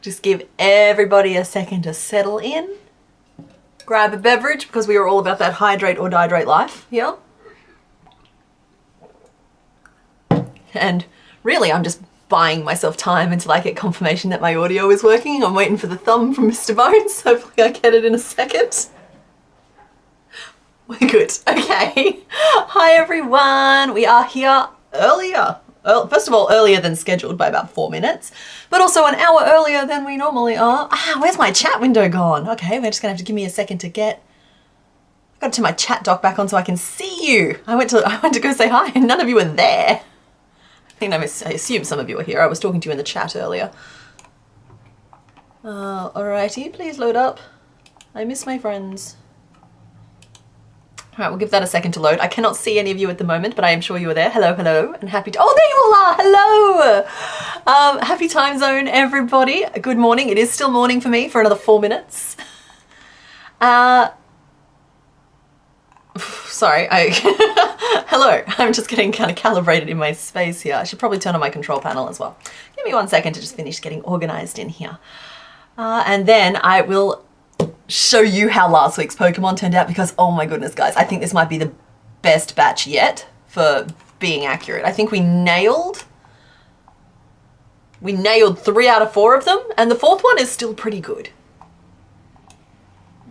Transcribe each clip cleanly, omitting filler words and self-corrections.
Just give everybody a second to settle in. Grab a beverage because we are all about that hydrate or dihydrate life here. And really, I'm just buying myself time until I get confirmation that my audio is working. I'm waiting for the thumb from Mr. Bones. Hopefully I get it in a second. We're good. Okay. Hi everyone. We are here earlier. First of all, earlier than scheduled by about 4 minutes, but also an hour earlier than we normally are. Where's my chat window gone? Okay, we're just gonna have to give me a second to get. I've got to turn my chat dock back on so I can see you. I went to go say hi and none of you were there. I assume some of you were here. I was talking to you in the chat earlier. Alrighty, please load up. I miss my friends. All right, we'll give that a second to load. I cannot see any of you at the moment, but I am sure you are there. Hello, hello, and happy to— oh, there you all are, hello! Happy time zone, everybody. Good morning. It is still morning for me for another 4 minutes. Sorry, hello. I'm just getting kind of calibrated in my space here. I should probably turn on my control panel as well. Give me 1 second to just finish getting organized in here. And then I will show you how last week's Pokemon turned out because, oh my goodness, guys, I think this might be the best batch yet for being accurate. I think we nailed 3 out of 4 of them, and the 4th one is still pretty good.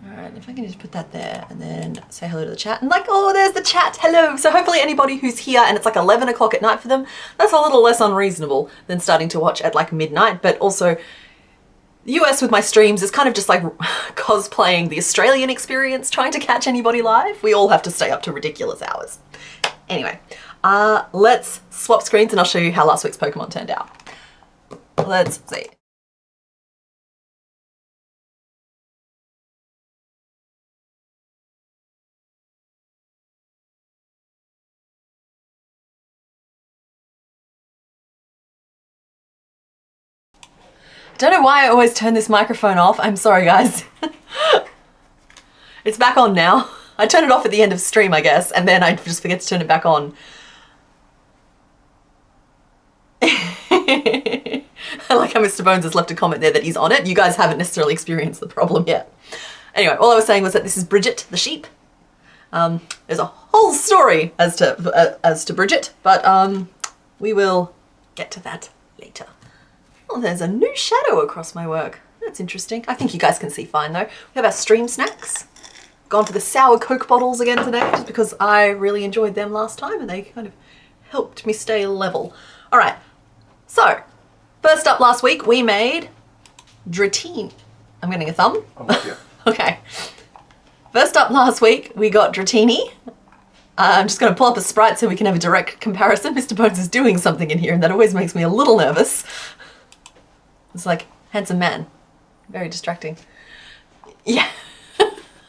All right, if I can just put that there and then say hello to the chat. And like, oh, there's the chat, hello. So hopefully anybody who's here and it's like 11 o'clock at night for them, that's a little less unreasonable than starting to watch at like midnight, but also the US with my streams is kind of just like cosplaying the Australian experience, trying to catch anybody live. We all have to stay up to ridiculous hours. Anyway, let's swap screens and I'll show you how last week's Pokemon turned out. Let's see. Don't know why I always turn this microphone off. I'm sorry, guys. It's back on now. I turn it off at the end of stream, I guess, and then I just forget to turn it back on. I like how Mr. Bones has left a comment there that he's on it. You guys haven't necessarily experienced the problem yet. Anyway, all I was saying was that this is Bridget, the sheep. There's a whole story as to Bridget, but we will get to that later. Oh, there's a new shadow across my work. That's interesting. I think you guys can see fine though. We have our stream snacks. Gone for the sour Coke bottles again today just because I really enjoyed them last time and they kind of helped me stay level. All right, so first up last week we made Dratini. I'm getting a thumb. I'm with you. Okay. First up last week we got Dratini. I'm just going to pull up a sprite so we can have a direct comparison. Mr. Bones is doing something in here and that always makes me a little nervous. It's like, handsome man. Very distracting. Yeah.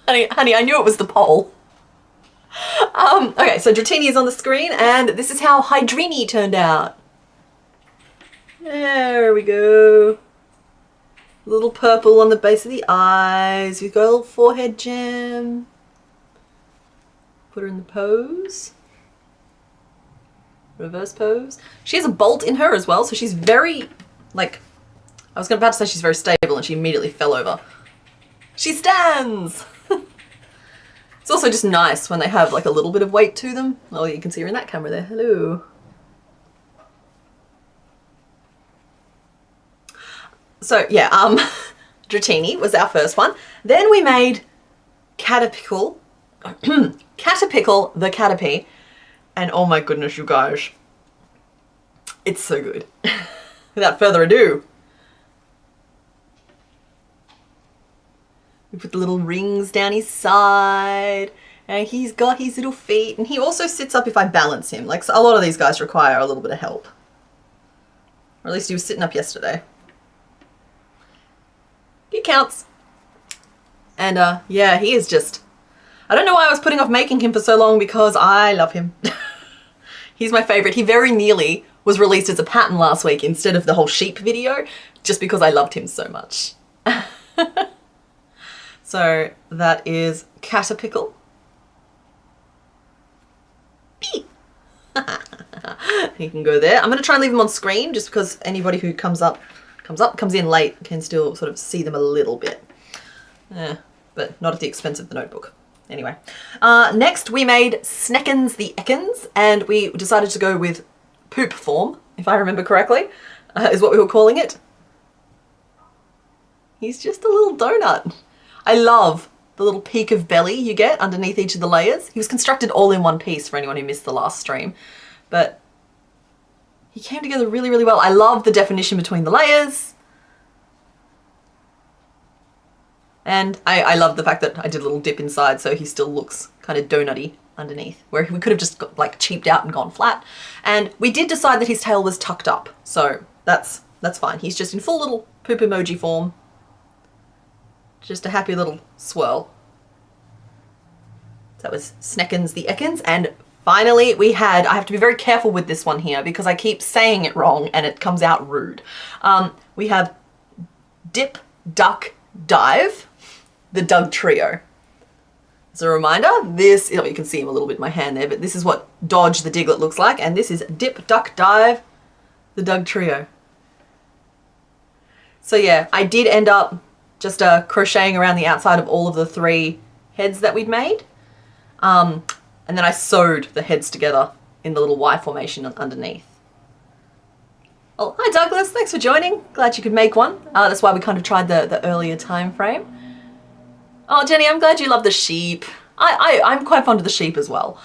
honey, I knew it was the poll. Okay, so Dratini is on the screen, and this is how Hydrini turned out. There we go. A little purple on the base of the eyes. We've got a little forehead gem. Put her in the pose. Reverse pose. She has a bolt in her as well, so she's very, like, I was about to say she's very stable and she immediately fell over. She stands! It's also just nice when they have like a little bit of weight to them. Oh, you can see her in that camera there. Hello. So yeah, Dratini was our first one. Then we made Caterpie the Caterpie. And oh my goodness, you guys. It's so good. Without further ado, we put the little rings down his side, and he's got his little feet, and he also sits up if I balance him. Like, so a lot of these guys require a little bit of help. Or at least he was sitting up yesterday. He counts. And yeah, he is just, I don't know why I was putting off making him for so long because I love him. He's my favorite. He very nearly was released as a pattern last week instead of the whole sheep video, just because I loved him so much. So that is Caterpie. He can go there. I'm going to try and leave him on screen just because anybody who comes up comes up, comes in late, can still sort of see them a little bit. But not at the expense of the notebook. Anyway, next we made Sneckens the Ekans, and we decided to go with poop form, if I remember correctly, is what we were calling it. He's just a little donut. I love the little peak of belly you get underneath each of the layers. He was constructed all in one piece for anyone who missed the last stream, but he came together really, really well. I love the definition between the layers. And I love the fact that I did a little dip inside so he still looks kind of donutty underneath, where we could have just got, like, cheaped out and gone flat. And we did decide that his tail was tucked up, so that's fine. He's just in full little poop emoji form. Just a happy little swirl. So that was Sneckens the Ekans. And finally we had, I have to be very careful with this one here because I keep saying it wrong and it comes out rude. We have Dip, Duck, Dive, the Doug Trio. As a reminder, this, you can see him a little bit in my hand there, but this is what Dodge the Diglett looks like, and this is Dip, Duck, Dive, the Doug Trio. So yeah, I did end up just crocheting around the outside of all of the 3 heads that we'd made. And then I sewed the heads together in the little Y formation underneath. Oh, hi Douglas, thanks for joining. Glad you could make one. That's why we kind of tried the earlier time frame. Oh, Jenny, I'm glad you love the sheep. I'm quite fond of the sheep as well.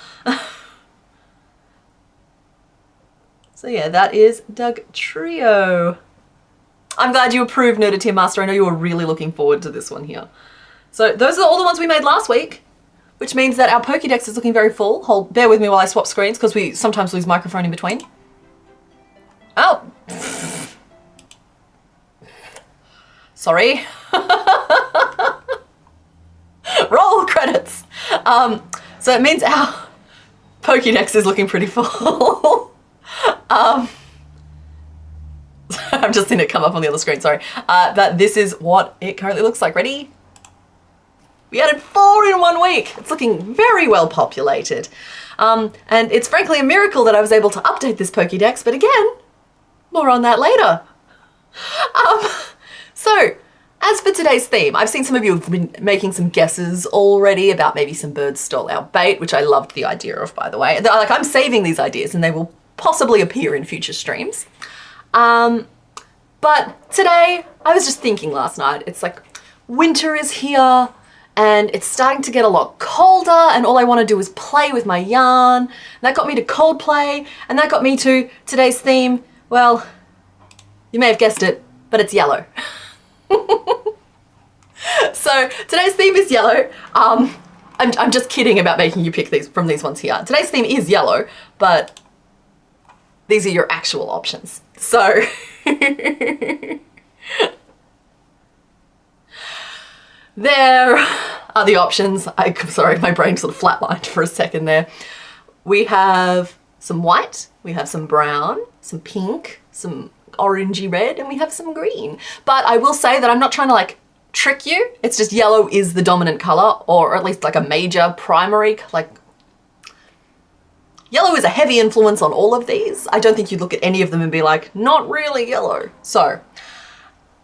So yeah, that is Doug Trio. I'm glad you approved Nerd Tier Master. I know you were really looking forward to this one here. So those are all the ones we made last week, which means that our Pokédex is looking very full. Bear with me while I swap screens because we sometimes lose microphone in between. Oh. Sorry. Roll credits. So it means our Pokédex is looking pretty full. I've just seen it come up on the other screen, sorry. But this is what it currently looks like. Ready? We added 4 in 1 week. It's looking very well populated. And it's frankly a miracle that I was able to update this Pokédex, but again, more on that later. So, as for today's theme, I've seen some of you have been making some guesses already about maybe some birds stole our bait, which I loved the idea of, by the way. Like, I'm saving these ideas and they will possibly appear in future streams. But today, I was just thinking last night, it's like winter is here and it's starting to get a lot colder and all I want to do is play with my yarn. And that got me to Coldplay and that got me to today's theme. Well, you may have guessed it, but it's yellow. So today's theme is yellow. I'm just kidding about making you pick these from these ones here. Today's theme is yellow, but these are your actual options. So there are the options. I'm sorry, my brain sort of flatlined for a second there. We have some white, we have some brown, some pink, some orangey red, and we have some green. But I will say that I'm not trying to like trick you. It's just yellow is the dominant color, or at least like a major primary, like yellow is a heavy influence on all of these. I don't think you'd look at any of them and be like, not really yellow. So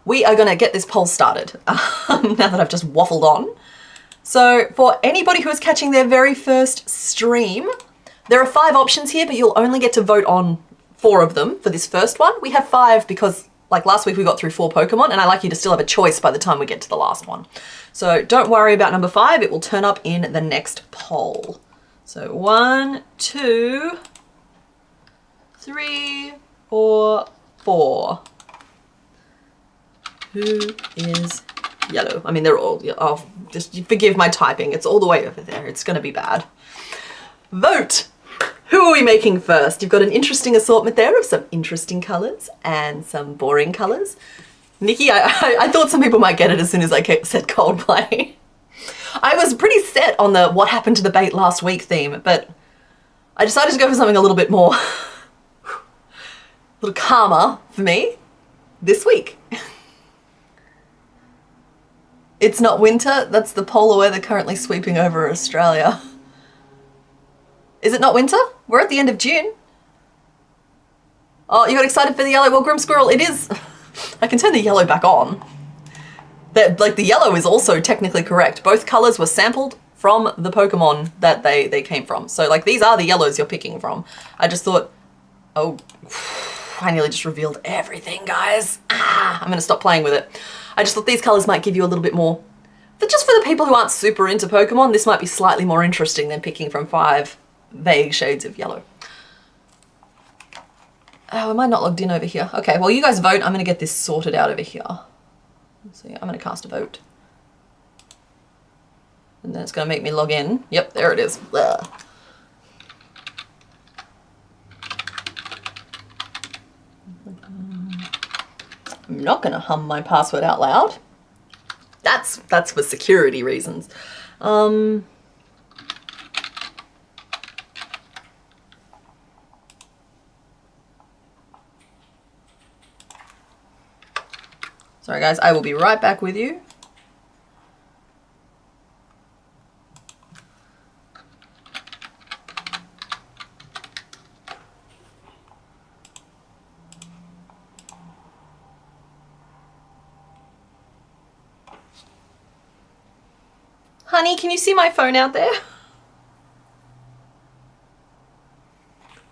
we are gonna get this poll started now that I've just waffled on. So for anybody who is catching their very first stream, there are 5 options here, but you'll only get to vote on 4 of them for this first one. We have 5 because like last week we got through 4 Pokemon and I like you to still have a choice by the time we get to the last one. So don't worry about number 5, it will turn up in the next poll. So 1, 2, 3, 4, 4. Who is yellow? I mean, they're all, oh, just forgive my typing. It's all the way over there. It's going to be bad. Vote. Who are we making first? You've got an interesting assortment there of some interesting colors and some boring colors. Nikki, I thought some people might get it as soon as I said Coldplay. I was pretty set on the what happened to the bait last week theme, but I decided to go for something a little bit more, a little calmer for me this week. It's not winter, that's the polar weather currently sweeping over Australia. Is it not winter? We're at the end of June. Oh, you got excited for the yellow? Well, Grim Squirrel, it is. I can turn the yellow back on. That, like, the yellow is also technically correct. Both colors were sampled from the Pokemon that they came from. So, like, these are the yellows you're picking from. I just thought, oh, I nearly just revealed everything, guys. I'm gonna stop playing with it. I just thought these colors might give you a little bit more. But just for the people who aren't super into Pokemon, this might be slightly more interesting than picking from 5 vague shades of yellow. Oh, am I not logged in over here? Okay, well, you guys vote. I'm gonna get this sorted out over here. So I'm gonna cast a vote. And then it's gonna make me log in. Yep, there it is. Ugh. I'm not gonna hum my password out loud. That's for security reasons. Sorry guys, I will be right back with you. Honey, can you see my phone out there?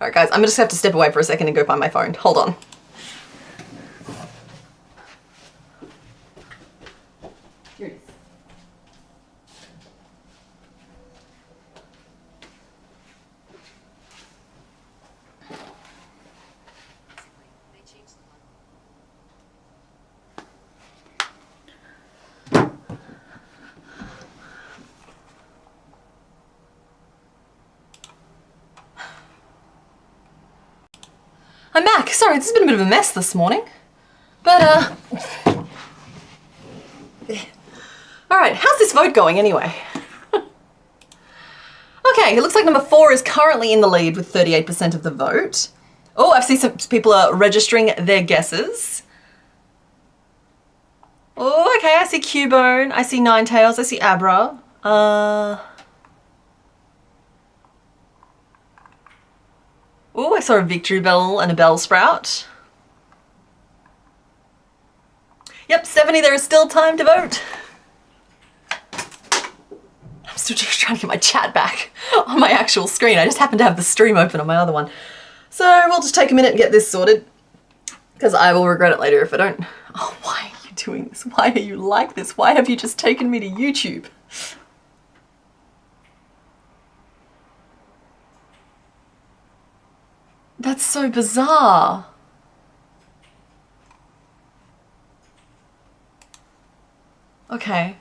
All right guys, I'm just gonna have to step away for a second and go find my phone. Hold on. Here it is. I'm back. Sorry, this has been a bit of a mess this morning. But, alright, how's this vote going anyway? Okay, it looks like number 4 is currently in the lead with 38% of the vote. Oh, I've seen some people are registering their guesses. Oh, okay, I see Cubone, I see Ninetales, I see Abra. Oh, I saw a Victory Bell and a Bellsprout. Yep, Stephanie, there is still time to vote. I'm still just trying to get my chat back on my actual screen. I just happen to have the stream open on my other one. So we'll just take a minute and get this sorted, because I will regret it later if I don't. Oh, why are you doing this? Why are you like this? Why have you just taken me to YouTube? That's so bizarre. Okay,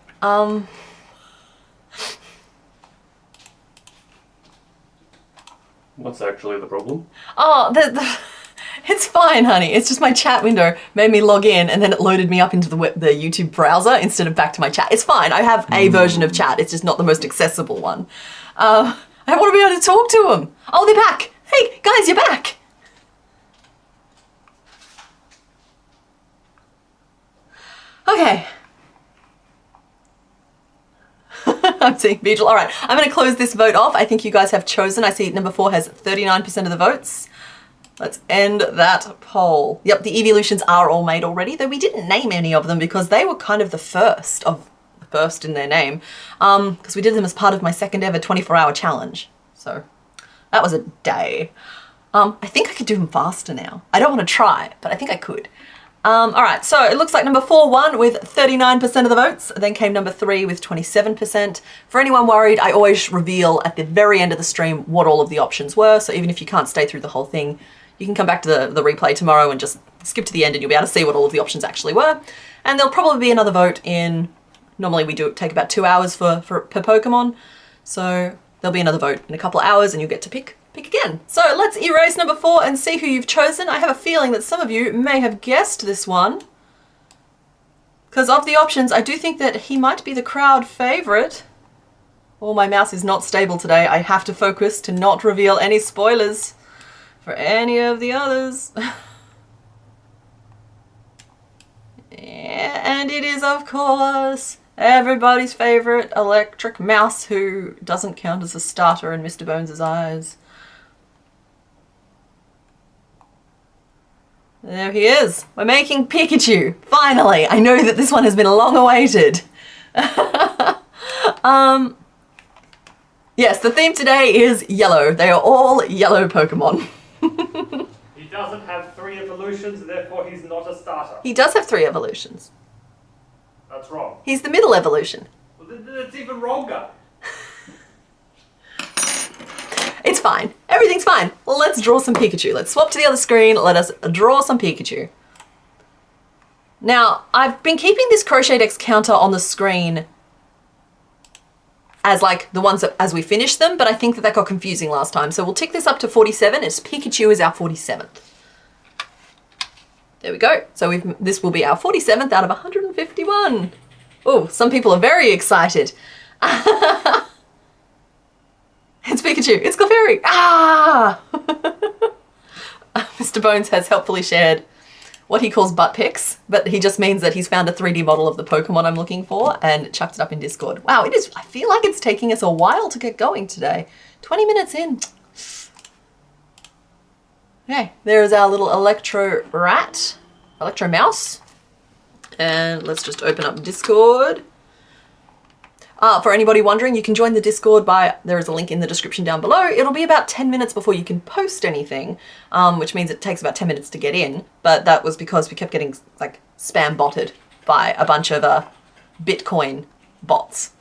What's actually the problem? Oh, it's fine, honey. It's just my chat window made me log in and then it loaded me up into the YouTube browser instead of back to my chat. It's fine. I have a version of chat. It's just not the most accessible one. I want to be able to talk to them. Oh, they're back. Hey, guys, you're back. Okay. I'm seeing Vigil. All right, I'm going to close this vote off. I think you guys have chosen. I see number 4 has 39% of the votes. Let's end that poll. Yep, the evolutions are all made already, though we didn't name any of them because they were kind of the first in their name, because we did them as part of my second ever 24-hour challenge. So that was a day. I think I could do them faster now. I don't want to try, but I think I could. All right, so it looks like number 4 won with 39% of the votes. Then came number 3 with 27%. For anyone worried, I always reveal at the very end of the stream what all of the options were. So even if you can't stay through the whole thing, you can come back to the replay tomorrow and just skip to the end and you'll be able to see what all of the options actually were. And there'll probably be another vote in, normally we do take about 2 hours per Pokemon. So there'll be another vote in a couple of hours and you'll get to pick again. So let's erase number 4 and see who you've chosen. I have a feeling that some of you may have guessed this one, because of the options, I do think that he might be the crowd favorite. Oh, my mouse is not stable today. I have to focus to not reveal any spoilers for any of the others. And it is, of course, everybody's favorite electric mouse, who doesn't count as a starter in Mr. Bones' eyes. There he is. We're making Pikachu. Finally. I know that this one has been long awaited. Yes, the theme today is yellow. They are all yellow Pokemon. He doesn't have 3 evolutions, and therefore he's not a starter. He does have 3 evolutions. That's wrong. He's the middle evolution. Well, that's even wronger. It's fine. Everything's fine. Let's draw some Pikachu. Let's swap to the other screen. Let us draw some Pikachu. Now, I've been keeping this Crochetdex counter on the screen as like the ones that, as we finish them, but I think that got confusing last time. So we'll tick this up to 47. It's Pikachu is our 47th. There we go. So this will be our 47th out of 151. Oh, some people are very excited. It's Pikachu. It's Clefairy. Ah! Mr. Bones has helpfully shared what he calls butt pics, but he just means that he's found a 3D model of the Pokemon I'm looking for and chucked it up in Discord. Wow, it is. I feel like it's taking us a while to get going today. 20 minutes in. Okay, there's our little Electro Mouse. And let's just open up Discord. For anybody wondering, you can join the Discord there is a link in the description down below. It'll be about 10 minutes before you can post anything, which means it takes about 10 minutes to get in. But that was because we kept getting like spam botted by a bunch of Bitcoin bots.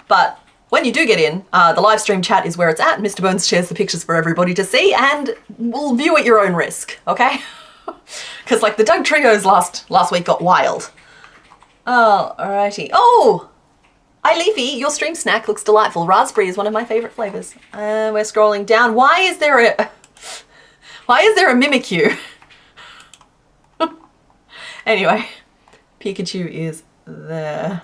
But when you do get in, the live stream chat is where it's at. Mr. Bones shares the pictures for everybody to see and we'll view at your own risk, okay? Because like the Doug Trios last week got wild. Oh, alrighty. Oh! Hi Leafy, your stream snack looks delightful. Raspberry is one of my favorite flavors. We're scrolling down. Why is there a Mimikyu? Anyway, Pikachu is there.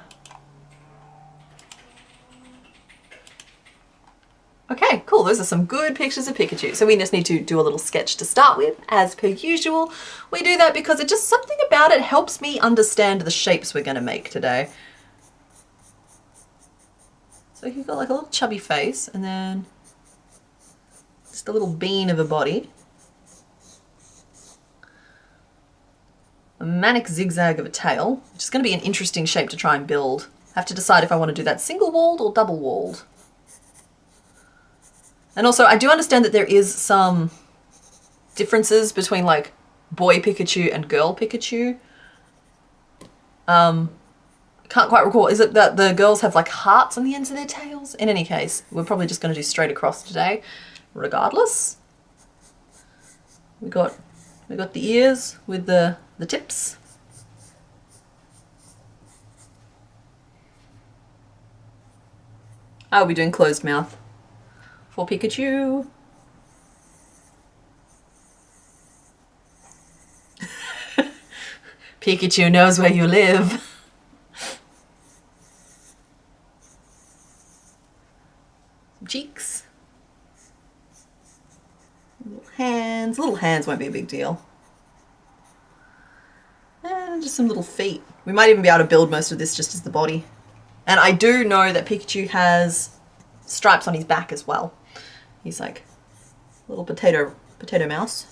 Okay, cool. Those are some good pictures of Pikachu. So we just need to do a little sketch to start with, as per usual. We do that because it just something about it helps me understand the shapes we're going to make today. So you've got like a little chubby face and then just a little bean of a body. A manic zigzag of a tail, which is going to be an interesting shape to try and build. I have to decide if I want to do that single-walled or double-walled. And also I do understand that there is some differences between like boy Pikachu and girl Pikachu. Can't quite recall. Is it that the girls have like hearts on the ends of their tails? In any case, we're probably just going to do straight across today, regardless. We got the ears with the tips. I'll be doing closed mouth for Pikachu. Pikachu knows where you live. Cheeks. Little hands. Little hands won't be a big deal. And just some little feet. We might even be able to build most of this just as the body. And I do know that Pikachu has stripes on his back as well. He's like a little potato mouse.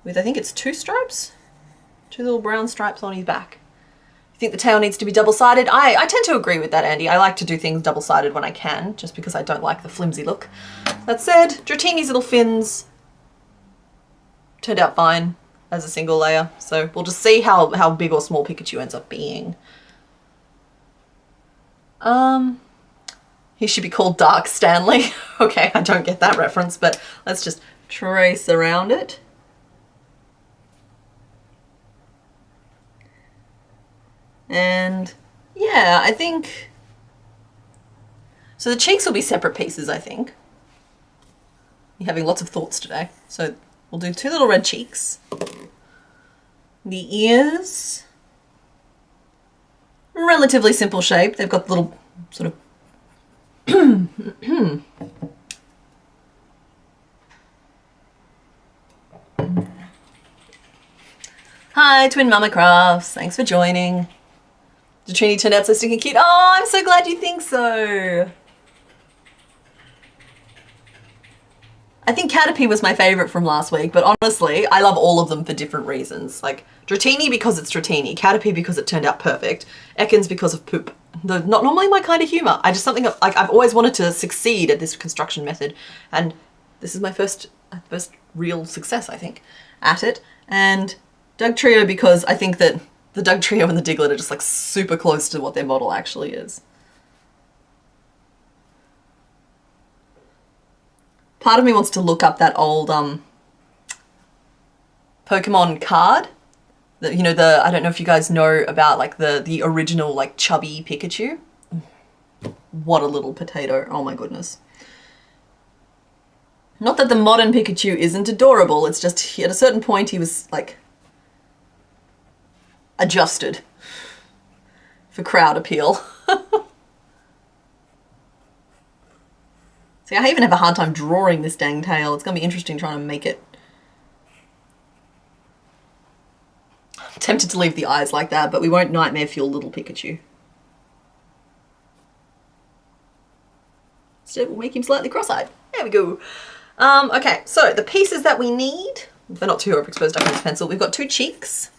With I think it's 2 stripes? 2 little brown stripes on his back. Think the tail needs to be double-sided. I tend to agree with that, Andy. I like to do things double-sided when I can, just because I don't like the flimsy look. That said, Dratini's little fins turned out fine as a single layer, so we'll just see how big or small Pikachu ends up being. He should be called Dark Stanley. Okay, I don't get that reference, but let's just trace around it. And yeah, I think, so the cheeks will be separate pieces, I think. You're having lots of thoughts today. So we'll do 2 little red cheeks. The ears, relatively simple shape. They've got little sort of, hi, Twin Mama Crafts, thanks for joining. The Trini turned out so stinking cute. Oh, I'm so glad you think so. I think Caterpie was my favorite from last week, but honestly, I love all of them for different reasons. Like Dratini because it's Dratini, Caterpie because it turned out perfect, Ekans because of poop. Not normally my kind of humor. I just something like I've always wanted to succeed at this construction method, and this is my first real success, I think, at it. And Doug Trio because I think that the Doug Trio and the Diglett are just like super close to what their model actually is. Part of me wants to look up that old Pokemon card. That, you know, I don't know if you guys know about like the original like chubby Pikachu. What a little potato. Oh my goodness. Not that the modern Pikachu isn't adorable, it's just at a certain point he was like adjusted for crowd appeal. See, I even have a hard time drawing this dang tail. It's going to be interesting trying to make it. I'm tempted to leave the eyes like that, but we won't nightmare fuel little Pikachu. Instead, we'll make him slightly cross-eyed. There we go. Okay, so the pieces that we need, they're not too overexposed, I can use pencil. We've got 2 cheeks.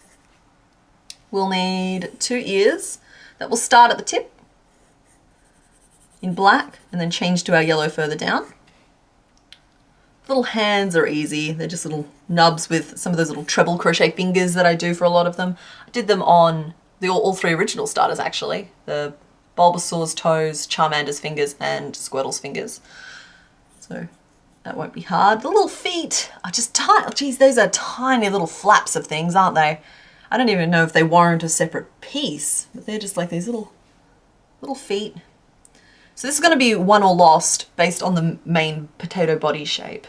We'll need 2 ears that will start at the tip in black and then change to our yellow further down. Little hands are easy. They're just little nubs with some of those little treble crochet fingers that I do for a lot of them. I did them on all 3 original starters actually. The Bulbasaur's toes, Charmander's fingers and Squirtle's fingers. So that won't be hard. The little feet are just tiny. Geez, those are tiny little flaps of things, aren't they? I don't even know if they warrant a separate piece, but they're just like these little feet. So this is going to be won or lost based on the main potato body shape.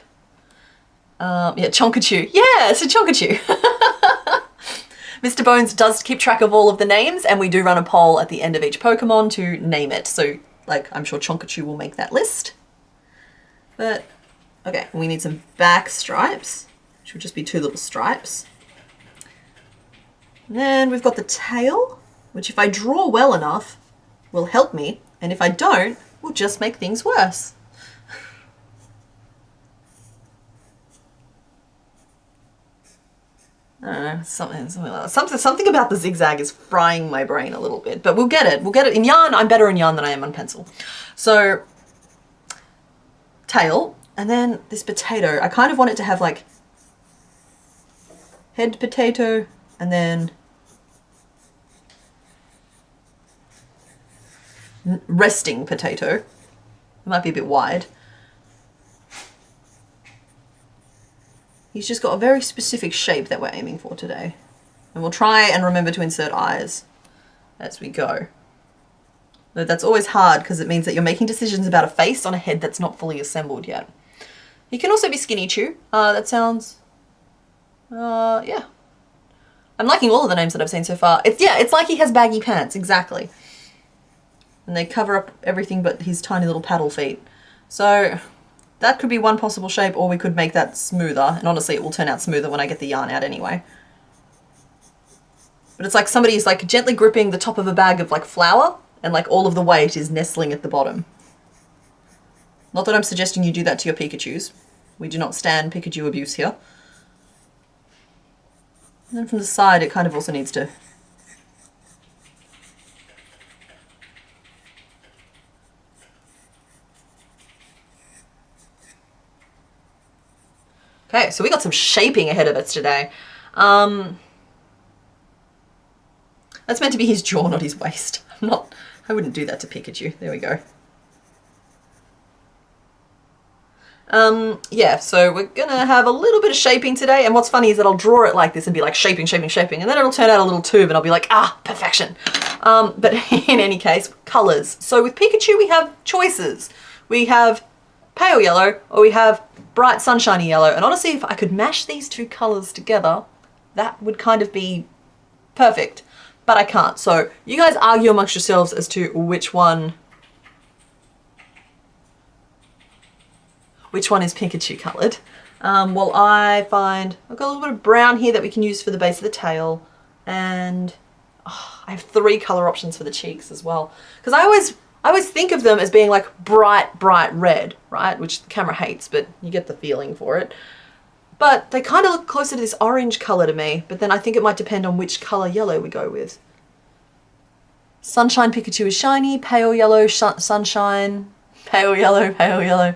Yeah, Chonkachu. Yeah, it's a Chonkachu. Mr. Bones does keep track of all of the names, and we do run a poll at the end of each Pokemon to name it. So, like, I'm sure Chonkachu will make that list. But, okay, we need some back stripes, which would just be 2 little stripes. And then we've got the tail, which if I draw well enough will help me, and if I don't, will just make things worse. I don't know, something about the zigzag is frying my brain a little bit, but we'll get it. We'll get it in yarn. I'm better in yarn than I am on pencil. So, tail, and then this potato. I kind of want it to have like head potato, and then resting potato. It might be a bit wide. He's just got a very specific shape that we're aiming for today. And we'll try and remember to insert eyes as we go. Though that's always hard because it means that you're making decisions about a face on a head that's not fully assembled yet. He can also be Skinny Chew. That sounds... yeah. I'm liking all of the names that I've seen so far. It's like he has baggy pants, exactly. And they cover up everything but his tiny little paddle feet. So that could be one possible shape, or we could make that smoother. And honestly, it will turn out smoother when I get the yarn out anyway. But it's like somebody's like gently gripping the top of a bag of like flour, and like all of the weight is nestling at the bottom. Not that I'm suggesting you do that to your Pikachus. We do not stand Pikachu abuse here. And then from the side, it kind of also needs to... Okay, so we got some shaping ahead of us today. That's meant to be his jaw, not his waist. I wouldn't do that to Pikachu. There we go. Yeah, so we're gonna have a little bit of shaping today, and what's funny is that I'll draw it like this and be like shaping, shaping, shaping, and then it'll turn out a little tube and I'll be like, ah, perfection. But in any case, colors. So with Pikachu we have choices. We have pale yellow, or we have bright sunshiny yellow, and honestly if I could mash these 2 colors together, that would kind of be perfect, but I can't. So you guys argue amongst yourselves as to which one is Pikachu coloured. Well, I find I've got a little bit of brown here that we can use for the base of the tail, and I have 3 colour options for the cheeks as well, because I I always think of them as being like bright, bright red, right? Which the camera hates, but you get the feeling for it. But they kind of look closer to this orange color to me, but then I think it might depend on which color yellow we go with. Sunshine Pikachu is shiny, pale yellow, sunshine, pale yellow, pale yellow.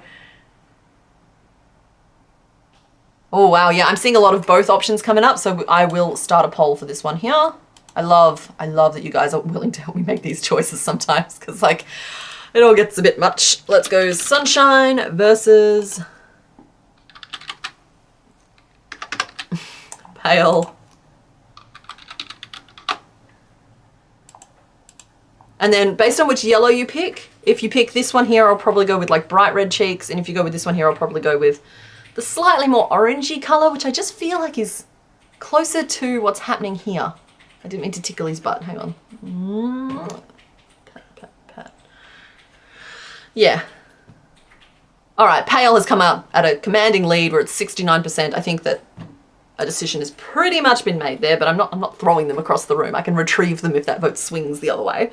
Oh wow, yeah, I'm seeing a lot of both options coming up, so I will start a poll for this one here. I love that you guys are willing to help me make these choices sometimes, because like, it all gets a bit much. Let's go sunshine versus pale. And then based on which yellow you pick, if you pick this one here, I'll probably go with like bright red cheeks. And if you go with this one here, I'll probably go with the slightly more orangey color, which I just feel like is closer to what's happening here. I didn't mean to tickle his butt, hang on. Pat, pat, pat. Yeah. All right, pale has come out at a commanding lead. We're at 69%. I think that a decision has pretty much been made there, but I'm not throwing them across the room. I can retrieve them if that vote swings the other way.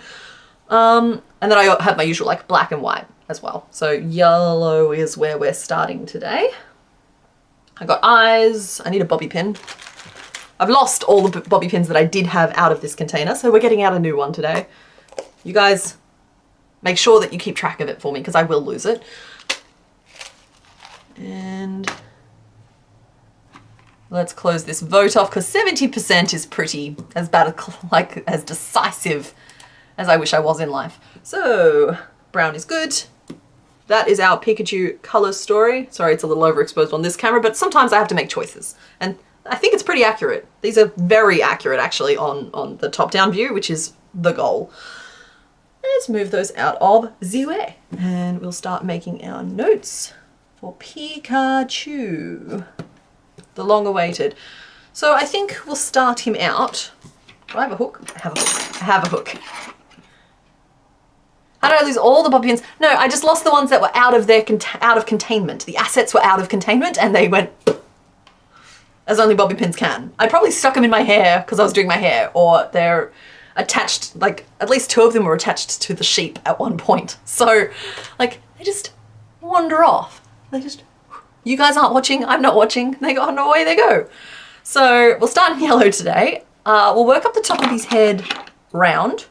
And then I have my usual like black and white as well. So yellow is where we're starting today. I got eyes. I need a bobby pin. I've lost all the bobby pins that I did have out of this container, so we're getting out a new one today. You guys make sure that you keep track of it for me because I will lose it. And let's close this vote off because 70% is pretty as bad as decisive as I wish I was in life. So brown is good. That is our Pikachu color story. Sorry, it's a little overexposed on this camera, but sometimes I have to make choices. And I think it's pretty accurate. These are very accurate actually on the top-down view, which is the goal. Let's move those out of the way. And we'll start making our notes for Pikachu, the long-awaited. So I think we'll start him out. Do I have a hook? I have a hook. I have a hook. How did I lose all the bobby pins? No, I just lost the ones that were out of containment. The assets were out of containment and they went as only bobby pins can. I probably stuck them in my hair because I was doing my hair, or they're attached, like at least 2 of them were attached to the sheep at one point. So like they just wander off. They just, you guys aren't watching, I'm not watching, they go on away they go. So we'll start in yellow today. We'll work up the top of his head round.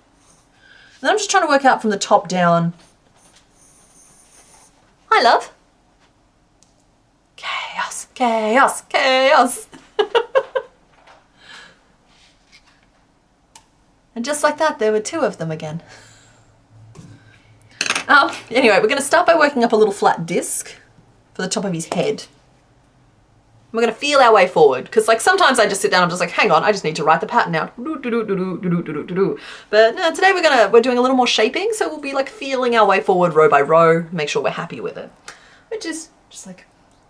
And I'm just trying to work out from the top down. Hi, love. Chaos, chaos, chaos. And just like that, there were 2 of them again. Anyway, we're going to start by working up a little flat disc for the top of his head. We're going to feel our way forward because like sometimes I just sit down and I'm just like, hang on, I just need to write the pattern out. But no, today we're doing a little more shaping, so we'll be like feeling our way forward row by row, make sure we're happy with it. Which is just like,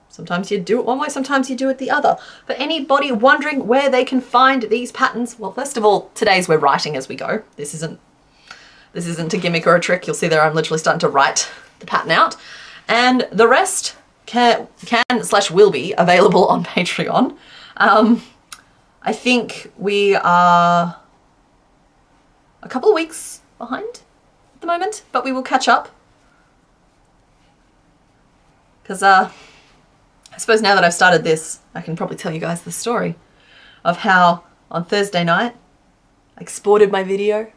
sometimes you do it one way, sometimes you do it the other. For anybody wondering where they can find these patterns, well, first of all, today's we're writing as we go. This isn't a gimmick or a trick. You'll see there I'm literally starting to write the pattern out. And the rest can/will be available on Patreon. I think we are a couple of weeks behind at the moment, but we will catch up. Because I suppose now that I've started this, I can probably tell you guys the story of how on Thursday night I exported my video.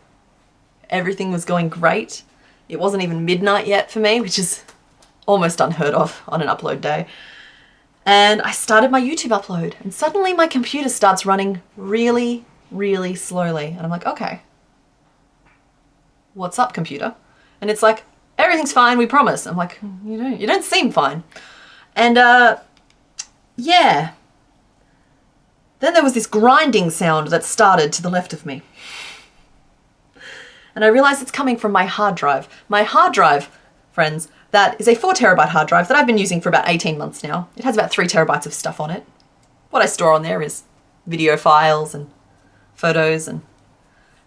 Everything was going great. It wasn't even midnight yet for me, which is almost unheard of on an upload day. And I started my YouTube upload and suddenly my computer starts running really, really slowly. And I'm like, okay, what's up, computer? And it's like, everything's fine, we promise. I'm like, you don't seem fine. And yeah. Then there was this grinding sound that started to the left of me. And I realized it's coming from my hard drive. My hard drive, friends, that is a 4 terabyte hard drive that I've been using for about 18 months now. It has about 3 terabytes of stuff on it. What I store on there is video files and photos and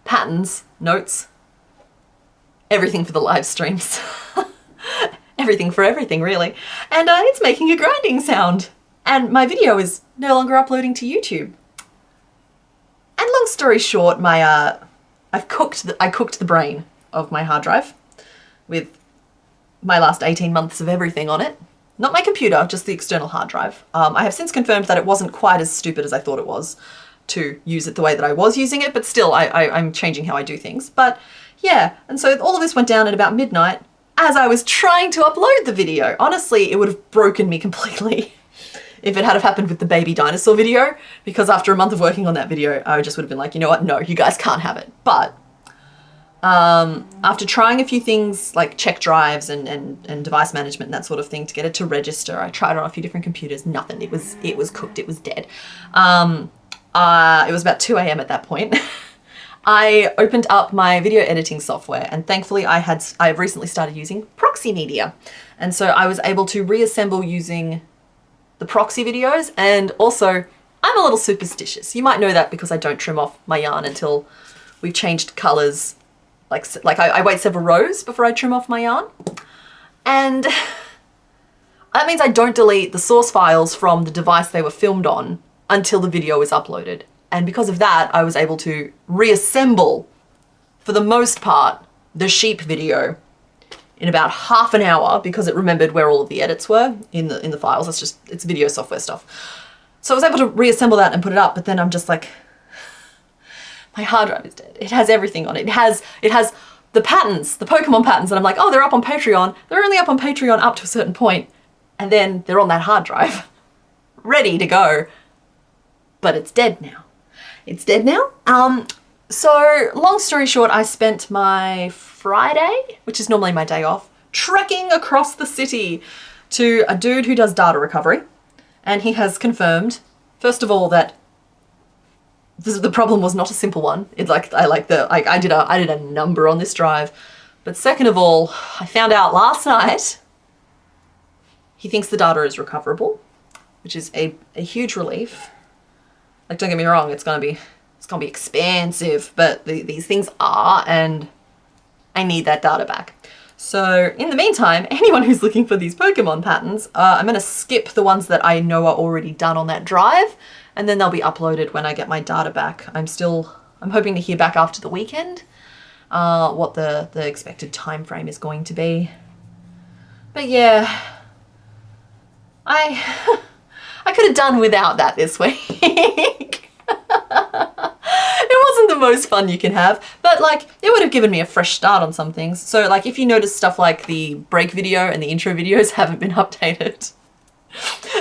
patterns, notes, everything for the live streams. Everything for everything, really. And it's making a grinding sound. And my video is no longer uploading to YouTube. And long story short, I cooked the brain of my hard drive with my last 18 months of everything on it. Not my computer, just the external hard drive. I have since confirmed that it wasn't quite as stupid as I thought it was to use it the way that I was using it, but still I'm changing how I do things. But yeah, and so all of this went down at about midnight as I was trying to upload the video. Honestly, it would have broken me completely if it had have happened with the baby dinosaur video, because after a month of working on that video, I just would have been like, you know what, no, you guys can't have it. But after trying a few things like check drives and device management and that sort of thing to get it to register, I tried it on a few different computers, nothing. It was cooked, it was dead. It was about 2 a.m. at that point. I opened up my video editing software, and thankfully I've recently started using proxy media. And so I was able to reassemble using the proxy videos, and also I'm a little superstitious. You might know that because I don't trim off my yarn until we've changed colors. Like I wait several rows before I trim off my yarn. And that means I don't delete the source files from the device they were filmed on until the video is uploaded. And because of that, I was able to reassemble, for the most part, the sheep video in about half an hour, because it remembered where all of the edits were in the files. It's video software stuff. So I was able to reassemble that and put it up, but then I'm just like, my hard drive is dead. It has everything on it. It has the patterns, the Pokemon patterns, and I'm like, oh, they're up on Patreon. They're only up on Patreon up to a certain point, and then they're on that hard drive, ready to go. But it's dead now. It's dead now. So long story short, I spent my Friday, which is normally my day off, trekking across the city to a dude who does data recovery. And he has confirmed, first of all, that the problem was not a simple one. I did a number on this drive. But second of all, I found out last night he thinks the data is recoverable, which is a huge relief. Like, don't get me wrong, it's gonna be expensive, but these things are, and I need that data back. So in the meantime, anyone who's looking for these Pokemon patterns, I'm gonna skip the ones that I know are already done on that drive, and then they'll be uploaded when I get my data back. I'm hoping to hear back after the weekend what the expected time frame is going to be. But yeah, I could have done without that this week. It wasn't the most fun you can have, but like, it would have given me a fresh start on some things. So like, if you notice stuff like the break video and the intro videos haven't been updated,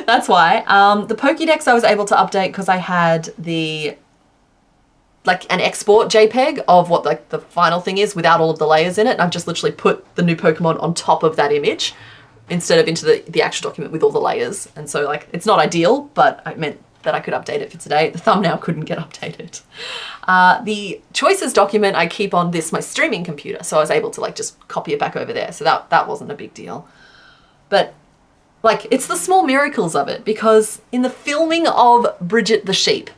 that's why. The Pokédex I was able to update because I had an export JPEG of what like the final thing is without all of the layers in it. And I've just literally put the new Pokemon on top of that image instead of into the actual document with all the layers. And so like, it's not ideal, but I meant that I could update it for today. The thumbnail couldn't get updated. The choices document I keep on my streaming computer, so I was able to like just copy it back over there. So that wasn't a big deal. But like, it's the small miracles of it, because in the filming of Bridget the Sheep,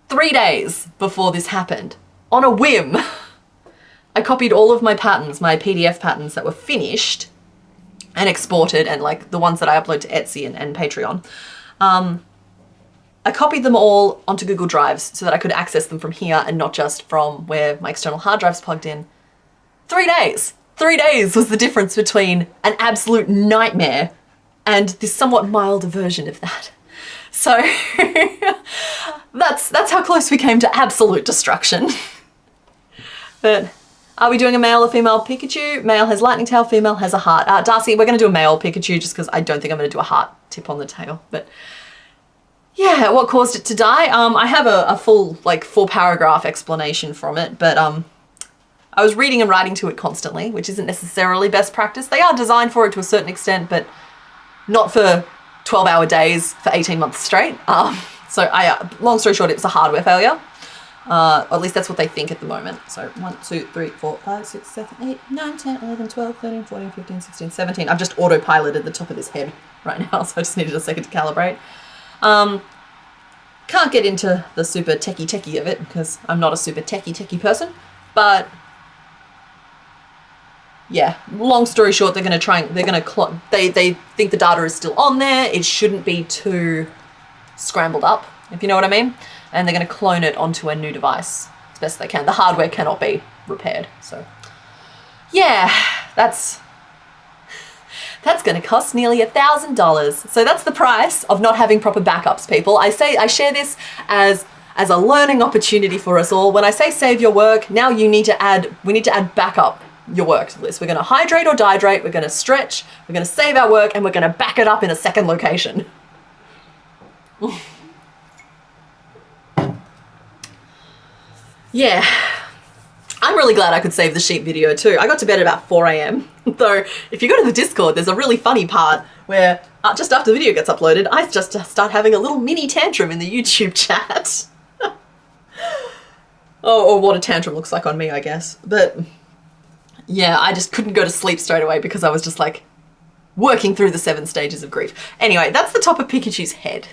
3 days before this happened, on a whim, I copied all of my patterns, my PDF patterns that were finished and exported, and like the ones that I upload to Etsy and Patreon. I copied them all onto Google Drives so that I could access them from here and not just from where my external hard drive's plugged in. 3 days! 3 days was the difference between an absolute nightmare and this somewhat milder version of that. So that's how close we came to absolute destruction. But are we doing a male or female Pikachu? Male has lightning tail, female has a heart. Darcy, we're going to do a male Pikachu just because I don't think I'm going to do a heart tip on the tail. But yeah, what caused it to die? I have a full, like, 4-paragraph explanation from it, but I was reading and writing to it constantly, which isn't necessarily best practice. They are designed for it to a certain extent, but not for 12-hour days for 18 months straight. So long story short, it was a hardware failure. Or at least that's what they think at the moment. So 1, 2, 3, 4, 5, 6, 7, 8, 9, 10, 11, 12, 13, 14, 15, 16, 17. I've just autopiloted the top of his head right now, so I just needed a second to calibrate. Can't get into the super techie of it because I'm not a super techie person, but yeah, long story short, they think the data is still on there. It shouldn't be too scrambled up, if you know what I mean. And they're going to clone it onto a new device as best they can. The hardware cannot be repaired. So yeah, that's going to cost nearly $1,000. So that's the price of not having proper backups, people. I share this as a learning opportunity for us all. When I say save your work, now we need to add backup your work to the list. We're going to hydrate or dihydrate, we're going to stretch, we're going to save our work, and we're going to back it up in a second location. Yeah, I'm really glad I could save the sheep video too. I got to bed at about 4 AM. Though, if you go to the Discord, there's a really funny part where just after the video gets uploaded, I just start having a little mini tantrum in the YouTube chat. Oh, or what a tantrum looks like on me, I guess. But yeah, I just couldn't go to sleep straight away because I was just like working through the 7 stages of grief. Anyway, that's the top of Pikachu's head.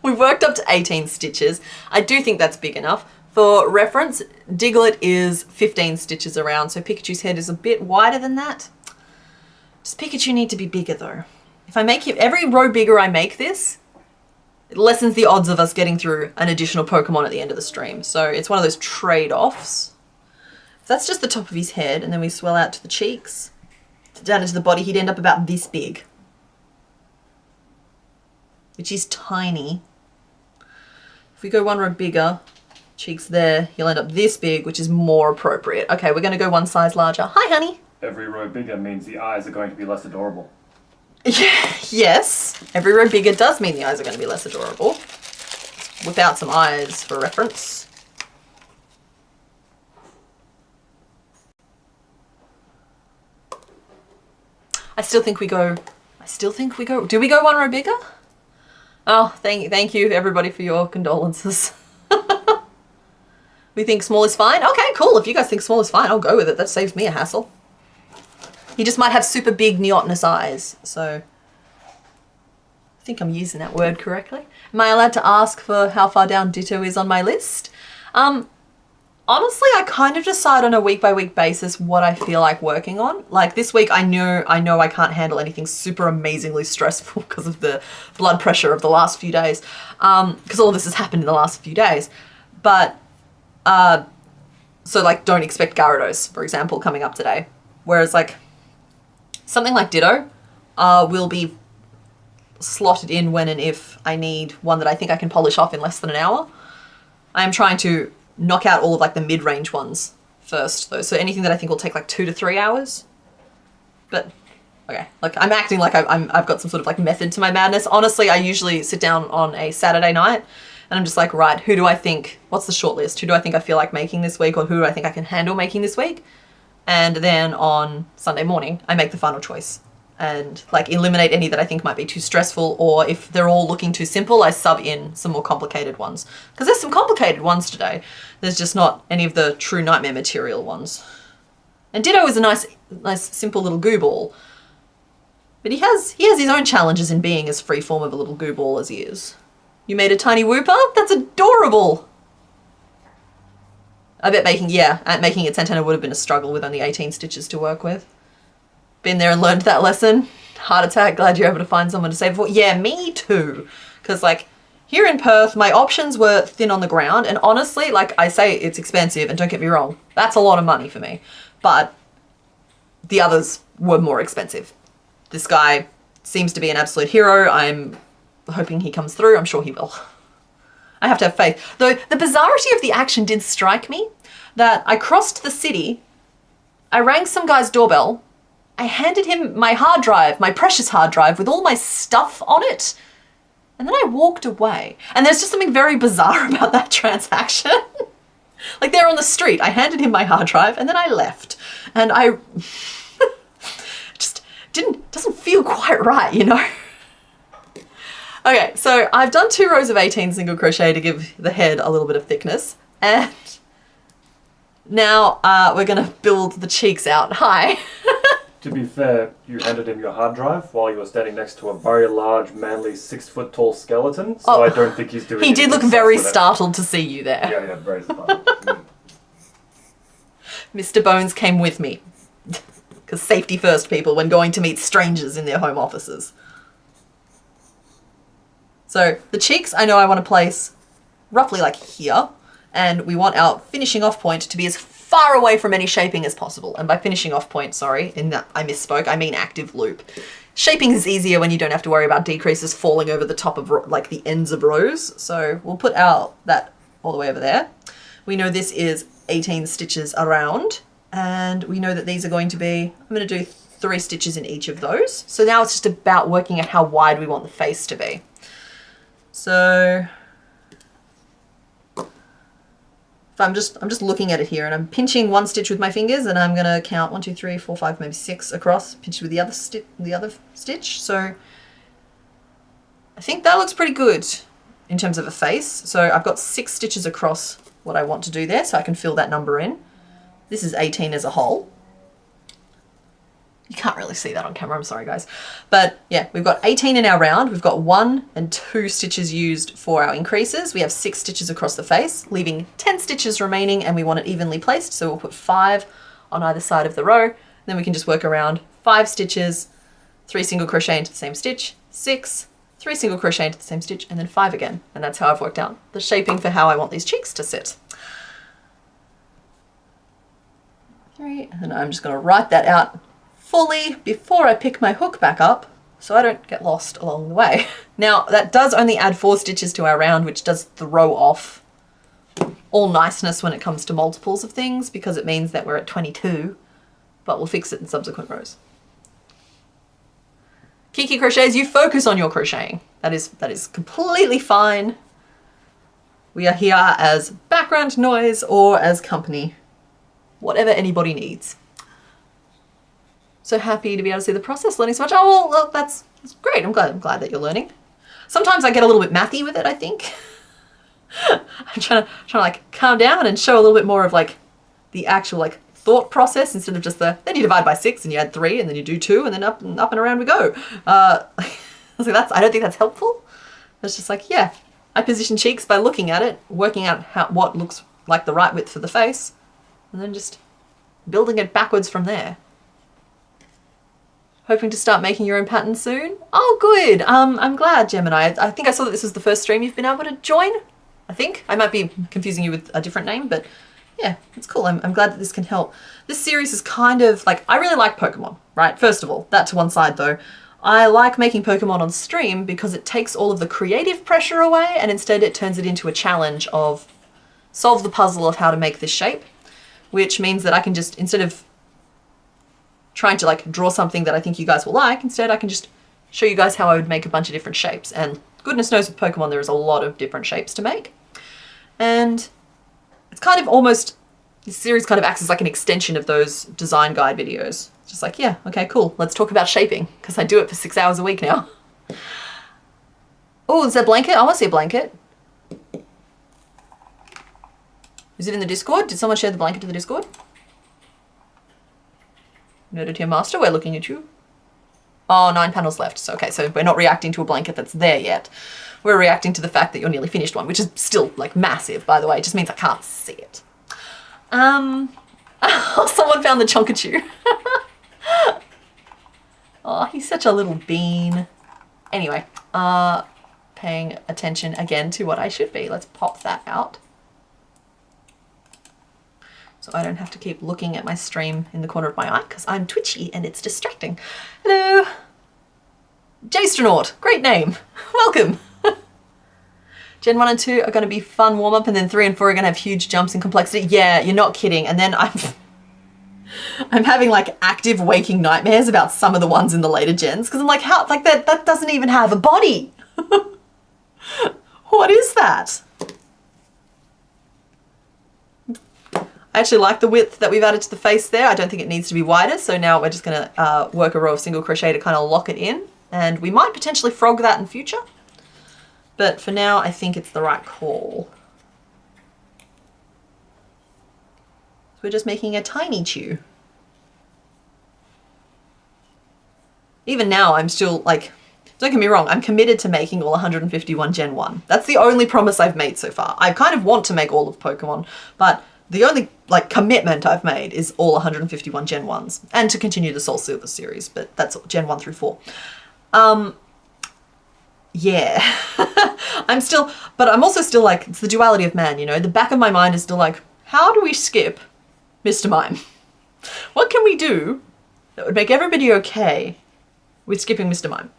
We've worked up to 18 stitches. I do think that's big enough. For reference, Diglett is 15 stitches around, so Pikachu's head is a bit wider than that. Does Pikachu need to be bigger though? If I make every row bigger I make this, it lessens the odds of us getting through an additional Pokemon at the end of the stream. So it's one of those trade-offs. So that's just the top of his head, and then we swell out to the cheeks, down into the body. He'd end up about this big, which is tiny. If we go one row bigger, cheeks there, he'll end up this big, which is more appropriate. Okay, we're going to go one size larger. Hi, honey. Every row bigger means the eyes are going to be less adorable. Yes, every row bigger does mean the eyes are going to be less adorable. Whip out some eyes for reference. I still think we go, do we go one row bigger? Oh, thank you everybody for your condolences. We think small is fine? Okay, cool. If you guys think small is fine, I'll go with it. That saves me a hassle. He just might have super big neotenous eyes, so I think I'm using that word correctly. Am I allowed to ask for how far down Ditto is on my list? Honestly, I kind of decide on a week-by-week basis what I feel like working on. Like this week, I know I can't handle anything super amazingly stressful because of the blood pressure of the last few days, because all of this has happened in the last few days. But so like don't expect Gyarados, for example, coming up today. Whereas like something like Ditto will be slotted in when and if I need one that I think I can polish off in less than an hour. I am trying to knock out all of like the mid-range ones first though. So anything that I think will take like 2 to 3 hours. But okay, like I'm acting like I've got some sort of like method to my madness. Honestly, I usually sit down on a Saturday night and I'm just like, right, who do I think, what's the short list? Who do I think I feel like making this week, or who do I think I can handle making this week? And then on Sunday morning, I make the final choice and like eliminate any that I think might be too stressful, or if they're all looking too simple, I sub in some more complicated ones. Because there's some complicated ones today. There's just not any of the true nightmare material ones. And Ditto is a nice simple little goo ball. But he has his own challenges in being as free form of a little goo ball as he is. You made a tiny Wooper? That's adorable! I bet making its antenna would have been a struggle with only 18 stitches to work with. Been there and learned that lesson. Heart attack, glad you're able to find someone to save for. Yeah, me too. Because like here in Perth, my options were thin on the ground, and honestly, like I say, it's expensive, and don't get me wrong, that's a lot of money for me. But the others were more expensive. This guy seems to be an absolute hero. I'm hoping he comes through. I'm sure he will. I have to have faith. Though the bizarrity of the action did strike me, that I crossed the city, I rang some guy's doorbell, I handed him my hard drive, my precious hard drive with all my stuff on it, and then I walked away. And there's just something very bizarre about that transaction. Like there on the street, I handed him my hard drive and then I left. And I just doesn't feel quite right, you know? Okay, so I've done 2 rows of 18 single crochet to give the head a little bit of thickness. And now we're gonna build the cheeks out. Hi. To be fair, you handed him your hard drive while you were standing next to a very large, manly, 6-foot-tall skeleton, so I don't think he's doing He did look very startled to see you there. Yeah, very startled. Mr. Bones came with me. Because safety first, people, when going to meet strangers in their home offices. So the cheeks, I know I want to place roughly like here, and we want our finishing off point to be as far away from any shaping as possible. And by finishing off point, sorry, in that I misspoke, I mean active loop. Shaping is easier when you don't have to worry about decreases falling over the top of like the ends of rows. So we'll put that all the way over there. We know this is 18 stitches around, and we know that these are going to be, I'm going to do 3 stitches in each of those. So now it's just about working out how wide we want the face to be. So if I'm just looking at it here, and I'm pinching 1 stitch with my fingers, and I'm going to count 1, 2, 3, 4, 5, maybe 6 across, pinch with the other stitch. So I think that looks pretty good in terms of a face. So I've got 6 stitches across what I want to do there, so I can fill that number in. This is 18 as a whole. You can't really see that on camera, I'm sorry guys. But yeah, we've got 18 in our round. We've got 1 and 2 stitches used for our increases. We have 6 stitches across the face, leaving 10 stitches remaining, and we want it evenly placed. So we'll put 5 on either side of the row. Then we can just work around 5 stitches, 3 single crochet into the same stitch, 6, 3 single crochet into the same stitch, and then 5 again. And that's how I've worked out the shaping for how I want these cheeks to sit. 3, and I'm just going to write that out fully before I pick my hook back up so I don't get lost along the way. Now that does only add 4 stitches to our round, which does throw off all niceness when it comes to multiples of things, because it means that we're at 22, but we'll fix it in subsequent rows. Kiki Crochets, you focus on your crocheting. That is completely fine. We are here as background noise or as company, whatever anybody needs. So happy to be able to see the process, learning so much. Oh, well, that's great. I'm glad that you're learning. Sometimes I get a little bit mathy with it, I think. I'm trying to like calm down and show a little bit more of like the actual like thought process instead of just then you divide by 6 and you add 3 and then you do 2 and then up and around we go. I was like, I don't think that's helpful. It's just like, yeah, I position cheeks by looking at it, working out what looks like the right width for the face, and then just building it backwards from there. Hoping to start making your own patterns soon? Oh, good. I'm glad, Gemini. I think I saw that this was the first stream you've been able to join. I think. I might be confusing you with a different name, but yeah, it's cool. I'm glad that this can help. This series is kind of like, I really like Pokemon, right? First of all, that to one side though. I like making Pokemon on stream because it takes all of the creative pressure away, and instead it turns it into a challenge of solve the puzzle of how to make this shape, which means that I can just, instead of trying to like draw something that I think you guys will like, instead I can just show you guys how I would make a bunch of different shapes. And goodness knows with Pokemon there is a lot of different shapes to make. And it's kind of almost, this series kind of acts as like an extension of those design guide videos. It's just like, yeah, okay, cool. Let's talk about shaping, because I do it for 6 hours a week now. Oh, is there a blanket? I want to see a blanket. Is it in the Discord? Did someone share the blanket to the Discord? Noted here, Master, we're looking at you. Oh, 9 panels left. So, okay, so we're not reacting to a blanket that's there yet. We're reacting to the fact that you're nearly finished one, which is still like massive, by the way. It just means I can't see it. Someone found the Chonkachu. Oh, he's such a little bean. Anyway, paying attention again to what I should be. Let's pop that out, so I don't have to keep looking at my stream in the corner of my eye because I'm twitchy and it's distracting. Hello. Jastronaut, great name. Welcome. Gen 1 and 2 are going to be fun warm-up, and then 3 and 4 are going to have huge jumps in complexity. Yeah, you're not kidding. And then I'm having like active waking nightmares about some of the ones in the later gens, because I'm like, how, like that doesn't even have a body. What is that? I actually like the width that we've added to the face there. I don't think it needs to be wider. So now we're just going to work a row of single crochet to kind of lock it in. And we might potentially frog that in future. But for now, I think it's the right call. So we're just making a tiny chew. Even now, I'm still like, don't get me wrong, I'm committed to making all 151 Gen 1. That's the only promise I've made so far. I kind of want to make all of Pokemon, but the only like commitment I've made is all 151 Gen 1s, and to continue the Soul Silver series, but that's Gen 1 through 4. Yeah. But I'm also still like, it's the duality of man, you know? The back of my mind is still like, how do we skip Mr. Mime. What can we do that would make everybody okay with skipping Mr. Mime?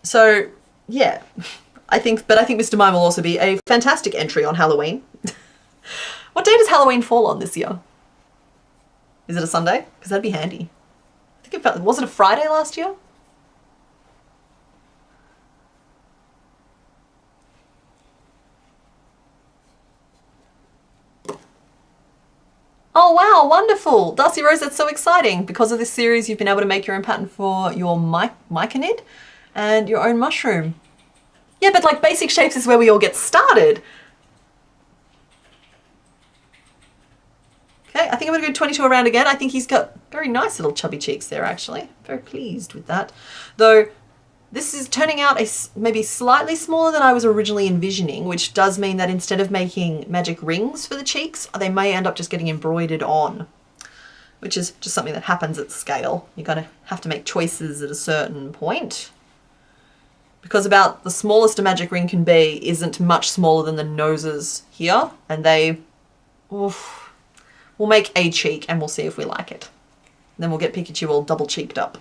So, yeah. I think Mr. Mime will also be a fantastic entry on Halloween. What day does Halloween fall on this year? Is it a Sunday? Because that'd be handy. I think was it a Friday last year? Oh wow, wonderful! Darcy Rose, that's so exciting. Because of this series, you've been able to make your own pattern for your myconid and your own mushroom. Yeah, but like basic shapes is where we all get started. Okay, I think I'm gonna go 22 around again. I think he's got very nice little chubby cheeks there actually. Very pleased with that. Though this is turning out maybe slightly smaller than I was originally envisioning, which does mean that instead of making magic rings for the cheeks, they may end up just getting embroidered on, which is just something that happens at scale. You're gonna have to make choices at a certain point. Because about the smallest a magic ring can be isn't much smaller than the noses here, and they, oof, we'll make a cheek and we'll see if we like it. Then we'll get Pikachu all double cheeked up.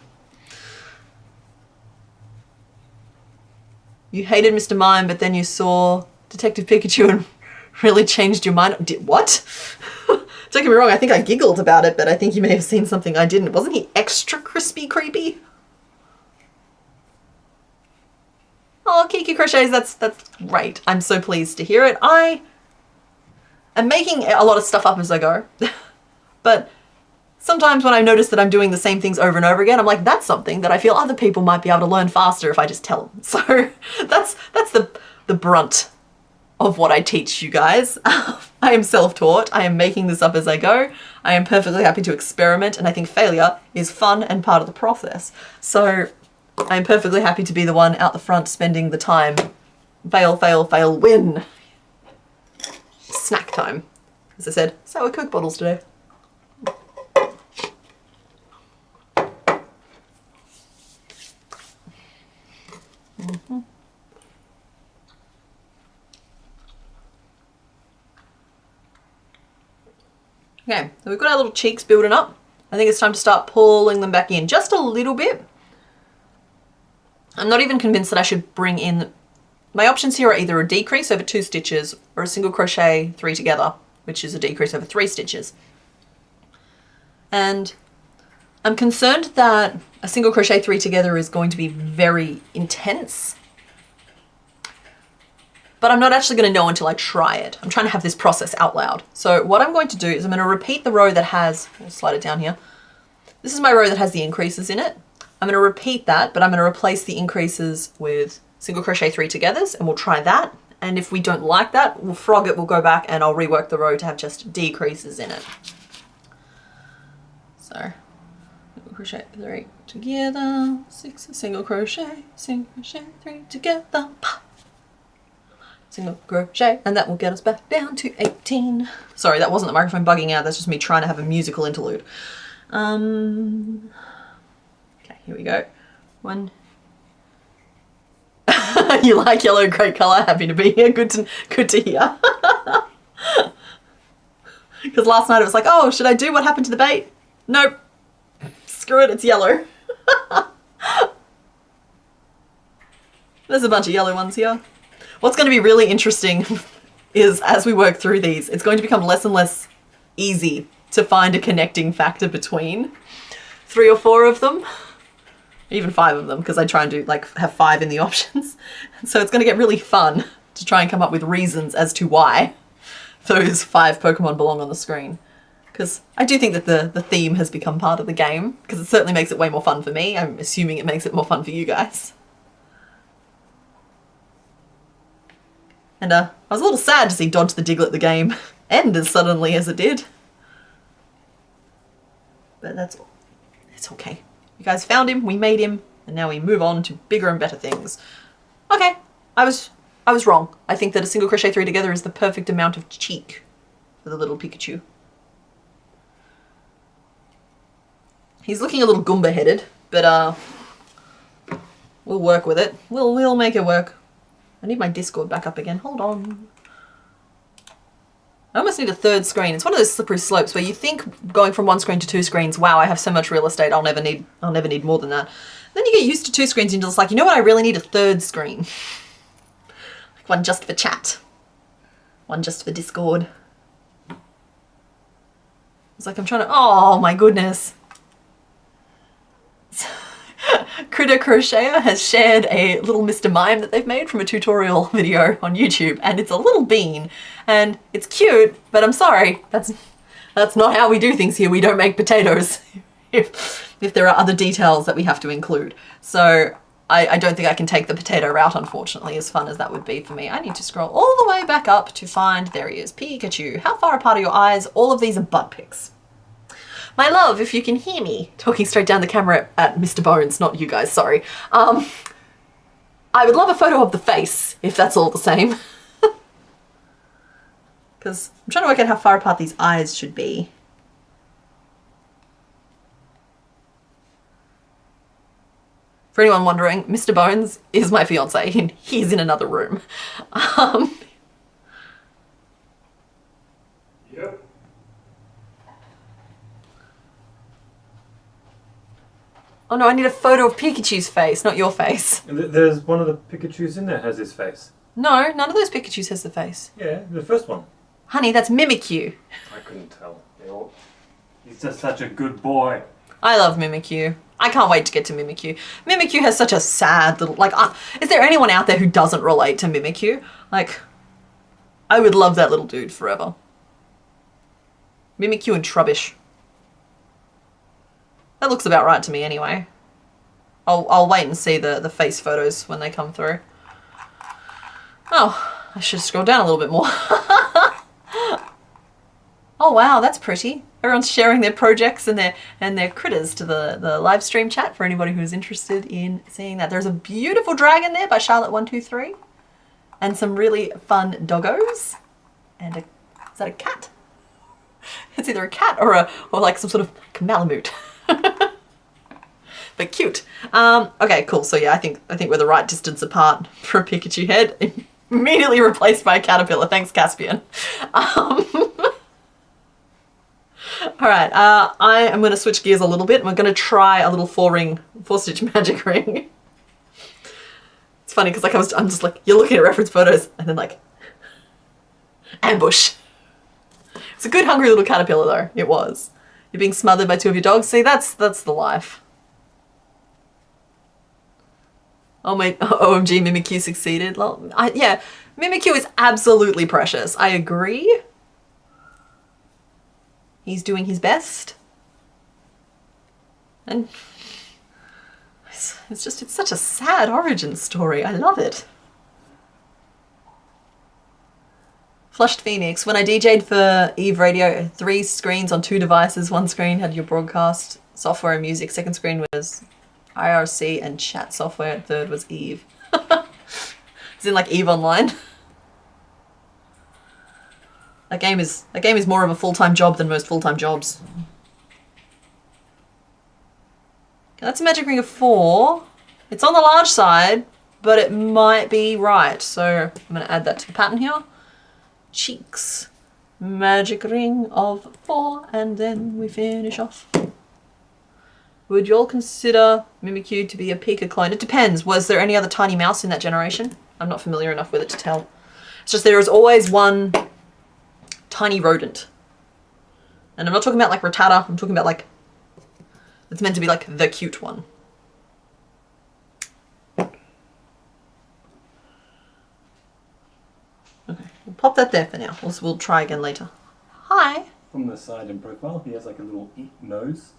You hated Mr. Mime, but then you saw Detective Pikachu and really changed your mind. What? Don't get me wrong, I think I giggled about it, but I think you may have seen something I didn't. Wasn't he extra crispy creepy? Oh, Kiki Crochets, that's great. I'm so pleased to hear it. I am making a lot of stuff up as I go, but sometimes when I notice that I'm doing the same things over and over again, I'm like, that's something that I feel other people might be able to learn faster if I just tell them. So that's the brunt of what I teach you guys. I am self-taught. I am making this up as I go. I am perfectly happy to experiment, and I think failure is fun and part of the process. So I'm perfectly happy to be the one out the front spending the time. Fail, fail, fail, win. Snack time. As I said, sour Coke bottles today. Mm-hmm. Okay, so we've got our little cheeks building up. I think it's time to start pulling them back in just a little bit. I'm not even convinced that I should bring in, my options here are either a decrease over 2 stitches or a single crochet 3 together, which is a decrease over 3 stitches. And I'm concerned that a single crochet 3 together is going to be very intense, but I'm not actually going to know until I try it. I'm trying to have this process out loud. So what I'm going to do is I'm going to repeat the row that has, we'll slide it down here. This is my row that has the increases in it. I'm going to repeat that, but I'm going to replace the increases with single crochet 3 togethers, and we'll try that. And if we don't like that, we'll frog it, we'll go back and I'll rework the row to have just decreases in it. So, single crochet 3 together, 6 single crochet 3 together, pop. Single crochet, and that will get us back down to 18. Sorry, that wasn't the microphone bugging out, that's just me trying to have a musical interlude. Here we go. 1. You like yellow, great colour. Happy to be here. Good to hear. Because last night it was like, oh, should I do what happened to the bait? Nope. Screw it, it's yellow. There's a bunch of yellow ones here. What's going to be really interesting is as we work through these, it's going to become less and less easy to find a connecting factor between 3 or 4 of them. Even 5 of them, because I try and do like have 5 in the options. So it's going to get really fun to try and come up with reasons as to why those 5 Pokemon belong on the screen. Because I do think that the theme has become part of the game, because it certainly makes it way more fun for me. I'm assuming it makes it more fun for you guys. And I was a little sad to see Dodge the Diglett the game end as suddenly as it did. But it's okay. You guys found him, we made him, and now we move on to bigger and better things. Okay, I was wrong. I think that a single crochet 3 together is the perfect amount of cheek for the little Pikachu. He's looking a little Goomba headed, but we'll work with it. We'll make it work. I need my Discord back up again. Hold on. I almost need a third screen. It's one of those slippery slopes where you think going from one screen to 2 screens, wow, I have so much real estate, I'll never need more than that. Then you get used to 2 screens and you're just like, you know what, I really need a third screen. Like one just for chat. One just for Discord. It's like I'm trying to, oh my goodness. Critter Crocheter has shared a little Mr. Mime that they've made from a tutorial video on YouTube, and it's a little bean, and it's cute, but I'm sorry, that's not how we do things here. We don't make potatoes if there are other details that we have to include. So I don't think I can take the potato route, unfortunately, as fun as that would be for me. I need to scroll all the way back up to find, there he is, Pikachu. How far apart are your eyes? All of these are butt pics. My love, if you can hear me, talking straight down the camera at Mr. Bones, not you guys, sorry. I would love a photo of the face, if that's all the same. Because I'm trying to work out how far apart these eyes should be. For anyone wondering, Mr. Bones is my fiance and he's in another room. Yep. Oh no, I need a photo of Pikachu's face, not your face. There's one of the Pikachus in there has his face. No, none of those Pikachus has the face. Yeah, the first one. Honey, that's Mimikyu. I couldn't tell. He's just such a good boy. I love Mimikyu. I can't wait to get to Mimikyu. Mimikyu has such a sad little, like, is there anyone out there who doesn't relate to Mimikyu? Like, I would love that little dude forever. Mimikyu and Trubbish. That looks about right to me anyway. I'll wait and see the face photos when they come through. Oh, I should scroll down a little bit more. Oh wow, that's pretty. Everyone's sharing their projects and their critters to the live stream chat for anybody who's interested in seeing that. There's a beautiful dragon there by Charlotte123 and some really fun doggos and is that a cat? It's either a cat or like some sort of Malamute. But cute. Okay, cool. So yeah, I think we're the right distance apart for a Pikachu head. Immediately replaced by a caterpillar. Thanks, Caspian. All right, I am going to switch gears a little bit. We're going to try a little 4-stitch magic ring. It's funny because like I'm just like, you're looking at reference photos and then like, ambush. It's a good hungry little caterpillar though. It was. You're being smothered by 2 of your dogs. See, that's the life. Oh my, OMG, Mimikyu succeeded. Yeah, Mimikyu is absolutely precious. I agree. He's doing his best. And it's such a sad origin story. I love it. Flushed Phoenix. When I DJ'd for Eve Radio, 3 screens on 2 devices. 1 screen had your broadcast software and music. 2nd screen was IRC and chat software. 3rd was Eve. It's in like Eve Online. That game is more of a full-time job than most full-time jobs. Okay, that's a magic ring of 4. It's on the large side, but it might be right. So I'm going to add that to the pattern here. Cheeks. Magic ring of 4, and then we finish off. Would you all consider Mimikyu to be a Pika clone? It depends. Was there any other tiny mouse in that generation? I'm not familiar enough with it to tell. It's just there is always one tiny rodent. And I'm not talking about like Rattata, I'm talking about like, it's meant to be like the cute one. Okay, we'll pop that there for now. We'll try again later. Hi. From the side in profile, he has like a little nose.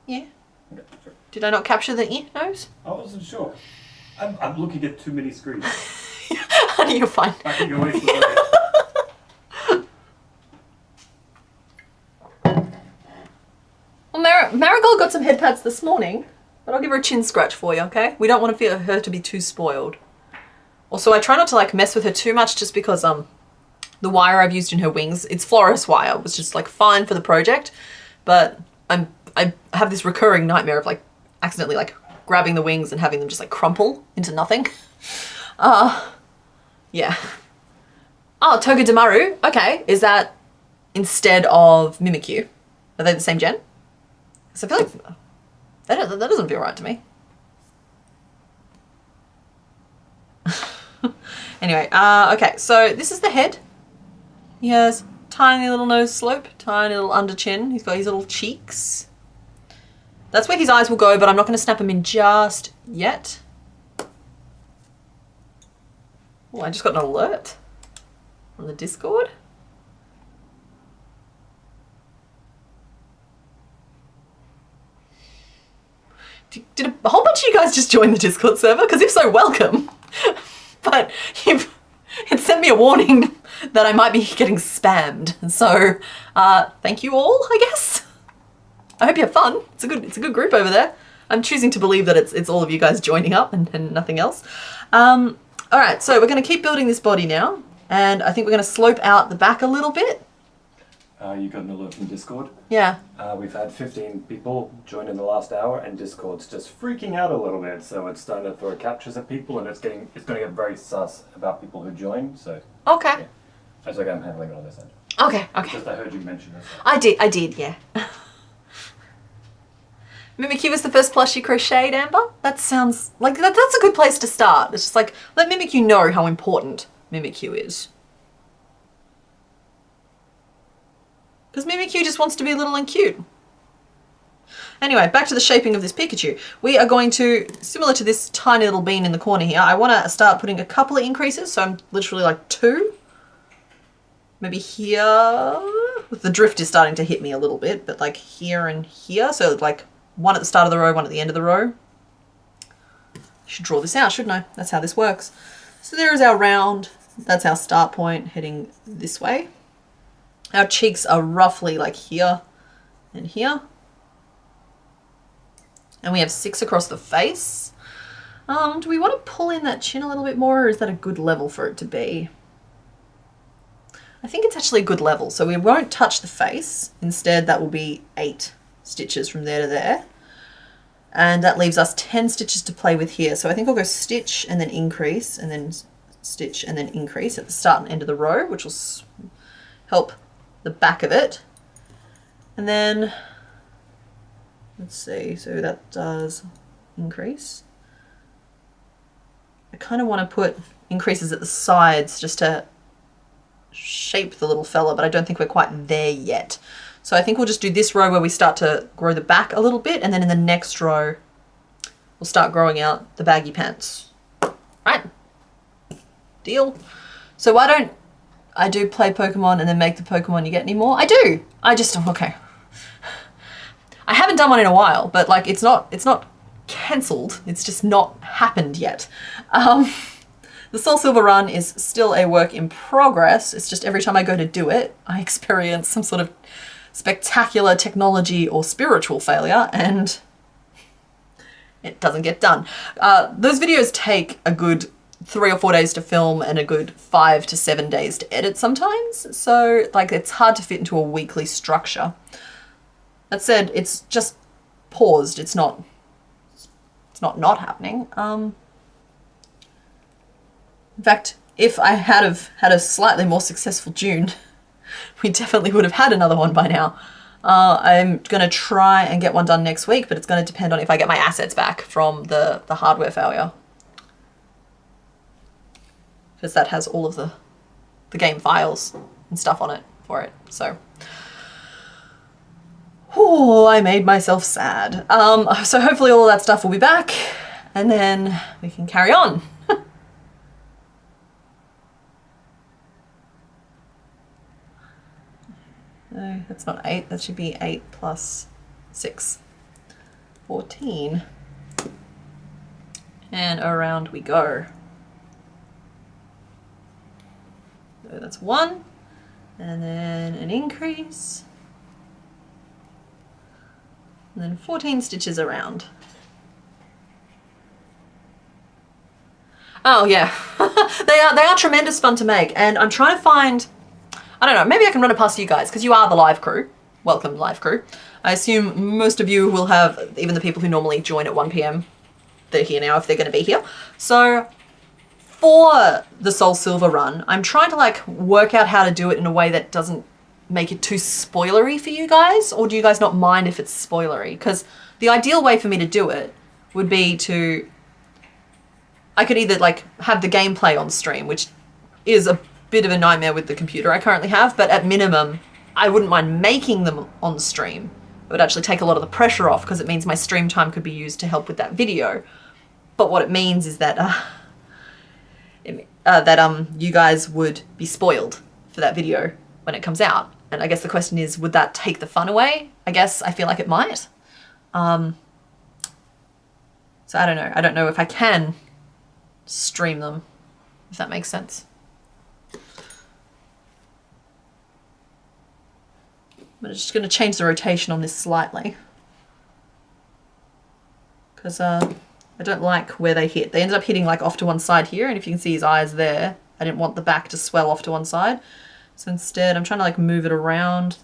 Yeah. Okay, sorry. Did I not capture the nose? I wasn't sure. I'm looking at too many screens. Honey, you're fine. I can go away from the Well, Marigold got some head pads this morning, but I'll give her a chin scratch for you, okay? We don't want her to be too spoiled. Also, I try not to like mess with her too much just because the wire I've used in her wings, it's Florist wire, was just like fine for the project, but I have this recurring nightmare of like accidentally like grabbing the wings and having them just like crumple into nothing. Yeah. Oh, Toga Damaru. Okay, is that instead of Mimikyu. Are they the same gen? Because I feel like that doesn't feel right to me. Anyway, okay, so this is the head. He has tiny little nose slope, tiny little under chin. He's got his little cheeks. That's where his eyes will go, but I'm not going to snap him in just yet. Oh, I just got an alert on the Discord. Did a whole bunch of you guys just join the Discord server? Because if so, welcome. But it sent me a warning that I might be getting spammed. So thank you all, I guess. I hope you have fun. It's a good group over there. I'm choosing to believe that it's all of you guys joining up and nothing else. All right, so we're going to keep building this body now, and I think we're going to slope out the back a little bit. You got an alert from Discord? Yeah. We've had 15 people join in the last hour, and Discord's just freaking out a little bit. So it's starting to throw captures at people, and it's going to get very sus about people who join. So Okay. yeah. It's okay, I'm handling it on this end. Okay. Just I heard you mention this. I did, yeah. Mimikyu was the first plush you crocheted, Amber? That sounds like that's a good place to start. It's just like, let Mimikyu know how important Mimikyu is. Because Mimikyu just wants to be little and cute. Anyway, back to the shaping of this Pikachu. We are going to, similar to this tiny little bean in the corner here, I want to start putting a couple of increases. So I'm literally like 2. Maybe here. The drift is starting to hit me a little bit, but like here and here. So like 1 at the start of the row, 1 at the end of the row. I should draw this out, shouldn't I? That's how this works. So there is our round. That's our start point heading this way. Our cheeks are roughly like here and here. And we have 6 across the face. Do we want to pull in that chin a little bit more, or is that a good level for it to be? I think it's actually a good level, so we won't touch the face. Instead, that will be 8 stitches from there to there. And that leaves us 10 stitches to play with here. So I think I'll go stitch and then increase, and then stitch and then increase at the start and end of the row, which will help the back of it. And then let's see, so that does increase. I kind of want to put increases at the sides just to shape the little fella, but I don't think we're quite there yet. So I think we'll just do this row where we start to grow the back a little bit, and then in the next row we'll start growing out the baggy pants. Right? Deal. So why don't I do play Pokemon and then make the Pokemon you get anymore? I do. I just, okay. I haven't done one in a while, but like it's not cancelled. It's just not happened yet. The Soul Silver run is still a work in progress. It's just every time I go to do it, I experience some sort of spectacular technology or spiritual failure, and it doesn't get done. Those videos take a good 3 or 4 days to film and a good 5 to 7 days to edit sometimes. So like it's hard to fit into a weekly structure. That said, it's just paused. It's not happening. In fact, if I had a slightly more successful June, we definitely would have had another one by now. I'm going to try and get one done next week, but it's going to depend on if I get my assets back from the hardware failure. Because that has all of the game files and stuff on it for it. So, oh, I made myself sad. So hopefully all of that stuff will be back, and then we can carry on. No, that's not 8. That should be 8 plus 6. 14. And around we go. So that's 1. And then an increase. And then 14 stitches around. Oh yeah, they are tremendous fun to make, and I'm trying to find, I don't know, maybe I can run it past you guys, because you are the live crew. Welcome, live crew. I assume most of you will have, even the people who normally join at 1 PM, they're here now if they're going to be here. So for the Soul Silver run, I'm trying to like work out how to do it in a way that doesn't make it too spoilery for you guys, or do you guys not mind if it's spoilery? Because the ideal way for me to do it would be to, I could either like have the gameplay on stream, which is a bit of a nightmare with the computer I currently have, but at minimum, I wouldn't mind making them on stream. It would actually take a lot of the pressure off because it means my stream time could be used to help with that video. But what it means is that you guys would be spoiled for that video when it comes out. And I guess the question is, would that take the fun away? I guess I feel like it might. So I don't know. I don't know if I can stream them, if that makes sense. I'm just going to change the rotation on this slightly. Because I don't like where they hit. They ended up hitting like off to one side here, and if you can see his eyes there, I didn't want the back to swell off to one side. So instead, I'm trying to like move it around.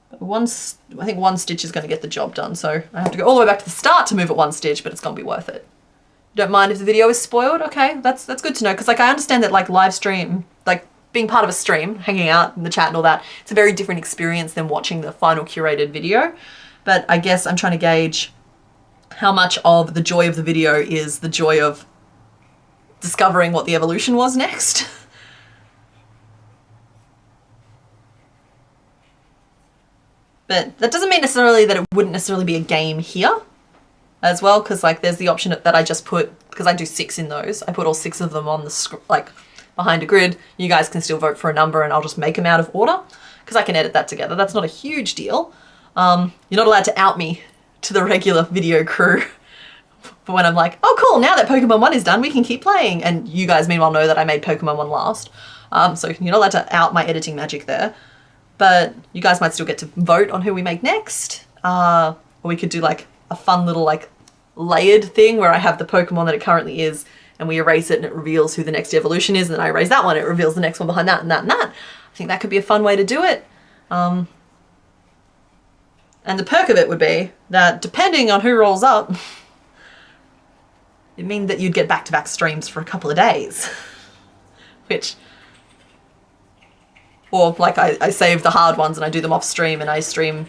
But I think one stitch is going to get the job done, so I have to go all the way back to the start to move it one stitch, but it's going to be worth it. You don't mind if the video is spoiled? Okay, that's good to know, because like I understand that like live stream, like being part of a stream, hanging out in the chat and all that, it's a very different experience than watching the final curated video. But I guess I'm trying to gauge how much of the joy of the video is the joy of discovering what the evolution was next. But that doesn't mean necessarily that it wouldn't necessarily be a game here as well, because like there's the option that I just put, because I do 6 in those, I put all 6 of them on the like behind a grid. You guys can still vote for a number and I'll just make them out of order because I can edit that together. That's not a huge deal. You're not allowed to out me to the regular video crew for when I'm like, oh cool, now that Pokemon 1 is done, we can keep playing. And you guys meanwhile know that I made Pokemon 1 last. So you're not allowed to out my editing magic there. But you guys might still get to vote on who we make next. Or we could do like a fun little like layered thing where I have the Pokemon that it currently is and we erase it and it reveals who the next evolution is, and then I erase that one, it reveals the next one behind that and that and that. I think that could be a fun way to do it. And the perk of it would be that depending on who rolls up, it means that you'd get back-to-back streams for a couple of days. Which, or like I save the hard ones and I do them off stream and I stream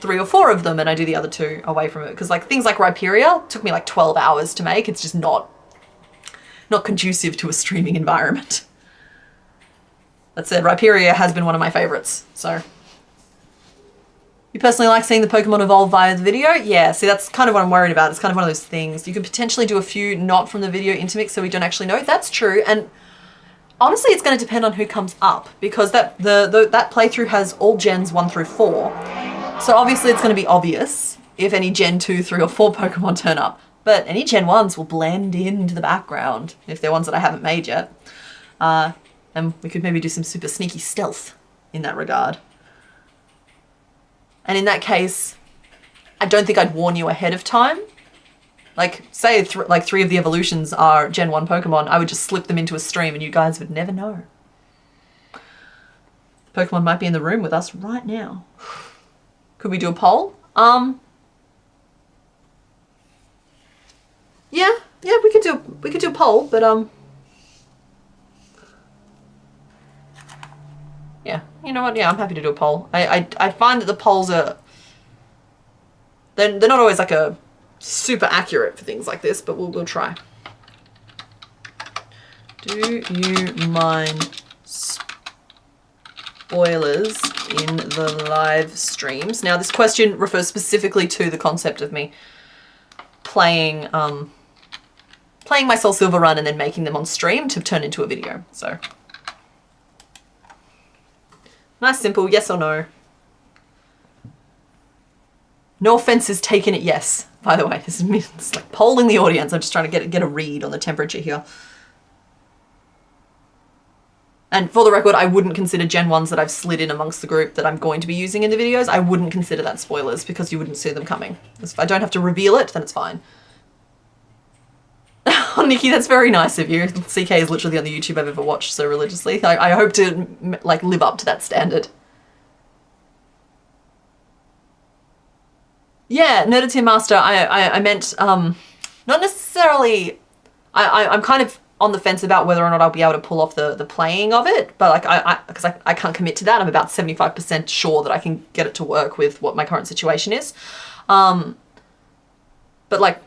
3 or 4 of them and I do the other 2 away from it. Because like things like Rhyperia took me like 12 hours to make. It's just not conducive to a streaming environment. That said, Rhyperia has been one of my favorites, so. You personally like seeing the Pokemon evolve via the video? Yeah, see that's kind of what I'm worried about. It's kind of one of those things. You could potentially do a few not from the video intermix so we don't actually know. That's true, and honestly it's going to depend on who comes up, because that playthrough has all gens 1 through 4. So obviously it's going to be obvious if any Gen 2, 3 or 4 Pokemon turn up. But any Gen 1s will blend into the background if they're ones that I haven't made yet. And we could maybe do some super sneaky stealth in that regard. And in that case, I don't think I'd warn you ahead of time. Like, say 3 of the evolutions are Gen 1 Pokemon, I would just slip them into a stream and you guys would never know. Pokemon might be in the room with us right now. Could we do a poll? Yeah, we could do a poll, but yeah, you know what? Yeah, I'm happy to do a poll. I find that the polls are they're not always like a super accurate for things like this, but we'll try. Do you mind spoilers in the live streams? Now, this question refers specifically to the concept of me playing my Soul Silver run and then making them on stream to turn into a video. So nice, simple, yes or no. No offense is taken at yes, by the way. This is me, it's like polling the audience. I'm just trying to get a read on the temperature here. And for the record, I wouldn't consider Gen 1s that I've slid in amongst the group that I'm going to be using in the videos. I wouldn't consider that spoilers because you wouldn't see them coming. If I don't have to reveal it, then it's fine. Oh, Nikki, that's very nice of you. CK is literally the only YouTube I've ever watched so religiously. I hope to like live up to that standard. Yeah, Nerdity Master, I meant, not necessarily, I'm kind of on the fence about whether or not I'll be able to pull off the playing of it, but like because I can't commit to that. I'm about 75% sure that I can get it to work with what my current situation is. But like,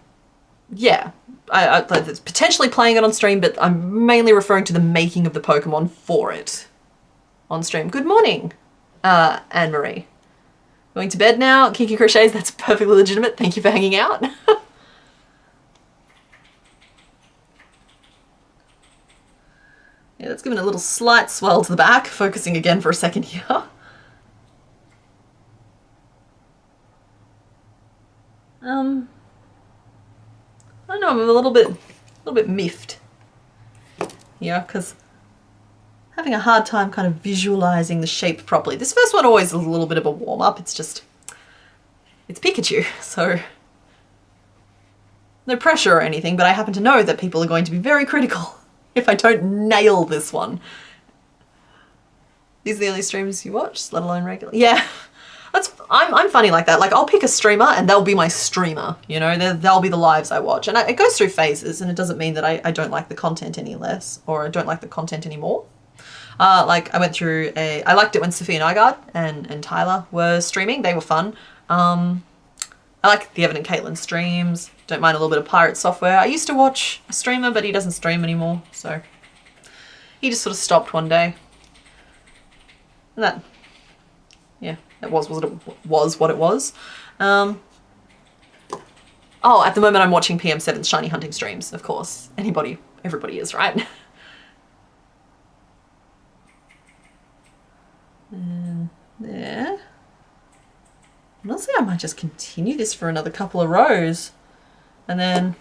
yeah, I potentially playing it on stream, but I'm mainly referring to the making of the Pokemon for it on stream. Good morning, Anne-Marie. Going to bed now. Kiki Crochets, that's perfectly legitimate. Thank you for hanging out. Yeah, let's give it a little slight swell to the back, focusing again for a second here. I don't know, I'm a little bit miffed here because having a hard time kind of visualizing the shape properly. This first one always is a little bit of a warm up. It's Pikachu, so no pressure or anything, but I happen to know that people are going to be very critical if I don't nail this one. These are the only streams you watch, let alone regular. Yeah, I'm funny like that. Like I'll pick a streamer and they'll be my streamer, you know, they'll be the lives I watch. And it goes through phases, and it doesn't mean that I don't like the content any less, or I don't like the content anymore. Like I went through I liked it when Sophia Nygaard and Tyler were streaming. They were fun. I like the Evan and Caitlin streams. Don't mind a little bit of pirate software. I used to watch a streamer, but he doesn't stream anymore, so he just sort of stopped one day. And that, yeah, that was what it was. Oh, at the moment I'm watching PM7's shiny hunting streams, of course. Everybody is, right? And there. Honestly, I might just continue this for another couple of rows. And then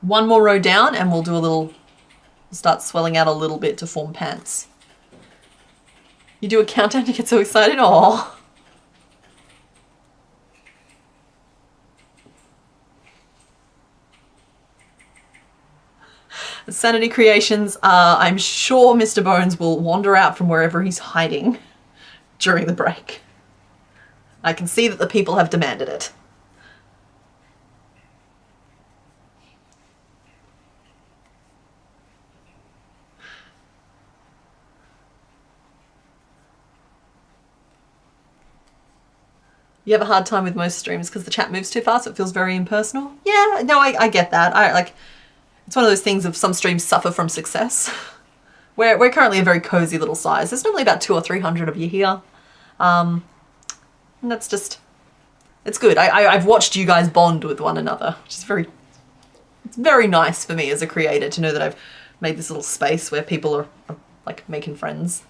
one more row down and we'll start swelling out a little bit to form pants. You do a countdown, you get so excited? Aww. Sanity Creations, I'm sure Mr. Bones will wander out from wherever he's hiding during the break. I can see that the people have demanded it. You have a hard time with most streams because the chat moves too fast. It feels very impersonal. Yeah, no, I get that. It's one of those things of some streams suffer from success. We're currently a very cozy little size. There's normally about 200 or 300 of you here. And that's just, it's good. I've watched you guys bond with one another, which is it's very nice for me as a creator to know that I've made this little space where people are like making friends.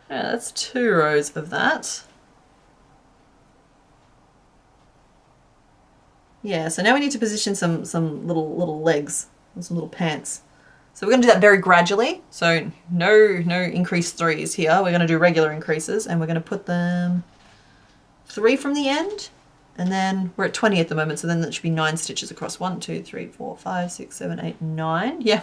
Yeah, that's 2 rows of that. Yeah, so now we need to position some little legs, some little pants. So we're going to do that very gradually. So no increased 3s here. We're going to do regular increases, and we're going to put them 3 from the end, and then we're at 20 at the moment. So then that should be 9 stitches across. 1, 2, 3, 4, 5, 6, 7, 8, 9. Yeah.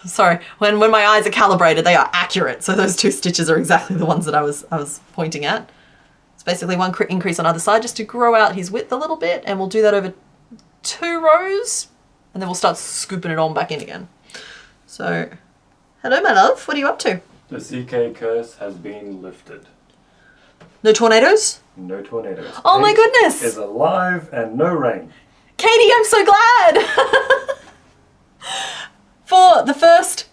Sorry, when my eyes are calibrated, they are accurate. So those 2 stitches are exactly the ones that I was pointing at. It's basically 1 increase on either side just to grow out his width a little bit, and we'll do that over 2 rows, and then we'll start scooping it on back in again. So, hello my love, what are you up to? The CK curse has been lifted. No tornadoes? No tornadoes. Oh my goodness! Is alive and no rain. Katie, I'm so glad! For the first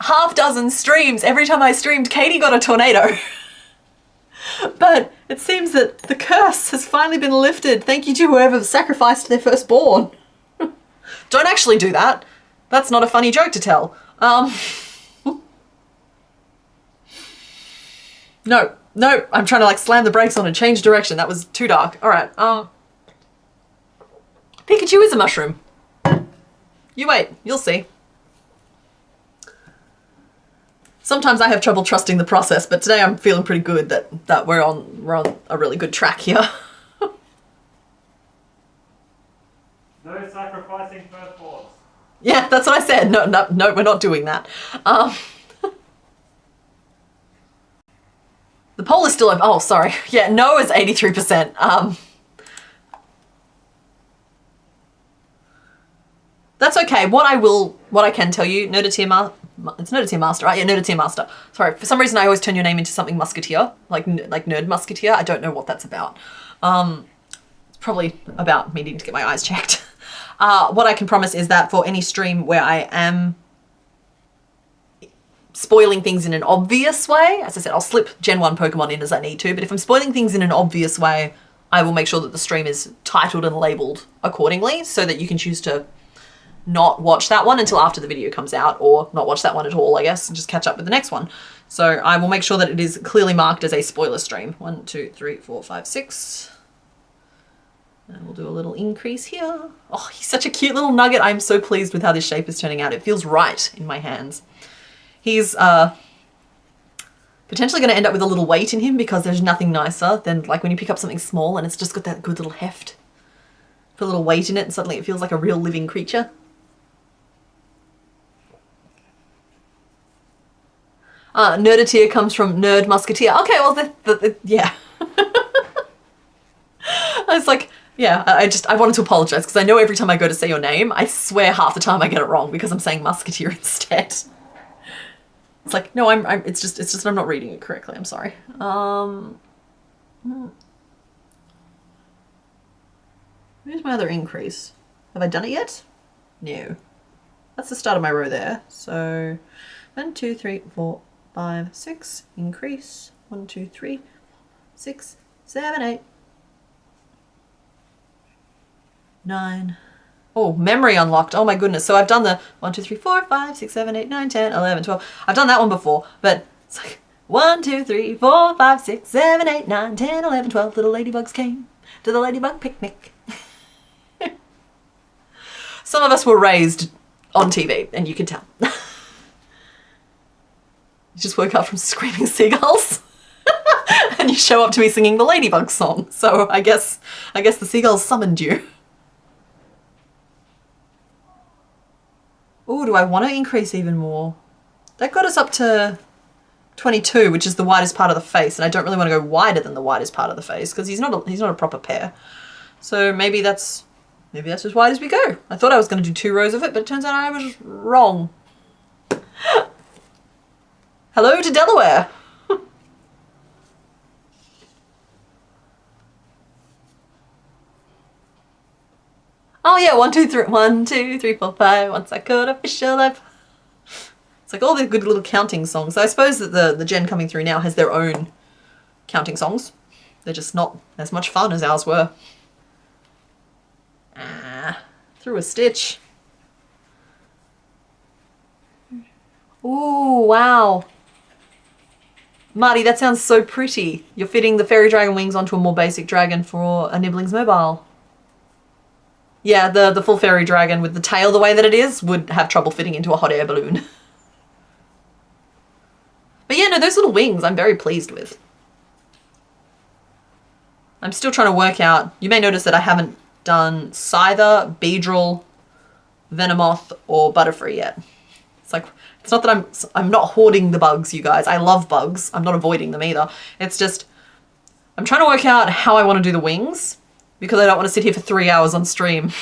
half dozen streams, every time I streamed, Katie got a tornado. But it seems that the curse has finally been lifted. Thank you to whoever sacrificed their firstborn. Don't actually do that. That's not a funny joke to tell. No, I'm trying to like slam the brakes on and change direction. That was too dark. All right. Pikachu is a mushroom. You wait, you'll see. Sometimes I have trouble trusting the process, but today I'm feeling pretty good that we're on a really good track here. No sacrificing firstborns. Yeah, that's what I said. No, we're not doing that. The poll is still open. Oh, sorry. Yeah, no is 83%. That's okay. What I can tell you, it's Nerdeteer Master, right? Yeah, Nerdeteer Master. Sorry, for some reason I always turn your name into something Musketeer, like Nerd Musketeer. I don't know what that's about. It's probably about me needing to get my eyes checked. What I can promise is that for any stream where I am spoiling things in an obvious way, as I said, I'll slip Gen 1 Pokemon in as I need to, but if I'm spoiling things in an obvious way, I will make sure that the stream is titled and labeled accordingly so that you can choose to not watch that one until after the video comes out, or not watch that one at all, I guess, and just catch up with the next one. So I will make sure that it is clearly marked as a spoiler stream. 1, 2, 3, 4, 5, 6. And we'll do a little increase here. Oh, he's such a cute little nugget. I'm so pleased with how this shape is turning out. It feels right in my hands. He's potentially going to end up with a little weight in him because there's nothing nicer than like when you pick up something small and it's just got that good little heft. Put a little weight in it and suddenly it feels like a real living creature. Nerdeteer comes from Nerd Musketeer. Okay, well, yeah. I was like, yeah, I wanted to apologize because I know every time I go to say your name, I swear half the time I get it wrong because I'm saying Musketeer instead. It's like, no, it's just I'm not reading it correctly. I'm sorry. Where's my other increase? Have I done it yet? No. That's the start of my row there. So 1, 2, 3, 4, 5, 6, increase. 1, 2, 3, 6, 7, 8, 9. Oh, memory unlocked. Oh my goodness. So I've done the 1, 2, 3, 4, 5, 6, 7, 8, 9, 10, 11, 12. I've done that one before, but it's like 1, 2, 3, 4, 5, 6, 7, 8, 9, 10, 11, 12 little ladybugs came to the ladybug picnic. Some of us were raised on TV, and you can tell. You just woke up from screaming seagulls. And you show up to me singing the ladybug song. So I guess the seagulls summoned you. Oh, do I want to increase even more? That got us up to 22, which is the widest part of the face, and I don't really want to go wider than the widest part of the face because he's not a proper pear. So maybe that's as wide as we go. I thought I was going to do 2 rows of it, but it turns out I was wrong. Hello to Delaware. Oh yeah, 1, 2, 3, 1, 2, 3, 4, 5. Once I caught a fish alive. It's like all the good little counting songs. So I suppose that the gen coming through now has their own counting songs. They're just not as much fun as ours were. Through a stitch. Ooh, wow. Marty, that sounds so pretty. You're fitting the fairy dragon wings onto a more basic dragon for a Nibblings mobile. Yeah, the full fairy dragon with the tail the way that it is would have trouble fitting into a hot air balloon. But yeah, no, those little wings I'm very pleased with. I'm still trying to work out, you may notice that I haven't done Scyther, Beedrill, Venomoth, or Butterfree yet. It's like, it's not that I'm not hoarding the bugs, you guys. I love bugs. I'm not avoiding them either. It's just, I'm trying to work out how I want to do the wings because I don't want to sit here for 3 hours on stream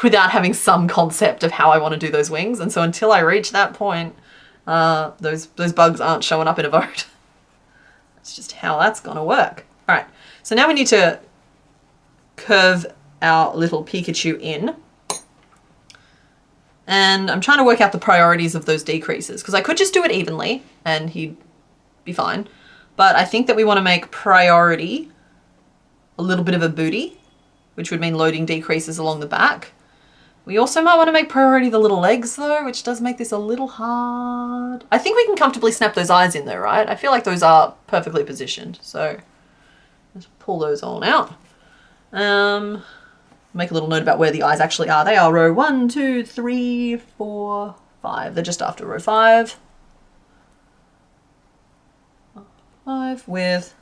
without having some concept of how I want to do those wings. And so until I reach that point, those bugs aren't showing up in a vote. That's just how that's going to work. All right, so now we need to curve our little Pikachu in. And I'm trying to work out the priorities of those decreases because I could just do it evenly and he'd be fine. But I think that we want to make priority a little bit of a booty, which would mean loading decreases along the back. We also might want to make priority the little legs though, which does make this a little hard. I think we can comfortably snap those eyes in though, right? I feel like those are perfectly positioned. So let's pull those on out. Make a little note about where the eyes actually are. They are row 1, 2, 3, 4, 5. They're just after row 5. 5 with,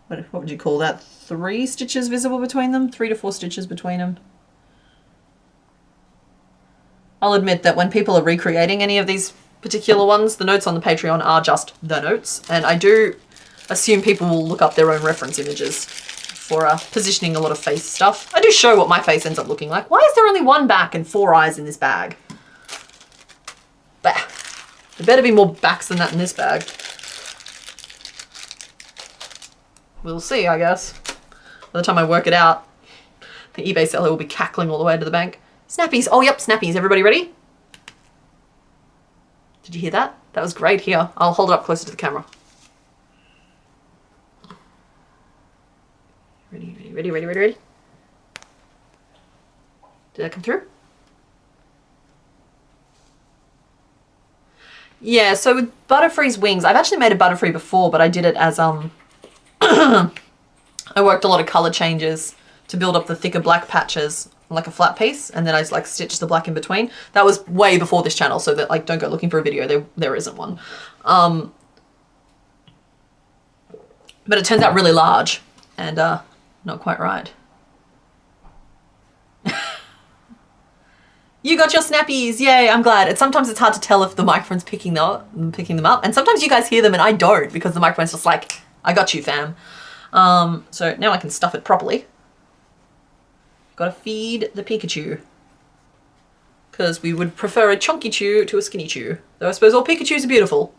what would you call that? 3 stitches visible between them? 3 to 4 stitches between them. I'll admit that when people are recreating any of these particular ones, the notes on the Patreon are just the notes. And I do assume people will look up their own reference images for positioning a lot of face stuff. I do show what my face ends up looking like. Why is there only one back and 4 eyes in this bag? Bah. There better be more backs than that in this bag. We'll see, I guess. By the time I work it out, the eBay seller will be cackling all the way to the bank. Snappies. Oh, yep, snappies. Everybody ready? Did you hear that? That was great. Here, I'll hold it up closer to the camera. Ready, ready, ready, ready, ready, ready. Did that come through? Yeah, so with Butterfree's wings, I've actually made a Butterfree before, but I did it as, I worked a lot of color changes to build up the thicker black patches like a flat piece, and then I like stitched the black in between. That was way before this channel, so that like don't go looking for a video, there isn't one. But it turns out really large and not quite right. You got your snappies, yay, I'm glad. Sometimes it's hard to tell if the microphone's picking them up, and sometimes you guys hear them and I don't because the microphone's just like, I got you, fam. So now I can stuff it properly. Gotta feed the Pikachu. Because we would prefer a chunky chew to a skinny chew. Though I suppose all Pikachus are beautiful.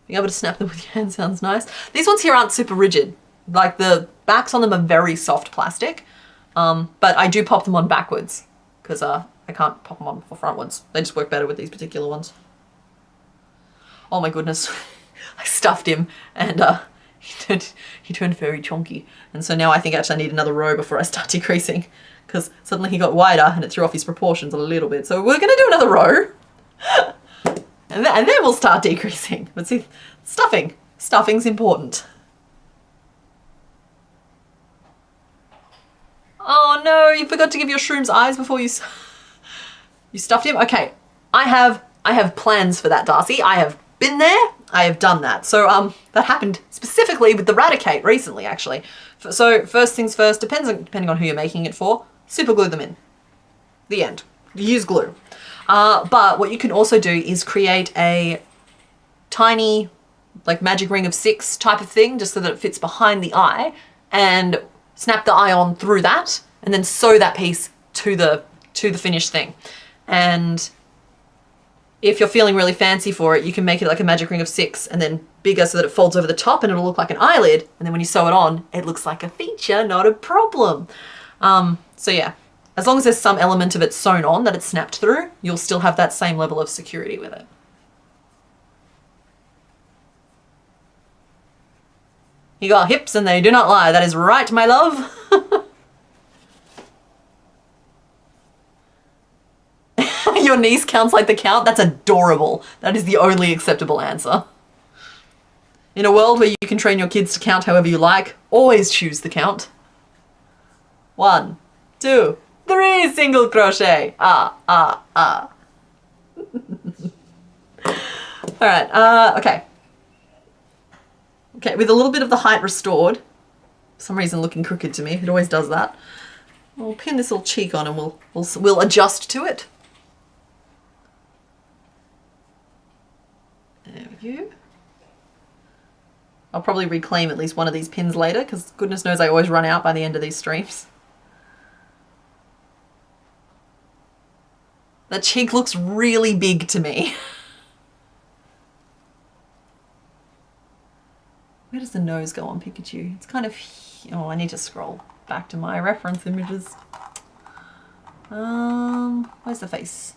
Being able to snap them with your hand sounds nice. These ones here aren't super rigid. Like the backs on them are very soft plastic. But I do pop them on backwards. Because I can't pop them on for frontwards. They just work better with these particular ones. Oh my goodness. I stuffed him and he turned very chunky. And so now I think actually I need another row before I start decreasing. Because suddenly he got wider and it threw off his proportions a little bit. So we're going to do another row. And then we'll start decreasing. But see, stuffing's important. Oh no, you forgot to give your shrooms eyes before you stuffed him? Okay, I have plans for that, Darcy. I have been there, I have done that. So that happened specifically with the Raticate recently, actually. So first things first, depending on who you're making it for, super glue them in. The end. Use glue. But what you can also do is create a tiny, like magic ring of 6 type of thing, just so that it fits behind the eye, and snap the eye on through that, and then sew that piece to the finished thing. And if you're feeling really fancy for it, you can make it like a magic ring of 6 and then bigger so that it folds over the top and it'll look like an eyelid. And then when you sew it on, it looks like a feature, not a problem. So yeah, as long as there's some element of it sewn on that it's snapped through, you'll still have that same level of security with it. You got hips and they do not lie. That is right, my love. Your niece counts like the count? That's adorable. That is the only acceptable answer. In a world where you can train your kids to count however you like, always choose the count. 1, 2, 3 single crochet. All right, okay. Okay, with a little bit of the height restored, for some reason looking crooked to me, it always does that. We'll pin this little cheek on and we'll adjust to it. There we go. I'll probably reclaim at least one of these pins later, because goodness knows I always run out by the end of these streams. That cheek looks really big to me. Where does the nose go on Pikachu? It's kind of... Oh, I need to scroll back to my reference images. Where's the face?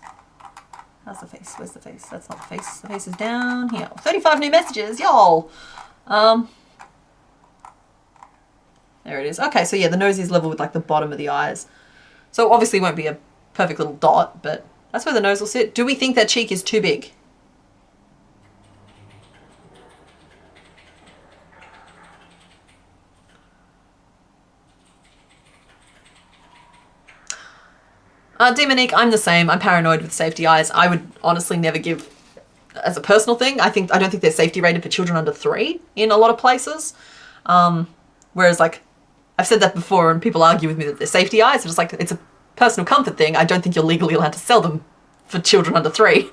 How's the face? Where's the face? That's not the face. The face is down here. 35 new messages, y'all! There it is. Okay, so yeah, the nose is level with like the bottom of the eyes. So obviously it won't be a perfect little dot, but that's where the nose will sit. Do we think that cheek is too big? Demonique, I'm the same. I'm paranoid with safety eyes. I would honestly never give, as a personal thing, I don't think they're safety rated for children under 3 in a lot of places. Whereas like, I've said that before and people argue with me that they're safety eyes. It's like, it's a personal comfort thing. I don't think you're legally allowed to sell them for children under 3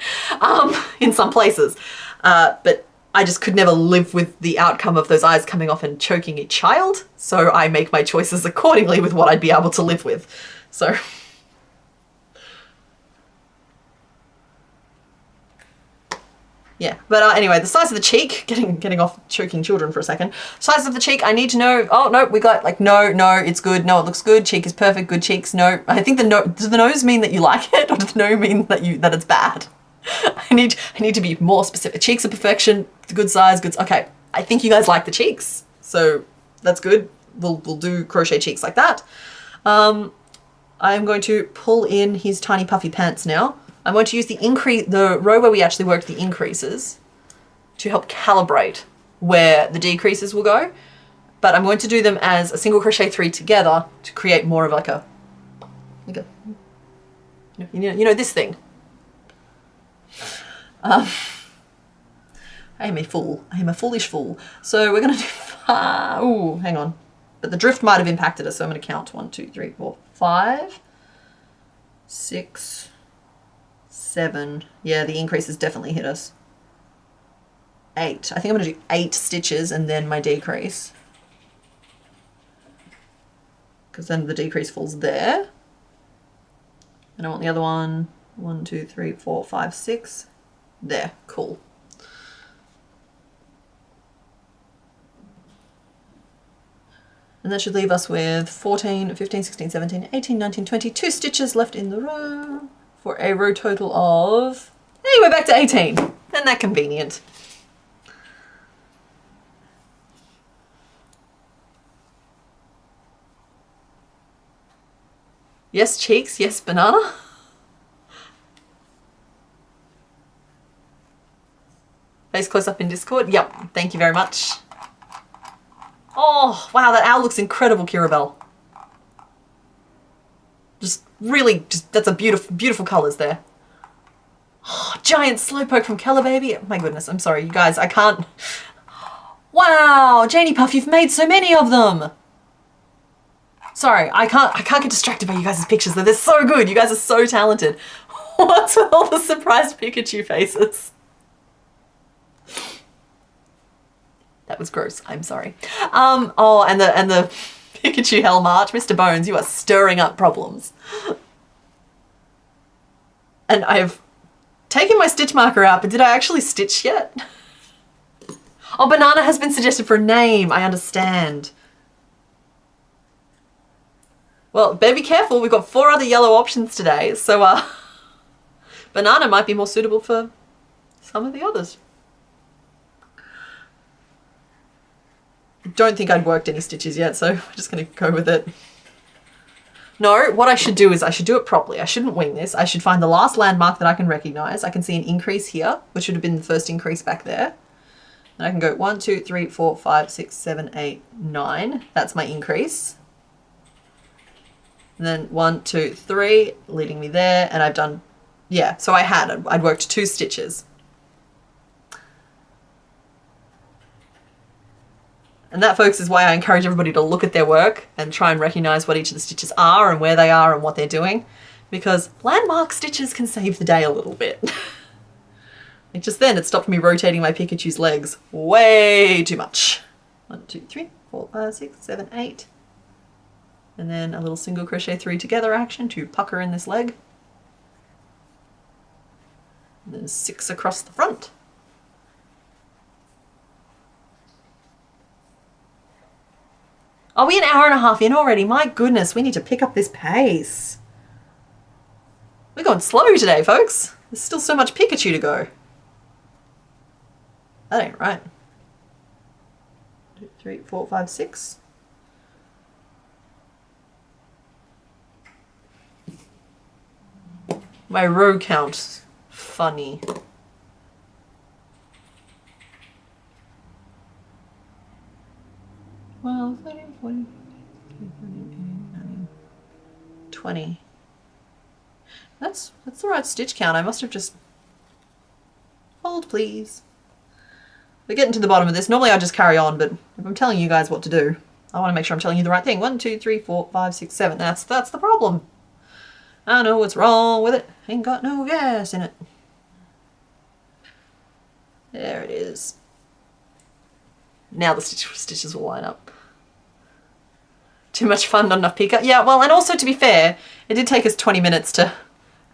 in some places. But I just could never live with the outcome of those eyes coming off and choking a child. So I make my choices accordingly with what I'd be able to live with. So... yeah, but anyway, the size of the cheek, getting off choking children for a second. Size of the cheek, I need to know, oh no, we got like, no, it's good, no, it looks good, cheek is perfect, good cheeks, no. I think does the nose mean that you like it, or does the nose mean that it's bad? I need to be more specific. Cheeks are perfection, good size, good, okay. I think you guys like the cheeks, so that's good. We'll do crochet cheeks like that. I'm going to pull in his tiny puffy pants now. I'm going to use the row where we actually worked the increases to help calibrate where the decreases will go. But I'm going to do them as a single crochet 3 together to create more of like a you know this thing. I am a fool. I am a foolish fool. So we're going to do, ooh, hang on. But the drift might have impacted us, so I'm going to count 1, 2, 3, 4, 5, 6, 7. Yeah, the increases definitely hit us. 8. I think I'm going to do 8 stitches and then my decrease. Because then the decrease falls there. And I want the other one. 1, 2, 3, 4, 5, 6. There. Cool. And that should leave us with 14, 15, 16, 17, 18, 19, 22 stitches left in the row. For a row total of, hey, we're back to 18. Isn't that convenient? Yes, cheeks, yes, banana. Face close up in Discord. Yep, thank you very much. Oh, wow, that owl looks incredible, Kirabelle. That's a beautiful colours there. Oh, giant slowpoke from Keller Baby. Oh my goodness, I'm sorry, you guys, I can't. Wow, Janie Puff, you've made so many of them. Sorry, I can't get distracted by you guys' pictures though. They're so good. You guys are so talented. What's with all the surprised Pikachu faces? That was gross. I'm sorry. Oh, and the Pikachu Hell March. Mr. Bones, you are stirring up problems. And I've taken my stitch marker out, but did I actually stitch yet? Oh, banana has been suggested for a name. I understand. Well, better be careful. We've got 4 other yellow options today. So, banana might be more suitable for some of the others. I don't think I'd worked any stitches yet, so we're just going to go with it. No, what I should do is I should do it properly. I shouldn't wing this. I should find the last landmark that I can recognize. I can see an increase here, which would have been the first increase back there. And I can go 1, 2, 3, 4, 5, 6, 7, 8, 9. That's my increase. And then 1, 2, 3, leading me there. And I've done, yeah, so I'd worked 2 stitches. And that, folks, is why I encourage everybody to look at their work and try and recognize what each of the stitches are and where they are and what they're doing. Because landmark stitches can save the day a little bit. Like just then, it stopped me rotating my Pikachu's legs way too much. 1, 2, 3, 4, 5, 6, 7, 8. And then a little single crochet 3 together action to pucker in this leg. And then 6 across the front. Are we an hour and a half in already? My goodness, we need to pick up this pace. We're going slow today, folks. There's still so much Pikachu to go. That ain't right. 2, 3, 4, 5, 6. My row count's funny. Well, 13, 14, 15, 18, 19, 20. That's the right stitch count. I must have just... Hold, please. We're getting to the bottom of this. Normally I just carry on, but if I'm telling you guys what to do, I want to make sure I'm telling you the right thing. 1, 2, 3, 4, 5, 6, 7. That's the problem. I know what's wrong with it. Ain't got no gas in it. There it is. now the stitches will line up. Too much fun, not enough Pika. Yeah, well, and also to be fair, it did take us 20 minutes to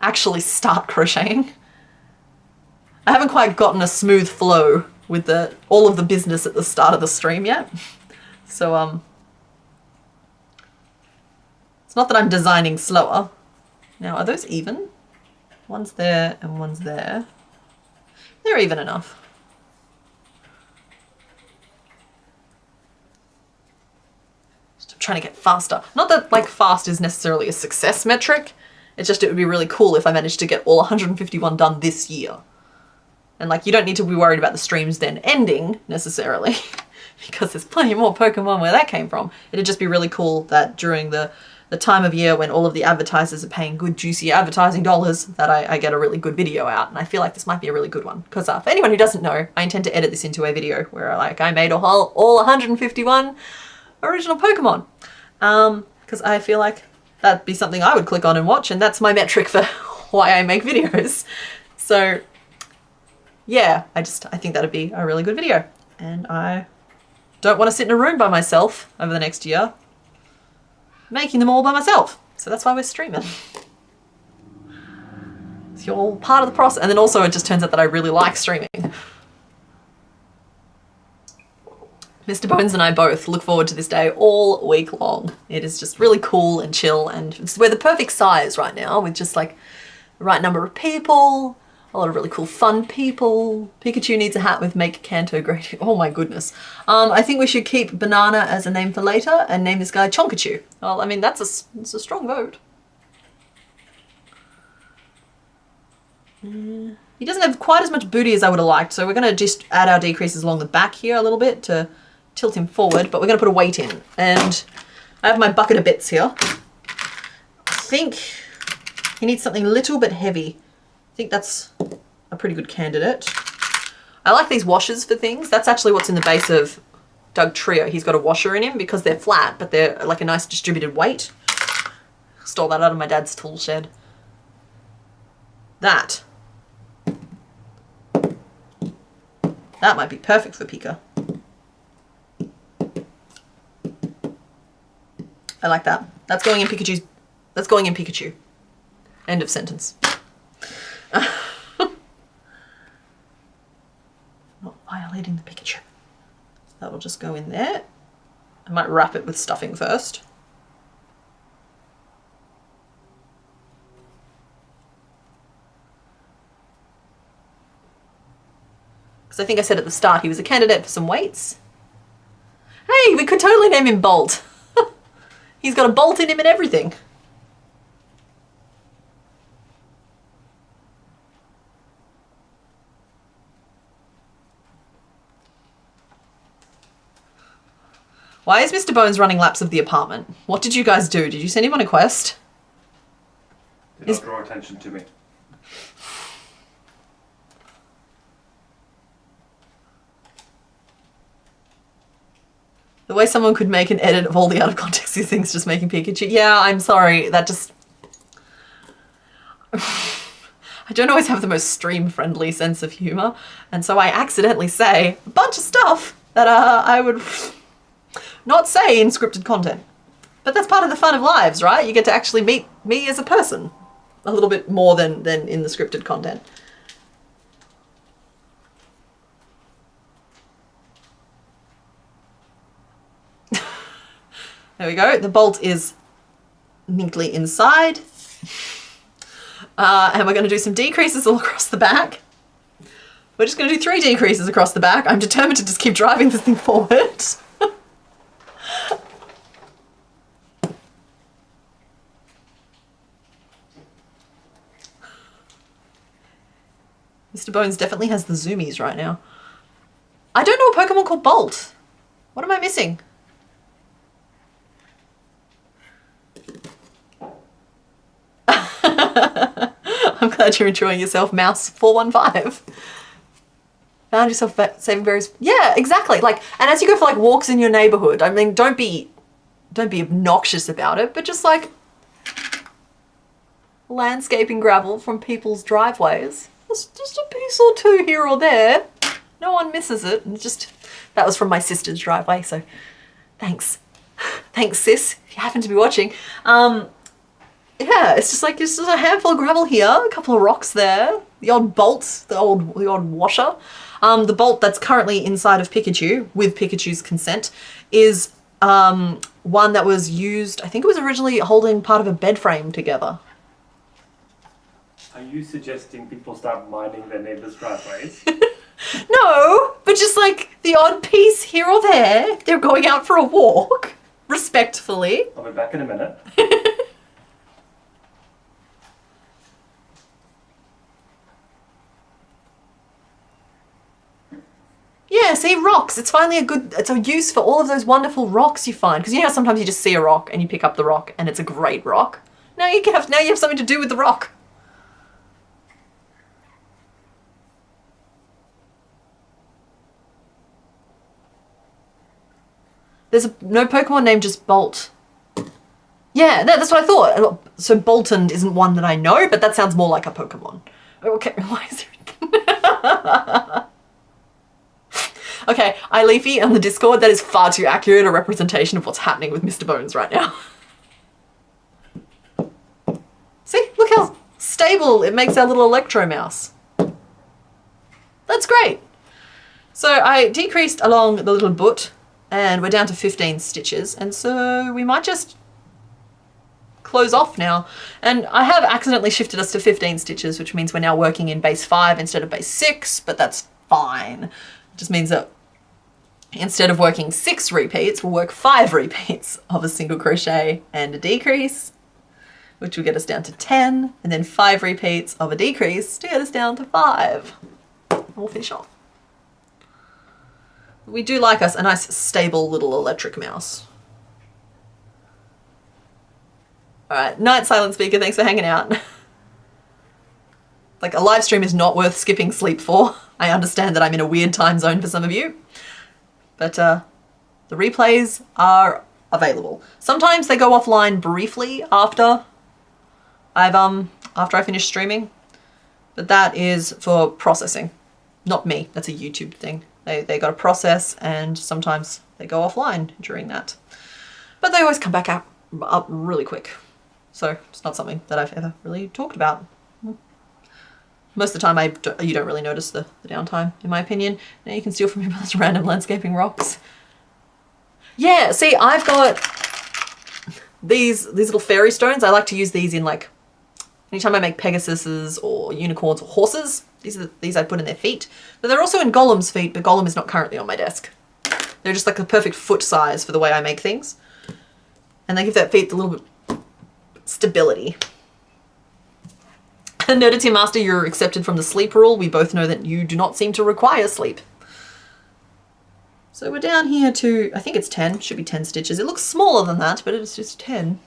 actually start crocheting. I haven't quite gotten a smooth flow with all of the business at the start of the stream yet. So, it's not that I'm designing slower. Now, are those even? One's there and one's there. They're even enough. Just trying to get faster. Not that like fast is necessarily a success metric. It's just it would be really cool if I managed to get all 151 done this year. And like you don't need to be worried about the streams then ending necessarily because there's plenty more Pokemon where that came from. It'd just be really cool that during the time of year when all of the advertisers are paying good juicy advertising dollars that I get a really good video out. And I feel like this might be a really good one because for anyone who doesn't know, I intend to edit this into a video where like I made all 151 original Pokemon because I feel like that'd be something I would click on and watch, and that's my metric for why I make videos. So yeah, I think that'd be a really good video, and I don't want to sit in a room by myself over the next year making them all by myself. So that's why we're streaming. It's all part of the process. And then also it just turns out that I really like streaming. Mr. Bones and I both look forward to this day all week long. It is just really cool and chill, and we're the perfect size right now with just like the right number of people, a lot of really cool fun people. Pikachu needs a hat with Make Kanto Great. Oh my goodness. I think we should keep Banana as a name for later and name this guy Chonkachu. Well, I mean, that's a strong vote. He doesn't have quite as much booty as I would have liked, so we're going to just add our decreases along the back here a little bit to tilt him forward, but we're going to put a weight in. And I have my bucket of bits here. I think he needs something little bit heavy. I think that's a pretty good candidate. I like these washers for things. That's actually what's in the base of Doug Trio. He's got a washer in him because they're flat, but they're like a nice distributed weight. Stole that out of my dad's tool shed. That might be perfect for Pika. I like that. That's going in Pikachu. End of sentence. Not violating the Pikachu. So that will just go in there. I might wrap it with stuffing first. Because I think I said at the start he was a candidate for some weights. Hey, we could totally name him Bolt. He's got a bolt in him and everything. Why is Mr. Bones running laps of the apartment? What did you guys do? Did you send him on a quest? Did not draw attention to me. The way someone could make an edit of all the out of context things just making Pikachu. Yeah, I'm sorry. That just... I don't always have the most stream-friendly sense of humour, and so I accidentally say a bunch of stuff that I would not say in scripted content. But that's part of the fun of lives, right? You get to actually meet me as a person a little bit more than in the scripted content. There we go. The bolt is neatly inside. And we're going to do some decreases all across the back. We're just going to do 3 decreases across the back. I'm determined to just keep driving this thing forward. Mr. Bones definitely has the zoomies right now. I don't know a Pokemon called Bolt. What am I missing? I'm glad you're enjoying yourself, Mouse 415. Found yourself saving berries. Yeah, exactly. Like, and as you go for like walks in your neighborhood, I mean, don't be obnoxious about it, but just like landscaping gravel from people's driveways. Just a piece or two here or there. No one misses it. And just That was from my sister's driveway, so thanks. Thanks, sis, if you happen to be watching. Yeah, it's just like, it's just a handful of gravel here, a couple of rocks there, the odd bolt, the odd washer. The bolt that's currently inside of Pikachu, with Pikachu's consent, is one that was used, I think it was originally holding part of a bed frame together. Are you suggesting people start mining their neighbours' driveways? No, but just like the odd piece here or there, they're going out for a walk, respectfully. I'll be back in a minute. Yeah, see, rocks. It's finally it's a use for all of those wonderful rocks you find. Because you know how sometimes you just see a rock and you pick up the rock and it's a great rock? Now you have something to do with the rock. There's no Pokemon named just Bolt. Yeah, that's what I thought. So Boltund isn't one that I know, but that sounds more like a Pokemon. Okay, why is there... Okay, iLeafy on the Discord, that is far too accurate a representation of what's happening with Mr. Bones right now. See, look how stable it makes our little Electro Mouse. That's great. So I decreased along the little boot and we're down to 15 stitches. And so we might just close off now. And I have accidentally shifted us to 15 stitches, which means we're now working in base 5 instead of base 6, but that's fine. It just means that instead of working 6 repeats, we'll work 5 repeats of a single crochet and a decrease, which will get us down to 10, and then 5 repeats of a decrease to get us down to 5. And we'll finish off. We do like us a nice stable little electric mouse. All right, night silent speaker, thanks for hanging out. Like, a live stream is not worth skipping sleep for. I understand that I'm in a weird time zone for some of you, but the replays are available. Sometimes they go offline briefly after I finish streaming, but that is for processing, not me. That's a YouTube thing. They got to process, and sometimes they go offline during that, but they always come back up really quick. So it's not something that I've ever really talked about. Most of the time, you don't really notice the downtime, in my opinion. Now you can steal from your most random landscaping rocks. Yeah, see, I've got these little fairy stones. I like to use these in, like, anytime I make Pegasuses or unicorns or horses. These I put in their feet. But they're also in Golem's feet, but Golem is not currently on my desk. They're just like the perfect foot size for the way I make things. And they give that feet a little bit stability. Nerdity Master, you're accepted from the sleep rule. We both know that you do not seem to require sleep. So we're down here to, I think it's 10, should be 10 stitches. It looks smaller than that, but it's just 10.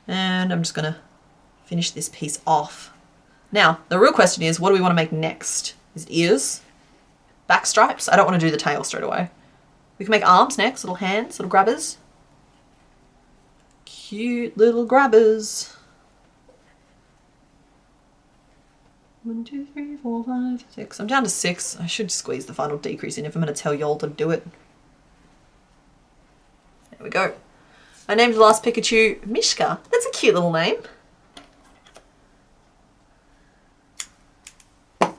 And I'm just gonna finish this piece off. Now, the real question is, what do we want to make next? Is it ears? Back stripes? I don't want to do the tail straight away. We can make arms next, little hands, little grabbers. Cute little grabbers. 1, 2, 3, 4, 5, 6. I'm down to 6. I should squeeze the final decrease in if I'm going to tell you all to do it. There we go. I named the last Pikachu Mishka. That's a cute little name.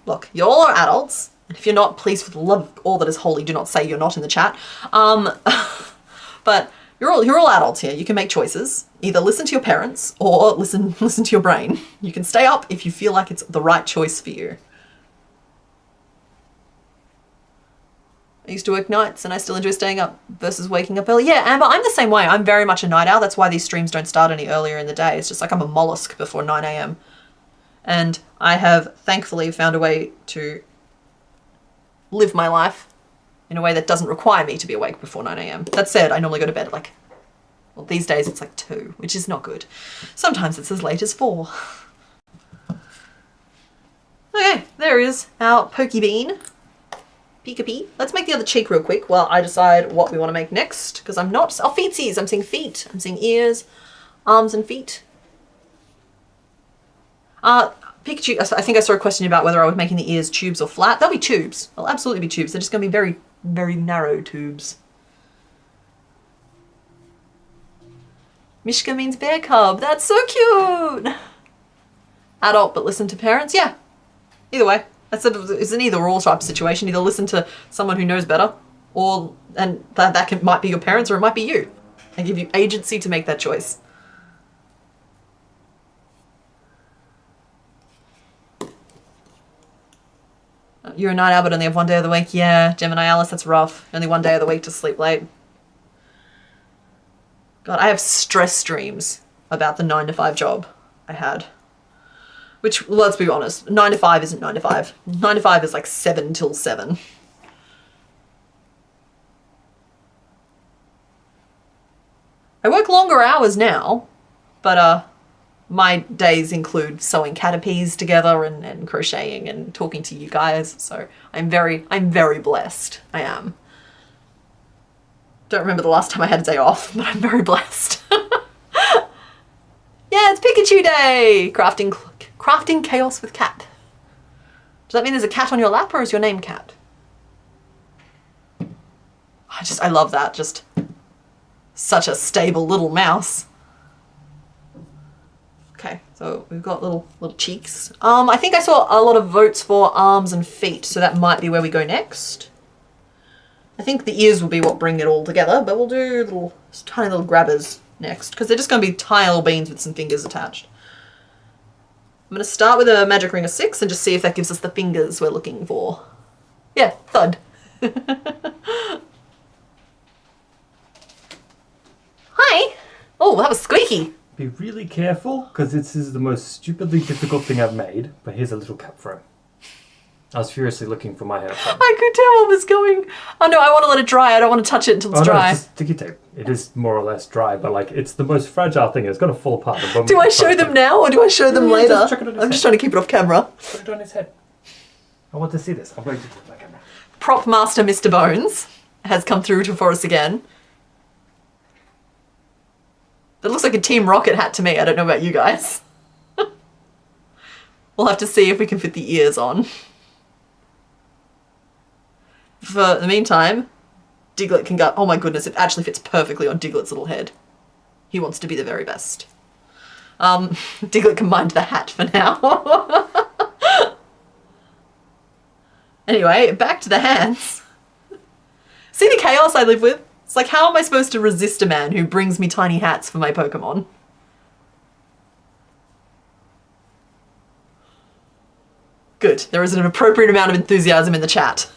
Look, you all are adults. And if you're not, please, for the love of all that is holy, do not say you're not in the chat. But you're all adults here. You can make choices. Either listen to your parents or listen to your brain. You can stay up if you feel like it's the right choice for you. I used to work nights and I still enjoy staying up versus waking up early. Yeah, Amber, I'm the same way. I'm very much a night owl. That's why these streams don't start any earlier in the day. It's just like I'm a mollusk before 9 AM. And I have thankfully found a way to live my life in a way that doesn't require me to be awake before 9 AM. That said, I normally go to bed at like, well, these days it's like 2, which is not good. Sometimes it's as late as 4. Okay, there is our Pokey Bean. Pika-pee. Let's make the other cheek real quick while I decide what we want to make next, because I'm not, oh, feetsies, I'm seeing feet, I'm seeing ears, arms and feet. Pikachu, I think I saw a question about whether I was making the ears tubes or flat. They'll be tubes. They'll absolutely be tubes. They're just going to be very, very narrow tubes. Mishka means bear cub. That's so cute. Adult but listen to parents. Yeah. Either way. It's an either or type of situation. Either listen to someone who knows better, and that might be your parents or it might be you, and give you agency to make that choice. You're a night owl but only have one day of the week. Yeah, Gemini Alice, that's rough. Only one day of the week to sleep late. God, I have stress dreams about the 9 to 5 job I had. Which, let's be honest, 9 to 5 isn't 9 to 5. 9 to 5 is like 7 till 7. I work longer hours now, but my days include sewing canopies together and crocheting and talking to you guys. So I'm very blessed. I am. Don't remember the last time I had a day off, but I'm very blessed. Yeah, it's Pikachu Day! Crafting chaos with cat. Does that mean there's a cat on your lap, or is your name Cat? I love that. Just such a stable little mouse. Okay, so we've got little cheeks. I think I saw a lot of votes for arms and feet, so that might be where we go next. I think the ears will be what bring it all together, but we'll do tiny little grabbers next, because they're just going to be tiny little beans with some fingers attached. I'm going to start with a magic ring of 6 and just see if that gives us the fingers we're looking for. Yeah, thud. Hi! Oh, that was squeaky. Be really careful, because this is the most stupidly difficult thing I've made, but here's a little cap frame. I was furiously looking for my hair frame. I could tell what was going. Oh no, I want to let it dry. I don't want to touch it until it's dry. No, it's just sticky tape. It is more or less dry, but like it's the most fragile thing. It's going to fall apart. Do I show them now or do I show them later? I'm just trying to keep it off camera. Put it on his head. I want to see this. I'm going to do it on camera. Prop Master Mr. Bones has come through for us again. That looks like a Team Rocket hat to me. I don't know about you guys. We'll have to see if we can fit the ears on. For the meantime, Diglett can go. Oh my goodness, it actually fits perfectly on Diglett's little head. He wants to be the very best. Diglett can mind the hat for now. Anyway, back to the hands. See the chaos I live with? It's like, how am I supposed to resist a man who brings me tiny hats for my Pokemon? Good, there is an appropriate amount of enthusiasm in the chat.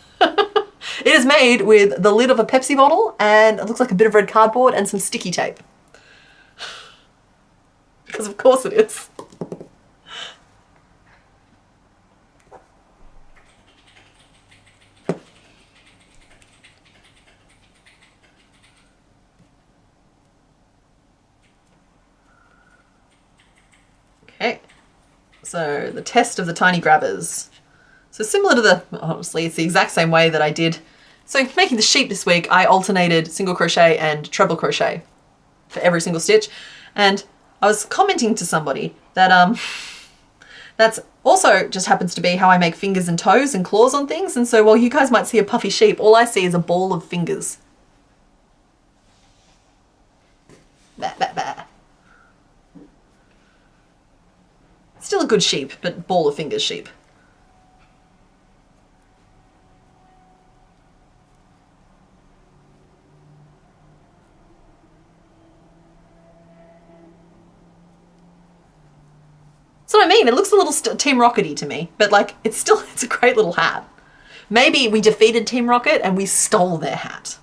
It is made with the lid of a Pepsi bottle, and it looks like a bit of red cardboard and some sticky tape. Because of course it is. Okay, so the test of the tiny grabbers. So similar to the, honestly, it's the exact same way that I did. So making the sheep this week, I alternated single crochet and treble crochet for every single stitch. And I was commenting to somebody that that's also just happens to be how I make fingers and toes and claws on things. And so while you guys might see a puffy sheep, all I see is a ball of fingers. Bah, bah, bah. Still a good sheep, but ball of fingers sheep. That's what I mean. It looks a little Team Rocket-y to me, but like it's a great little hat. Maybe we defeated Team Rocket and we stole their hat.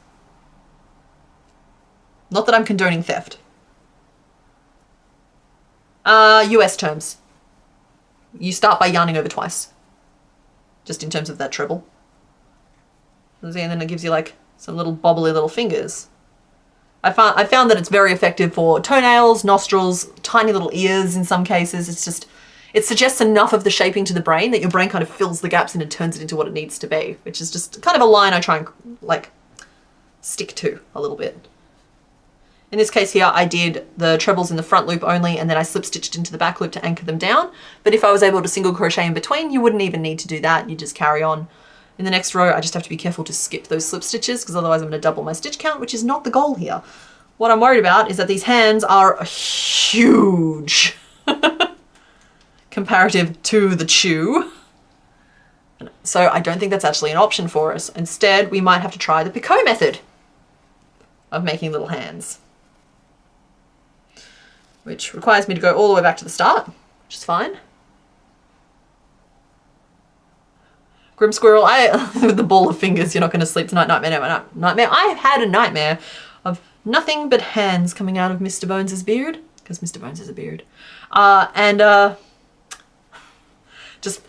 Not that I'm condoning theft. US terms. You start by yarning over twice. Just in terms of that treble. And then it gives you like some little bobbly little fingers. I found that it's very effective for toenails, nostrils, tiny little ears in some cases. It suggests enough of the shaping to the brain that your brain kind of fills the gaps in and turns it into what it needs to be, which is just kind of a line I try and like stick to a little bit. In this case here, I did the trebles in the front loop only, and then I slip stitched into the back loop to anchor them down. But if I was able to single crochet in between, you wouldn't even need to do that. You just carry on In the next row, I just have to be careful to skip those slip stitches because otherwise I'm going to double my stitch count, which is not the goal here. What I'm worried about is that these hands are huge comparative to the chew. So I don't think that's actually an option for us. Instead, we might have to try the picot method of making little hands, which requires me to go all the way back to the start, which is fine. Grim Squirrel, with the ball of fingers, you're not going to sleep tonight. Nightmare. I have had a nightmare of nothing but hands coming out of Mr. Bones' beard, because Mr. Bones has a beard.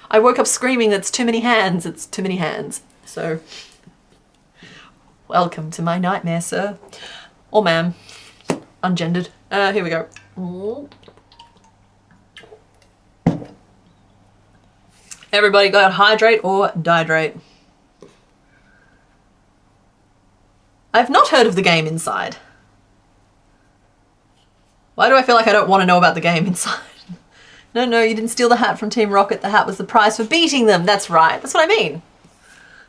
I woke up screaming, it's too many hands, it's too many hands. So, welcome to my nightmare, sir. Or ma'am. Ungendered. Here we go. Everybody got hydrate or dihydrate. I've not heard of the game Inside. Why do I feel like I don't want to know about the game Inside? No, you didn't steal the hat from Team Rocket. The hat was the prize for beating them. That's right. That's what I mean.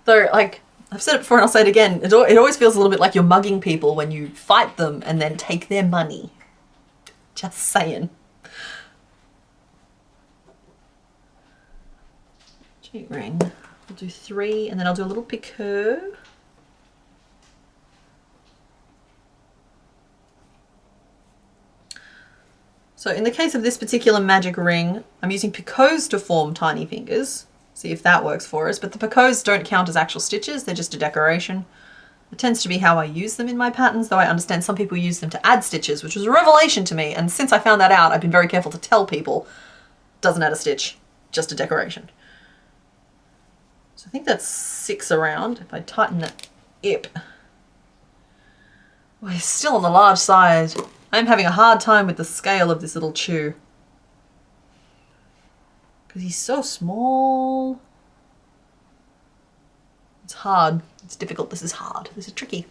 Though, like, I've said it before and I'll say it again. It always feels a little bit like you're mugging people when you fight them and then take their money. Just saying. Cheat ring. I'll do 3 and then I'll do a little picot. So in the case of this particular magic ring, I'm using picots to form tiny fingers. See if that works for us. But the picots don't count as actual stitches. They're just a decoration. It tends to be how I use them in my patterns, though I understand some people use them to add stitches, which was a revelation to me. And since I found that out, I've been very careful to tell people, doesn't add a stitch, just a decoration. So I think that's 6 around. If I tighten that ip. Well, he's still on the large side. I'm having a hard time with the scale of this little chew. Because he's so small. It's hard. It's difficult. This is hard. This is tricky.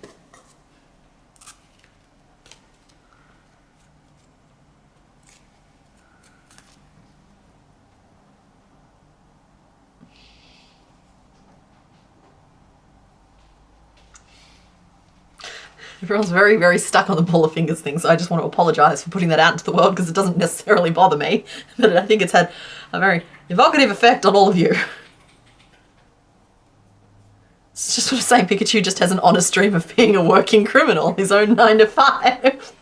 Everyone's very, very stuck on the ball of fingers thing, so I just want to apologise for putting that out into the world because it doesn't necessarily bother me, but I think it's had a very evocative effect on all of you. It's just sort of saying Pikachu just has an honest dream of being a working criminal, his own 9 to 5.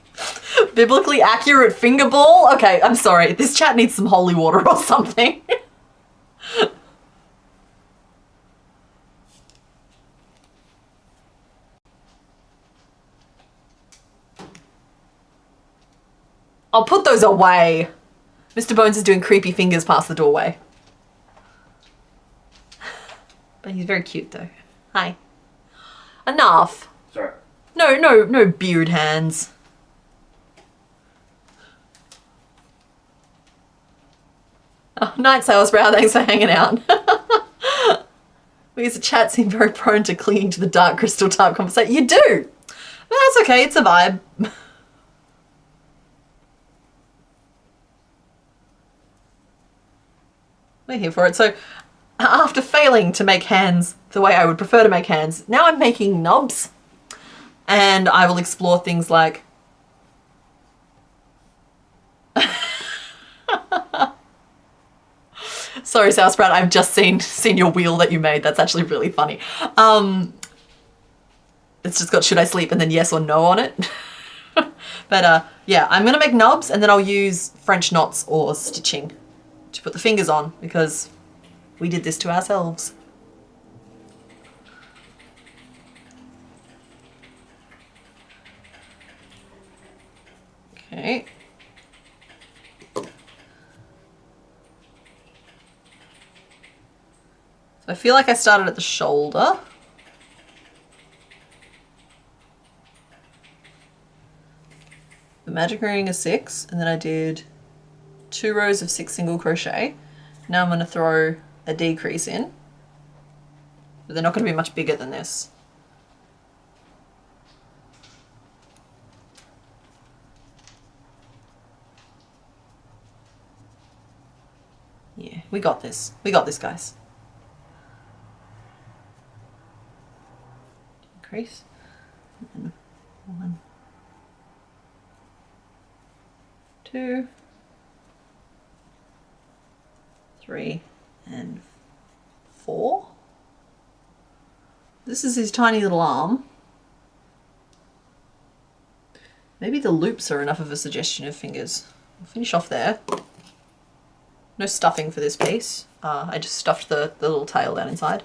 Biblically accurate finger ball? Okay, I'm sorry, this chat needs some holy water or something. I'll put those away. Mr. Bones is doing creepy fingers past the doorway. But he's very cute though. Hi. Enough. Sorry. No beard hands. Oh, night Sales Brow, thanks for hanging out. We as a chat seem very prone to clinging to the dark crystal type conversation. You do! But that's okay, it's a vibe. We're here for it. So after failing to make hands the way I would prefer to make hands, now I'm making nubs. And I will explore things like sorry, Sour Sprout, I've just seen your wheel that you made. That's actually really funny. It's just got should I sleep and then yes or no on it. But yeah, I'm gonna make nubs and then I'll use French knots or stitching to put the fingers on because we did this to ourselves. Okay. So I feel like I started at the shoulder. The magic ring is 6 and then I did 2 rows of 6 single crochet. Now I'm going to throw a decrease in, but they're not going to be much bigger than this. Yeah, we got this. We got this, guys. increase. And 1, 2, 3, and 4. This is his tiny little arm. Maybe the loops are enough of a suggestion of fingers. I'll finish off there. No stuffing for this piece. I just stuffed the little tail down inside.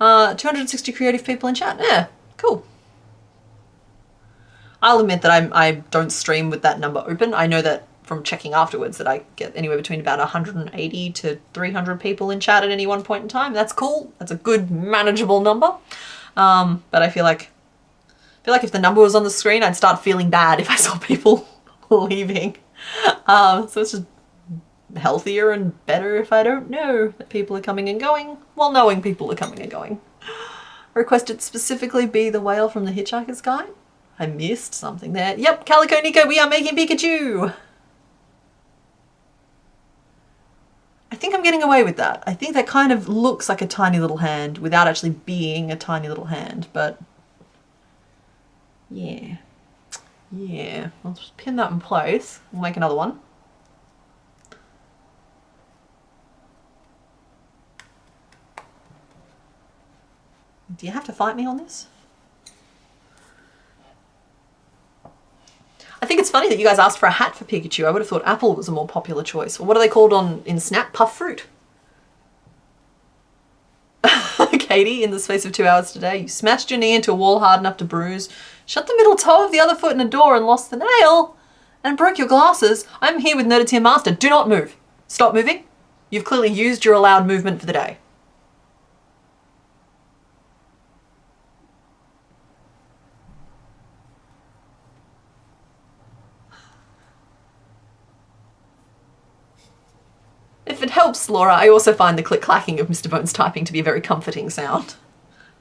260 creative people in chat. Yeah, cool. I'll admit that I don't stream with that number open. I know that from checking afterwards that I get anywhere between about 180 to 300 people in chat at any one point in time. That's cool. That's a good, manageable number. But I feel like if the number was on the screen, I'd start feeling bad if I saw people leaving. So it's just healthier and better if I don't know that people are coming and going while knowing people are coming and going. Requested specifically be the whale from the Hitchhiker's Guide. I missed something there. Yep, Calico Nico, we are making Pikachu! I think I'm getting away with that. I think that kind of looks like a tiny little hand without actually being a tiny little hand, but yeah. Yeah, I'll just pin that in place. We'll make another one. Do you have to fight me on this? I think it's funny that you guys asked for a hat for Pikachu. I would have thought apple was a more popular choice. Well, what are they called in Snap? Puff fruit. Katie, in the space of 2 hours today, you smashed your knee into a wall hard enough to bruise, shut the middle toe of the other foot in a door and lost the nail, and broke your glasses. I'm here with Nerditia Master. Do not move. Stop moving. You've clearly used your allowed movement for the day. If it helps, Laura, I also find the click-clacking of Mr. Bones typing to be a very comforting sound,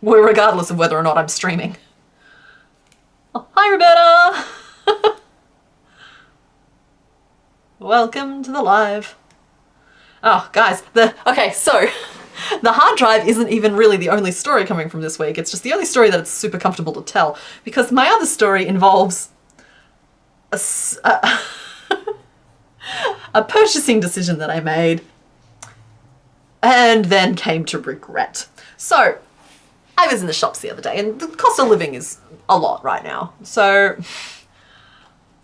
regardless of whether or not I'm streaming. Oh, hi, Roberta! Welcome to the live. Oh, guys, okay, so the hard drive isn't even really the only story coming from this week. It's just the only story that it's super comfortable to tell, because my other story involves a purchasing decision that I made and then came to regret. So I was in the shops the other day and the cost of living is a lot right now. So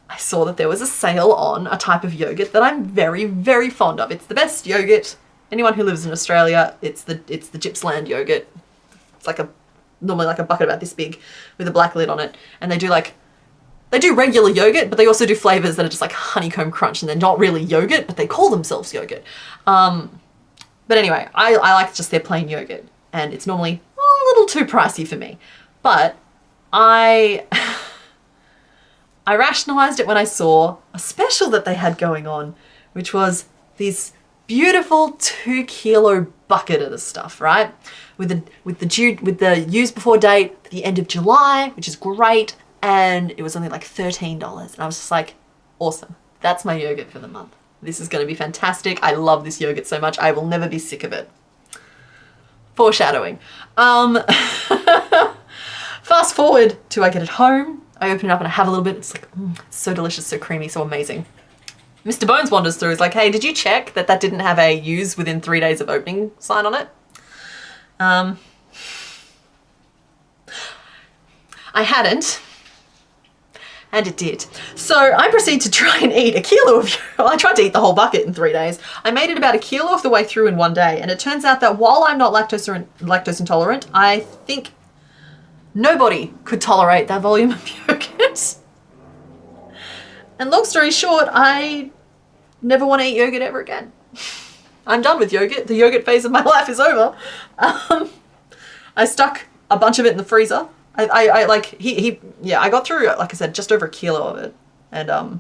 I saw that there was a sale on a type of yogurt that I'm very, very fond of. It's the best yogurt. Anyone who lives in Australia, it's the Gippsland yogurt. It's like normally like a bucket about this big with a black lid on it. And they do regular yogurt, but they also do flavors that are just like honeycomb crunch, and they're not really yogurt, but they call themselves yogurt. But anyway, I like just their plain yogurt, and it's normally a little too pricey for me. But I rationalized it when I saw a special that they had going on, which was this beautiful 2 kilo bucket of the stuff, right? With the use before date at the end of July, which is great. And it was only like $13. And I was just like, awesome. That's my yogurt for the month. This is going to be fantastic. I love this yogurt so much. I will never be sick of it. Foreshadowing. Fast forward to I get it home. I open it up and I have a little bit. It's like, it's so delicious, so creamy, so amazing. Mr. Bones wanders through. He's like, hey, did you check that didn't have a use within 3 days of opening sign on it? I hadn't. And it did. So I proceed to try and eat a kilo of yogurt. I tried to eat the whole bucket in 3 days. I made it about a kilo of the way through in one day. And it turns out that while I'm not lactose intolerant, I think nobody could tolerate that volume of yogurt. And long story short, I never want to eat yogurt ever again. I'm done with yogurt. The yogurt phase of my life is over. I stuck a bunch of it in the freezer. I got through, like I said, just over a kilo of it. And, I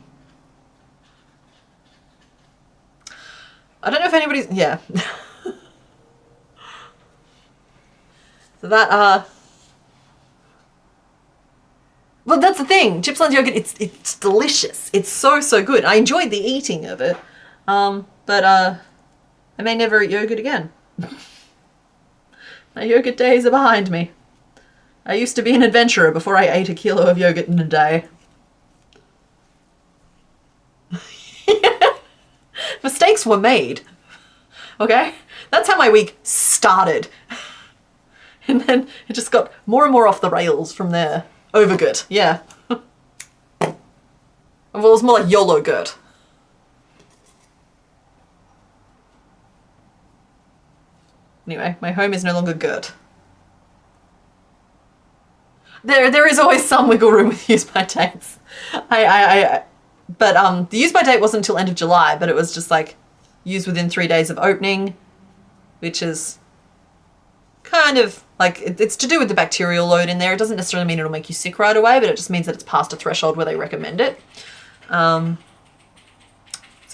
don't know if anybody's, yeah. So that, well, that's the thing. Gippsland yogurt, it's delicious. It's so, so good. I enjoyed the eating of it. But I may never eat yogurt again. My yogurt days are behind me. I used to be an adventurer before I ate a kilo of yogurt in a day. Mistakes were made. Okay? That's how my week started. And then it just got more and more off the rails from there. Overgurt, yeah. Well, it was more like YOLO-gurt. Anyway, my home is no longer girt. There is always some wiggle room with use by dates. But the use by date wasn't until end of July, but it was just like use within 3 days of opening, which is kind of like, it's to do with the bacterial load in there. It doesn't necessarily mean it'll make you sick right away, but it just means that it's past a threshold where they recommend it. So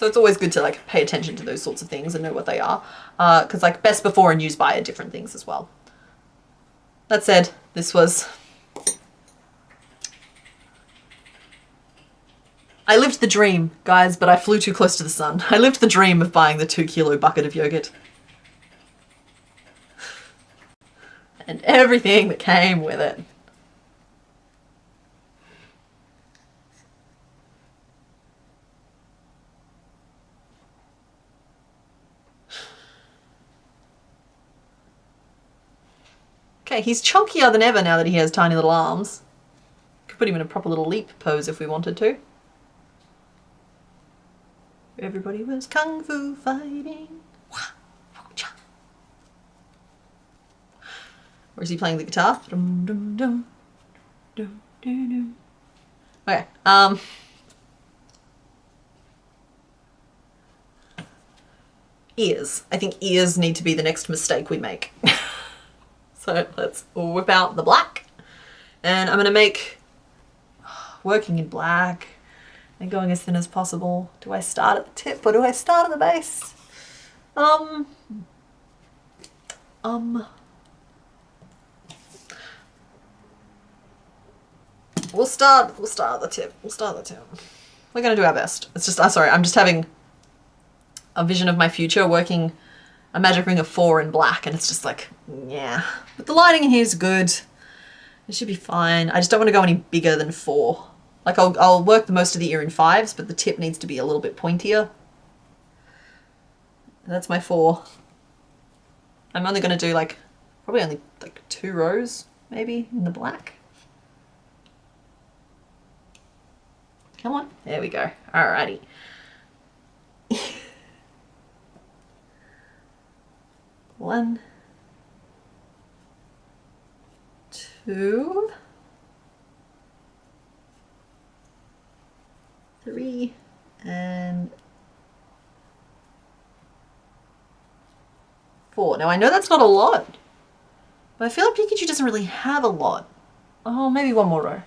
it's always good to like pay attention to those sorts of things and know what they are. Because like best before and use by are different things as well. That said, this was... I lived the dream, guys, but I flew too close to the sun. I lived the dream of buying the 2 kilo bucket of yogurt. And everything that came with it. Okay, he's chunkier than ever now that he has tiny little arms. Could put him in a proper little leap pose if we wanted to. Everybody was kung fu fighting. Or is he playing the guitar? Okay, ears. I think ears need to be the next mistake we make. So let's whip out the black. And I'm going to make, working in black and going as thin as possible. Do I start at the tip or do I start at the base? We'll start at the tip. We'll start at the tip. We're going to do our best. It's just, sorry, I'm just having a vision of my future working a magic ring of 4 in black, and it's just like, yeah. But the lighting in here is good. It should be fine. I just don't want to go any bigger than 4. Like I'll work the most of the ear in 5s, but the tip needs to be a little bit pointier. That's my 4. I'm only going to do like, probably only like 2 rows, maybe, in the black. Come on. There we go. Alrighty. 1, 2, 3, and 4. Now I know that's not a lot, but I feel like Pikachu doesn't really have a lot. Oh, maybe 1 more row.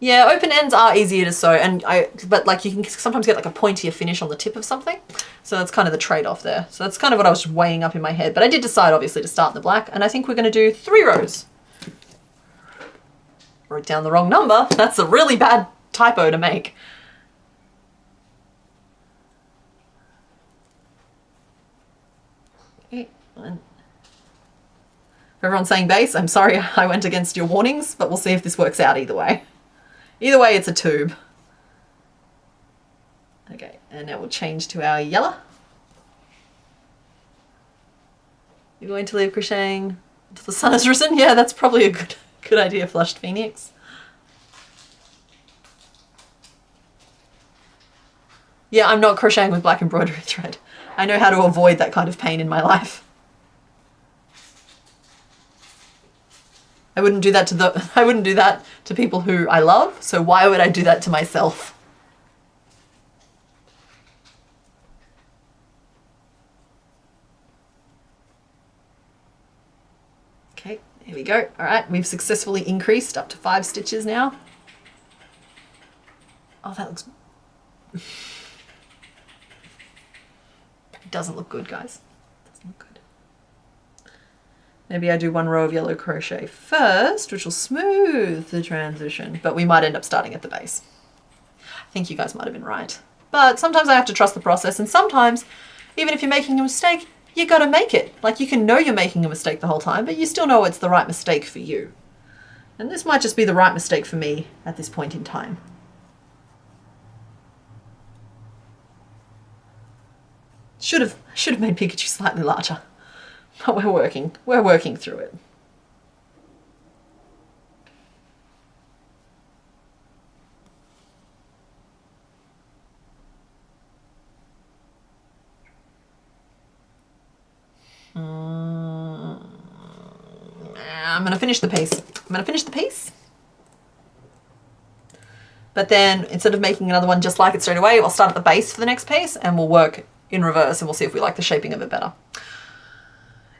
Yeah, open ends are easier to sew, but like you can sometimes get like a pointier finish on the tip of something. So that's kind of the trade-off there. So that's kind of what I was weighing up in my head. But I did decide obviously to start in the black, and I think we're going to do 3 rows. Wrote down the wrong number. That's a really bad typo to make. Okay, if everyone's saying base, I'm sorry I went against your warnings, but we'll see if this works out either way. Either way, it's a tube. Okay, and now we'll change to our yellow. You're going to leave crocheting until the sun has risen? Yeah, that's probably a good idea, Flushed Phoenix. Yeah, I'm not crocheting with black embroidery thread. I know how to avoid that kind of pain in my life. I wouldn't do that to people who I love, so why would I do that to myself? Okay, here we go. All right, we've successfully increased up to 5 stitches now. Oh, that looks... It doesn't look good, guys. It doesn't look good. Maybe I do 1 row of yellow crochet first, which will smooth the transition, but we might end up starting at the base. I think you guys might have been right. But sometimes I have to trust the process, and sometimes, even if you're making a mistake, you gotta make it. Like, you can know you're making a mistake the whole time, but you still know it's the right mistake for you. And this might just be the right mistake for me at this point in time. Should have made Pikachu slightly larger. But we're working through it. I'm going to finish the piece. But then instead of making another one just like it straight away, I'll start at the base for the next piece and we'll work in reverse and we'll see if we like the shaping of it better.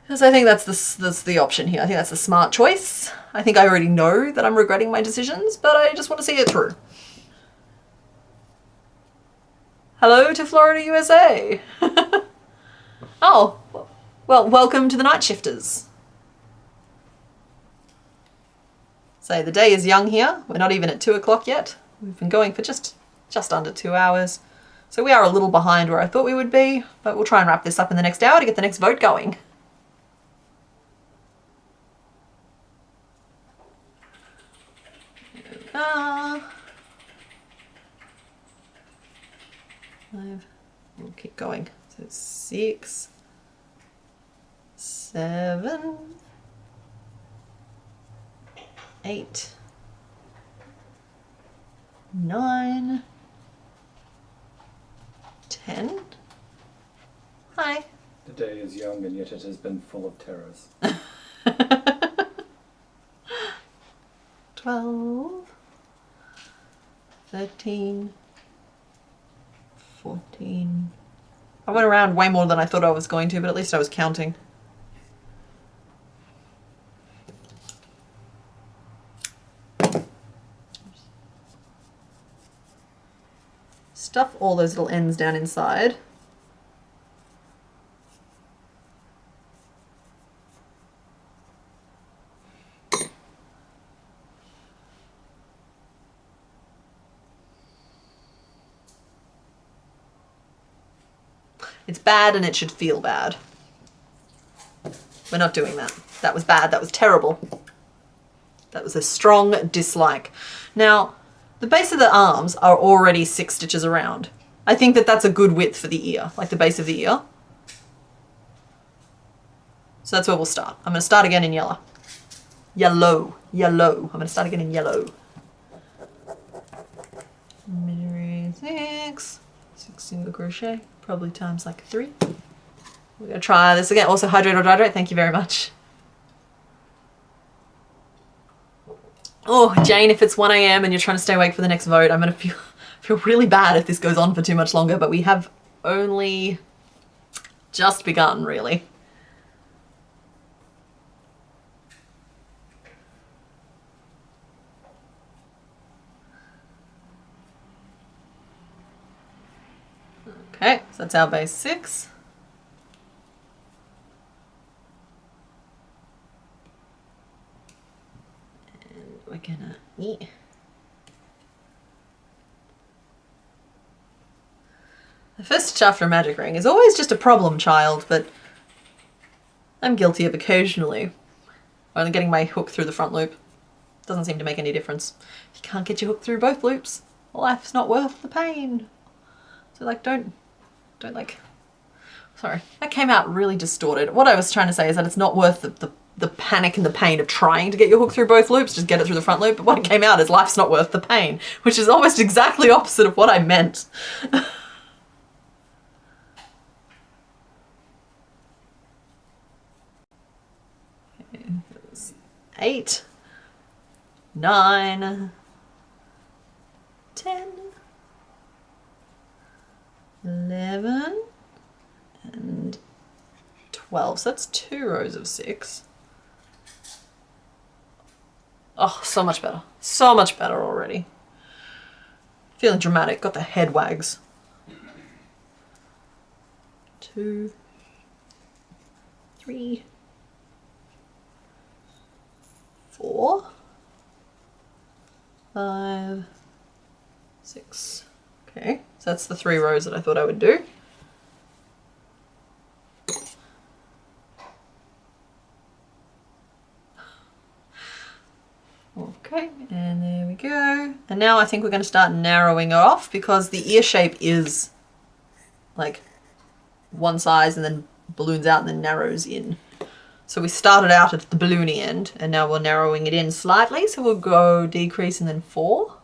Because I think that's the option here. I think that's the smart choice. I think I already know that I'm regretting my decisions, but I just want to see it through. Hello to Florida, USA. Oh, well, welcome to the Night Shifters. So the day is young here. We're not even at 2 o'clock yet. We've been going for just under 2 hours. So we are a little behind where I thought we would be, but we'll try and wrap this up in the next hour to get the next vote going. We'll keep going. So 6, 7, 8, 9, 10. Hi. The day is young and yet it has been full of terrors. 12, 13, 14. I went around way more than I thought I was going to, but at least I was counting. Stuff all those little ends down inside. It's bad and it should feel bad. We're not doing that. That was bad. That was terrible. That was a strong dislike. Now, the base of the arms are already 6 stitches around. I think that that's a good width for the ear, like the base of the ear. So that's where we'll start. I'm going to start again in yellow. Yellow. I'm going to start again in yellow. Misery 6 single crochet, probably times like 3. We're going to try this again. Also hydrate or hydrate. Thank you very much. Oh, Jane, if it's 1 AM and you're trying to stay awake for the next vote, I'm going to feel really bad if this goes on for too much longer, but we have only just begun, really. Okay, so that's our base 6. And we're gonna eat. The first stitch after a magic ring is always just a problem child, but I'm guilty of occasionally. Only getting my hook through the front loop. Doesn't seem to make any difference. If you can't get your hook through both loops, life's not worth the pain. So like, don't like, sorry, that came out really distorted. What I was trying to say is that it's not worth the panic and the pain of trying to get your hook through both loops, just get it through the front loop. But what it came out is life's not worth the pain, which is almost exactly opposite of what I meant. 8, 9, 10, 11, and 12. So that's 2 rows of 6. Oh, so much better. So much better already. Feeling dramatic. Got the head wags. 2, 3, 4, 5, 6. Okay, so that's the 3 rows that I thought I would do. Oh, And now I think we're going to start narrowing it off because the ear shape is like one size and then balloons out and then narrows in. So we started out at the balloony end and now we're narrowing it in slightly. So we'll go decrease and then 4.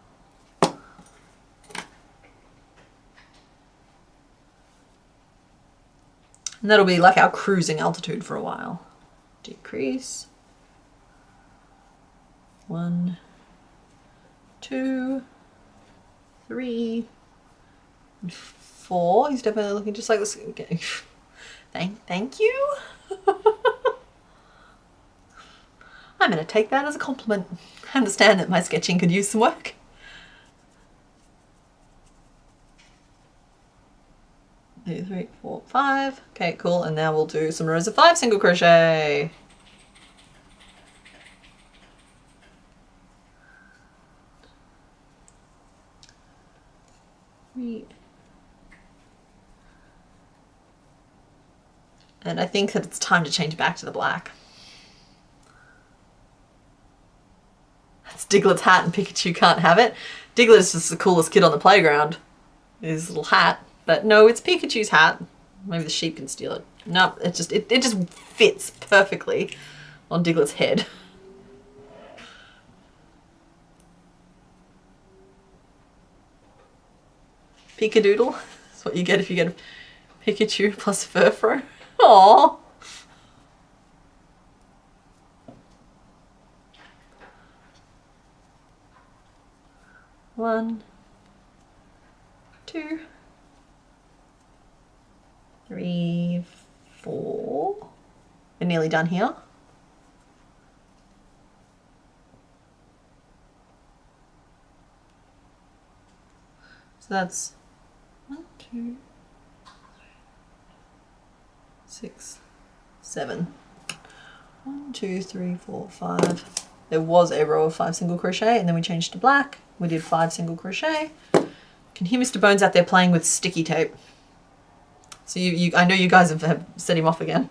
And that'll be like our cruising altitude for a while. Decrease. 1, 2, 3, 4. He's definitely looking just like this. Okay. Thank you. I'm going to take that as a compliment. I understand that my sketching could use some work. Two, 3, 4, 5. Okay, cool. And now we'll do some rows of 5 single crochet. And I think that it's time to change back to the black. That's Diglett's hat and Pikachu can't have it. Diglett is just the coolest kid on the playground. His little hat. But no, it's Pikachu's hat. Maybe the sheep can steal it. No, it just fits perfectly on Diglett's head. Pikadoodle. That's what you get if you get a Pikachu plus Furfro. Aww. One, 2, 3, 4. We're nearly done here. So that's 1, 2, 6, 7. 1, 2, 3, 4, 5. There was a row of 5 single crochet and then we changed to black. We did 5 single crochet. You can hear Mr. Bones out there playing with sticky tape. So I know you guys have set him off again.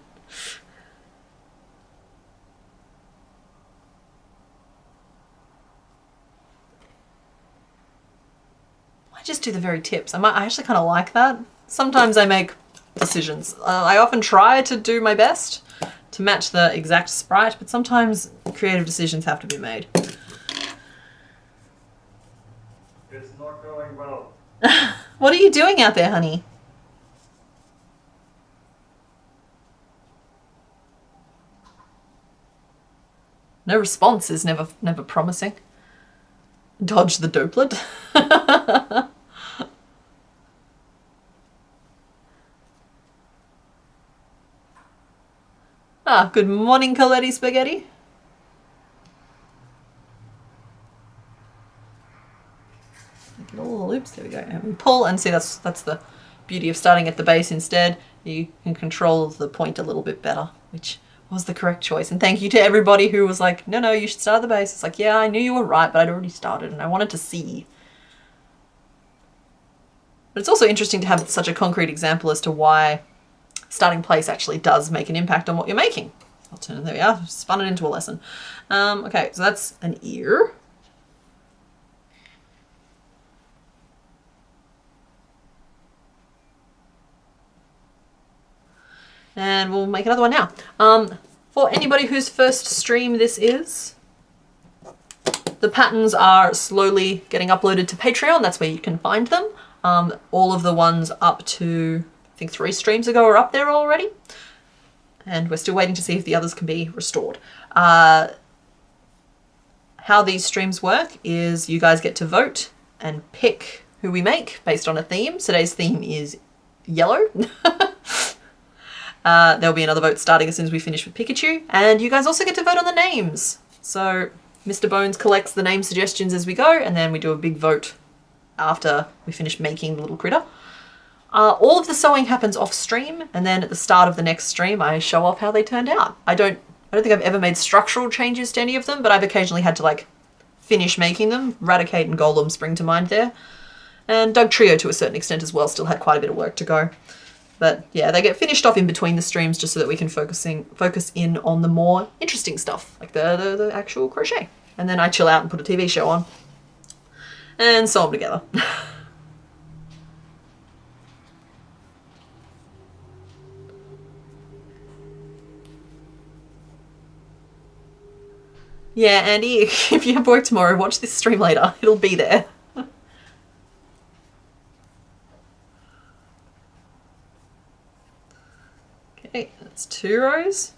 I just do the very tips. I actually kind of like that. Sometimes I make decisions. I often try to do my best to match the exact sprite, but sometimes creative decisions have to be made. It's not going well. What are you doing out there, honey? No response is never promising. Dodge the dopelet. Ah, good morning, Coletti Spaghetti. Get all the loops. There we go. And we pull and see that's the beauty of starting at the base instead. You can control the point a little bit better, which was the correct choice. And thank you to everybody who was like, no, you should start at the base. It's like, yeah, I knew you were right, but I'd already started and I wanted to see. But it's also interesting to have such a concrete example as to why starting place actually does make an impact on what you're making. I'll turn it, there we are, spun it into a lesson. Okay, so that's an ear. And we'll make another one now. For anybody whose first stream this is, the patterns are slowly getting uploaded to Patreon. That's where you can find them. All of the ones up to, I think 3 streams ago are up there already. And we're still waiting to see if the others can be restored. How these streams work is you guys get to vote and pick who we make based on a theme. Today's theme is yellow. There'll be another vote starting as soon as we finish with Pikachu. And you guys also get to vote on the names. So Mr. Bones collects the name suggestions as we go, and then we do a big vote after we finish making the little critter. All of the sewing happens off stream, and then at the start of the next stream I show off how they turned out. I don't think I've ever made structural changes to any of them, but I've occasionally had to like finish making them. Raticate and Golem spring to mind there. And Doug Trio to a certain extent as well, still had quite a bit of work to go. But yeah, they get finished off in between the streams just so that we can focus in on the more interesting stuff, like the actual crochet. And then I chill out and put a TV show on. and sew them together. Yeah, Andy, if you have work tomorrow, watch this stream later. It'll be there. Okay, that's 2 rows.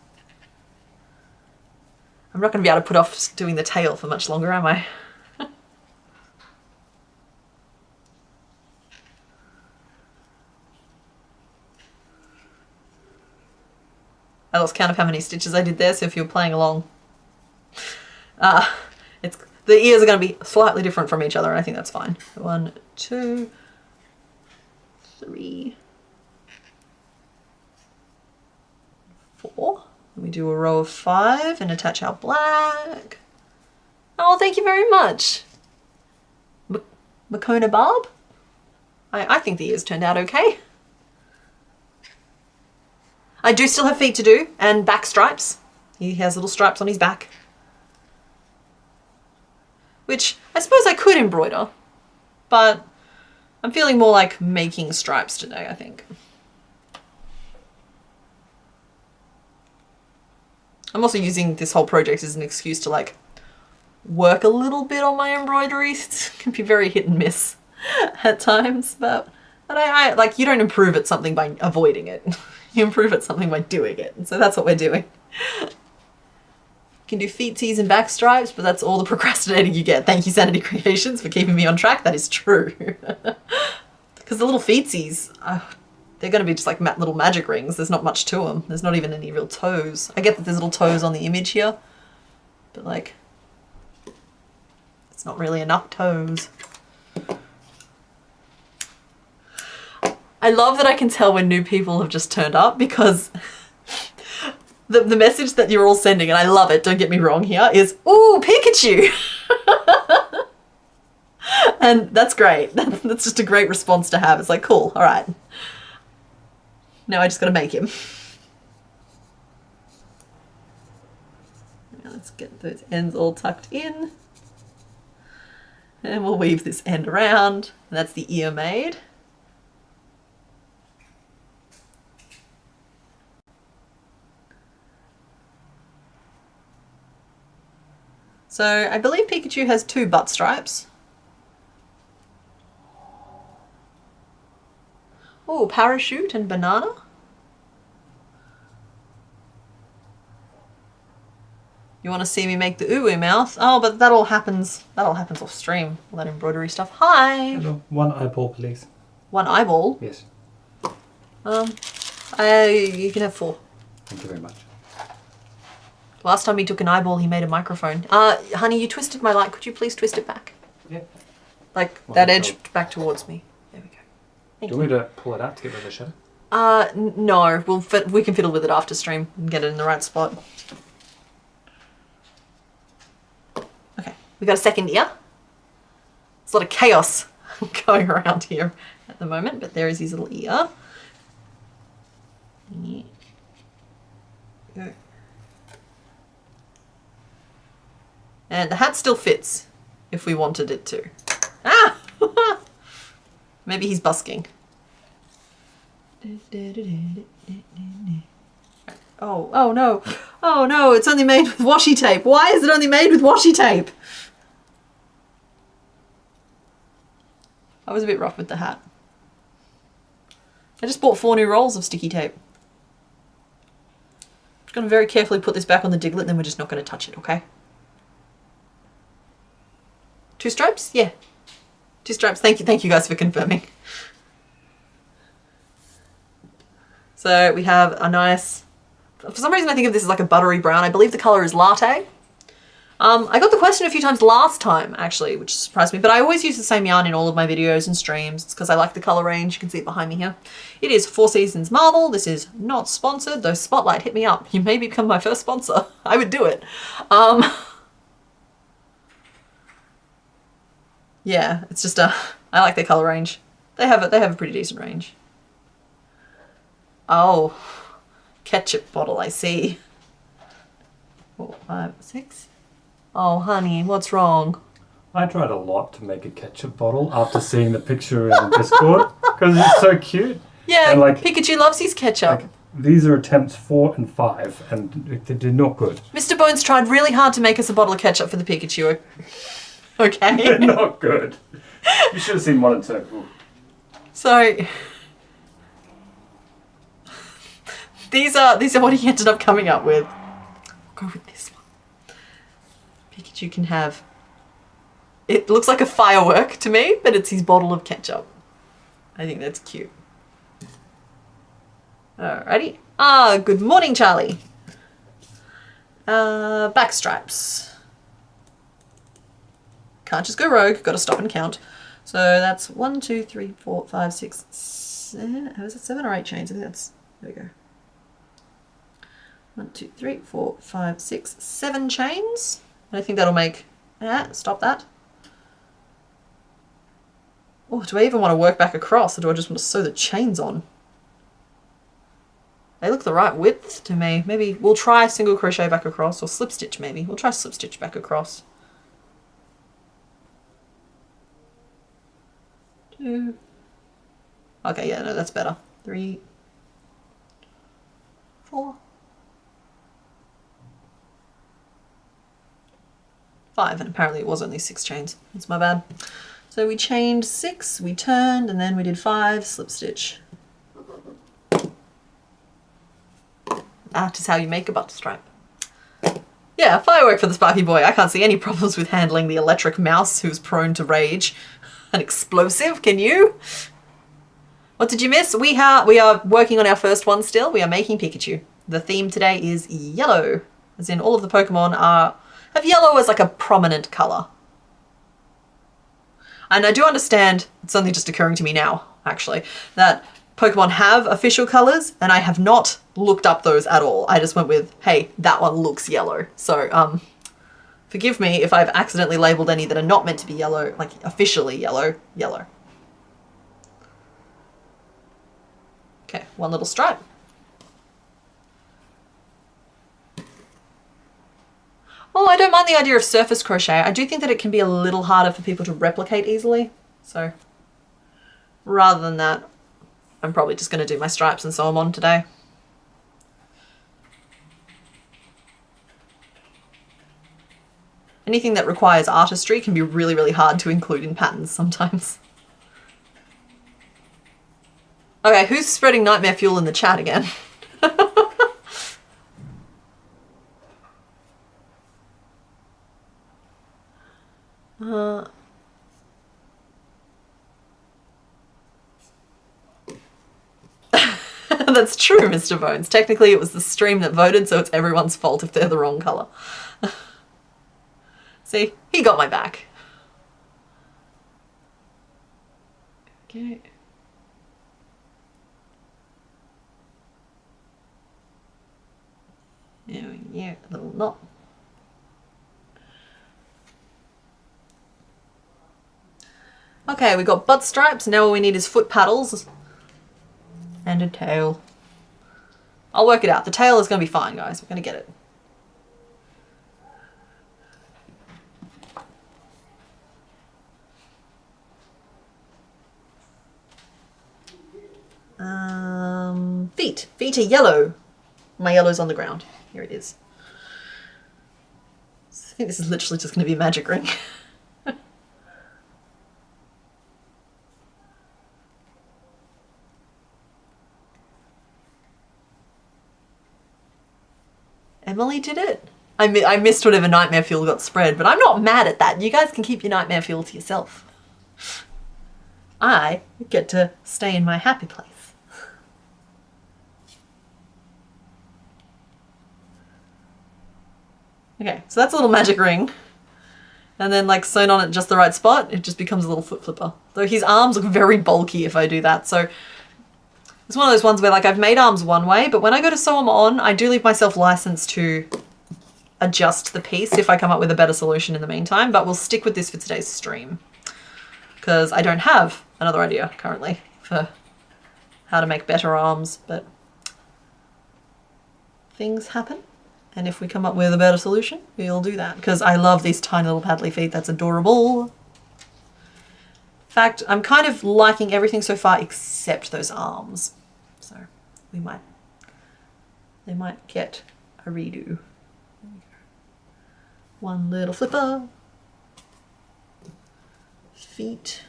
I'm not going to be able to put off doing the tail for much longer, am I? I lost count of how many stitches I did there, so if you're playing along, the ears are going to be slightly different from each other, and I think that's fine. 1, 2, 3, 4. We do a row of 5 and attach our black. Oh, thank you very much, Makona Barb. I think the ears turned out okay. I do still have feet to do and back stripes. He has little stripes on his back, which I suppose I could embroider, but I'm feeling more like making stripes today, I think. I'm also using this whole project as an excuse to like work a little bit on my embroidery. It can be very hit and miss at times, but I like, you don't improve at something by avoiding it. You improve at something by doing it. And so that's what we're doing. You can do feetsies and back stripes, but that's all the procrastinating you get. Thank you, Sanity Creations, for keeping me on track. That is true. Because the little feetsies, they're going to be just like little magic rings. There's not much to them. There's not even any real toes. I get that there's little toes on the image here, but like, it's not really enough toes. I love that I can tell when new people have just turned up, because the message that you're all sending, and I love it, don't get me wrong here, is, ooh, Pikachu! And that's great. That's just a great response to have. It's like, cool, all right. Now I just gotta make him. Now let's get those ends all tucked in. And we'll weave this end around. And that's the ear made. So I believe Pikachu has 2 butt stripes. Oh, parachute and banana. You want to see me make the ooh mouth? Oh, but that all happens off stream, all that embroidery stuff. Hi! Hello. 1 eyeball, please. 1 eyeball? Yes. You can have 4. Thank you very much. Last time he took an eyeball, he made a microphone. Honey, you twisted my light. Could you please twist it back? Yeah. Like that edge back towards me. There we go. Thank Do you want me to pull it out to get rid of the shadow? No. We can fiddle with it after stream and get it in the right spot. Okay, we got a second ear. There's a lot of chaos going around here at the moment, but there is his little ear. Go. And the hat still fits if we wanted it to. Ah! Maybe he's busking. Oh no. Oh no, it's only made with washi tape. Why is it only made with washi tape? I was a bit rough with the hat. I just bought 4 new rolls of sticky tape. Just gonna very carefully put this back on the diglet, and then we're just not gonna touch it, okay? 2 stripes? Yeah. 2 stripes. Thank you guys for confirming. So we have a nice, for some reason I think of this as like a buttery brown. I believe the color is latte. I got the question a few times last time actually, which surprised me, but I always use the same yarn in all of my videos and streams. It's because I like the color range. You can see it behind me here. It is 4 Seasons Marvel. This is not sponsored, though Spotlight hit me up. You may become my first sponsor. I would do it. Yeah, it's just I like their color range. They have a pretty decent range. Oh, ketchup bottle, I see. 4, 5, 6. Oh, honey, what's wrong? I tried a lot to make a ketchup bottle after seeing the picture in Discord because it's so cute. Yeah, and like Pikachu loves his ketchup. Like, these are attempts 4 and 5, and they did not good. Mr. Bones tried really hard to make us a bottle of ketchup for the Pikachu. Okay. They're not good. You should have seen 1 and 2. Ooh. So these are what he ended up coming up with. I'll go with this one. Pikachu can have. It looks like a firework to me, but it's his bottle of ketchup. I think that's cute. Alrighty. Good morning, Charlie. Back stripes. Can't just go rogue, gotta stop and count. So that's 1, 2, 3, 4, 5, 6, 7. How is it 7 or 8 chains? I think that's. There we go. 1, 2, 3, 4, 5, 6, 7 chains. And I think that'll make. Stop that. Oh, do I even want to work back across, or do I just want to sew the chains on? They look the right width to me. Maybe we'll try single crochet back across, or slip stitch maybe. We'll try slip stitch back across. 2. Okay, yeah, no, that's better. 3, 4, 5, and apparently it was only 6 chains. That's my bad. So we chained 6, we turned, and then we did 5, slip stitch. That is how you make a butter stripe. Yeah, firework for the Sparky Boy. I can't see any problems with handling the electric mouse who's prone to rage. An explosive, can you? What did you miss? We are working on our first one still. We are making Pikachu. The theme today is yellow, as in all of the Pokemon have yellow as like a prominent colour. And I do understand, it's only just occurring to me now, actually, that Pokemon have official colours, and I have not looked up those at all. I just went with, hey, that one looks yellow. So, forgive me if I've accidentally labelled any that are not meant to be yellow, like officially yellow, yellow. Okay, one little stripe. Oh, I don't mind the idea of surface crochet. I do think that it can be a little harder for people to replicate easily. So rather than that, I'm probably just going to do my stripes and sew them on today. Anything that requires artistry can be really, really hard to include in patterns sometimes. Okay, who's spreading nightmare fuel in the chat again? That's true, Mr. Bones. Technically it was the stream that voted, so it's everyone's fault if they're the wrong colour. See, he got my back. Okay. Yeah, a little knot. Okay, we got butt stripes. Now all we need is foot paddles and a tail. I'll work it out. The tail is going to be fine, guys. We're going to get it. Feet. Feet are yellow. My yellow's on the ground. Here it is. I think this is literally just going to be a magic ring. Emily did it. I missed whatever nightmare fuel got spread, but I'm not mad at that. You guys can keep your nightmare fuel to yourself. I get to stay in my happy place. Okay, so that's a little magic ring. And then like sewn on at just the right spot, it just becomes a little foot flipper. Though his arms look very bulky if I do that, so it's one of those ones where like I've made arms one way, but when I go to sew them on, I do leave myself license to adjust the piece if I come up with a better solution in the meantime, but we'll stick with this for today's stream because I don't have another idea currently for how to make better arms, but things happen And if we come up with a better solution, we'll do that. Because I love these tiny little paddly feet. That's adorable. In fact, I'm kind of liking everything so far except those arms. So they might get a redo. One little flipper. Feet.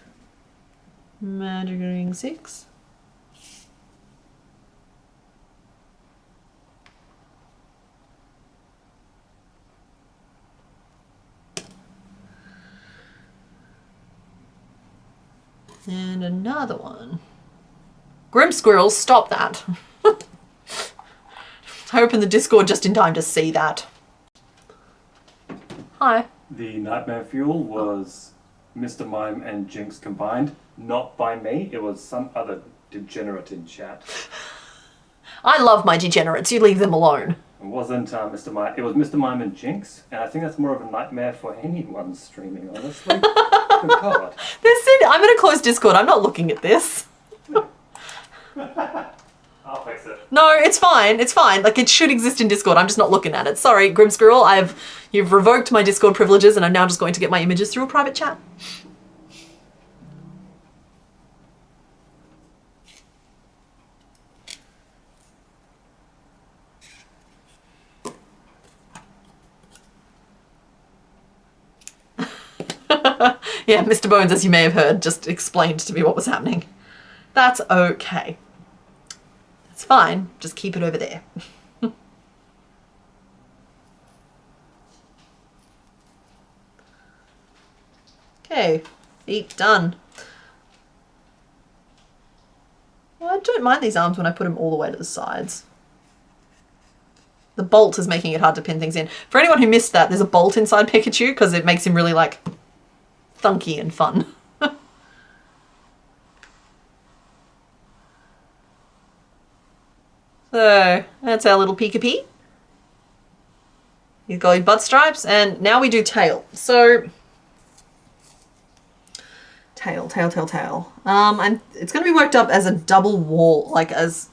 Magic ring 6. And another one. Grim Squirrels, stop that. I opened the Discord just in time to see that. Hi. The Nightmare Fuel was Mr. Mime and Jinx combined. Not by me, it was some other degenerate in chat. I love my degenerates, you leave them alone. It wasn't Mr. Mime, it was Mr. Mime and Jinx, and I think that's more of a nightmare for anyone streaming, honestly. Good God. I'm in a closed Discord, I'm not looking at this. I'll fix it. No, it's fine, it's fine. Like, it should exist in Discord, I'm just not looking at it. Sorry, Grim Squirrel, you've revoked my Discord privileges and I'm now just going to get my images through a private chat. Yeah, Mr. Bones, as you may have heard, just explained to me what was happening. That's okay. It's fine. Just keep it over there. Okay, feet done. Well, I don't mind these arms when I put them all the way to the sides. The bolt is making it hard to pin things in. For anyone who missed that, there's a bolt inside Pikachu because it makes him really, like, thunky and fun. So, that's our little Pika-Pee. He's got his butt stripes, and now we do tail. So, tail. And it's going to be worked up as a double wall, like as...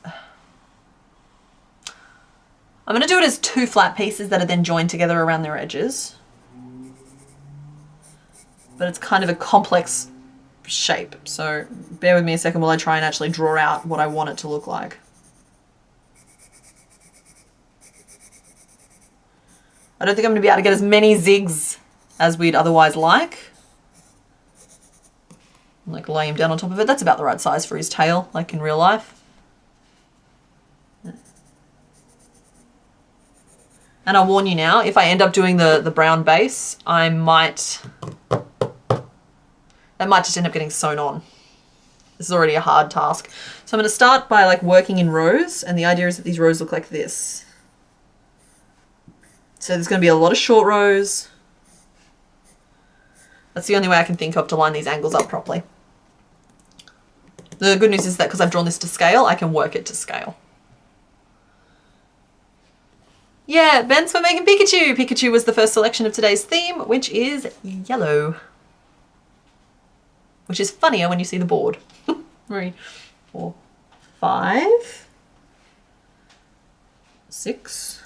I'm going to do it as 2 flat pieces that are then joined together around their edges. But it's kind of a complex shape. So bear with me a second while I try and actually draw out what I want it to look like. I don't think I'm going to be able to get as many zigs as we'd otherwise like. Like lay him down on top of it. That's about the right size for his tail, like in real life. And I'll warn you now, if I end up doing the brown base, that might just end up getting sewn on. This is already a hard task. So I'm going to start by like working in rows, and the idea is that these rows look like this. So there's going to be a lot of short rows. That's the only way I can think of to line these angles up properly. The good news is that because I've drawn this to scale, I can work it to scale. Yeah, Ben's for making Pikachu. Pikachu was the first selection of today's theme, which is yellow. Which is funnier when you see the board. 3, 4, 5, 6.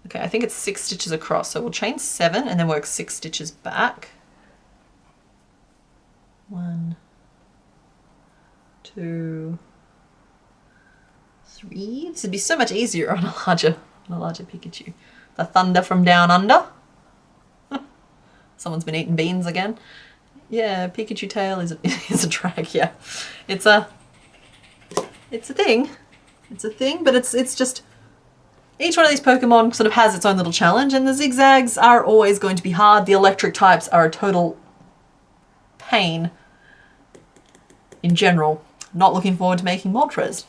Okay, I think it's 6 stitches across. So we'll chain 7 and then work 6 stitches back. 1, 2, 3. This would be so much easier on a larger Pikachu. The thunder from down under. Someone's been eating beans again. Yeah, Pikachu tail is a drag. Yeah, it's a thing. It's a thing, but it's just each one of these Pokemon sort of has its own little challenge, and the zigzags are always going to be hard. The electric types are a total pain in general. Not looking forward to making Moltres.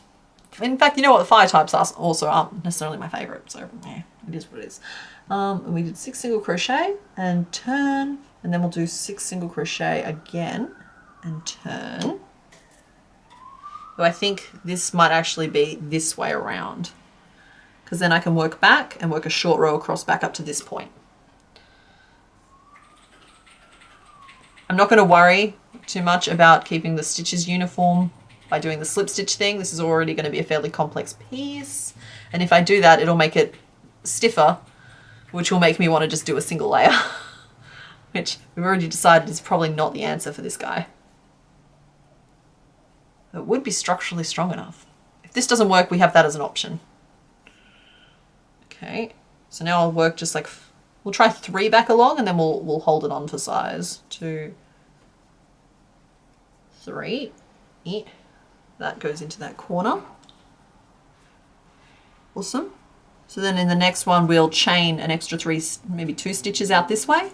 In fact, you know what? The fire types also aren't necessarily my favourite, so yeah, it is what it is. We did 6 single crochet and turn, and then we'll do 6 single crochet again and turn. So I think this might actually be this way around, because then I can work back and work a short row across back up to this point. I'm not going to worry too much about keeping the stitches uniform by doing the slip stitch thing. This is already going to be a fairly complex piece. And if I do that, it'll make it stiffer, which will make me want to just do a single layer, which we've already decided is probably not the answer for this guy. It would be structurally strong enough. If this doesn't work, we have that as an option. Okay, so now I'll work just like, we'll try 3 back along and then we'll hold it on for size. 2, 3. That goes into that corner. Awesome. So then in the next one, we'll chain an extra 3, maybe 2 stitches out this way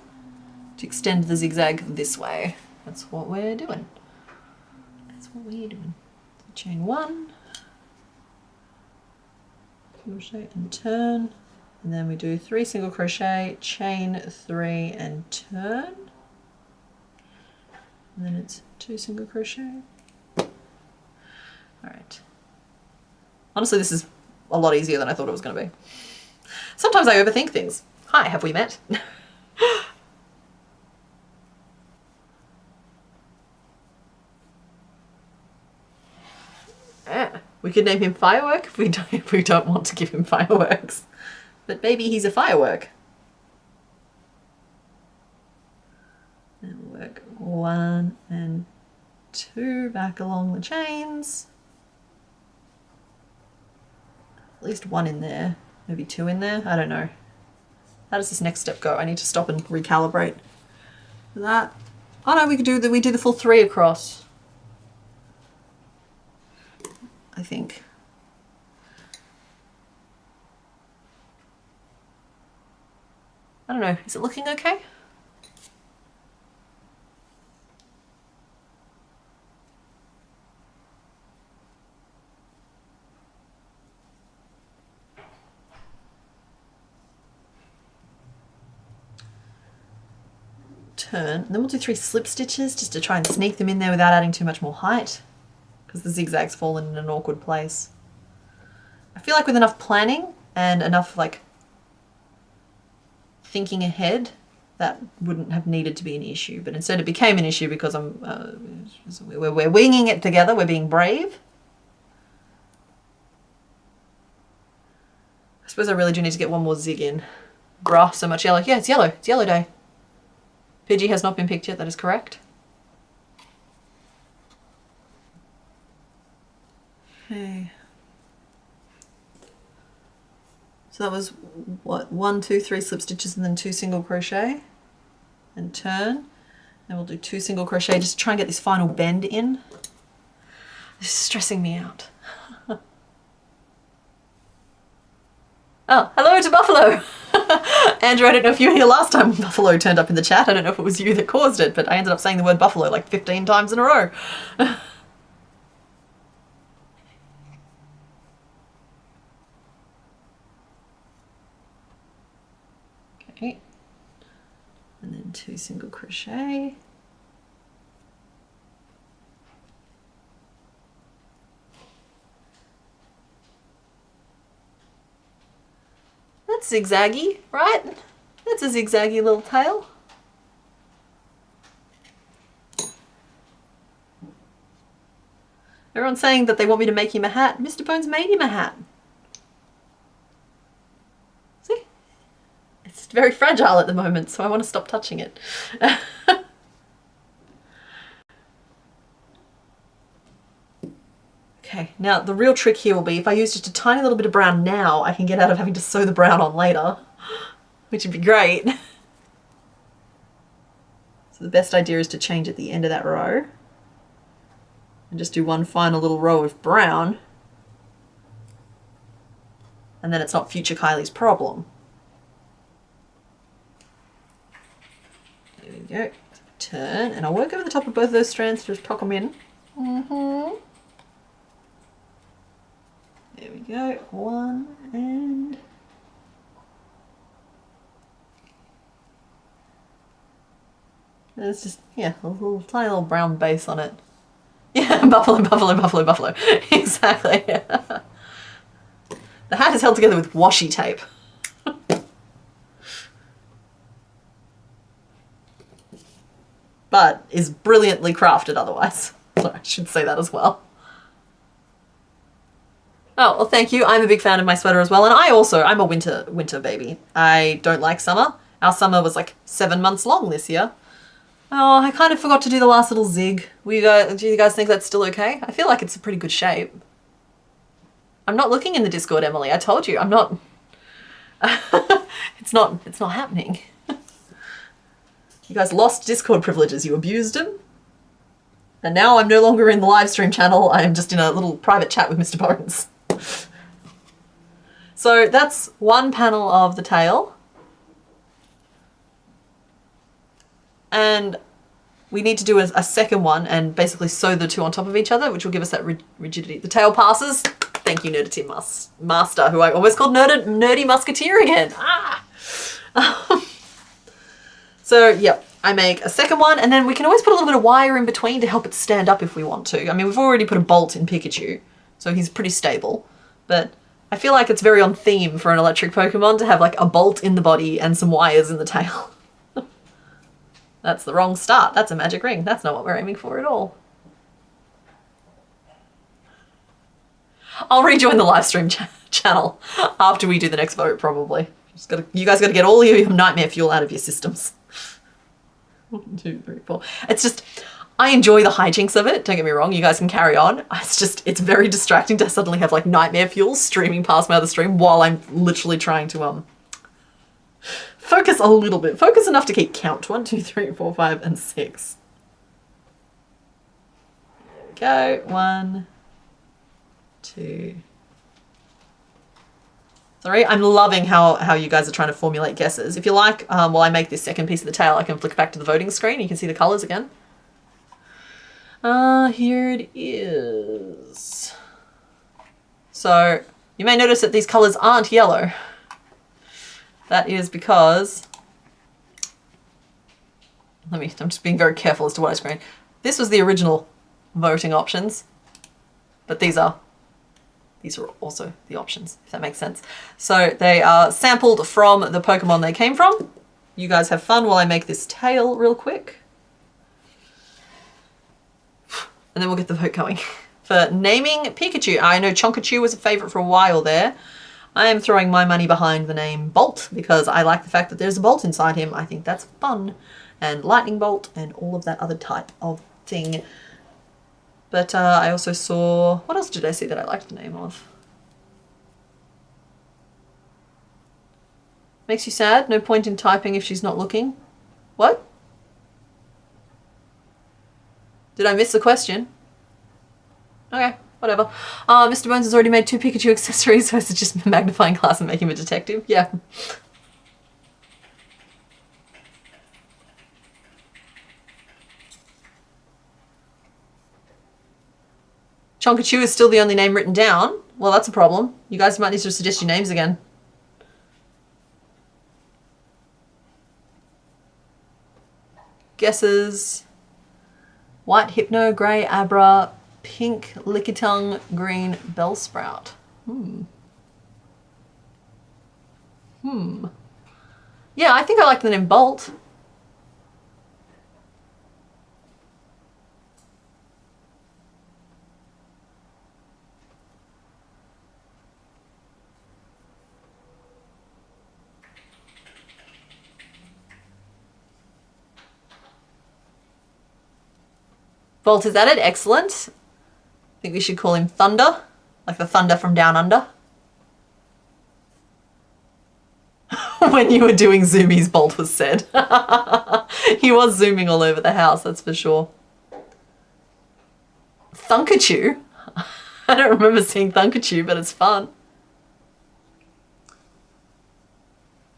to extend the zigzag this way. That's what we're doing. That's what we're doing. So chain 1, crochet and turn, and then we do 3 single crochet, chain 3 and turn, and then it's 2 single crochet. All right. Honestly, this is a lot easier than I thought it was going to be. Sometimes I overthink things. Hi, have we met? We could name him Firework if we don't want to give him fireworks. But maybe he's a firework. And work 1 and 2 back along the chains. At least 1 in there, maybe 2 in there, I don't know. How does this next step go? I need to stop and recalibrate that. Oh no, we do the full 3 across, I think. I don't know, is it looking okay? Turn, and then we'll do 3 slip stitches just to try and sneak them in there without adding too much more height, because the zigzags fall in an awkward place. I feel like with enough planning and enough like thinking ahead, that wouldn't have needed to be an issue, but instead it became an issue because we're winging it together, we're being brave. I suppose I really do need to get 1 more zig in. Bruh, so much yellow. Yeah, it's yellow day. Pidgey has not been picked yet, that is correct. Okay. So that was what, 1, 2, 3 slip stitches and then 2 single crochet and turn. Then we'll do 2 single crochet just to try and get this final bend in. This is stressing me out. Oh, hello to Buffalo! Andrew, I don't know if you were here last time when Buffalo turned up in the chat. I don't know if it was you that caused it, but I ended up saying the word buffalo like 15 times in a row. Okay. And then 2 single crochet. That's zigzaggy, right? That's a zigzaggy little tail. Everyone's saying that they want me to make him a hat. Mr. Bones made him a hat. See? It's very fragile at the moment, so I want to stop touching it. Okay, now the real trick here will be if I use just a tiny little bit of brown now, I can get out of having to sew the brown on later, which would be great. So the best idea is to change at the end of that row and just do 1 final little row of brown, and then it's not future Kylie's problem. There we go. Turn, and I'll work over the top of both of those strands to just tuck them in. There we go, 1 and there's just, yeah, a little tiny little brown base on it. Yeah, buffalo, buffalo, buffalo, buffalo. Exactly. The hat is held together with washi tape. But is brilliantly crafted otherwise. So I should say that as well. Oh, well, thank you. I'm a big fan of my sweater as well. And I'm a winter baby. I don't like summer. Our summer was like 7 months long this year. Oh, I kind of forgot to do the last little zig. Do you guys think that's still okay? I feel like it's a pretty good shape. I'm not looking in the Discord, Emily. I told you, I'm not. It's not happening. You guys lost Discord privileges. You abused them. And now I'm no longer in the live stream channel. I am just in a little private chat with Mr. Bones. So that's one panel of the tail. And we need to do a second one and basically sew the two on top of each other, which will give us that rigidity. The tail passes. Thank you, Nerdity Master, who I almost called Nerdy Musketeer again. So, yep, I make a second one, and then we can always put a little bit of wire in between to help it stand up if we want to. I mean, we've already put a bolt in Pikachu, so he's pretty stable. But I feel like it's very on theme for an electric Pokemon to have like a bolt in the body and some wires in the tail. That's the wrong start. That's a magic ring. That's not what we're aiming for at all. I'll rejoin the live stream channel after we do the next vote, probably. You guys got to get all your nightmare fuel out of your systems. 1, 2, 3, 4. It's just, I enjoy the hijinks of it. Don't get me wrong. You guys can carry on. It's very distracting to suddenly have like nightmare fuel streaming past my other stream while I'm literally trying to focus a little bit. Focus enough to keep count. 1, 2, 3, 4, 5, and 6. There we go. 1, 2, 3. I'm loving how you guys are trying to formulate guesses. If you like, while I make this second piece of the tail, I can flick back to the voting screen. You can see the colors again. Here it is. So you may notice that these colors aren't yellow. That is because, I'm just being very careful as to what I screen. This was the original voting options, but these are also the options, if that makes sense. So they are sampled from the Pokemon they came from. You guys have fun while I make this tail real quick. And then we'll get the vote going. For naming Pikachu, I know Chonkachu was a favorite for a while there. I am throwing my money behind the name Bolt because I like the fact that there's a bolt inside him. I think that's fun. And Lightning Bolt and all of that other type of thing. But I also saw, what else did I see that I liked the name of? Makes you sad? No point in typing if she's not looking. What? Did I miss the question? Okay, whatever. Mr. Bones has already made 2 Pikachu accessories, so it's just a magnifying glass and make him a detective. Yeah. Chonkachu is still the only name written down. Well, that's a problem. You guys might need to suggest your names again. Guesses. White Hypno, grey Abra, pink Lickitung, green Bellsprout. Yeah, I think I like the name Bolt. Bolt is added, excellent. I think we should call him Thunder, like the thunder from down under. When you were doing zoomies, Bolt was said. He was zooming all over the house, that's for sure. Thunkachu? I don't remember seeing Thunkachu, but it's fun.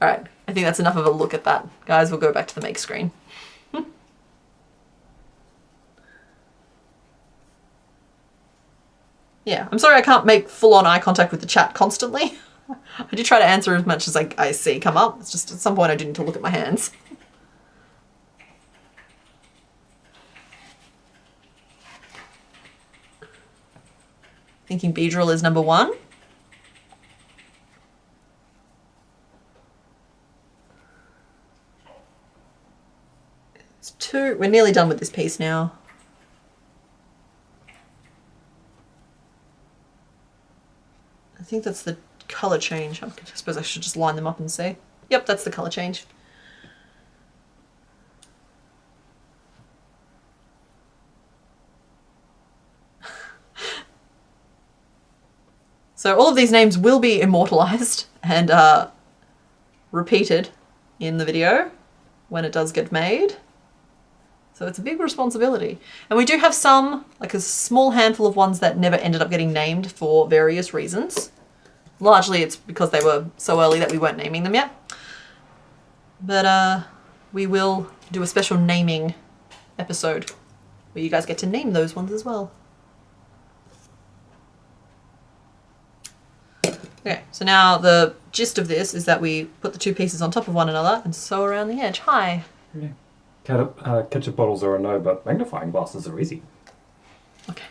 Alright, I think that's enough of a look at that. Guys, we'll go back to the make screen. Yeah, I'm sorry I can't make full-on eye contact with the chat constantly. I do try to answer as much as I see come up. It's just at some point I do need to look at my hands. Thinking Beedrill is number 1. It's 2. We're nearly done with this piece now. I think that's the color change. I suppose I should just line them up and see. Yep, that's the color change. So all of these names will be immortalized and repeated in the video when it does get made. So it's a big responsibility. And we do have some, like a small handful of ones that never ended up getting named for various reasons. Largely it's because they were so early that we weren't naming them yet. But we will do a special naming episode where you guys get to name those ones as well. Okay, so now the gist of this is that we put the two pieces on top of one another and sew around the edge. Hi. Yeah. Ketchup bottles are a no, but magnifying glasses are easy. Okay.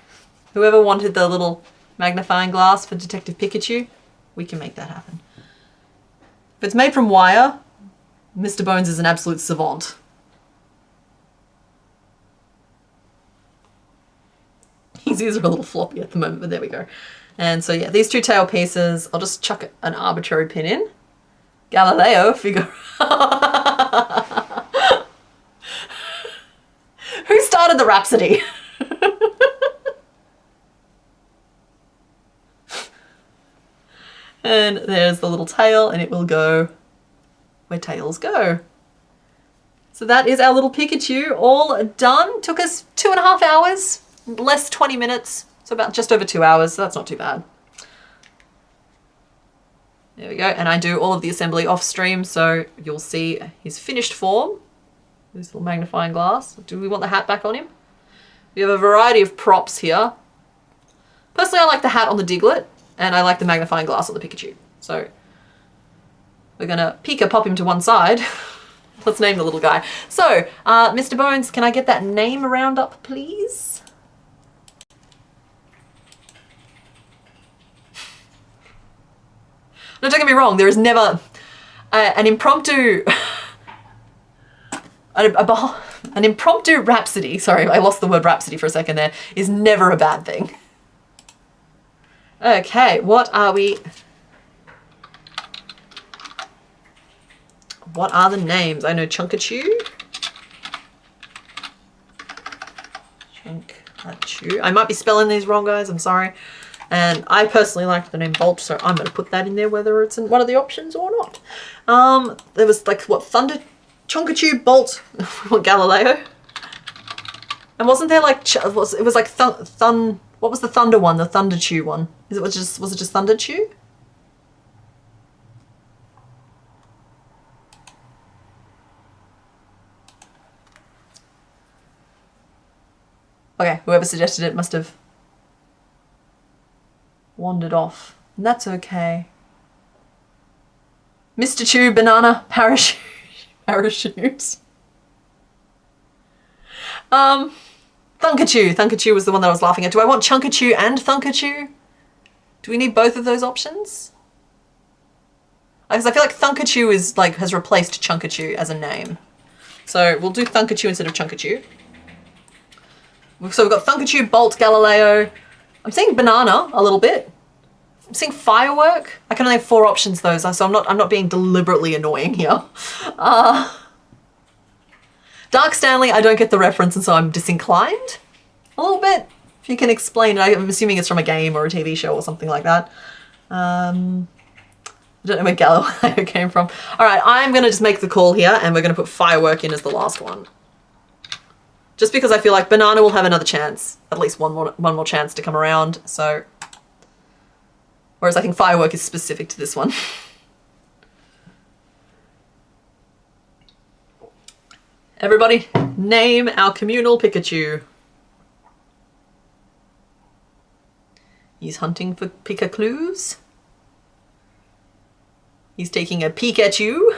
Whoever wanted the little magnifying glass for Detective Pikachu, we can make that happen. If it's made from wire, Mr. Bones is an absolute savant. His ears are a little floppy at the moment, but there we go. And so yeah, these two tail pieces, I'll just chuck an arbitrary pin in. Galileo Figaro. Who started the Rhapsody? And there's the little tail, and it will go where tails go. So that is our little Pikachu all done. Took us 2.5 hours, less 20 minutes. So about just over 2 hours, so that's not too bad. There we go, and I do all of the assembly off stream, so you'll see his finished form. This little magnifying glass. Do we want the hat back on him? We have a variety of props here. Personally, I like the hat on the Diglett, and I like the magnifying glass on the Pikachu. So we're gonna Pika pop him to one side. Let's name the little guy. So, Mr. Bones, can I get that name round up, please? No, don't get me wrong, there is never an impromptu an impromptu rhapsody, sorry, I lost the word rhapsody for a second there, is never a bad thing. Okay, what are the names? I know Chunkachu. I might be spelling these wrong, guys, I'm sorry. And I personally like the name Bolt, so I'm going to put that in there whether it's in one of the options or not. There was like, what, Thunder, Chunkachu, Bolt, Galileo? And wasn't there like, it was like what was the Thunder one, the Thunderchew one? Was it just Thunderchew? Okay, whoever suggested it must have wandered off, and that's okay. Mr. Chew, banana, parachute. Thunkachu. Thunkachu was the one that I was laughing at. Do I want Chunkachu and Thunkachu? Do we need both of those options? Because I feel like Thunkachu is like has replaced Chunkachu as a name. So we'll do Thunkachu instead of Chunkachu. So we've got Thunkachu, Bolt, Galileo. I'm seeing banana a little bit. I'm seeing firework. I can only have 4 options though, so I'm not being deliberately annoying here. Dark Stanley, I don't get the reference, and so I'm disinclined a little bit. If you can explain it, I'm assuming it's from a game or a TV show or something like that. I don't know where Galileo came from. All right, I'm gonna just make the call here, and we're gonna put firework in as the last one. Just because I feel like banana will have another chance, at least one more chance to come around. So, whereas I think firework is specific to this one. Everybody, name our communal Pikachu. He's hunting for Pika clues. He's taking a peek at you.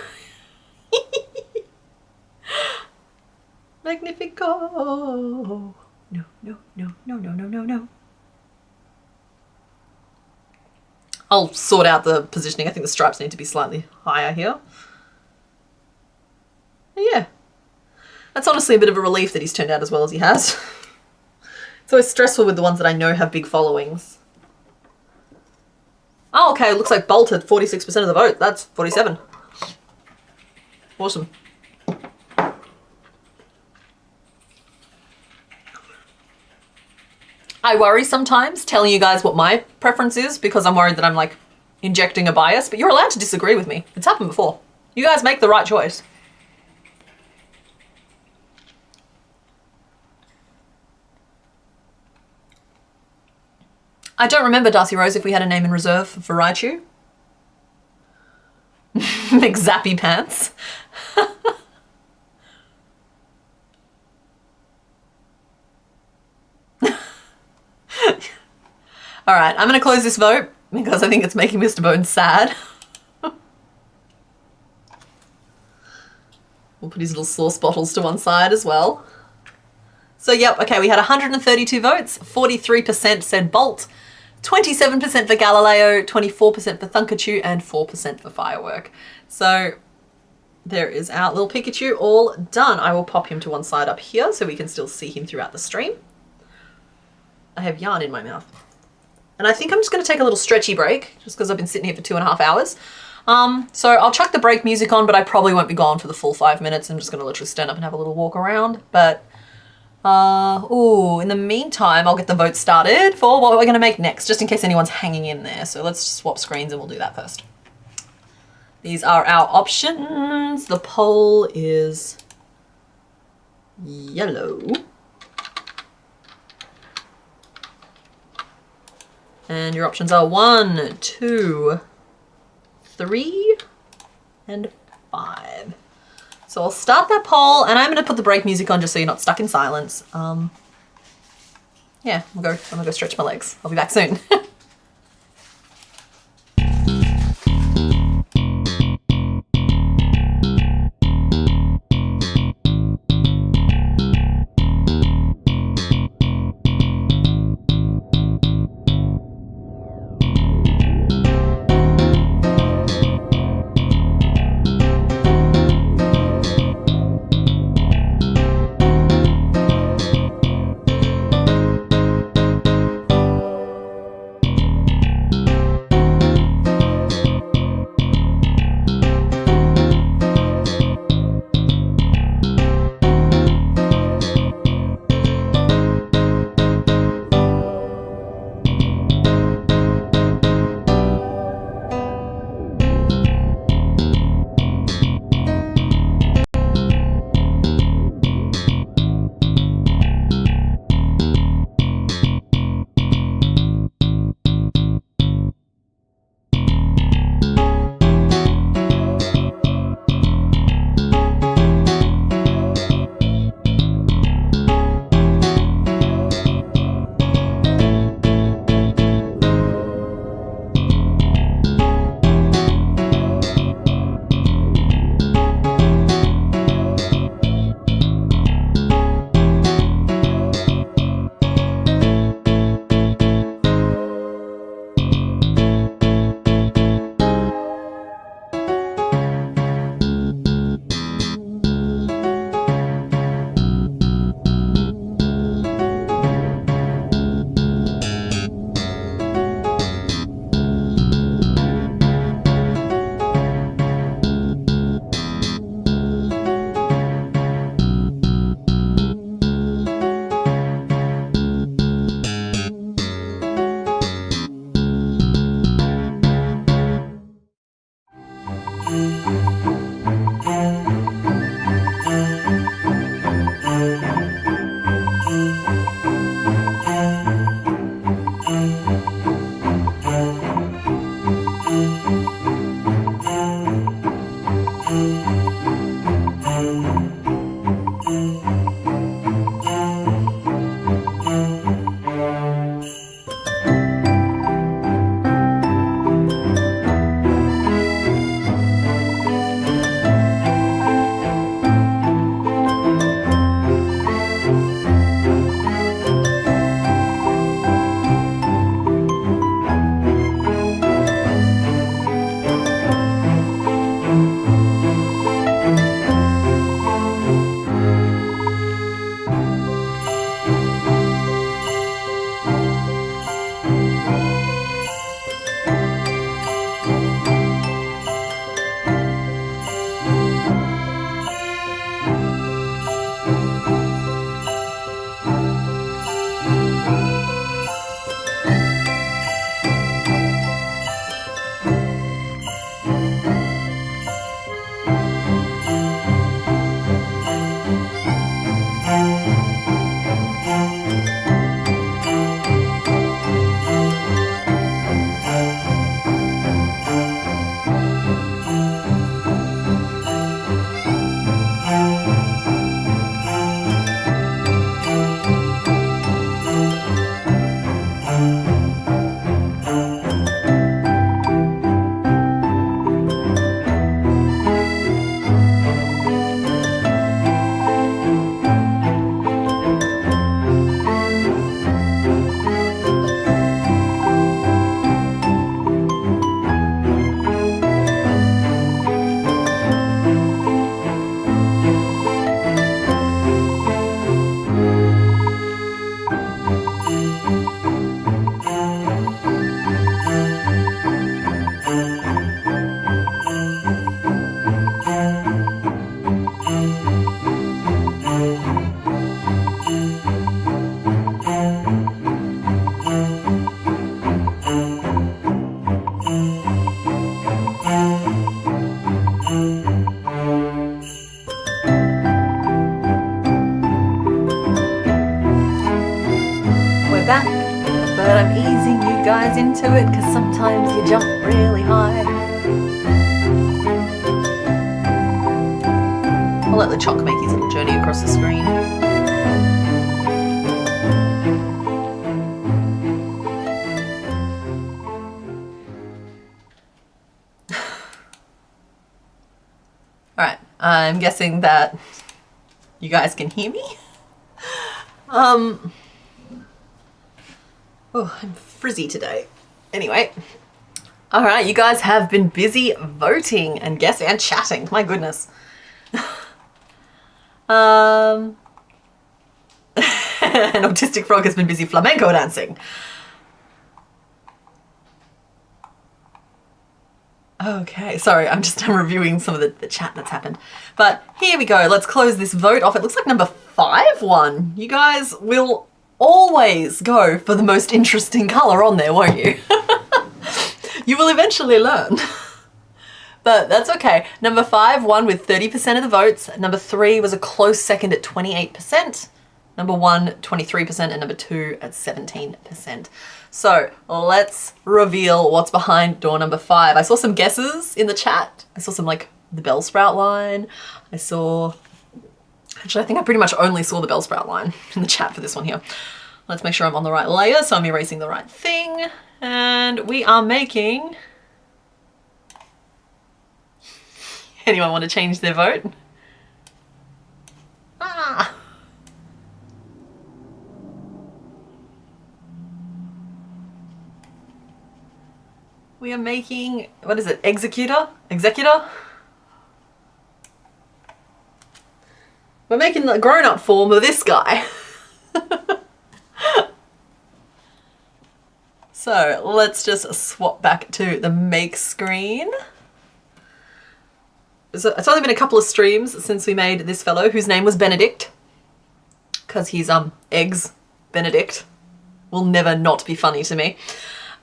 Magnifico. No, no, no, no, no, no, no, no. I'll sort out the positioning. I think the stripes need to be slightly higher here. Yeah. That's honestly a bit of a relief that he's turned out as well as he has. It's always stressful with the ones that I know have big followings. Oh, wow, okay, looks like Bolt had 46% of the vote. That's 47. Awesome. I worry sometimes telling you guys what my preference is because I'm worried that I'm like injecting a bias, but you're allowed to disagree with me. It's happened before. You guys make the right choice. I don't remember, Darcy Rose, if we had a name in reserve for Raichu. McZappy Pants. All right, I'm going to close this vote because I think it's making Mr. Bones sad. We'll put his little sauce bottles to one side as well. So, yep, okay, we had 132 votes. 43% said Bolt, 27% for Galileo, 24% for Thunkachu, and 4% for Firework. So there is our little Pikachu all done. I will pop him to one side up here so we can still see him throughout the stream. I have yarn in my mouth. And I think I'm just going to take a little stretchy break just because I've been sitting here for 2.5 hours. So I'll chuck the break music on, but I probably won't be gone for the full 5 minutes. I'm just going to literally stand up and have a little walk around. But, in the meantime, I'll get the vote started for what we're going to make next, just in case anyone's hanging in there. So let's swap screens and we'll do that first. These are our options. The poll is yellow. And your options are 1, 2, 3, and 5. So I'll start that poll, and I'm going to put the break music on just so you're not stuck in silence. Yeah, I'm going to go stretch my legs. I'll be back soon. but I'm easing you guys into it because sometimes you jump really high. I'll let the chalk make his little journey across the screen. Alright, I'm guessing that you guys can hear me. Oh, I'm frizzy today. Anyway. Alright, you guys have been busy voting and guessing and chatting. My goodness. An autistic frog has been busy flamenco dancing. Okay, sorry, I'm reviewing some of the chat that's happened. But here we go, let's close this vote off. It looks like number 5 won. You guys will always go for the most interesting colour on there, won't you? You will eventually learn. But that's okay. Number 5 won with 30% of the votes. Number 3 was a close second at 28%. Number 1, 23%, and number 2 at 17%. So let's reveal what's behind door number 5. I saw some guesses in the chat. I saw some like the bell sprout line. Actually, I think I pretty much only saw the bell sprout line in the chat for this one here. Let's make sure I'm on the right layer, so I'm erasing the right thing. And we are making... Anyone want to change their vote? Ah! We are making, what is it, Executor? We're making the grown-up form of this guy. So let's just swap back to the make screen. So it's only been a couple of streams since we made this fellow whose name was Benedict. Because he's Eggs Benedict. Will never not be funny to me.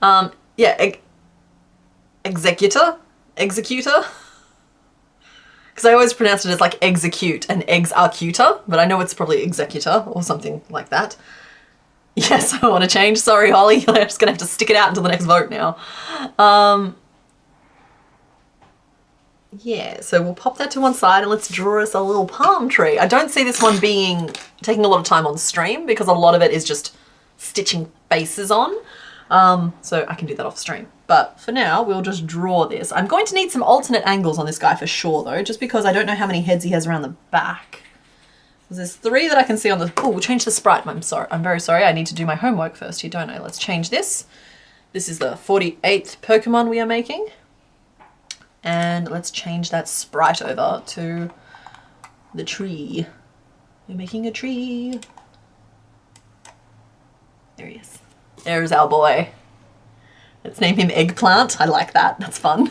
Yeah, Executor? Because I always pronounce it as like execute and eggs are cuter, but I know it's probably executor or something like that. Yes, I want to change. Sorry, Holly. I'm just going to have to stick it out until the next vote now. Yeah, so we'll pop that to one side and let's draw us a little palm tree. I don't see this one taking a lot of time on stream because a lot of it is just stitching faces on. So I can do that off stream. But for now, we'll just draw this. I'm going to need some alternate angles on this guy for sure though, just because I don't know how many heads he has around the back. There's 3 that I can see on the... Oh, we'll change the sprite. I'm very sorry. I need to do my homework first here, don't I? Let's change this. This is the 48th Pokemon we are making. And let's change that sprite over to the tree. We're making a tree. There he is. There's our boy. Let's name him Eggplant. I like that. That's fun.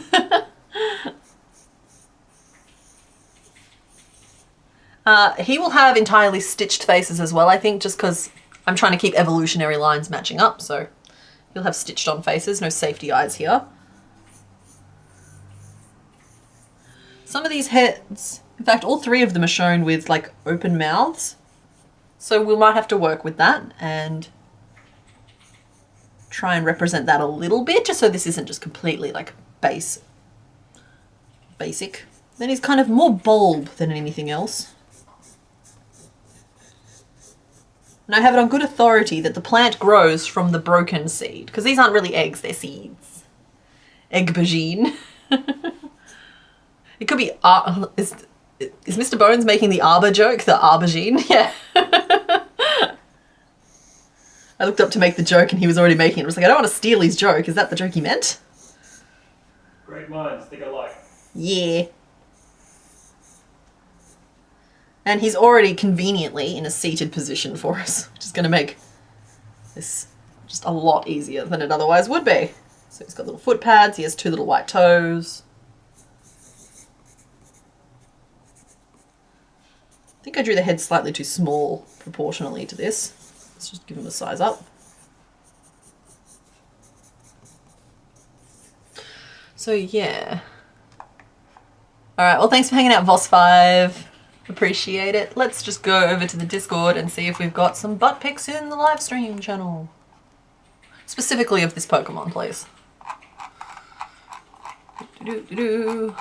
He will have entirely stitched faces as well, I think, just because I'm trying to keep evolutionary lines matching up. So he'll have stitched on faces, no safety eyes here. Some of these heads, in fact, all 3 of them are shown with like open mouths. So we might have to work with that and try and represent that a little bit, just so this isn't just completely like basic. Then he's kind of more bulb than anything else. And I have it on good authority that the plant grows from the broken seed, because these aren't really eggs, they're seeds. Egg bajine. It could be, is Mr. Bones making the arbor joke, the aubergine? Yeah. I looked up to make the joke and he was already making it. I was like, I don't want to steal his joke. Is that the joke he meant? Great minds think alike. Yeah. And he's already conveniently in a seated position for us, which is going to make this just a lot easier than it otherwise would be. So he's got little foot pads. He has 2 little white toes. I think I drew the head slightly too small proportionally to this. Let's just give him a size up. So yeah. Alright, well thanks for hanging out, Voss5. Appreciate it. Let's just go over to the Discord and see if we've got some butt pics in the live stream channel. specifically of this Pokemon, please. You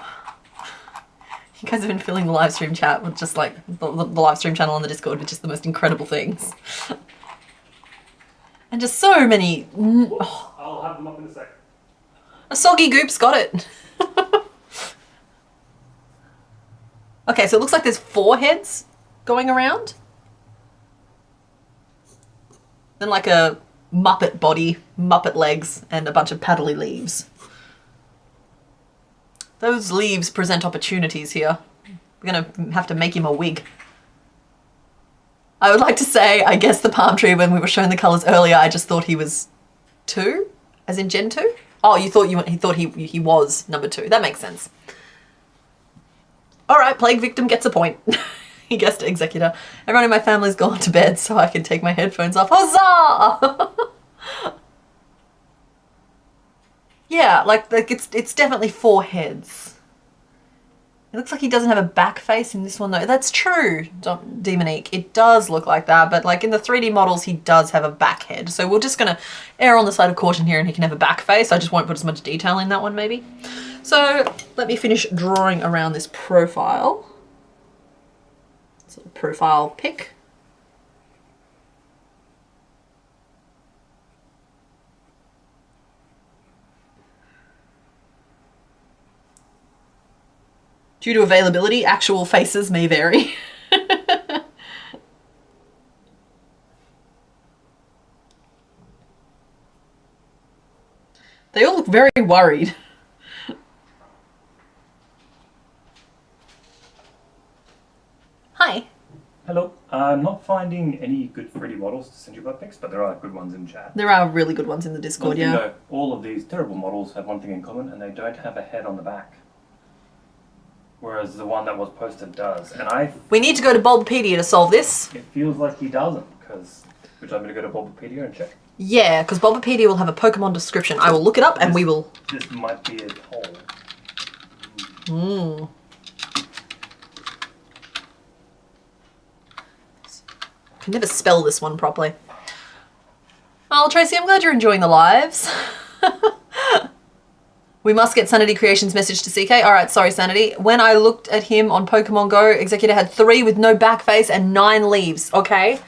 guys have been filling the live stream chat with just like the live stream channel on the Discord with just the most incredible things. And just so many. Oh. I'll have them up in a sec. A soggy goop's got it. Okay, so it looks like there's 4 heads going around. Then like a Muppet body, Muppet legs, and a bunch of paddly leaves. Those leaves present opportunities here. We're gonna have to make him a wig. I would like to say, I guess the palm tree, when we were showing the colours earlier, I just thought he was 2, as in Gen 2? Oh, he thought he was number 2. That makes sense. All right, Plague Victim gets a point. He guessed Executor. Everyone in my family's gone to bed, so I can take my headphones off. Huzzah! Yeah, like it's definitely 4 heads. It looks like he doesn't have a back face in this one though. That's true, Demonique. It does look like that, but like in the 3D models, he does have a back head. So we're just gonna err on the side of caution here and he can have a back face. I just won't put as much detail in that one maybe. So let me finish drawing around this profile. So profile pic. Due to availability, actual faces may vary. They all look very worried. Hi. Hello. I'm not finding any good 3D models to send you about pics, but there are good ones in chat. There are really good ones in the Discord, yeah. Though, all of these terrible models have one thing in common, and they don't have a head on the back. Whereas the one that was posted does. And we need to go to Bulbapedia to solve this. It feels like he doesn't, because... Would you like me to go to Bulbapedia and check? Yeah, because Bulbapedia will have a Pokemon description. I will look it up and we will... This might be a hole. Mm. I can never spell this one properly. Oh, Tracy, I'm glad you're enjoying the lives. We must get Sanity Creations message to CK. All right, sorry, Sanity. When I looked at him on Pokemon Go, Executor had 3 with no back face and 9 leaves. Okay,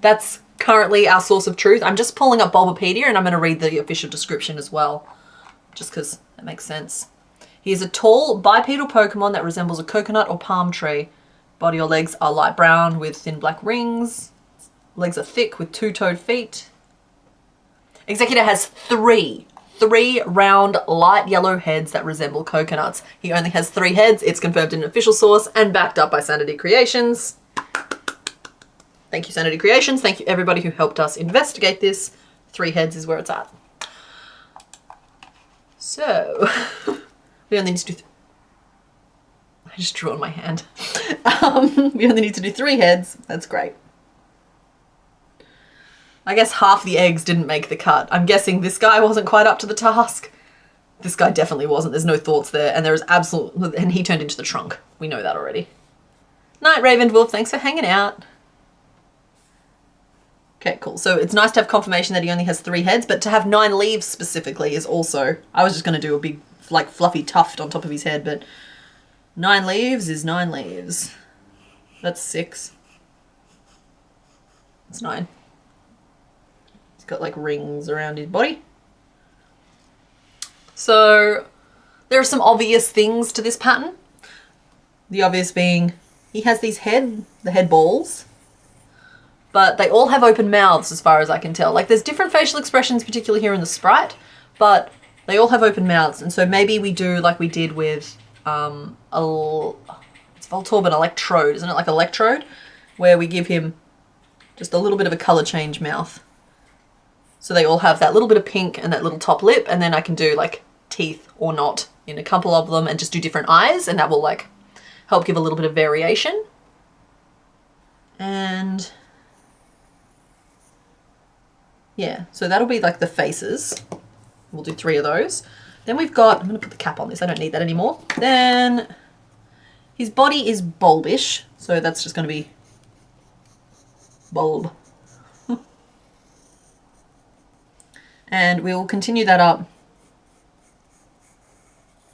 that's currently our source of truth. I'm just pulling up Bulbapedia and I'm going to read the official description as well, just because that makes sense. He is a tall, bipedal Pokemon that resembles a coconut or palm tree. Body or legs are light brown with thin black rings. Legs are thick with 2-toed feet. Executor has 3 round light yellow heads that resemble coconuts. He only has 3 heads. It's confirmed in an official source and backed up by Sanity Creations. Thank you, Sanity Creations. Thank you everybody who helped us investigate this. 3 heads is where it's at. So we only need to do I just drew on my hand. We only need to do 3 heads. That's great. I guess half the eggs didn't make the cut. I'm guessing this guy wasn't quite up to the task. This guy definitely wasn't. There's no thoughts there. And there is absolute... And he turned into the trunk. We know that already. Night, Raven Wolf. Thanks for hanging out. Okay, cool. So it's nice to have confirmation that he only has 3 heads, but to have 9 leaves specifically is also... I was just going to do a big, like, fluffy tuft on top of his head, but 9 leaves is 9 leaves. That's 6. That's 9. He's got like rings around his body. So there are some obvious things to this pattern. The obvious being he has these the head balls, but they all have open mouths as far as I can tell. Like there's different facial expressions, particularly here in the sprite, but they all have open mouths. And so maybe we do like we did with it's Voltorb Electrode, isn't it? Like Electrode, where we give him just a little bit of a color change mouth. So they all have that little bit of pink and that little top lip, and then I can do like teeth or not in a couple of them and just do different eyes, and that will like help give a little bit of variation. And yeah, so that'll be like the faces. We'll do 3 of those. Then we've got, I'm gonna put the cap on this, I don't need that anymore. Then his body is bulbish, so that's just gonna be bulb. And we will continue that up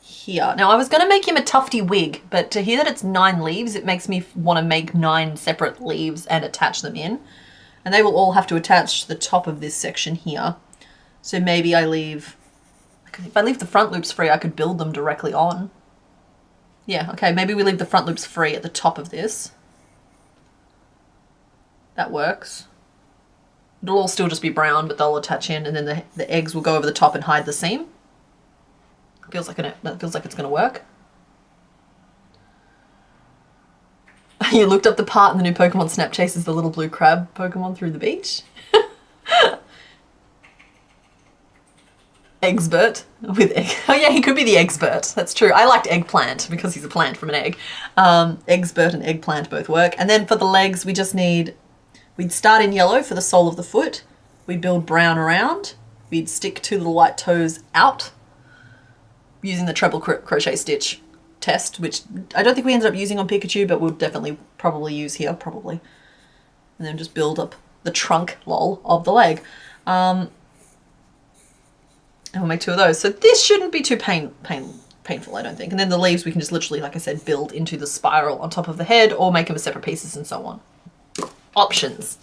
here. Now I was going to make him a tufty wig, but to hear that it's 9 leaves, it makes me want to make 9 separate leaves and attach them in. And they will all have to attach to the top of this section here. So maybe I leave, if I leave the front loops free, I could build them directly on. Yeah, okay, maybe we leave the front loops free at the top of this. That works. It'll all still just be brown, but they'll attach in, and then the eggs will go over the top and hide the seam. That feels like it's gonna work. You looked up the part in the new Pokemon Snap chases the little blue crab Pokemon through the beach. Eggsbert with egg. Oh yeah, he could be the Eggsbert. That's true. I liked eggplant because he's a plant from an egg. Eggsbert and eggplant both work. And then for the legs, we just need, we'd start in yellow for the sole of the foot. We'd build brown around. We'd stick 2 little white toes out using the treble crochet stitch test, which I don't think we ended up using on Pikachu, but we'll definitely probably use here, probably. And then just build up the trunk, lol, of the leg. And we'll make 2 of those. So this shouldn't be too painful, I don't think. And then the leaves we can just literally, like I said, build into the spiral on top of the head or make them as separate pieces and so on. Options.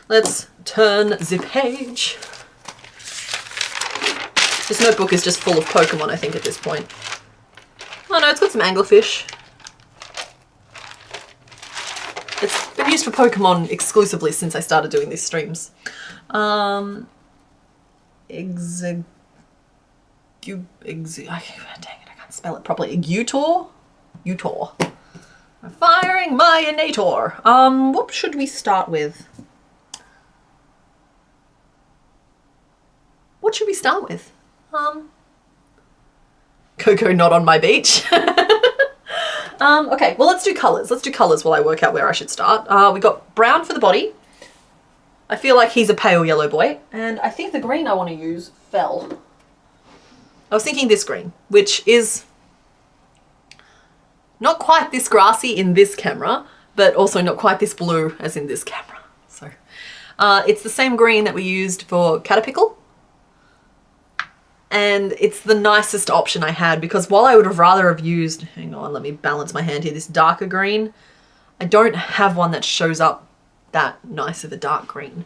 Let's turn the page. This notebook is just full of Pokemon, I think, at this point. Oh no, it's got some anglerfish. It's been used for Pokemon exclusively since I started doing these streams. Dang it, I can't spell it properly. Utor? I'm firing my Inator. What should we start with? What should we start with? Coco not on my beach. Okay, well let's do colours. Let's do colours while I work out where I should start. We got brown for the body. I feel like he's a pale yellow boy. And I think the green I want to use fell. I was thinking this green, which is not quite this grassy in this camera, but also not quite this blue as in this camera. So it's the same green that we used for Caterpillar. And it's the nicest option I had because while I would have rather have used, hang on, let me balance my hand here, this darker green, I don't have one that shows up that nice of a dark green.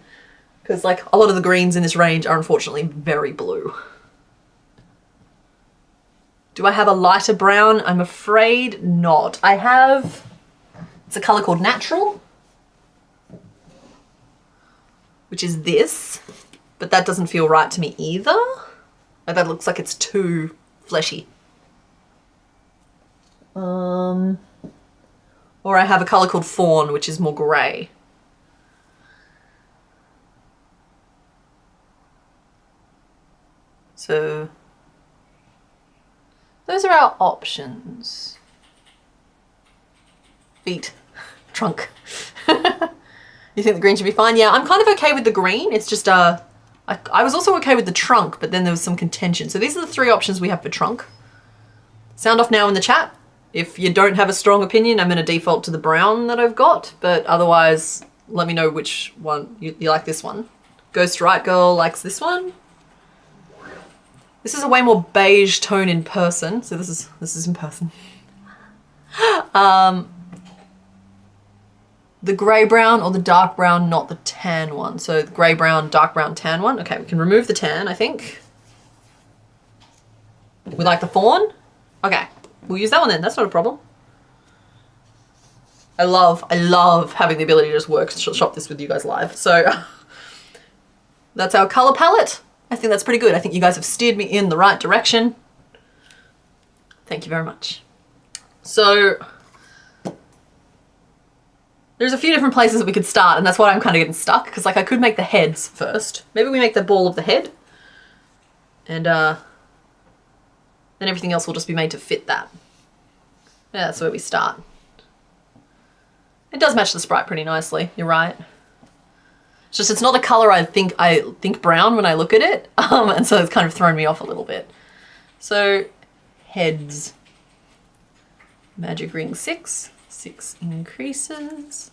Because like a lot of the greens in this range are unfortunately very blue. Do I have a lighter brown? I'm afraid not. I have, it's a color called Natural, which is this, but that doesn't feel right to me either. Like that looks like it's too fleshy. Or I have a color called Fawn, which is more gray. So those are our options. Feet, trunk. You think the green should be fine? Yeah, I'm kind of okay with the green. It's just, I was also okay with the trunk, but then there was some contention. So these are the 3 options we have for trunk. Sound off now in the chat. If you don't have a strong opinion, I'm going to default to the brown that I've got, but otherwise let me know which one you like. This one. Ghost Right Girl likes this one. This is a way more beige tone in person. So this is in person. The grey brown or the dark brown, not the tan one. So the grey brown, dark brown, tan one. Okay, we can remove the tan, I think. We like the fawn? Okay, we'll use that one then. That's not a problem. I love having the ability to just work shop this with you guys live. So that's our color palette. I think that's pretty good. I think you guys have steered me in the right direction. Thank you very much. So there's a few different places that we could start, and that's why I'm kind of getting stuck, because like I could make the heads first. Maybe we make the ball of the head, and then everything else will just be made to fit that. Yeah, that's where we start. It does match the sprite pretty nicely, you're right. It's just, it's not the color I think brown when I look at it, and so it's kind of thrown me off a little bit. So, heads. Magic ring 6, 6 increases,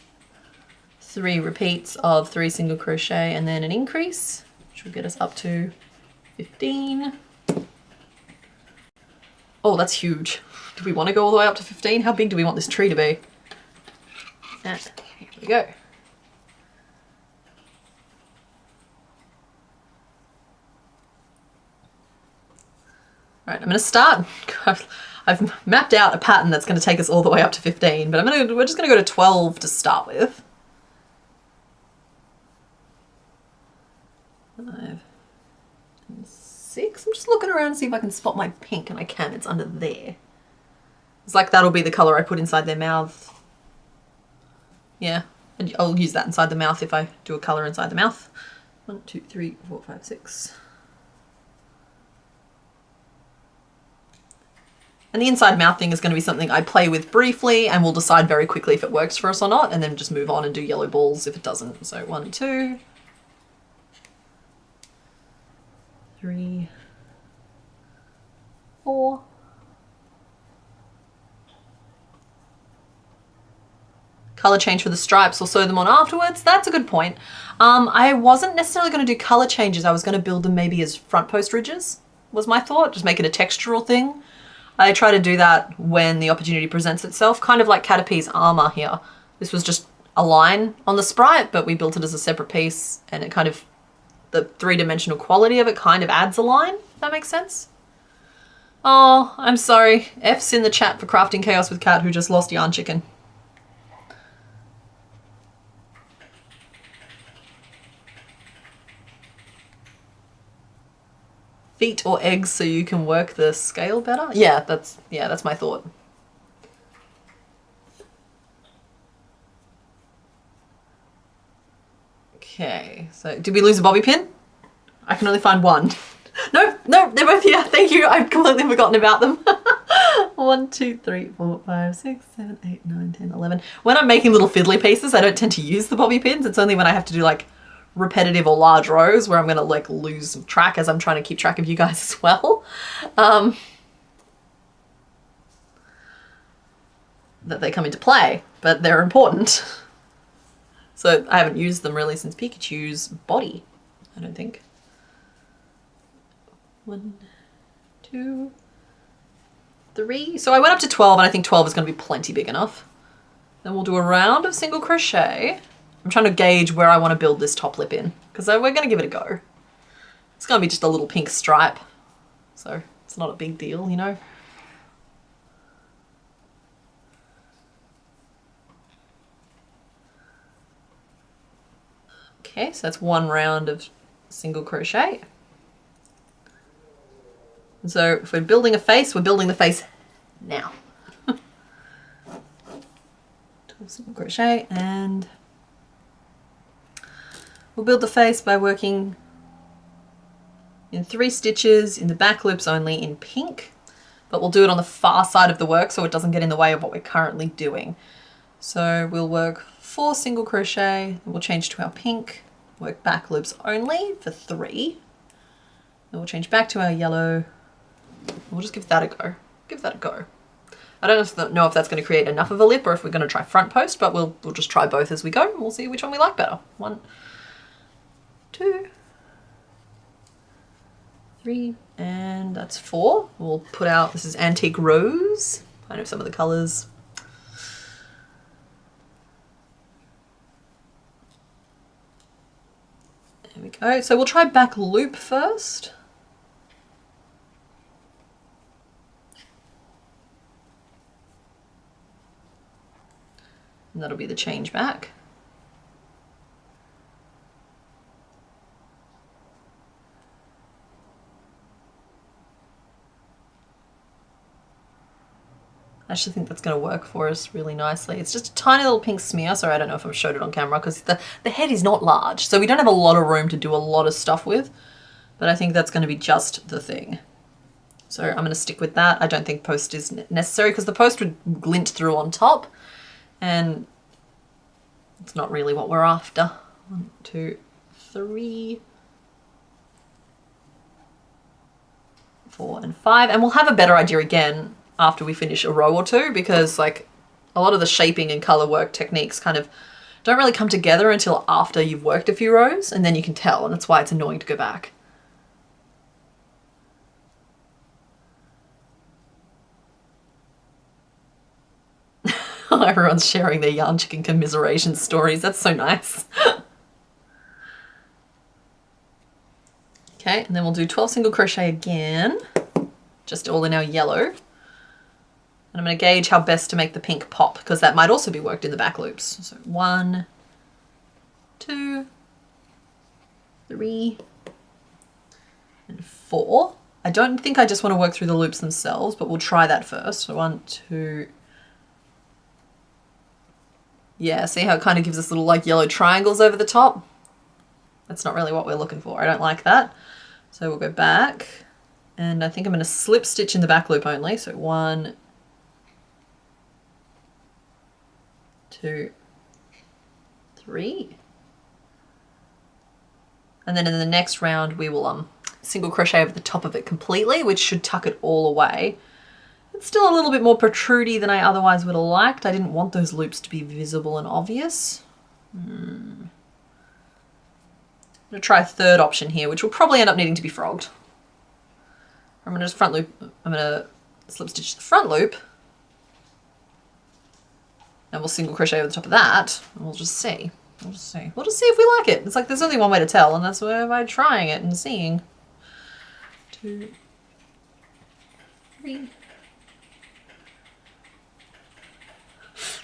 3 repeats of 3 single crochet, and then an increase, which will get us up to 15. Oh, that's huge. Do we want to go all the way up to 15? How big do we want this tree to be? Here we go. All right, I'm going to start. I've mapped out a pattern that's going to take us all the way up to 15, but we're just going to go to 12 to start with. 5, 6. I'm just looking around to see if I can spot my pink, and I can. It's under there. It's like that'll be the color I put inside their mouth. Yeah, and I'll use that inside the mouth if I do a color inside the mouth. 1, 2, 3, 4, 5, 6. And the inside mouth thing is going to be something I play with briefly, and we'll decide very quickly if it works for us or not, and then just move on and do yellow balls if it doesn't. So 1, 2, 3, 4. Color change for the stripes, we'll sew them on afterwards. That's a good point. I wasn't necessarily going to do color changes. I was going to build them maybe as front post ridges, was my thought. Just make it a textural thing. I try to do that when the opportunity presents itself, kind of like Caterpie's armor here. This was just a line on the sprite, but we built it as a separate piece, and it kind of, the three-dimensional quality of it kind of adds a line, if that makes sense. Oh, I'm sorry. F's in the chat for Crafting Chaos with Cat, who just lost Yarn Chicken. Feet or eggs so you can work the scale better? Yeah, that's my thought. Okay, so did we lose a bobby pin? I can only find one. No, they're both here. Thank you. I've completely forgotten about them. 1, 2, 3, 4, 5, 6, 7, 8, 9, 10, 11. When I'm making little fiddly pieces, I don't tend to use the bobby pins. It's only when I have to do like repetitive or large rows where I'm going to like lose track as I'm trying to keep track of you guys as well. That they come into play, but they're important. So I haven't used them really since Pikachu's body, I don't think. 1, 2, 3. So I went up to 12, and I think 12 is going to be plenty big enough. Then we'll do a round of single crochet. I'm trying to gauge where I want to build this top lip in, because we're going to give it a go. It's going to be just a little pink stripe, so it's not a big deal, you know. Okay, so that's one round of single crochet. And so if we're building a face, we're building the face now. 12 single crochet, and we'll build the face by working in 3 stitches in the back loops only in pink, but we'll do it on the far side of the work so it doesn't get in the way of what we're currently doing. So we'll work 4 single crochet, then we'll change to our pink, work back loops only for 3, then we'll change back to our yellow. We'll just give that a go. Give that a go. I don't know if that's going to create enough of a lip or if we're going to try front post, but we'll just try both as we go, and we'll see which one we like better. 1, 2, 3, and that's 4. We'll put out, this is Antique Rose. I know some of the colours. There we go. So we'll try back loop first. And that'll be the change back. I actually think that's going to work for us really nicely. It's just a tiny little pink smear. Sorry, I don't know if I've showed it on camera because the head is not large. So we don't have a lot of room to do a lot of stuff with, but I think that's going to be just the thing. So I'm going to stick with that. I don't think post is necessary because the post would glint through on top, and it's not really what we're after. 1, 2, 3, 4, and 5. And we'll have a better idea again after we finish a row or two, because like a lot of the shaping and color work techniques kind of don't really come together until after you've worked a few rows, and then you can tell, and that's why it's annoying to go back. Everyone's sharing their yarn chicken commiseration stories. That's so nice. Okay, and then we'll do 12 single crochet again, just all in our yellow. And I'm going to gauge how best to make the pink pop, because that might also be worked in the back loops. So 1, 2, 3, and 4. I don't think I just want to work through the loops themselves, but we'll try that first. So 1, 2. Yeah, see how it kind of gives us little like yellow triangles over the top? That's not really what we're looking for. I don't like that. So we'll go back, and I think I'm going to slip stitch in the back loop only. So 1, 2, 3. And then in the next round we will single crochet over the top of it completely, which should tuck it all away. It's still a little bit more protrudy than I otherwise would have liked. I didn't want those loops to be visible and obvious. I'm going to try a third option here, which will probably end up needing to be frogged. I'm going to just front loop, I'm going to slip stitch the front loop, and we'll single crochet over the top of that, and we'll just see. We'll just see. We'll just see if we like it. It's like there's only one way to tell, and that's by trying it and seeing. 2, 3.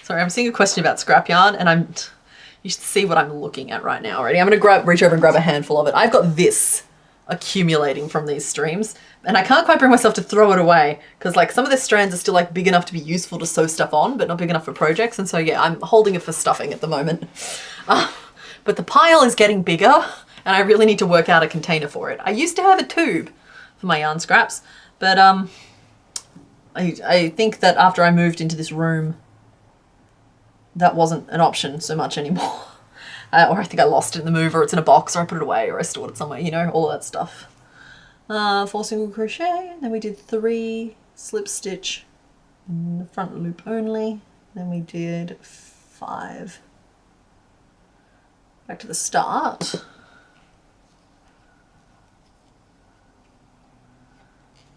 Sorry, I'm seeing a question about scrap yarn, and you should see what I'm looking at right now already. I'm going to reach over and grab a handful of it. I've got this accumulating from these streams, and I can't quite bring myself to throw it away because like some of the strands are still like big enough to be useful to sew stuff on, but not big enough for projects. And so yeah, I'm holding it for stuffing at the moment. But the pile is getting bigger, and I really need to work out a container for it. I used to have a tube for my yarn scraps, but I think that after I moved into this room, that wasn't an option so much anymore. Or I think I lost it in the move, or it's in a box, or I put it away, or I stored it somewhere, you know, all of that stuff. 4 single crochet, and then we did 3 slip stitch in the front loop only. Then we did 5. Back to the start.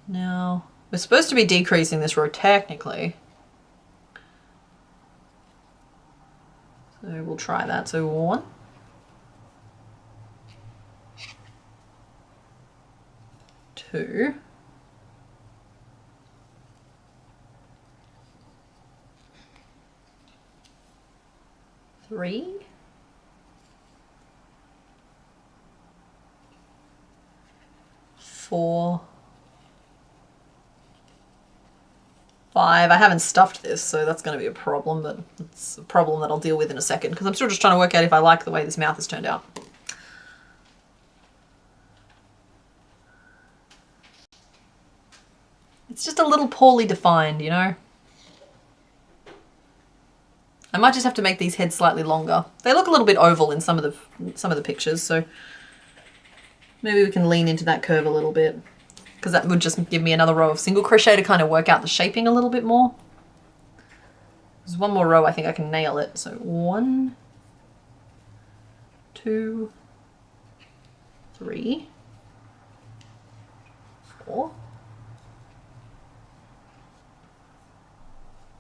Now, we're supposed to be decreasing this row technically. So we'll try that. So 1, 2, 3, 4, 5. I haven't stuffed this, so that's going to be a problem, but it's a problem that I'll deal with in a second because I'm still just trying to work out if I like the way this mouth has turned out. It's just a little poorly defined, you know? I might just have to make these heads slightly longer. They look a little bit oval in some of the pictures, so maybe we can lean into that curve a little bit, because that would just give me another row of single crochet to kind of work out the shaping a little bit more. There's one more row, I think I can nail it. So 1, 2, 3, 4,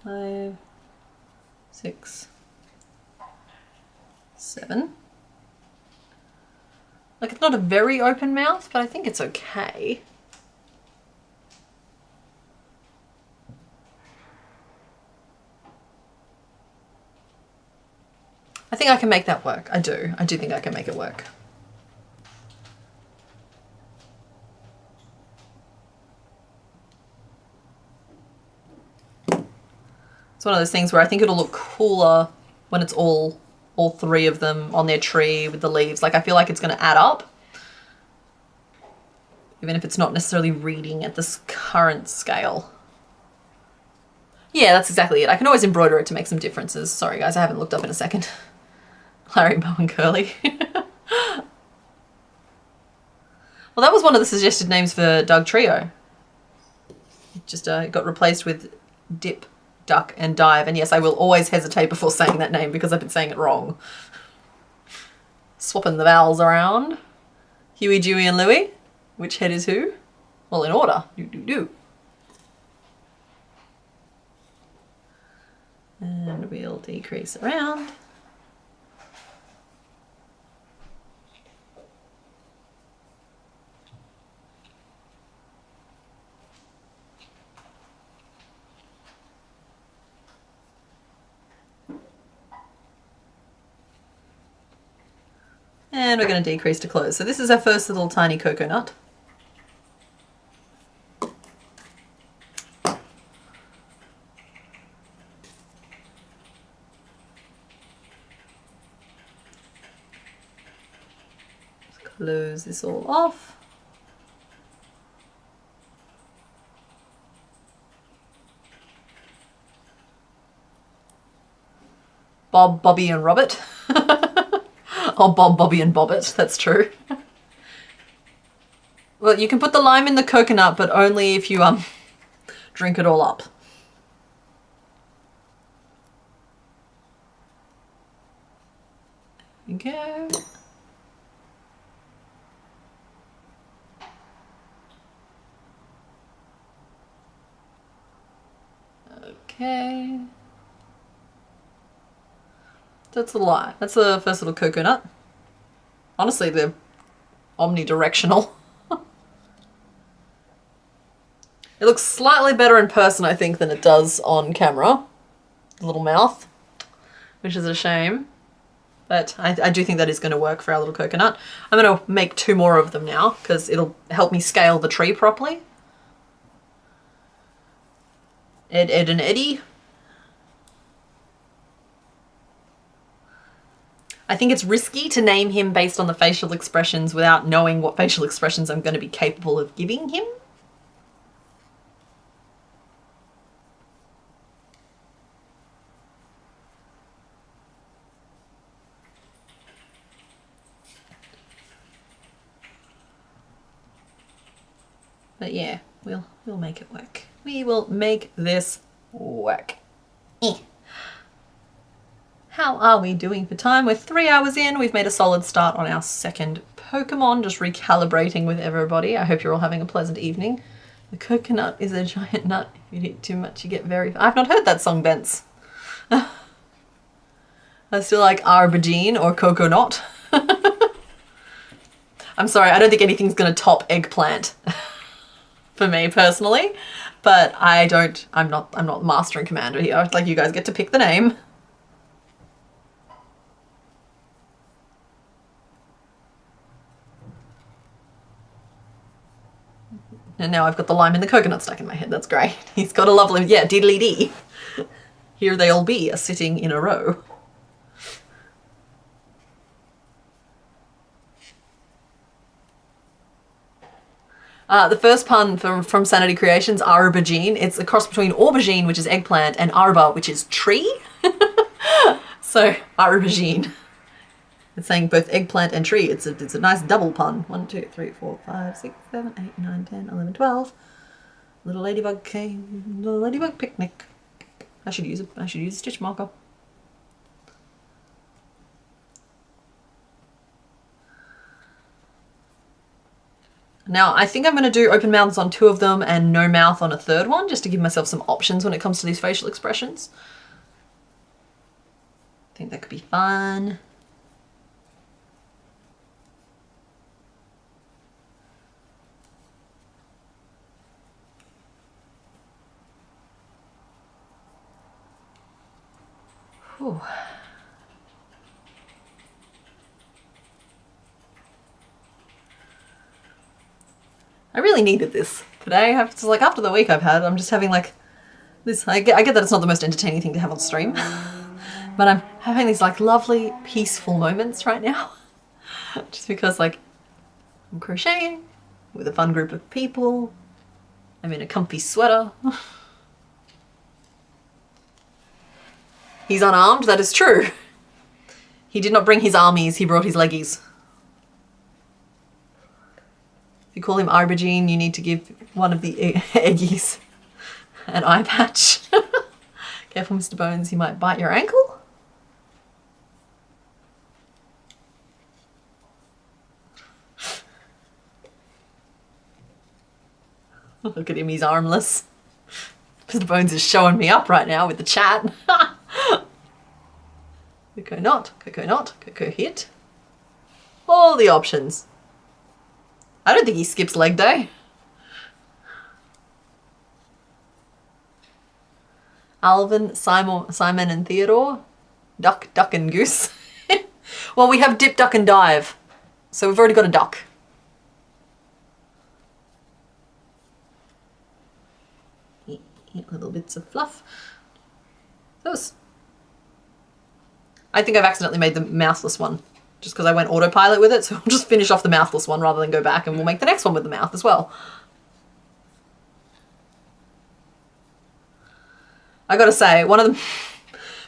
5, 6, 7. Like, it's not a very open mouth, but I think it's okay. I think I can make that work. I do think I can make it work. It's one of those things where I think it'll look cooler when it's all 3 of them on their tree with the leaves. Like, I feel like it's going to add up, even if it's not necessarily reading at this current scale. Yeah, that's exactly it. I can always embroider it to make some differences. Sorry guys, I haven't looked up in a second. Larry, Bow and Curly. Well, that was one of the suggested names for Doug Trio. It just got replaced with Dip, Duck and Dive. And yes, I will always hesitate before saying that name because I've been saying it wrong. Swapping the vowels around. Huey, Dewey and Louie. Which head is who? Well, in order. Do. And we'll decrease around. And we're going to decrease to close. So this is our first little tiny cocoa nut. Close this all off. Bob, Bobby and Robert. Or Bob, Bobby and Bobbit, that's true. Well, you can put the lime in the coconut, but only if you drink it all up. There we go. Okay. That's the lime. That's the first little coconut. Honestly, they're omnidirectional. It looks slightly better in person, I think, than it does on camera. The little mouth, which is a shame. But I do think that is going to work for our little coconut. I'm going to make 2 more of them now because it'll help me scale the tree properly. Ed, Ed and Eddie. I think it's risky to name him based on the facial expressions without knowing what facial expressions I'm going to be capable of giving him. But yeah, we'll make it work. We will make this work. How are we doing for time? We're 3 hours in. We've made a solid start on our second Pokemon, just recalibrating with everybody. I hope you're all having a pleasant evening. The coconut is a giant nut. If you eat too much, you get very... I've not heard that song, Bence. I still like Arbogene or Coconut. I'm sorry, I don't think anything's going to top eggplant for me personally, but I'm not master and commander here. Like, you guys get to pick the name. And now I've got the lime and the coconut stuck in my head. That's great. He's got a lovely, yeah, diddly dee. Here they all be, sitting in a row. The first pun from Sanity Creations, Arbogene. It's a cross between aubergine, which is eggplant, and arba, which is tree. So, Arbogene. It's saying both eggplant and tree. It's a nice double pun. 1, 2, 3, 4, 5, 6, 7, 8, 9, 10, 11, 12. Little ladybug came. Little ladybug picnic. I should use a stitch marker. Now, I think I'm going to do open mouths on 2 of them and no mouth on a 3rd one, just to give myself some options when it comes to these facial expressions. I think that could be fun. Whew. I really needed this today. It's like after the week I've had, I'm just having like this. I get that it's not the most entertaining thing to have on stream, but I'm having these like lovely, peaceful moments right now. Just because like I'm crocheting with a fun group of people. I'm in a comfy sweater. He's unarmed, that is true. He did not bring his armies, he brought his leggies. If you call him Arbogene, you need to give one of the eggies an eye patch. Careful, Mr. Bones, he might bite your ankle. Look at him, he's armless. Mr. Bones is showing me up right now with the chat. cocoa knot, cocoa hit. All the options. I don't think he skips leg day. Alvin, Simon and Theodore. Duck, and goose. Well, we have dip, duck and dive. So we've already got a duck. Eat little bits of fluff. Those. I think I've accidentally made the mouthless one just because I went autopilot with it. So I'll just finish off the mouthless one rather than go back, and we'll make the next one with the mouth as well. I gotta say, one of the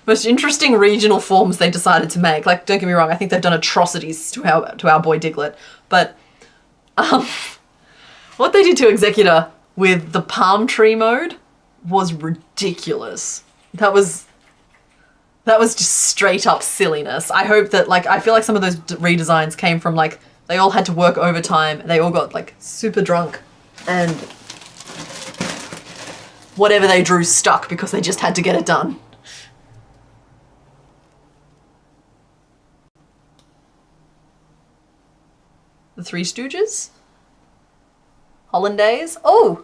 most interesting regional forms they decided to make, like, don't get me wrong, I think they've done atrocities to our boy Diglett, but what they did to Executor with the palm tree mode was ridiculous. That was just straight up silliness. I hope that, like, I feel like some of those redesigns came from, like, they all had to work overtime, they all got, like, super drunk, and whatever they drew stuck because they just had to get it done. The Three Stooges? Hollandaise? Oh!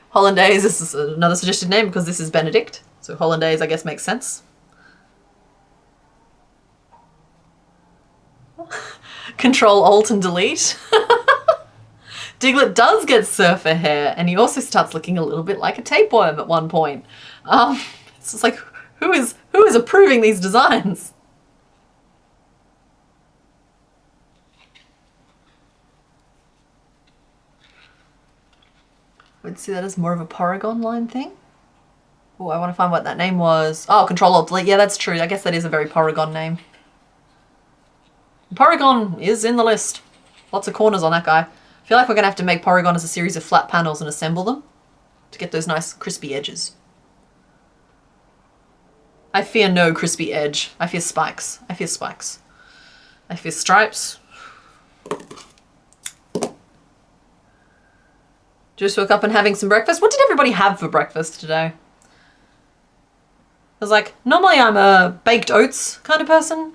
Hollandaise is another suggested name because this is Benedict. So Hollandaise, I guess, makes sense. Control, Alt, and Delete. Diglett does get surfer hair, and he also starts looking a little bit like a tapeworm at one point. It's just like, who is approving these designs? Would see that as more of a Porygon line thing. Oh, I want to find what that name was. Oh, Control Alt Delete. Yeah, that's true. I guess that is a very Porygon name. Porygon is in the list. Lots of corners on that guy. I feel like we're going to have to make Porygon as a series of flat panels and assemble them to get those nice crispy edges. I fear no crispy edge. I fear spikes. I fear spikes. I fear stripes. Just woke up and having some breakfast. What did everybody have for breakfast today? I was like, normally I'm a baked oats kind of person,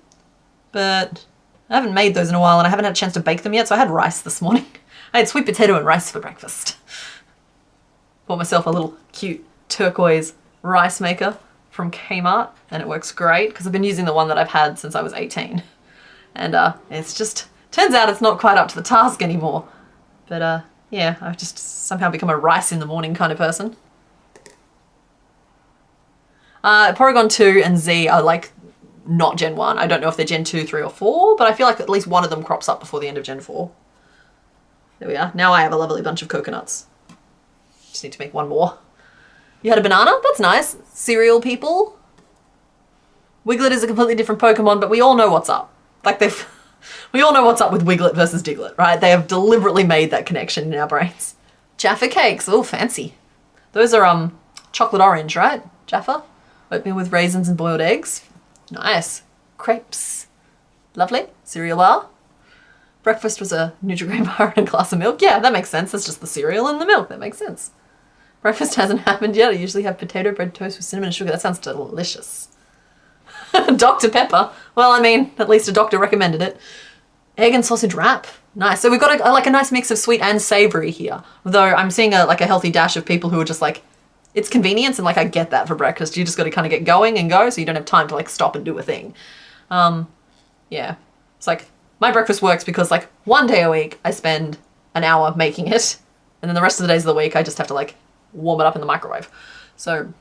but I haven't made those in a while and I haven't had a chance to bake them yet, so I had rice this morning. I had sweet potato and rice for breakfast. Bought myself a little cute turquoise rice maker from Kmart, and it works great because I've been using the one that I've had since I was 18. And it's just, turns out it's not quite up to the task anymore. But yeah, I've just somehow become a rice in the morning kind of person. Porygon 2 and Z are like not Gen 1. I don't know if they're Gen 2, 3 or 4, but I feel like at least one of them crops up before the end of Gen 4. There we are. Now I have a lovely bunch of coconuts. Just need to make one more. You had a banana? That's nice. Cereal people. Wiglet is a completely different Pokemon, but we all know what's up. Like we all know what's up with Wiglet versus Diglett, right? They have deliberately made that connection in our brains. Jaffa cakes. Oh, fancy. Those are chocolate orange, right? Jaffa? Oatmeal with raisins and boiled eggs. Nice. Crepes. Lovely. Cereal bar. Breakfast was a Nutri-Grain bar and a glass of milk. Yeah, that makes sense. That's just the cereal and the milk. That makes sense. Breakfast hasn't happened yet. I usually have potato bread toast with cinnamon and sugar. That sounds delicious. Dr. Pepper. Well, I mean, at least a doctor recommended it. Egg and sausage wrap. Nice. So we've got like a nice mix of sweet and savory here. Though I'm seeing a healthy dash of people who are just like, it's convenience, and like I get that for breakfast. You just got to kind of get going and go, so you don't have time to like stop and do a thing. Yeah. It's like my breakfast works because like one day a week I spend an hour making it, and then the rest of the days of the week I just have to like warm it up in the microwave. So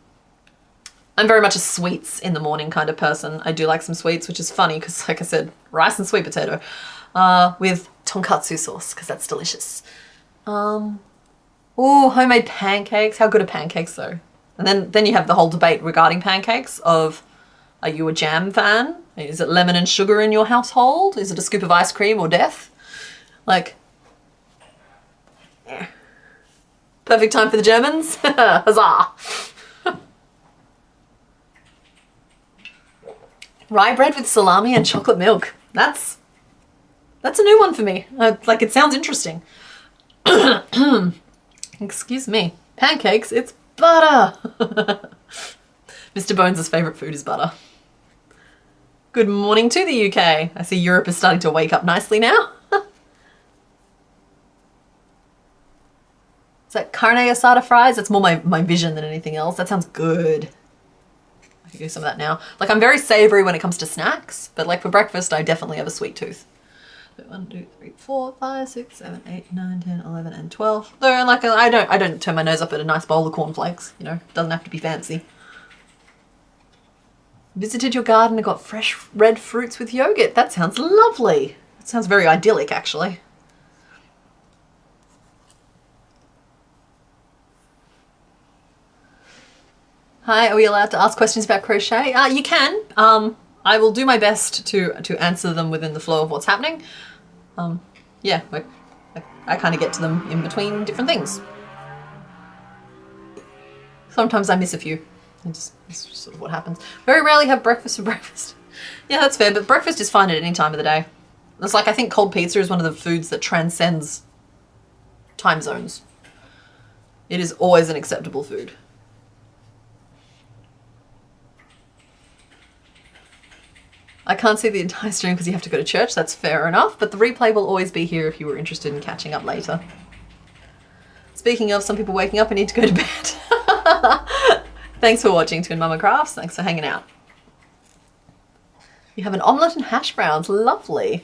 I'm very much a sweets in the morning kind of person. I do like some sweets, which is funny because, like I said, rice and sweet potato with tonkatsu sauce because that's delicious. Oh, homemade pancakes. How good are pancakes though? And then you have the whole debate regarding pancakes of, are you a jam fan? Is it lemon and sugar in your household? Is it a scoop of ice cream or death? Like, perfect time for the Germans. Huzzah! Rye bread with salami and chocolate milk. That's a new one for me. Like, it sounds interesting. Excuse me. Pancakes, it's Butter! Mr. Bones' favourite food is butter. Good morning to the UK. I see Europe is starting to wake up nicely now. Is that carne asada fries? That's more my vision than anything else. That sounds good. I could do some of that now. Like, I'm very savoury when it comes to snacks, but like for breakfast, I definitely have a sweet tooth. 1, 2, 3, 4, 5, 6, 7, 8, 9, 10, 11, and 12. Though, like, I don't turn my nose up at a nice bowl of cornflakes. You know, doesn't have to be fancy. Visited your garden and got fresh red fruits with yogurt. That sounds lovely. That sounds very idyllic, actually. Hi, are we allowed to ask questions about crochet? You can. I will do my best to answer them within the flow of what's happening. Yeah, I kind of get to them in between different things. Sometimes I miss a few. It's just sort of what happens. Very rarely have breakfast for breakfast. Yeah, that's fair, but breakfast is fine at any time of the day. It's like, I think cold pizza is one of the foods that transcends time zones. It is always an acceptable food. I can't see the entire stream because you have to go to church. That's fair enough, but the replay will always be here if you were interested in catching up later. Speaking of some people waking up, I need to go to bed. Thanks for watching Twin Mama Crafts. Thanks for hanging out. You have an omelette and hash browns. Lovely.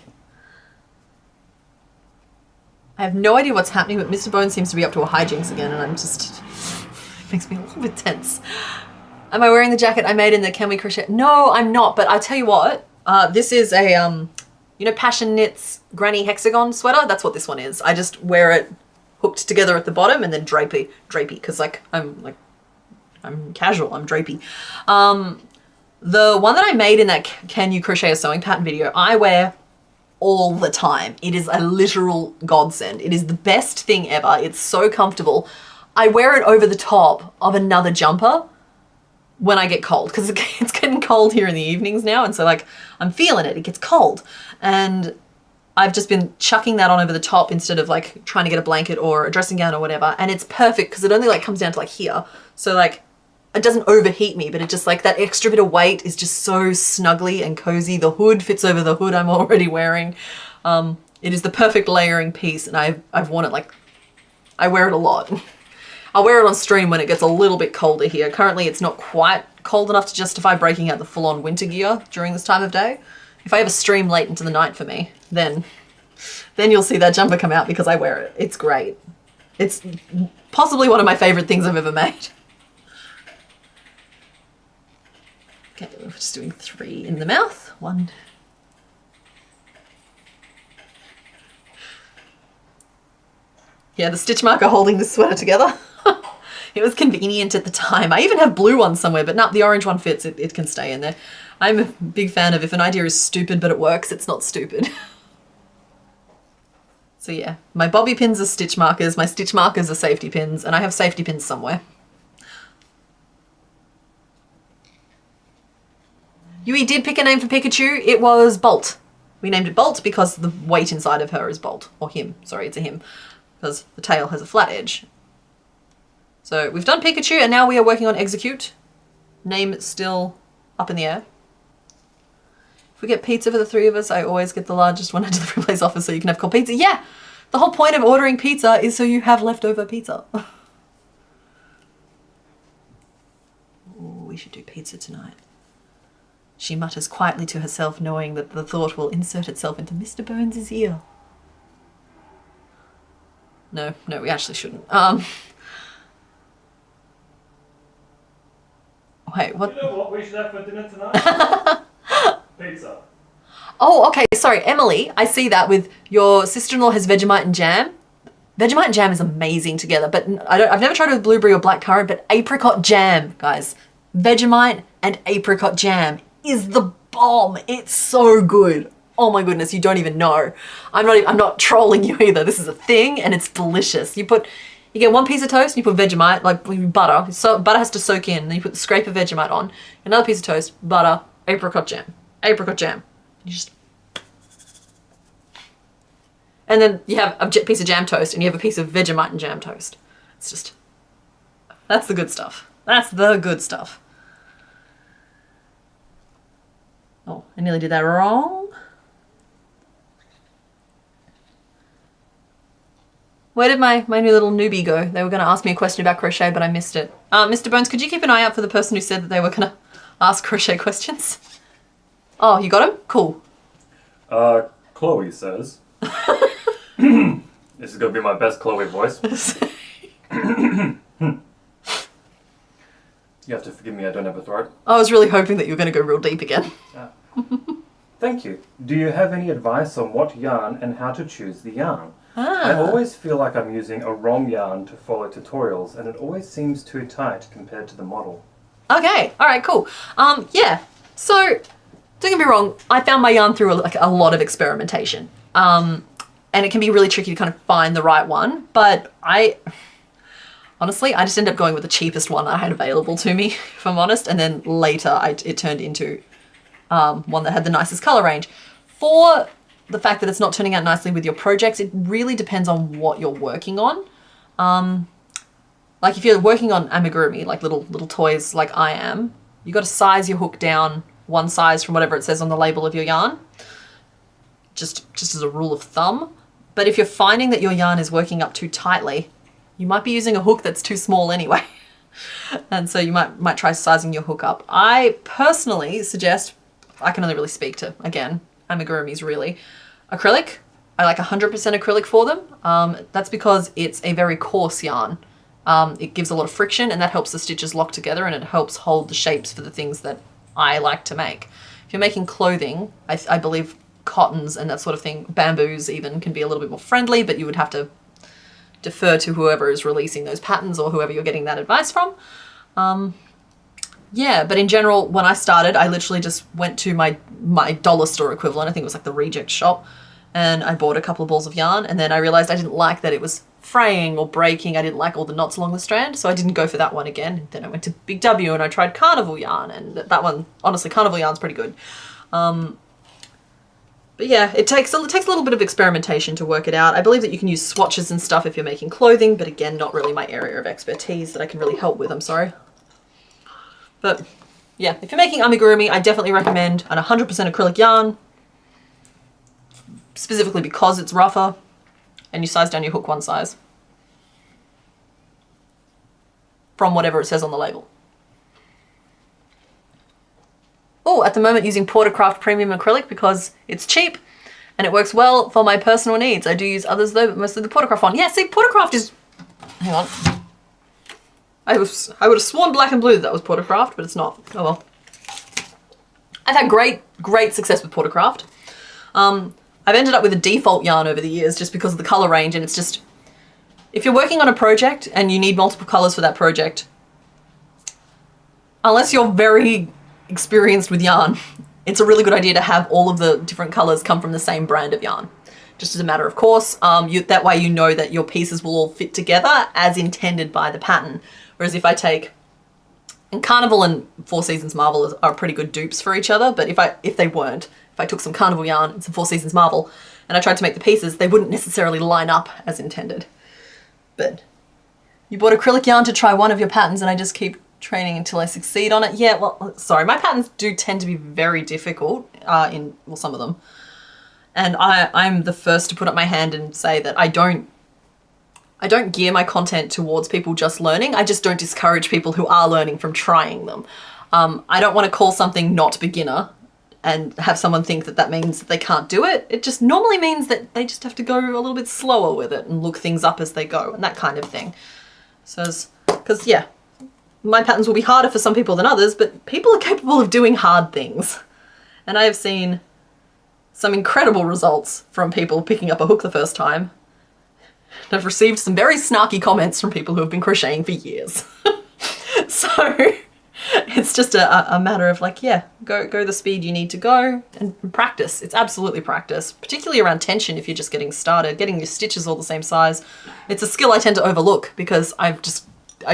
I have no idea what's happening, but Mr. Bones seems to be up to a hijinks again, and I'm just... it makes me a little bit tense. Am I wearing the jacket I made in the Can We Crochet? No, I'm not, but I'll tell you what. This is a, you know, Passion Knits Granny Hexagon sweater? That's what this one is. I just wear it hooked together at the bottom and then drapey, because I'm casual, I'm drapey. The one that I made in that Can You Crochet a Sewing Pattern video, I wear all the time. It is a literal godsend. It is the best thing ever. It's so comfortable. I wear it over the top of another jumper when I get cold, because it's getting cold here in the evenings now, and so like I'm feeling it. It gets cold, and I've just been chucking that on over the top instead of like trying to get a blanket or a dressing gown or whatever, and it's perfect because it only like comes down to like here, so like it doesn't overheat me, but it just like that extra bit of weight is just so snuggly and cozy. The hood fits over the hood I'm already wearing. It is the perfect layering piece, and I've worn it, like I wear it a lot. I'll wear it on stream when it gets a little bit colder here. Currently it's not quite cold enough to justify breaking out the full-on winter gear during this time of day. If I ever stream late into the night for me, then you'll see that jumper come out because I wear it. It's great. It's possibly one of my favorite things I've ever made. Okay, we're just doing 3 in the mouth. 1. Yeah, the stitch marker holding the sweater together. It was convenient at the time. I even have blue ones somewhere, but no, the orange one fits. It can stay in there. I'm a big fan of if an idea is stupid but it works, it's not stupid. So yeah, my bobby pins are stitch markers, my stitch markers are safety pins, and I have safety pins somewhere. Yui did pick a name for Pikachu. It was Bolt. We named it Bolt because the weight inside of her is Bolt. Or him. Sorry, it's a him. Because the tail has a flat edge. So we've done Pikachu, and now we are working on Execute. Name still up in the air. If we get pizza for the 3 of us, I always get the largest one into the replays office so you can have cold pizza. Yeah! The whole point of ordering pizza is so you have leftover pizza. Ooh, we should do pizza tonight. She mutters quietly to herself, knowing that the thought will insert itself into Mr. Bones' ear. No, we actually shouldn't. Wait, what? You know what we should have for dinner tonight? Pizza. Oh, okay, sorry, Emily, I see that with your sister-in-law has Vegemite and jam. Vegemite and jam is amazing together, but I've never tried it with blueberry or blackcurrant, but apricot jam, guys. Vegemite and apricot jam is the bomb. It's so good. Oh my goodness, you don't even know. I'm not trolling you either. This is a thing and it's delicious. You get 1 piece of toast and you put Vegemite, like butter. So butter has to soak in. Then you put the scrape of Vegemite on. Another piece of toast, butter, apricot jam. Apricot jam. You just... And then you have a piece of jam toast and you have a piece of Vegemite and jam toast. It's just That's the good stuff. That's the good stuff. Oh, I nearly did that wrong. Where did my new little newbie go? They were going to ask me a question about crochet, but I missed it. Mr. Bones, could you keep an eye out for the person who said that they were going to ask crochet questions? Oh, you got him? Cool. Chloe says. This is going to be my best Chloe voice. You have to forgive me, I don't have a throat. I was really hoping that you were going to go real deep again. Thank you. Do you have any advice on what yarn and how to choose the yarn? I always feel like I'm using a wrong yarn to follow tutorials, and it always seems too tight compared to the model. Okay, all right, cool. Yeah, so don't get me wrong, I found my yarn through a lot of experimentation. And it can be really tricky to kind of find the right one, but honestly, I just ended up going with the cheapest one I had available to me, if I'm honest, and then later it turned into one that had the nicest color range. For the fact that it's not turning out nicely with your projects, it really depends on what you're working on. Like if you're working on amigurumi, like little toys like I am, you got to size your hook down one size from whatever it says on the label of your yarn, just as a rule of thumb. But if you're finding that your yarn is working up too tightly, you might be using a hook that's too small anyway. And so you might try sizing your hook up. I personally suggest, I can only really speak to, again, amigurumis really, acrylic. I like 100% acrylic for them. That's because it's a very coarse yarn. It gives a lot of friction, and that helps the stitches lock together, and it helps hold the shapes for the things that I like to make. If you're making clothing, I believe cottons and that sort of thing, bamboos even, can be a little bit more friendly, but you would have to defer to whoever is releasing those patterns or whoever you're getting that advice from. Yeah, but in general, when I started, I literally just went to my dollar store equivalent. I think it was like the Reject shop, and I bought a couple of balls of yarn, and then I realized I didn't like that it was fraying or breaking. I didn't like all the knots along the strand, so I didn't go for that one again. Then I went to Big W and I tried Carnival yarn, and that one, honestly, Carnival yarn's pretty good. But yeah, it takes a little bit of experimentation to work it out. I believe that you can use swatches and stuff if you're making clothing, but again, not really my area of expertise that I can really help with, I'm sorry. But yeah, if you're making amigurumi, I definitely recommend an 100% acrylic yarn, specifically because it's rougher, and you size down your hook one size from whatever it says on the label. Oh, at the moment using Portercraft Premium Acrylic because it's cheap and it works well for my personal needs. I do use others though, but mostly the Portercraft one. Yeah, see, Portercraft is... Hang on. I would have sworn Black and Blue that was Portercraft, but it's not. Oh well. I've had great success with Portercraft. I've ended up with a default yarn over the years just because of the color range, and it's just... If you're working on a project and you need multiple colors for that project, unless you're very experienced with yarn, it's a really good idea to have all of the different colors come from the same brand of yarn. Just as a matter of course, that way you know that your pieces will all fit together as intended by the pattern. Whereas if I take, and Carnival and Four Seasons Marvel are pretty good dupes for each other, but if I took some Carnival yarn and some Four Seasons Marvel and I tried to make the pieces, they wouldn't necessarily line up as intended. But you bought acrylic yarn to try one of your patterns and I just keep training until I succeed on it. Yeah, well, sorry, my patterns do tend to be very difficult, some of them. And I'm the first to put up my hand and say that I don't gear my content towards people just learning. I just don't discourage people who are learning from trying them. I don't want to call something not beginner and have someone think that means that they can't do it. It just normally means that they just have to go a little bit slower with it and look things up as they go and that kind of thing. So, because yeah, my patterns will be harder for some people than others, but people are capable of doing hard things. And I have seen some incredible results from people picking up a hook the first time. I've received some very snarky comments from people who have been crocheting for years. So it's just a matter of like, yeah, go the speed you need to go and practice. It's absolutely practice, particularly around tension if you're just getting started, getting your stitches all the same size. It's a skill I tend to overlook because I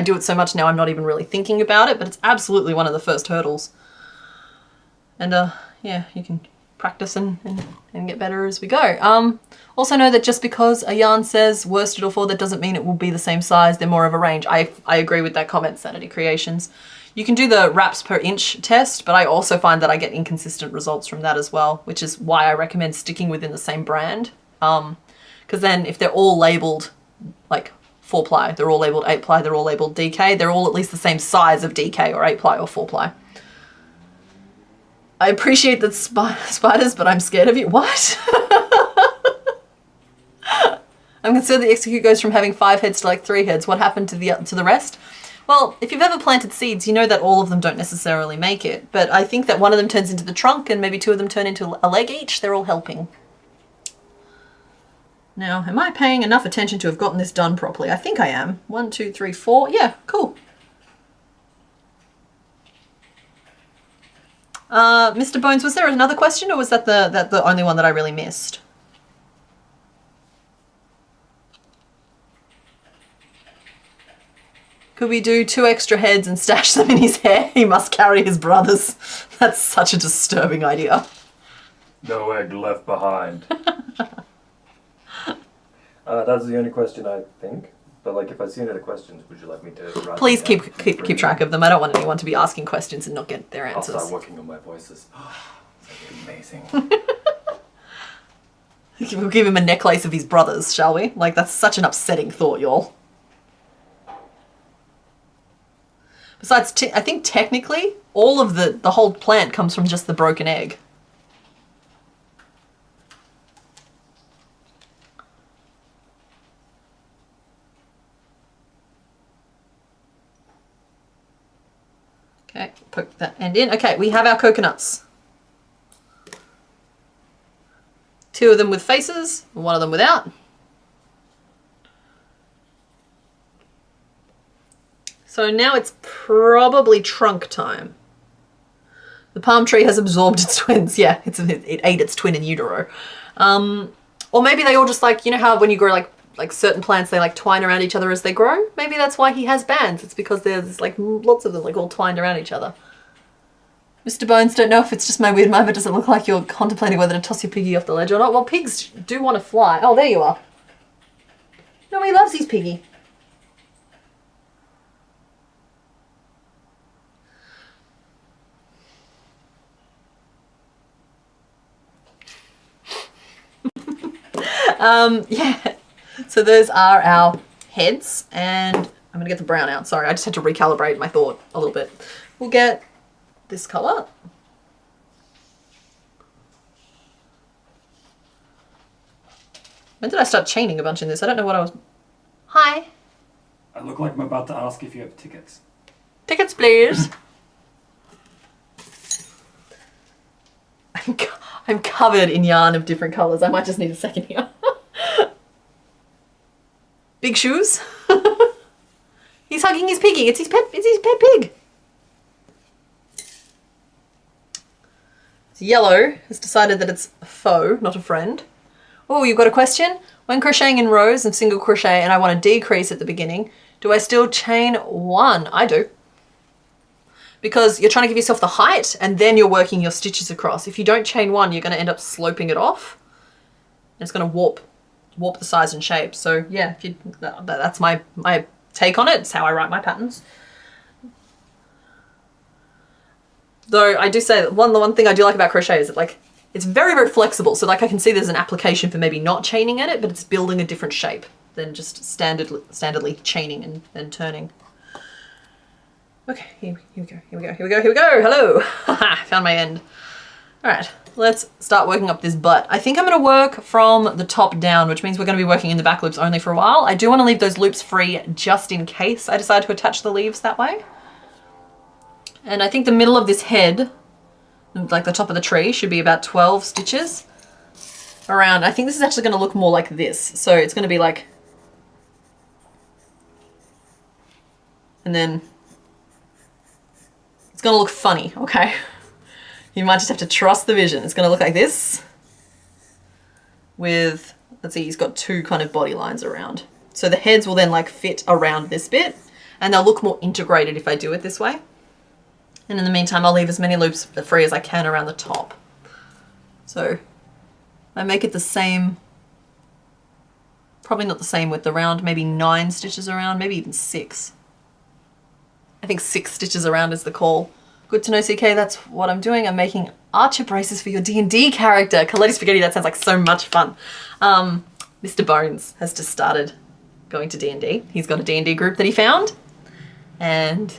do it so much now I'm not even really thinking about it, but it's absolutely one of the first hurdles. And yeah, you can practice and get better as we go. Also know that just because a yarn says worsted or forward, that doesn't mean it will be the same size. They're more of a range. I agree with that comment, Sanity Creations. You can do the wraps per inch test, but I also find that I get inconsistent results from that as well, which is why I recommend sticking within the same brand. Because then if they're all labeled like 4-ply, they're all labeled 8-ply, they're all labeled DK, they're all at least the same size of DK or 8-ply or 4-ply. I appreciate that spiders, but I'm scared of you. What? I'm concerned the execute goes from having 5 heads to like 3 heads. What happened to the rest? Well, if you've ever planted seeds, you know that all of them don't necessarily make it. But I think that one of them turns into the trunk and maybe 2 of them turn into a leg each. They're all helping. Now, am I paying enough attention to have gotten this done properly? I think I am. 1, 2, 3, 4. Yeah, cool. Mr. Bones, was there another question or was that the only one that I really missed? Could we do 2 extra heads and stash them in his hair? He must carry his brothers. That's such a disturbing idea. No egg left behind. That's the only question I think. But like, if I see any other questions, would you like me to write Please them keep down? track of them. I don't want anyone to be asking questions and not get their I'll answers. start working on my voices. It's amazing. We'll give him a necklace of his brothers, shall we? Like, that's such an upsetting thought, y'all. Besides, I think technically, all of the whole plant comes from just the broken egg. Okay, poke that end in. Okay, we have our coconuts. 2 of them with faces, 1 of them without. So now it's probably trunk time. The palm tree has absorbed its twins. Yeah, it ate its twin in utero. Or maybe they all just like, you know how when you grow like certain plants, they like twine around each other as they grow? Maybe that's why he has bands. It's because there's like lots of them like all twined around each other. Mr. Bones, don't know if it's just my weird mind, but does it look like you're contemplating whether to toss your piggy off the ledge or not? Well, pigs do want to fly. Oh, there you are. No, he loves his piggy. Yeah, so those are our heads, and I'm gonna get the brown out. Sorry, I just had to recalibrate my thought a little bit. We'll get this color. When did I start chaining a bunch in this? I don't know what I was... Hi. I look like I'm about to ask if you have tickets. Tickets, please. I'm covered in yarn of different colors. I might just need a second here. Big shoes. He's hugging his piggy. It's his pet pig. So yellow has decided that it's a foe, not a friend. Oh, you've got a question? When crocheting in rows of single crochet and I want to decrease at the beginning, do I still chain 1? I do. Because you're trying to give yourself the height and then you're working your stitches across. If you don't chain 1, you're going to end up sloping it off. And it's going to warp the size and shape. So yeah, that's my take on it. It's how I write my patterns. Though I do say that the one thing I do like about crochet is that like it's very, very flexible. So like I can see there's an application for maybe not chaining in it, but it's building a different shape than just standardly chaining and turning. Okay, here we go. Hello. Found my end. All right, let's start working up this butt. I think I'm going to work from the top down, which means we're going to be working in the back loops only for a while. I do want to leave those loops free just in case I decide to attach the leaves that way. And I think the middle of this head, like the top of the tree, should be about 12 stitches around. I think this is actually going to look more like this. So it's going to be like, and then it's going to look funny, okay? You might just have to trust the vision. It's going to look like this with, let's see, he's got 2 kind of body lines around. So the heads will then like fit around this bit and they'll look more integrated if I do it this way. And in the meantime, I'll leave as many loops free as I can around the top. So I make it the same, probably not the same width around, maybe 9 stitches around, maybe even 6. I think 6 stitches around is the call. Good to know, CK, that's what I'm doing. I'm making archer braces for your D&D character. Coletti Spaghetti, that sounds like so much fun. Mr. Bones has just started going to D&D. He's got a D&D group that he found. And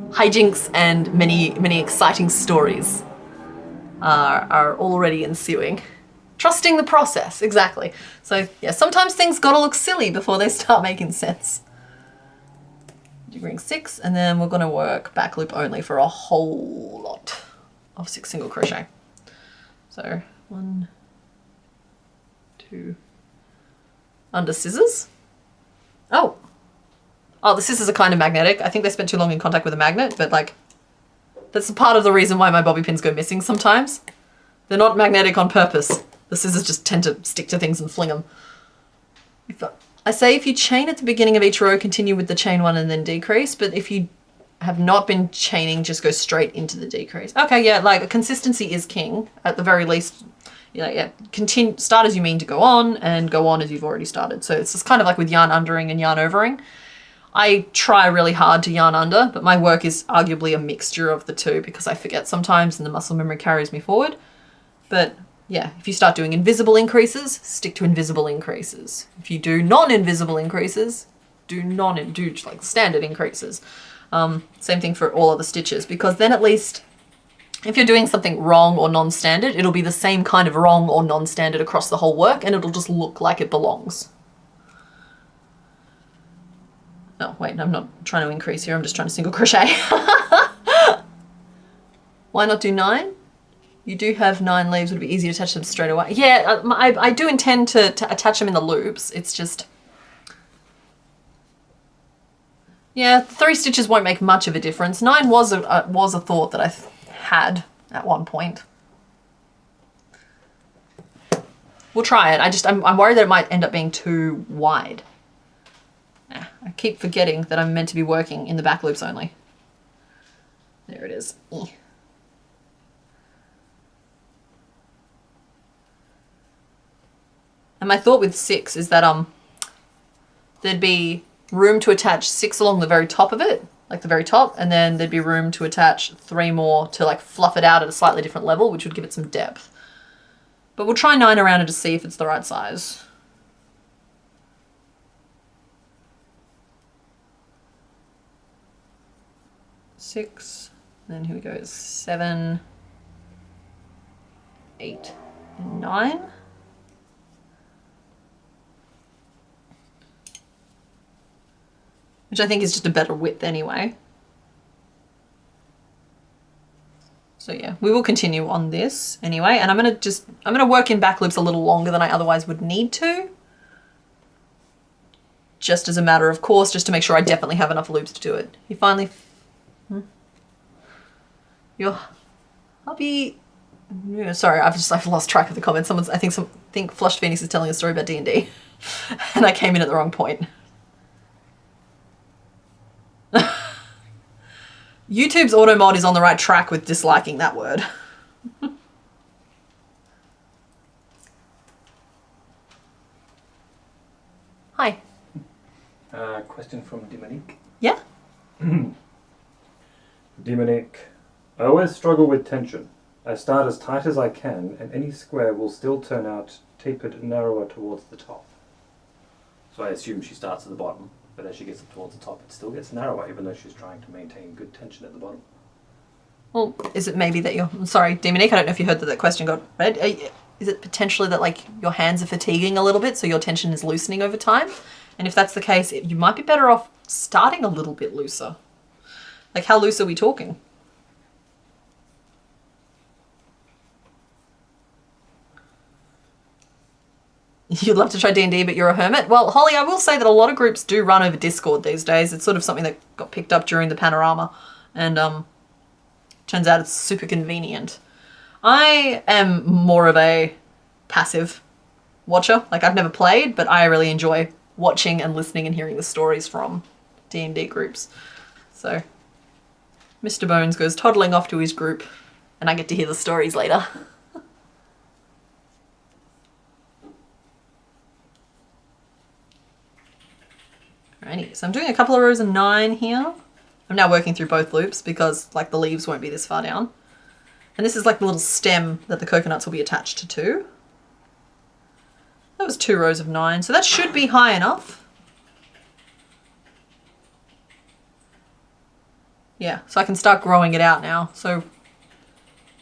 hijinks and many exciting stories are already ensuing. Trusting the process, exactly. So yeah, sometimes things gotta look silly before they start making sense. Ring 6, and then we're going to work back loop only for a whole lot of 6 single crochet. So 1, 2, under scissors. Oh, the scissors are kind of magnetic. I think they spent too long in contact with a magnet, but like that's part of the reason why my bobby pins go missing sometimes. They're not magnetic on purpose. The scissors just tend to stick to things and fling them. I say if you chain at the beginning of each row, continue with the chain 1 and then decrease, but if you have not been chaining, just go straight into the decrease. Okay, yeah, like consistency is king at the very least. You know, yeah, continue, start as you mean to go on and go on as you've already started. So it's just kind of like with yarn undering and yarn overing. I try really hard to yarn under, but my work is arguably a mixture of the two because I forget sometimes and the muscle memory carries me forward. But yeah, if you start doing invisible increases, stick to invisible increases. If you do non-invisible increases, do like standard increases. Same thing for all other stitches, because then at least if you're doing something wrong or non-standard, it'll be the same kind of wrong or non-standard across the whole work and it'll just look like it belongs. Oh, wait, I'm not trying to increase here. I'm just trying to single crochet. Why not do 9? You do have 9 leaves. Would it be easier to attach them straight away? Yeah, I do intend to attach them in the loops. It's just... yeah, 3 stitches won't make much of a difference. 9 was a thought that I had at one point. We'll try it. I'm worried that it might end up being too wide. I keep forgetting that I'm meant to be working in the back loops only. There it is. And my thought with 6 is that there'd be room to attach 6 along the very top of it, like the very top, and then there'd be room to attach 3 more to like fluff it out at a slightly different level, which would give it some depth. But we'll try 9 around it to see if it's the right size. Six, then here we go, 7, 8, and 9. Which I think is just a better width anyway. So yeah, we will continue on this anyway, and I'm gonna work in back loops a little longer than I otherwise would need to. Just as a matter of course, just to make sure I definitely have enough loops to do it. You finally... Your hubby... Yeah, sorry, I've lost track of the comments. I think Flushed Phoenix is telling a story about D&D. And I came in at the wrong point. YouTube's auto mod is on the right track with disliking that word. Hi. Question from Dominique. Yeah? Dominique, I always struggle with tension. I start as tight as I can and any square will still turn out tapered narrower towards the top. So I assume she starts at the bottom, but as she gets up towards the top it still gets narrower even though she's trying to maintain good tension at the bottom. Well, is it maybe that I'm sorry, Dominique, I don't know if you heard that question got read. Is it potentially that like your hands are fatiguing a little bit so your tension is loosening over time? And if that's the case, you might be better off starting a little bit looser. Like how loose are we talking? You'd love to try D&D, but you're a hermit. Well, Holly, I will say that a lot of groups do run over Discord these days. It's sort of something that got picked up during the panorama, and turns out it's super convenient. I am more of a passive watcher. Like I've never played, but I really enjoy watching and listening and hearing the stories from D&D groups. So Mr. Bones goes toddling off to his group, and I get to hear the stories later. Alrighty, so I'm doing a couple of rows of 9 here. I'm now working through both loops because like the leaves won't be this far down. And this is like the little stem that the coconuts will be attached to. That was 2 rows of 9, so that should be high enough. Yeah, so I can start growing it out now. So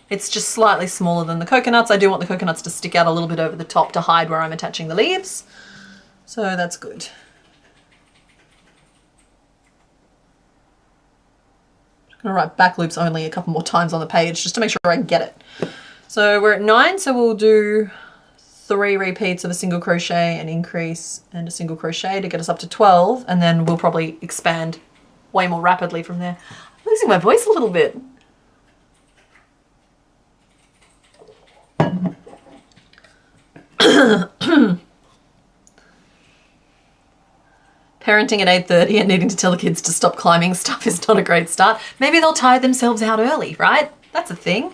it's just slightly smaller than the coconuts. I do want the coconuts to stick out a little bit over the top to hide where I'm attaching the leaves. So that's good. I'm gonna write back loops only a couple more times on the page just to make sure I get it. So we're at 9, so we'll do 3 repeats of a single crochet, an increase, and a single crochet to get us up to 12, and then we'll probably expand way more rapidly from there. I'm losing my voice a little bit. Parenting at 8:30 and needing to tell the kids to stop climbing stuff is not a great start. Maybe they'll tire themselves out early, right? That's a thing.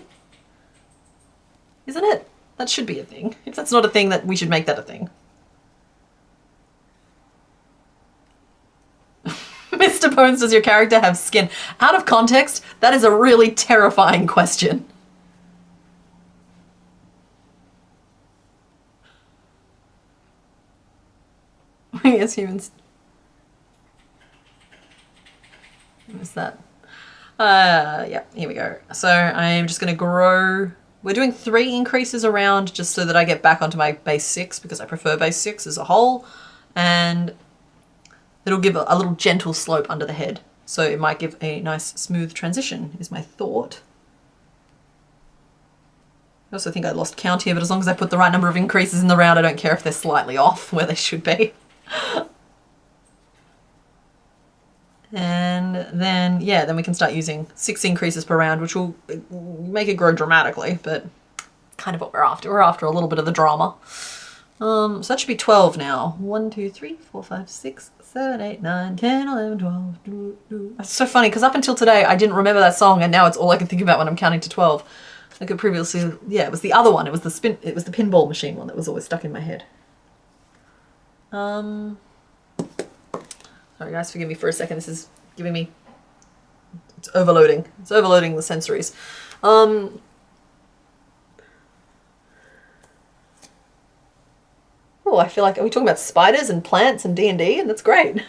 Isn't it? That should be a thing. If that's not a thing, that we should make that a thing. Mr. Bones, does your character have skin? Out of context, that is a really terrifying question. Yes, humans. What's that? Yeah, here we go. So I'm just going to grow. We're doing 3 increases around just so that I get back onto my base 6 because I prefer base 6 as a whole. And it'll give a little gentle slope under the head. So it might give a nice smooth transition is my thought. I also think I lost count here, but as long as I put the right number of increases in the round, I don't care if they're slightly off where they should be. And then, yeah, then we can start using 6 increases per round, which will make it grow dramatically, but kind of what we're after. We're after a little bit of the drama. So that should be 12 now. 1, 2, 3, 4, 5, 6, 7, 8, 9, 10, 11, 12. It's so funny because up until today, I didn't remember that song, and now it's all I can think about when I'm counting to 12. I could previously, yeah, it was the other one. It was the pinball machine one that was always stuck in my head. Sorry guys, forgive me for a second. This is giving me, it's overloading. It's overloading the sensories. Oh, I feel like, are we talking about spiders and plants and D&D? And that's great.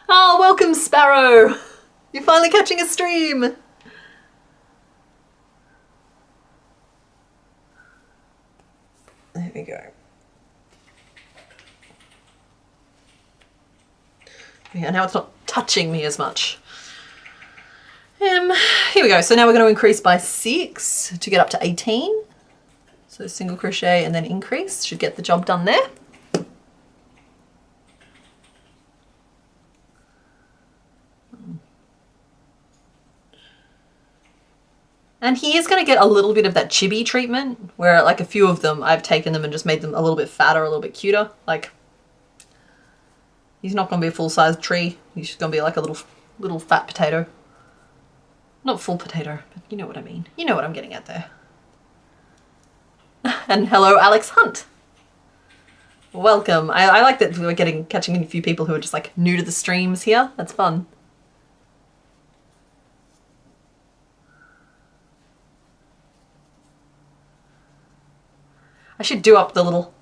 Oh, welcome Sparrow. You're finally catching a stream. There we go. Yeah, now it's not touching me as much. Here we go. So now we're going to increase by 6 to get up to 18. So single crochet and then increase should get the job done there. And he is going to get a little bit of that chibi treatment where like a few of them, I've taken them and just made them a little bit fatter, a little bit cuter. Like, he's not going to be a full-sized tree. He's just going to be like a little fat potato. Not full potato, but you know what I mean. You know what I'm getting at there. And hello, Alex Hunt. Welcome. I like that we're catching a few people who are just like new to the streams here. That's fun. I should do up the little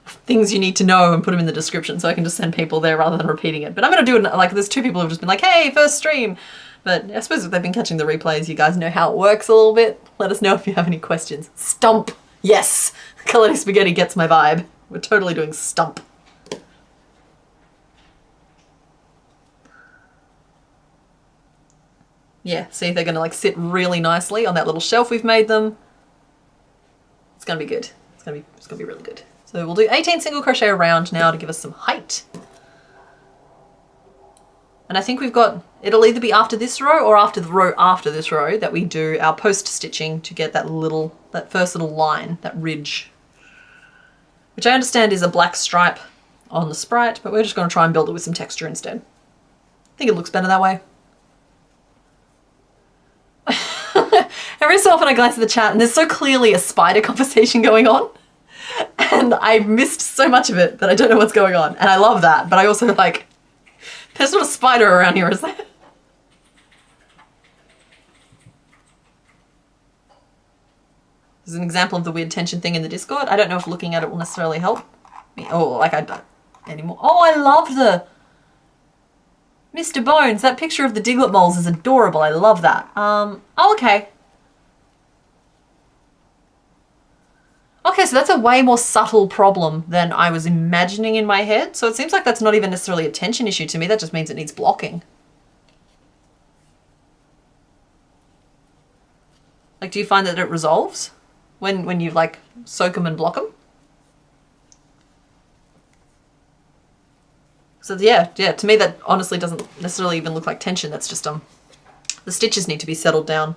things you need to know and put them in the description so I can just send people there rather than repeating it. But I'm going to do it, like there's 2 people who've just been like, hey, first stream. But I suppose if they've been catching the replays, you guys know how it works a little bit. Let us know if you have any questions. Stump. Yes. Kalani Spaghetti gets my vibe. We're totally doing stump. Yeah, see, they're going to like sit really nicely on that little shelf we've made them. It's going to be good. It's going to be really good. So we'll do 18 single crochet around now to give us some height. And I think we've got, it'll either be after this row or after the row after this row that we do our post stitching to get that first little line, that ridge, which I understand is a black stripe on the sprite, but we're just going to try and build it with some texture instead. I think it looks better that way. Every so often I glance at the chat and there's so clearly a spider conversation going on. And I missed so much of it that I don't know what's going on. And I love that, but I also like, there's not a spider around here, is there? There's an example of the weird tension thing in the Discord. I don't know if looking at it will necessarily help me. Oh, like I don't anymore. Oh, I love the Mr. Bones. That picture of the Diglett moles is adorable. I love that. Oh, okay. Okay, so that's a way more subtle problem than I was imagining in my head. So it seems like that's not even necessarily a tension issue to me. That just means it needs blocking. Like, do you find that it resolves when you like soak them and block them? So yeah, to me that honestly doesn't necessarily even look like tension. That's just the stitches need to be settled down.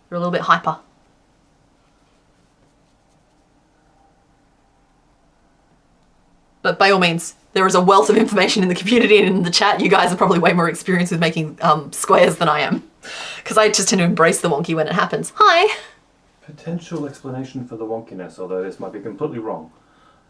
They're a little bit hyper. But by all means, there is a wealth of information in the community and in the chat. You guys are probably way more experienced with making squares than I am, because I just tend to embrace the wonky when it happens. Hi. Potential explanation for the wonkiness, although this might be completely wrong.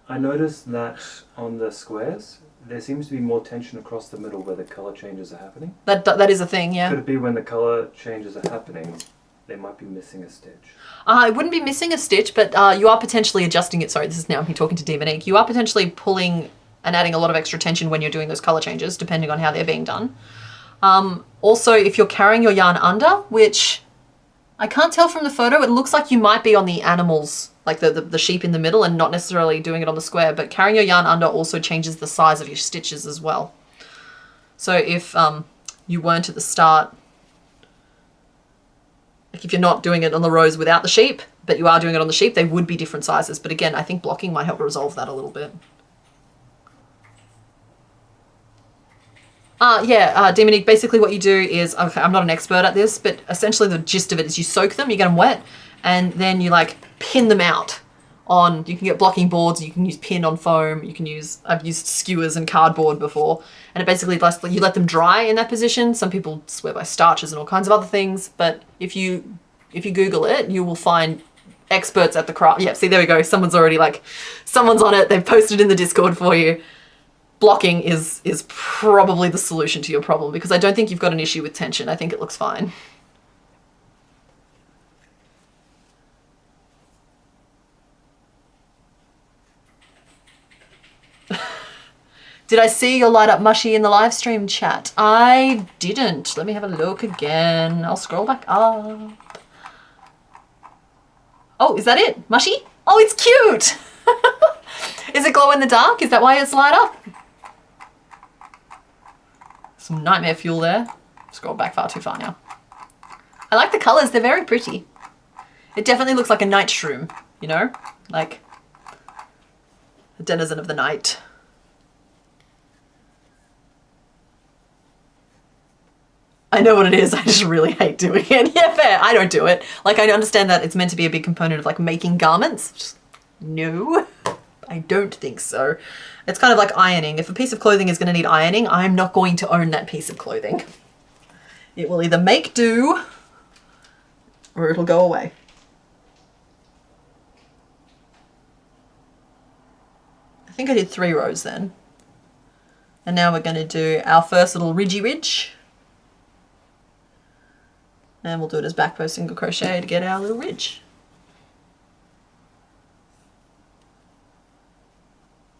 I noticed that on the squares, there seems to be more tension across the middle where the colour changes are happening. That is a thing, yeah. Could it be when the colour changes are happening, they might be missing a stitch? It wouldn't be missing a stitch, but you are potentially adjusting it. Sorry, this is now me talking to Demonique. You are potentially pulling and adding a lot of extra tension when you're doing those colour changes, depending on how they're being done. Also, if you're carrying your yarn under, which I can't tell from the photo, it looks like you might be on the animals, like the sheep in the middle, and not necessarily doing it on the square, but carrying your yarn under also changes the size of your stitches as well. So if you weren't at the start, like if you're not doing it on the rows without the sheep, but you are doing it on the sheep, they would be different sizes. But again, I think blocking might help resolve that a little bit. Demonique, basically what you do is, okay, I'm not an expert at this, but essentially the gist of it is you soak them, you get them wet, and then you like pin them out on, you can get blocking boards, you can use pin on foam, you can use, I've used skewers and cardboard before, and it basically, you let them dry in that position. Some people swear by starches and all kinds of other things, but if you Google it, you will find experts at the craft. Yeah, see, there we go. Someone's on it. They've posted in the Discord for you. Blocking is probably the solution to your problem, because I don't think you've got an issue with tension. I think it looks fine. Did I see your light up mushy in the live stream chat? I didn't. Let me have a look again. I'll scroll back up. Oh, is that it? Mushy? Oh, it's cute. Is it glow in the dark? Is that why it's light up? Some nightmare fuel there. Scroll back far too far now. I like the colors. They're very pretty. It definitely looks like a night shroom, you know? Like a denizen of the night. I know what it is, I just really hate doing it. Yeah, fair, I don't do it. Like, I understand that it's meant to be a big component of like making garments. Just, no, I don't think so. It's kind of like ironing. If a piece of clothing is gonna need ironing, I'm not going to own that piece of clothing. It will either make do or it'll go away. I think I did 3 rows then. And now we're gonna do our first little ridgy ridge. And we'll do it as back post single crochet to get our little ridge.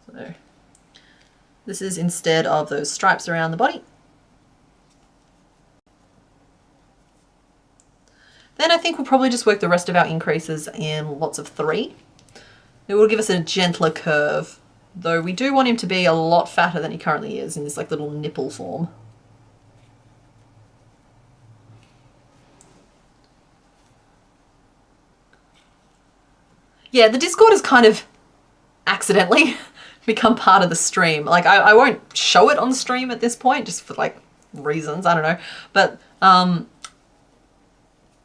So this is instead of those stripes around the body. Then I think we'll probably just work the rest of our increases in lots of 3. It will give us a gentler curve, though we do want him to be a lot fatter than he currently is in this like little nipple form. Yeah, the Discord has kind of accidentally become part of the stream. Like, I won't show it on the stream at this point, just for like reasons, I don't know. But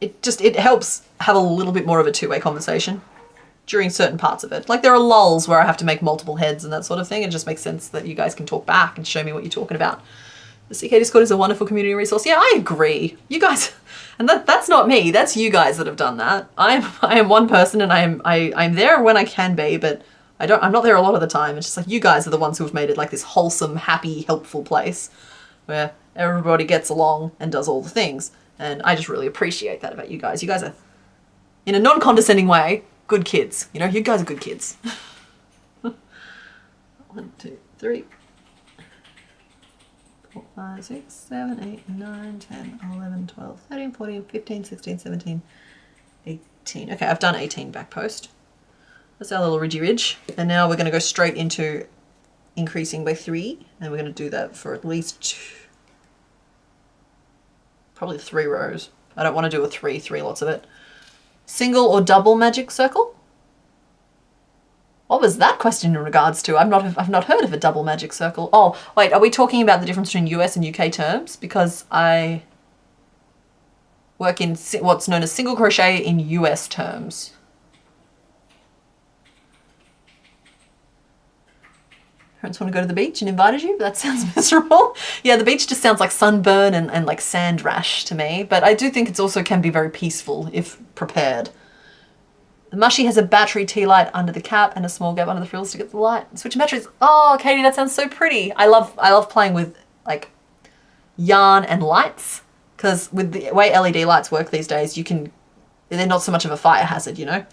it helps have a little bit more of a two-way conversation during certain parts of it. Like, there are lulls where I have to make multiple heads and that sort of thing. It just makes sense that you guys can talk back and show me what you're talking about The CK Discord is a wonderful community resource. Yeah, I agree. You guys, and that's not me. That's you guys that have done that. I am one person, and I'm there when I can be, but I'm not there a lot of the time. It's just like you guys are the ones who have made it like this wholesome, happy, helpful place where everybody gets along and does all the things. And I just really appreciate that about you guys. You guys are, in a non-condescending way, good kids. You know, you guys are good kids. 1, 2, 3. 4, 5, 6, 7, 8, 9, 10, 11, 12, 13, 14, 15, 16, 17, 18. Okay, I've done 18 back post. That's our little ridgy ridge. And now we're going to go straight into increasing by 3. And we're going to do that for at least probably 3 rows. I don't want to do a 3 lots of it. Single or double magic circle? What was that question in regards to? I've not heard of a double magic circle. Oh, wait, are we talking about the difference between US and UK terms? Because I work in what's known as single crochet in US terms. Parents want to go to the beach and invited you? That sounds miserable. Yeah, the beach just sounds like sunburn and like sand rash to me. But I do think it's also can be very peaceful if prepared. The Mushy has a battery tea light under the cap and a small gap under the frills to get the light. Switching batteries. Oh, Katie, that sounds so pretty. I love playing with like yarn and lights, because with the way LED lights work these days, they're not so much of a fire hazard, you know.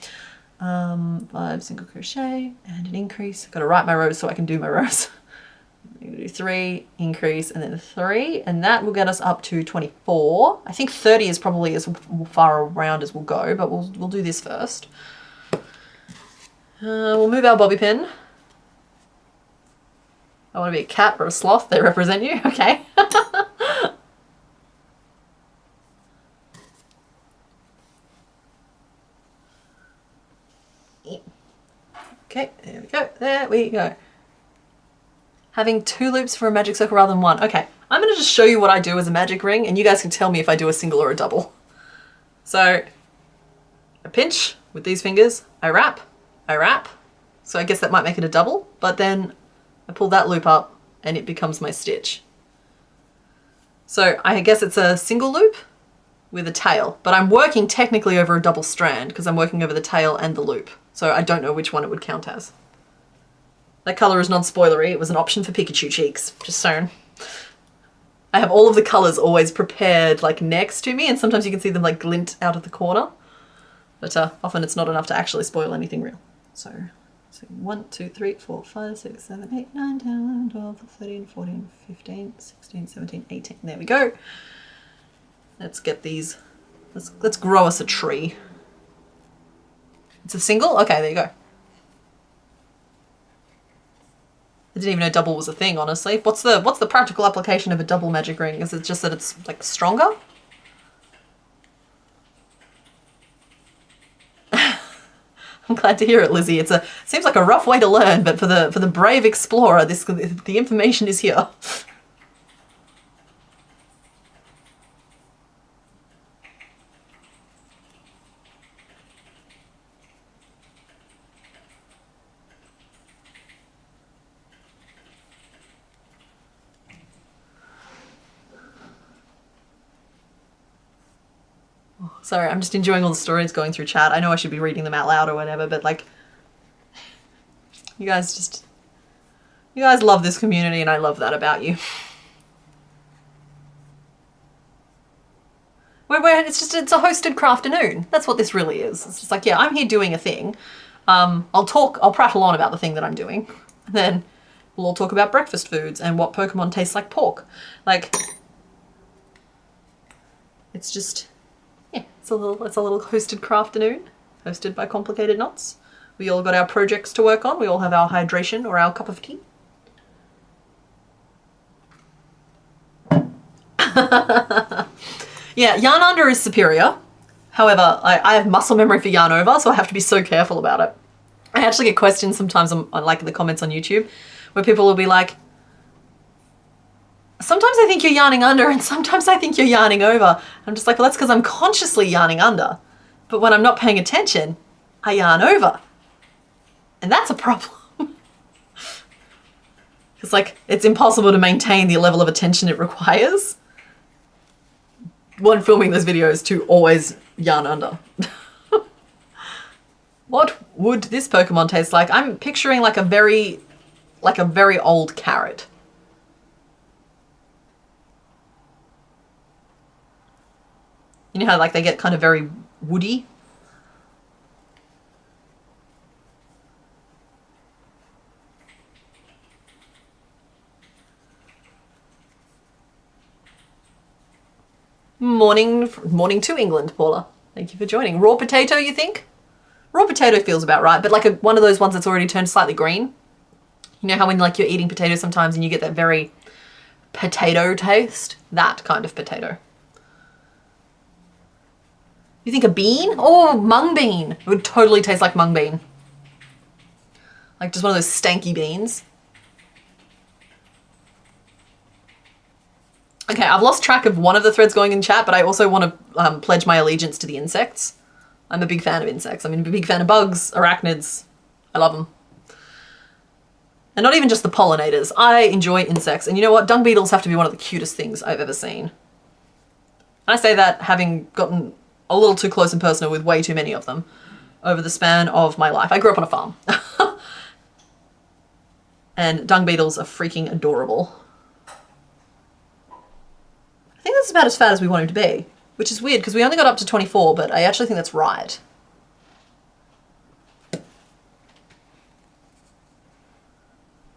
5 single crochet and an increase. Got to write my rows so I can do my rows. I'm going to do 3, increase, and then 3, and that will get us up to 24. I think 30 is probably as far around as we'll go, but we'll do this first. We'll move our bobby pin. I want to be a cat or a sloth. They represent you. Okay. Okay, there we go. There we go. Having 2 loops for a magic circle rather than 1. Okay, I'm going to just show you what I do as a magic ring, and you guys can tell me if I do a single or a double. So I pinch with these fingers, I wrap. So I guess that might make it a double, but then I pull that loop up and it becomes my stitch. So I guess it's a single loop with a tail, but I'm working technically over a double strand because I'm working over the tail and the loop. So I don't know which one it would count as. That colour is non-spoilery. It was an option for Pikachu cheeks, just saying. I have all of the colours always prepared like next to me, and sometimes you can see them like glint out of the corner. But often it's not enough to actually spoil anything real. So 1, 2, 3, 4, 5, 6, 7, 8, 9, 10, 11, 12, 13, 14, 15, 16, 17, 18. There we go. Let's get these. Let's grow us a tree. It's a single? Okay, there you go. I didn't even know double was a thing, honestly. What's the practical application of a double magic ring? Is it just that it's like stronger? I'm glad to hear it, Lizzie. Seems like a rough way to learn, but for the brave explorer, the information is here. Sorry, I'm just enjoying all the stories going through chat. I know I should be reading them out loud or whatever, but like, you guys love this community, and I love that about you. It's a hosted crafternoon. That's what this really is. It's just like, yeah, I'm here doing a thing. I'll prattle on about the thing that I'm doing. And then we'll all talk about breakfast foods and what Pokemon tastes like pork. Like, it's just, yeah, it's a little hosted crafternoon, hosted by Complicated Knots. We all got our projects to work on. We all have our hydration or our cup of tea. Yeah, yarn under is superior. However, I have muscle memory for yarn over, so I have to be so careful about it. I actually get questions sometimes on like in the comments on YouTube where people will be like, sometimes I think you're yarning under and sometimes I think you're yarning over. I'm just like, well, that's because I'm consciously yarning under. But when I'm not paying attention, I yarn over. And that's a problem. It's like, it's impossible to maintain the level of attention it requires when filming those videos to always yarn under. What would this Pokemon taste like? I'm picturing like a very old carrot. You know how like they get kind of very woody? Morning to England, Paula. Thank you for joining. Raw potato, you think? Raw potato feels about right, but like one of those ones that's already turned slightly green. You know how when like you're eating potatoes sometimes and you get that very potato taste? That kind of potato. You think a bean? Oh, mung bean. It would totally taste like mung bean. Like just one of those stanky beans. Okay, I've lost track of one of the threads going in chat, but I also want to pledge my allegiance to the insects. I'm a big fan of insects. I'm a big fan of bugs, arachnids. I love them. And not even just the pollinators. I enjoy insects. And you know what? Dung beetles have to be one of the cutest things I've ever seen. I say that having gotten a little too close and personal with way too many of them over the span of my life. I grew up on a farm. And dung beetles are freaking adorable. I think that's about as fat as we want him to be, which is weird because we only got up to 24, but I actually think that's right.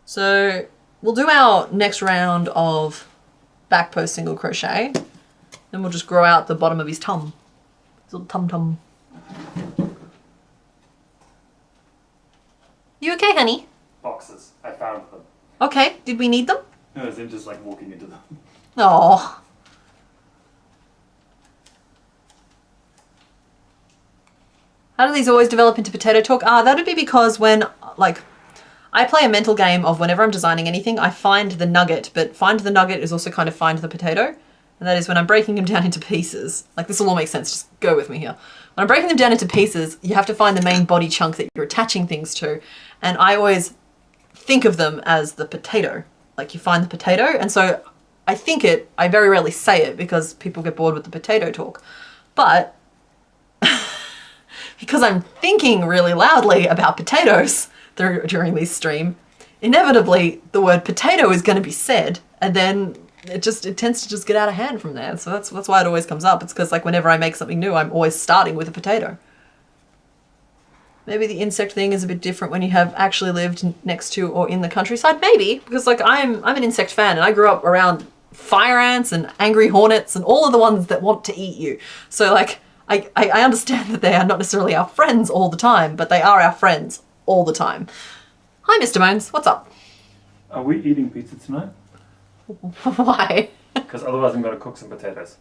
So we'll do our next round of back post single crochet, then we'll just grow out the bottom of his tum. His little tum-tum. You okay, honey? Boxes. I found them. Okay, did we need them? No, it's him just like walking into them. Oh. How do these always develop into potato talk? That would be because when, like, I play a mental game of whenever I'm designing anything, I find the nugget, but find the nugget is also kind of find the potato. And that is when I'm breaking them down into pieces. Like, this will all make sense, just go with me here. When I'm breaking them down into pieces, you have to find the main body chunk that you're attaching things to. And I always think of them as the potato. Like, you find the potato, and so I very rarely say it because people get bored with the potato talk. But because I'm thinking really loudly about potatoes during this stream, inevitably the word potato is going to be said, and then it tends to just get out of hand from there. So that's why it always comes up. It's because like whenever I make something new, I'm always starting with a potato. Maybe the insect thing is a bit different when you have actually lived next to or in the countryside. Maybe, because like I'm an insect fan and I grew up around fire ants and angry hornets and all of the ones that want to eat you. So like I understand that they are not necessarily our friends all the time, but they are our friends all the time. Hi, Mr. Bones. What's up? Are we eating pizza tonight? Why? Because otherwise I'm going to cook some potatoes.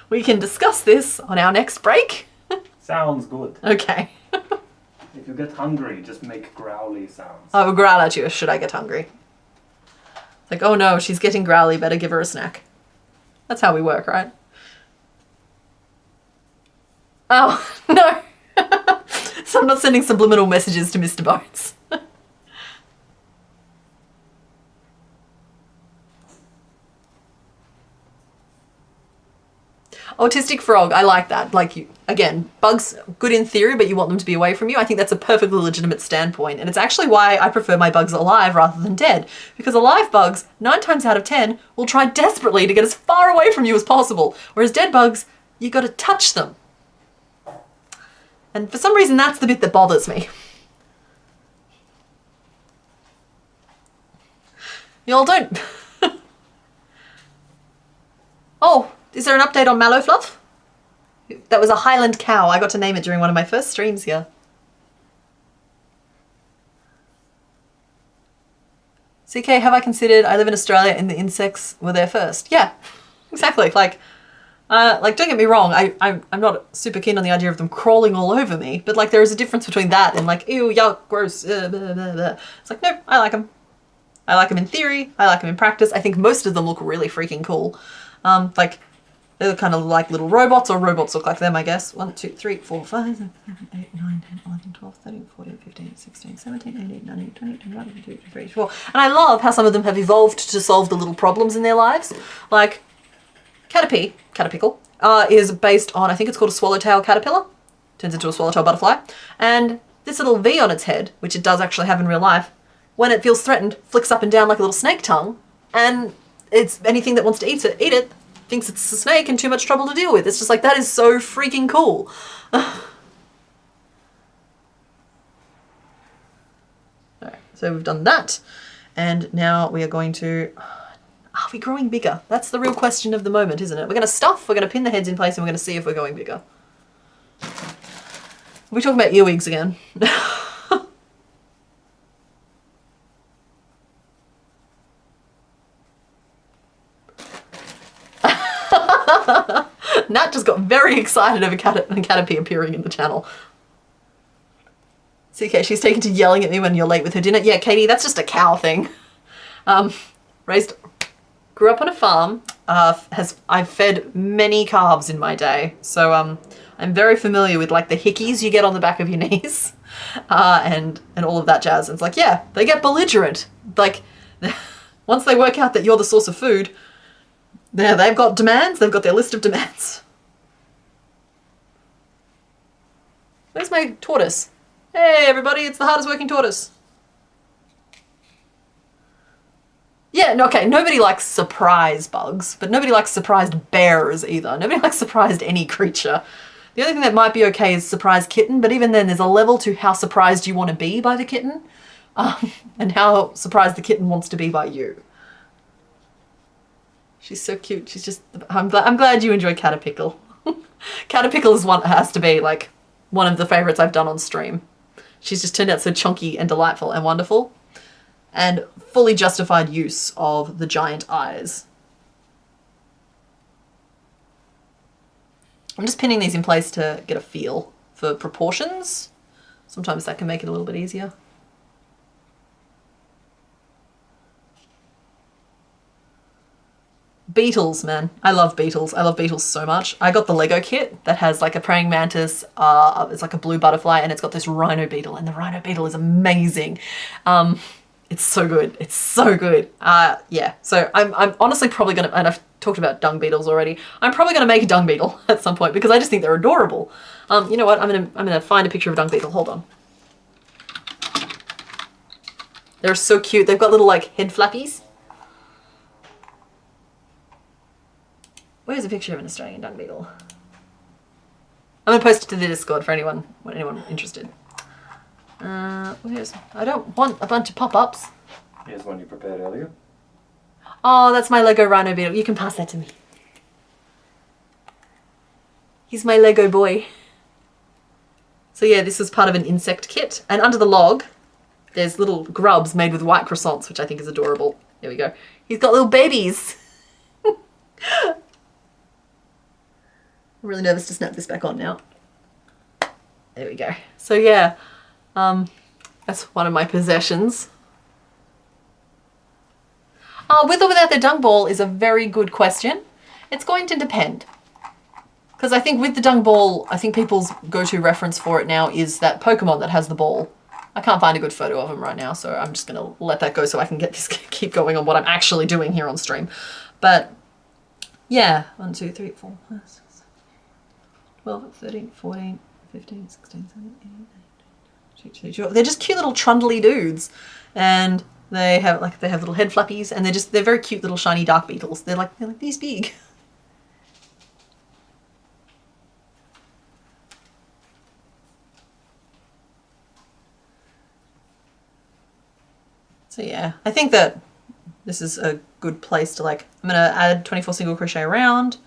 We can discuss this on our next break. Sounds good. Okay. If you get hungry, just make growly sounds. I will growl at you should I get hungry. It's like, oh no, she's getting growly, better give her a snack. That's how we work, right? Oh, no. So I'm not sending subliminal messages to Mr. Bones. Autistic frog, I like that. Like, you, again, bugs, good in theory, but you want them to be away from you. I think that's a perfectly legitimate standpoint. And it's actually why I prefer my bugs alive rather than dead. Because alive bugs, 9 times out of 10, will try desperately to get as far away from you as possible. Whereas dead bugs, you got to touch them. And for some reason, that's the bit that bothers me. Y'all don't... Oh, is there an update on Mallow Fluff? That was a Highland cow. I got to name it during one of my first streams here. CK, have I considered I live in Australia and the insects were there first? Yeah, exactly. Like don't get me wrong. I'm not super keen on the idea of them crawling all over me, but like there is a difference between that and like, ew, yuck, gross, blah, blah, blah. It's like, nope, I like them. I like them in theory. I like them in practice. I think most of them look really freaking cool. Like, They're kind of like little robots, or robots look like them, I guess. 1, 2, 3, 4, 5, 6, 7, 8, 9, 10, 11, 12, 13, 14, 15, 16, 17, 18, 19, 20, 21, 22, 23, 24. And I love how some of them have evolved to solve the little problems in their lives. Like Caterpickle, is based on, I think it's called a swallowtail caterpillar. Turns into a swallowtail butterfly. And this little V on its head, which it does actually have in real life, when it feels threatened, flicks up and down like a little snake tongue. And it's anything that wants to eat it, thinks it's a snake and too much trouble to deal with. It's just like, that is so freaking cool. Alright, so we've done that. And now we are going to... Are we growing bigger? That's the real question of the moment, isn't it? We're going to stuff, we're going to pin the heads in place, and we're going to see if we're going bigger. Are we talking about earwigs again? Nat just got very excited over Caterpie appearing in the channel. It's okay, she's taken to yelling at me when you're late with her dinner. Yeah, Katie, that's just a cow thing. Grew up on a farm. I've fed many calves in my day, so I'm very familiar with like the hickeys you get on the back of your knees, and all of that jazz. And it's like, yeah, they get belligerent. Like once they work out that you're the source of food, they've got demands. They've got their list of demands. Where's my tortoise? Hey everybody, it's the hardest working tortoise. Yeah, no, okay, nobody likes surprise bugs, but nobody likes surprised bears either. Nobody likes surprised any creature. The only thing that might be okay is surprise kitten, but even then there's a level to how surprised you want to be by the kitten, and how surprised the kitten wants to be by you. She's so cute. She's just, I'm glad you enjoy Caterpickle. Caterpickle is has to be like one of the favorites I've done on stream. She's just turned out so chunky and delightful and wonderful. And fully justified use of the giant eyes. I'm just pinning these in place to get a feel for proportions. Sometimes that can make it a little bit easier. Beetles, man. I love beetles. I love beetles so much. I got the Lego kit that has like a praying mantis, it's like a blue butterfly, and it's got this rhino beetle, and the rhino beetle is amazing. It's so good. It's so good. Yeah. So I'm honestly probably gonna, and I've talked about dung beetles already. I'm probably gonna make a dung beetle at some point because I just think they're adorable. You know what? I'm gonna find a picture of a dung beetle. Hold on. They're so cute. They've got little like head flappies. Where's a picture of an Australian dung beetle? I'm gonna post it to the Discord for anyone interested. I don't want a bunch of pop-ups. Here's one you prepared earlier. Oh, that's my Lego rhino beetle. You can pass that to me. He's my Lego boy. So yeah, this is part of an insect kit. And under the log, there's little grubs made with white croissants, which I think is adorable. There we go. He's got little babies. I'm really nervous to snap this back on now. There we go. So yeah, that's one of my possessions. With or without the dung ball is a very good question. It's going to depend. Because I think with the dung ball, I think people's go-to reference for it now is that Pokemon that has the ball. I can't find a good photo of him right now, so I'm just going to let that go so I can get this keep going on what I'm actually doing here on stream. But yeah, 1, 2, 3, 4, 5, 6, 12, 13, 14, 15, 16, 17, 18, 19, they're just cute little trundly dudes, and they have little head flappies, and they're very cute little shiny dark beetles. They're like these big. So yeah, I think that this is a good place to I'm gonna add 24 single crochet around.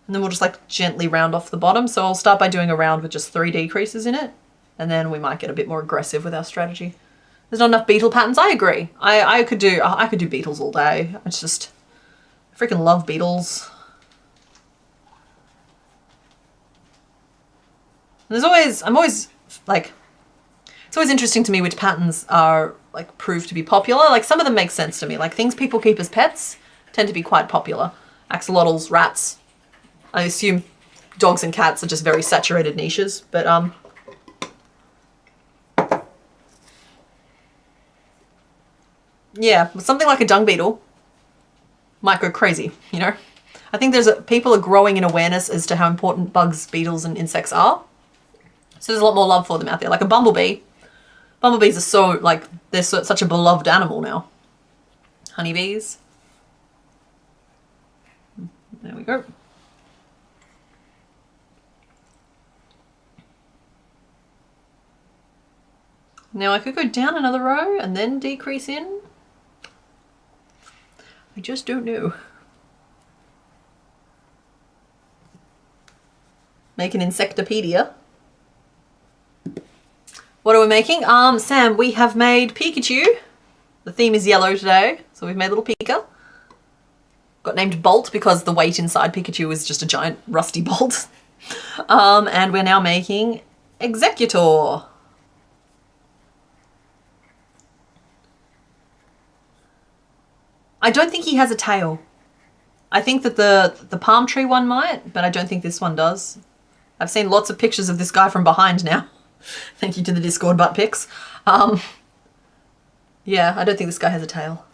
And then we'll just gently round off the bottom. So I'll start by doing a round with just 3 decreases in it. And then we might get a bit more aggressive with our strategy. There's not enough beetle patterns. I agree. I could do beetles all day. It's just, I freaking love beetles. And it's always interesting to me which patterns are proved to be popular. Some of them make sense to me. Things people keep as pets tend to be quite popular. Axolotls, rats, I assume dogs and cats are just very saturated niches, but yeah, something like a dung beetle might go crazy, you know? I think people are growing in awareness as to how important bugs, beetles, and insects are. So there's a lot more love for them out there. Like a bumblebee. Bumblebees are so, like, they're such a beloved animal now. Honeybees. There we go. Now I could go down another row and then decrease in. I just don't know. Make an insectopedia. What are we making? Sam, we have made Pikachu. The theme is yellow today, so we've made little Pika. Got named Bolt because the weight inside Pikachu is just a giant rusty bolt. And we're now making Executor. I don't think he has a tail. I think that the palm tree one might, but I don't think this one does. I've seen lots of pictures of this guy from behind now. Thank you to the Discord butt pics. Yeah, I don't think this guy has a tail.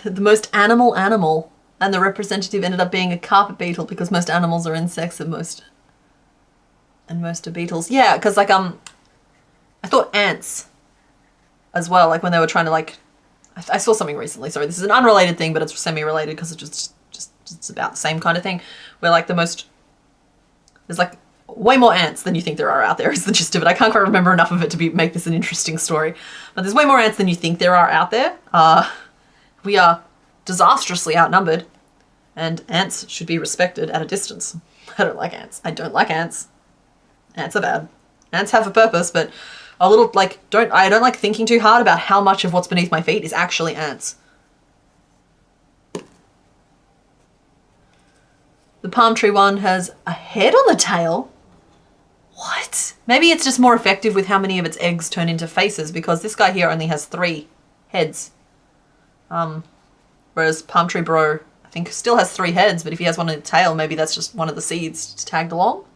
The most animal, and the representative ended up being a carpet beetle because most animals are insects and most are beetles. Yeah, because like I thought ants as well, like when they were trying to like, I saw something recently, sorry, this is an unrelated thing, but it's semi-related because it's just about the same kind of thing, where like there's like way more ants than you think there are out there is the gist of it. I can't quite remember enough of it to make this an interesting story, but there's way more ants than you think there are out there. We are disastrously outnumbered, and ants should be respected at a distance. I don't like ants. I don't like ants. Ants are bad. Ants have a purpose, but a little, like, I don't like thinking too hard about how much of what's beneath my feet is actually ants. The palm tree one has a head on the tail. What? Maybe it's just more effective with how many of its eggs turn into faces, because this guy here only has 3 heads. Whereas Palm Tree Bro, I think, still has 3 heads, but if he has one in the tail, maybe that's just one of the seeds tagged along.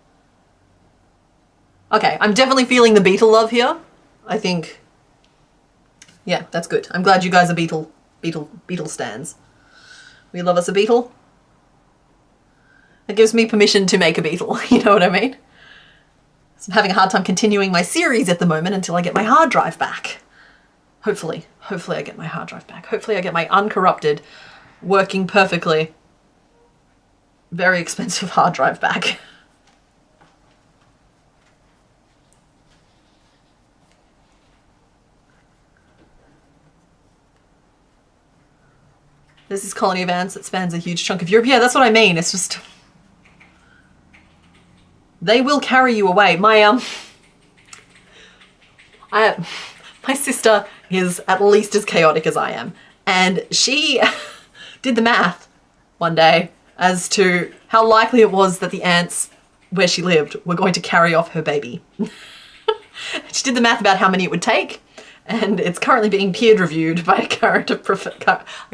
Okay, I'm definitely feeling the beetle love here. I think, yeah, that's good. I'm glad you guys are beetle stands. We love us a beetle. That gives me permission to make a beetle, you know what I mean? So I'm having a hard time continuing my series at the moment until I get my hard drive back. Hopefully I get my hard drive back. Hopefully I get my uncorrupted, working perfectly, very expensive hard drive back. There's this colony of ants that spans a huge chunk of Europe. Yeah, that's what I mean. It's just, they will carry you away. My sister is at least as chaotic as I am, and she did the math one day as to how likely it was that the ants where she lived were going to carry off her baby. She did the math about how many it would take, and it's currently being peer reviewed by a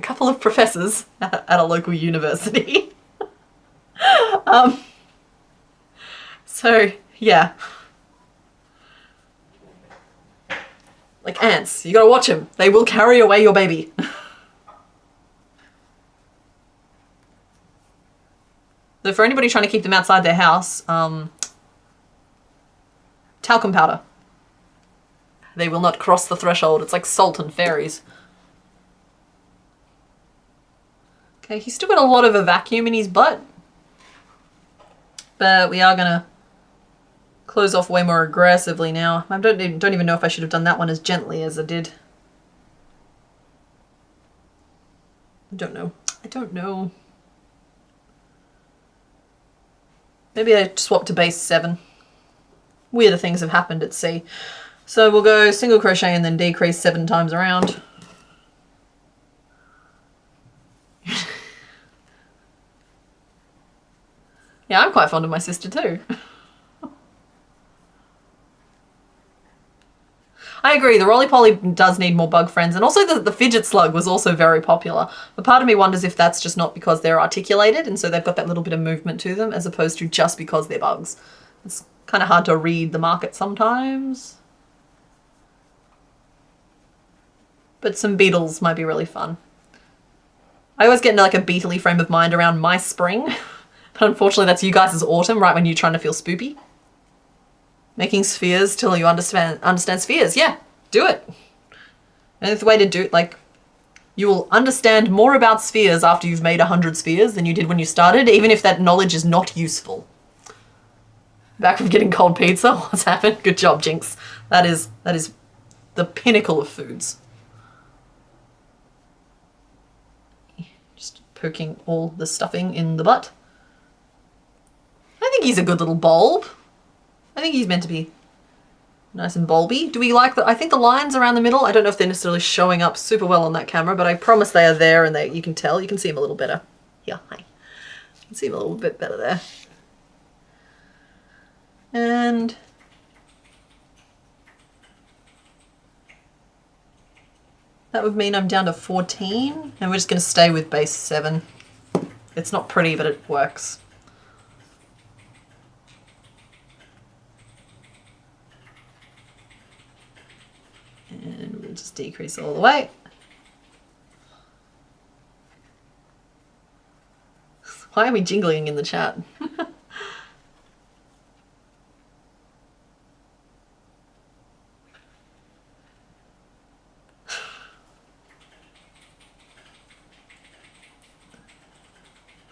couple of professors at a local university. So yeah. Like ants, you gotta watch them. They will carry away your baby. So for anybody trying to keep them outside their house, talcum powder. They will not cross the threshold. It's like salt and fairies. Okay, he's still got a lot of a vacuum in his butt. But we are gonna close off way more aggressively now. I don't even know if I should have done that one as gently as I did. I don't know. Maybe I swapped to base 7. Weirder things have happened at sea. So we'll go single crochet and then decrease 7 times around. Yeah, I'm quite fond of my sister too. I I agree. The roly-poly does need more bug friends. And also the fidget slug was also very popular. But part of me wonders if that's just not because they're articulated and so they've got that little bit of movement to them as opposed to just because they're bugs. It's kind of hard to read the market sometimes. But some beetles might be really fun. I always get into like a beetle-y frame of mind around my spring. But unfortunately that's you guys' autumn, right when you're trying to feel spoopy. Making spheres till you understand spheres. Yeah, do it. And it's the way to do it. Like, you will understand more about spheres after you've made 100 spheres than you did when you started, even if that knowledge is not useful. Back from getting cold pizza. What's happened? Good job, Jinx. That is the pinnacle of foods. Just poking all the stuffing in the butt. I think he's a good little bulb. I think he's meant to be nice and bulby. Do we like the, I think the lines around the middle, I don't know if they're necessarily showing up super well on that camera, but I promise they are there and you can tell. You can see them a little better. Yeah, hi. You can see them a little bit better there. And that would mean I'm down to 14 and we're just going to stay with base 7. It's not pretty, but it works. And we'll just decrease all the way. Why are we jingling in the chat?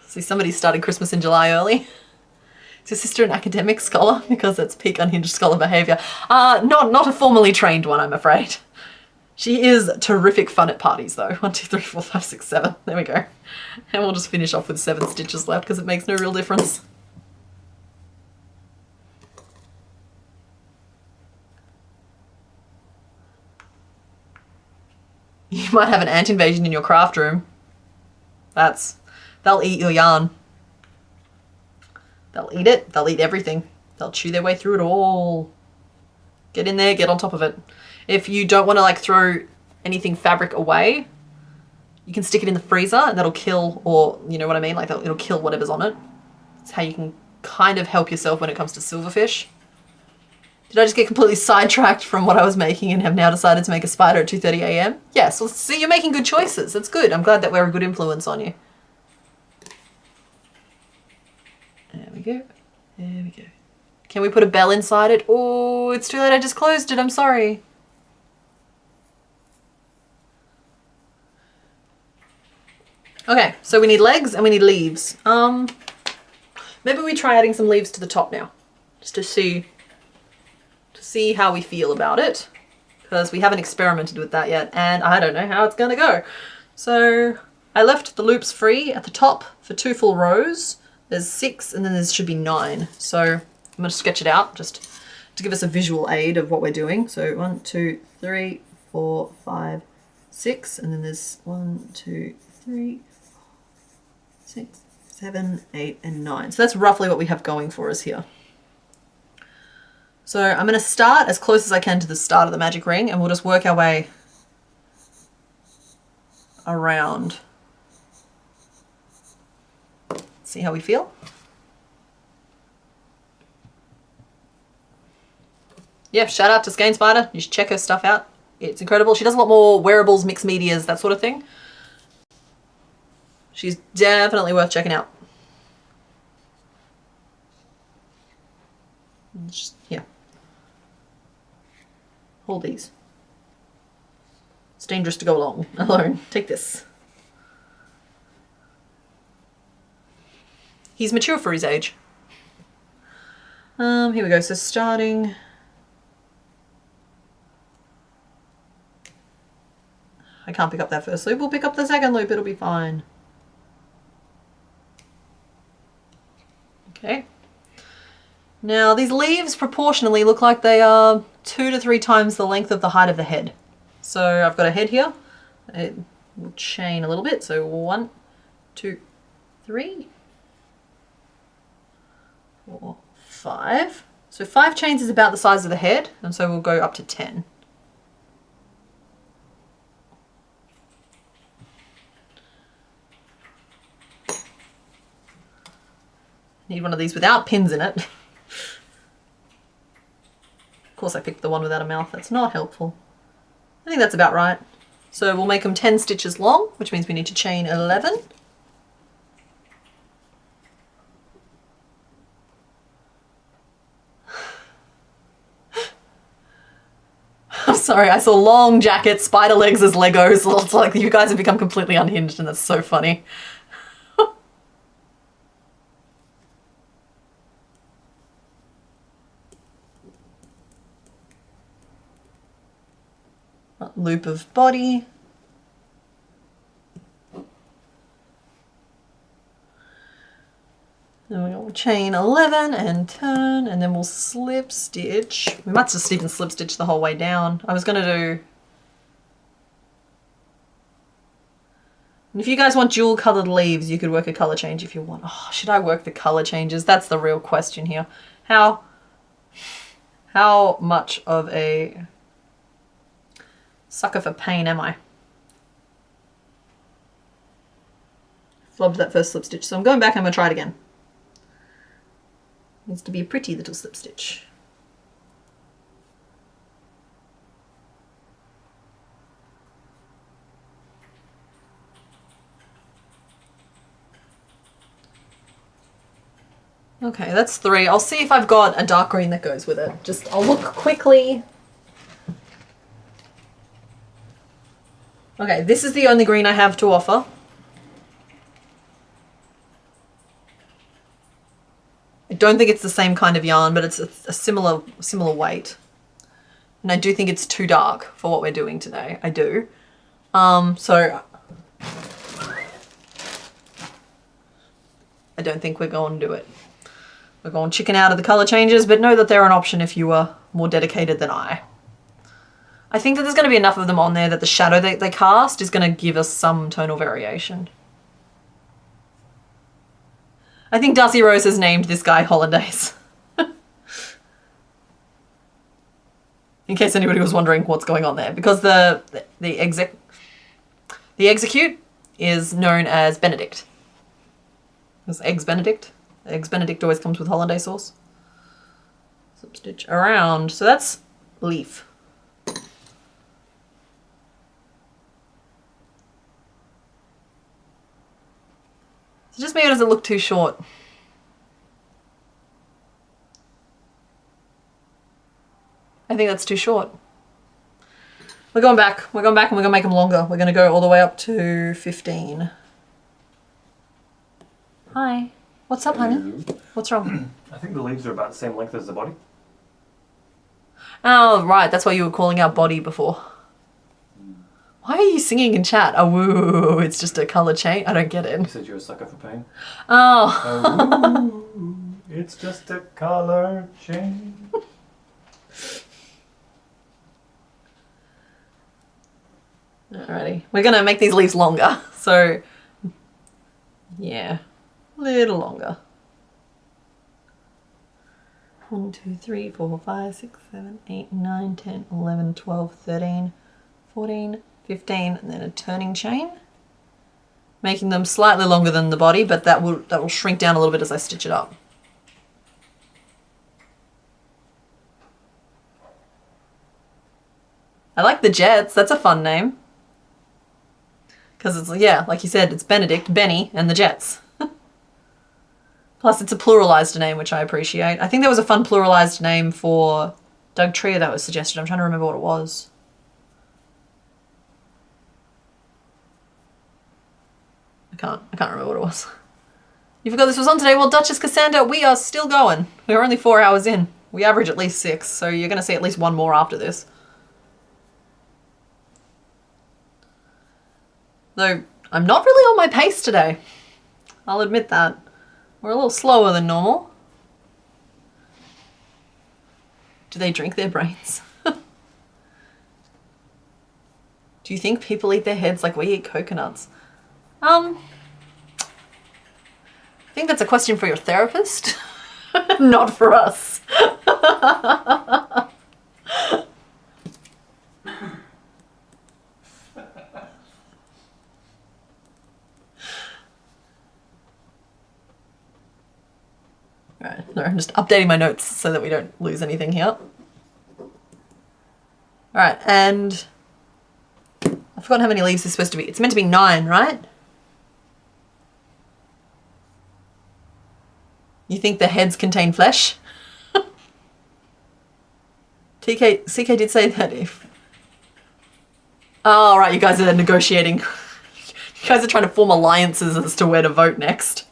See, somebody started Christmas in July early. Is your sister an academic scholar? Because that's peak unhinged scholar behaviour. Not a formally trained one, I'm afraid. She is terrific fun at parties, though. 1, 2, 3, 4, 5, 6, 7. There we go. And we'll just finish off with 7 stitches left because it makes no real difference. You might have an ant invasion in your craft room. They'll eat your yarn. They'll eat it. They'll eat everything. They'll chew their way through it all. Get in there, get on top of it. If you don't want to like throw anything fabric away, you can stick it in the freezer and that'll kill, or you know what I mean? Like it'll kill whatever's on it. It's how you can kind of help yourself when it comes to silverfish. Did I just get completely sidetracked from what I was making and have now decided to make a spider at 2:30 AM? Yes, well, see, you're making good choices. That's good. I'm glad that we're a good influence on you. There we go. There we go. Can we put a bell inside it? Oh, it's too late. I just closed it. I'm sorry. Okay, so we need legs and we need leaves. Maybe we try adding some leaves to the top now, just to see how we feel about it, because we haven't experimented with that yet, and I don't know how it's gonna go. So I left the loops free at the top for 2 full rows. There's 6 and then there should be 9. So I'm going to sketch it out just to give us a visual aid of what we're doing. So 1, 2, 3, 4, 5, 6, and then there's 1, 2, 3, 4, 6, 7, 8, and 9. So that's roughly what we have going for us here. So I'm going to start as close as I can to the start of the magic ring and we'll just work our way around. See how we feel? Yeah, shout out to Skein Spider. You should check her stuff out. It's incredible. She does a lot more wearables, mixed medias, that sort of thing. She's definitely worth checking out. Just, yeah. Hold these. It's dangerous to go alone. Take this. He's mature for his age. Here we go. So starting. I can't pick up that first loop. We'll pick up the second loop. It'll be fine. Okay. Now these leaves proportionally look like they are 2 to 3 times the length of the height of the head. So I've got a head here. It will chain a little bit. So 1, 2, 3. 4, 5. So 5 chains is about the size of the head, and so we'll go up to 10. Need one of these without pins in it. Of course I picked the one without a mouth. That's not helpful. I think that's about right. So we'll make them 10 stitches long, which means we need to chain 11. I'm sorry, I saw long jackets, spider legs as Legos. It's like you guys have become completely unhinged and that's so funny. Loop of body. Then we'll chain 11 and turn, and then we'll slip stitch. We might just even slip stitch the whole way down. I was going to do... And if you guys want dual coloured leaves, you could work a colour change if you want. Oh, should I work the colour changes? That's the real question here. How much of a sucker for pain am I? Flubbed that first slip stitch, so I'm going back and I'm going to try it again. Needs to be a pretty little slip stitch. Okay, that's 3. I'll see if I've got a dark green that goes with it. I'll look quickly. Okay, this is the only green I have to offer. I don't think it's the same kind of yarn, but it's a similar weight. And I do think it's too dark for what we're doing today. I do. So I don't think we're going to do it. We're going chicken out of the colour changes, but know that they're an option if you are more dedicated than I. I think that there's going to be enough of them on there that the shadow that they cast is going to give us some tonal variation. I think Darcy Rose has named this guy Hollandaise. In case anybody was wondering what's going on there. Because the execute is known as Benedict. It's Eggs Benedict. Eggs Benedict always comes with hollandaise sauce. Slip stitch around. So that's leaf. So just maybe it doesn't look too short. I think that's too short. We're going back. We're going back and we're going to make them longer. We're going to go all the way up to 15. Hi. What's up, honey? What's wrong? I think the leaves are about the same length as the body. Oh, right. That's why you were calling out body before. Why are you singing in chat? Oh, woo, it's just a colour change. I don't get it. You said you're a sucker for pain. Oh. Oh, it's just a colour change. Alrighty. We're going to make these leaves longer. So, yeah. A little longer. 1, 2, 3, 4, 5, 6, 7, 8, 9, 10, 11, 12, 13, 14, 15, and then a turning chain. Making them slightly longer than the body, but that will shrink down a little bit as I stitch it up. I like the Jets. That's a fun name. Because it's, yeah, like you said, it's Benedict, Benny, and the Jets. Plus it's a pluralized name, which I appreciate. I think there was a fun pluralized name for Doug Trier that was suggested. I'm trying to remember what it was. I can't remember what it was. You forgot this was on today? Well, Duchess Cassandra, we are still going. We're only 4 hours in. We average at least 6, so you're going to see at least one more after this. Though, I'm not really on my pace today. I'll admit that. We're a little slower than normal. Do they drink their brains? Do you think people eat their heads like we eat coconuts? I think that's a question for your therapist, not for us. Alright, no, I'm just updating my notes so that we don't lose anything here. Alright, and I've forgotten how many leaves it's supposed to be. It's meant to be 9, right? You think the heads contain flesh? CK did say that if... Oh, right, you guys are negotiating. You guys are trying to form alliances as to where to vote next.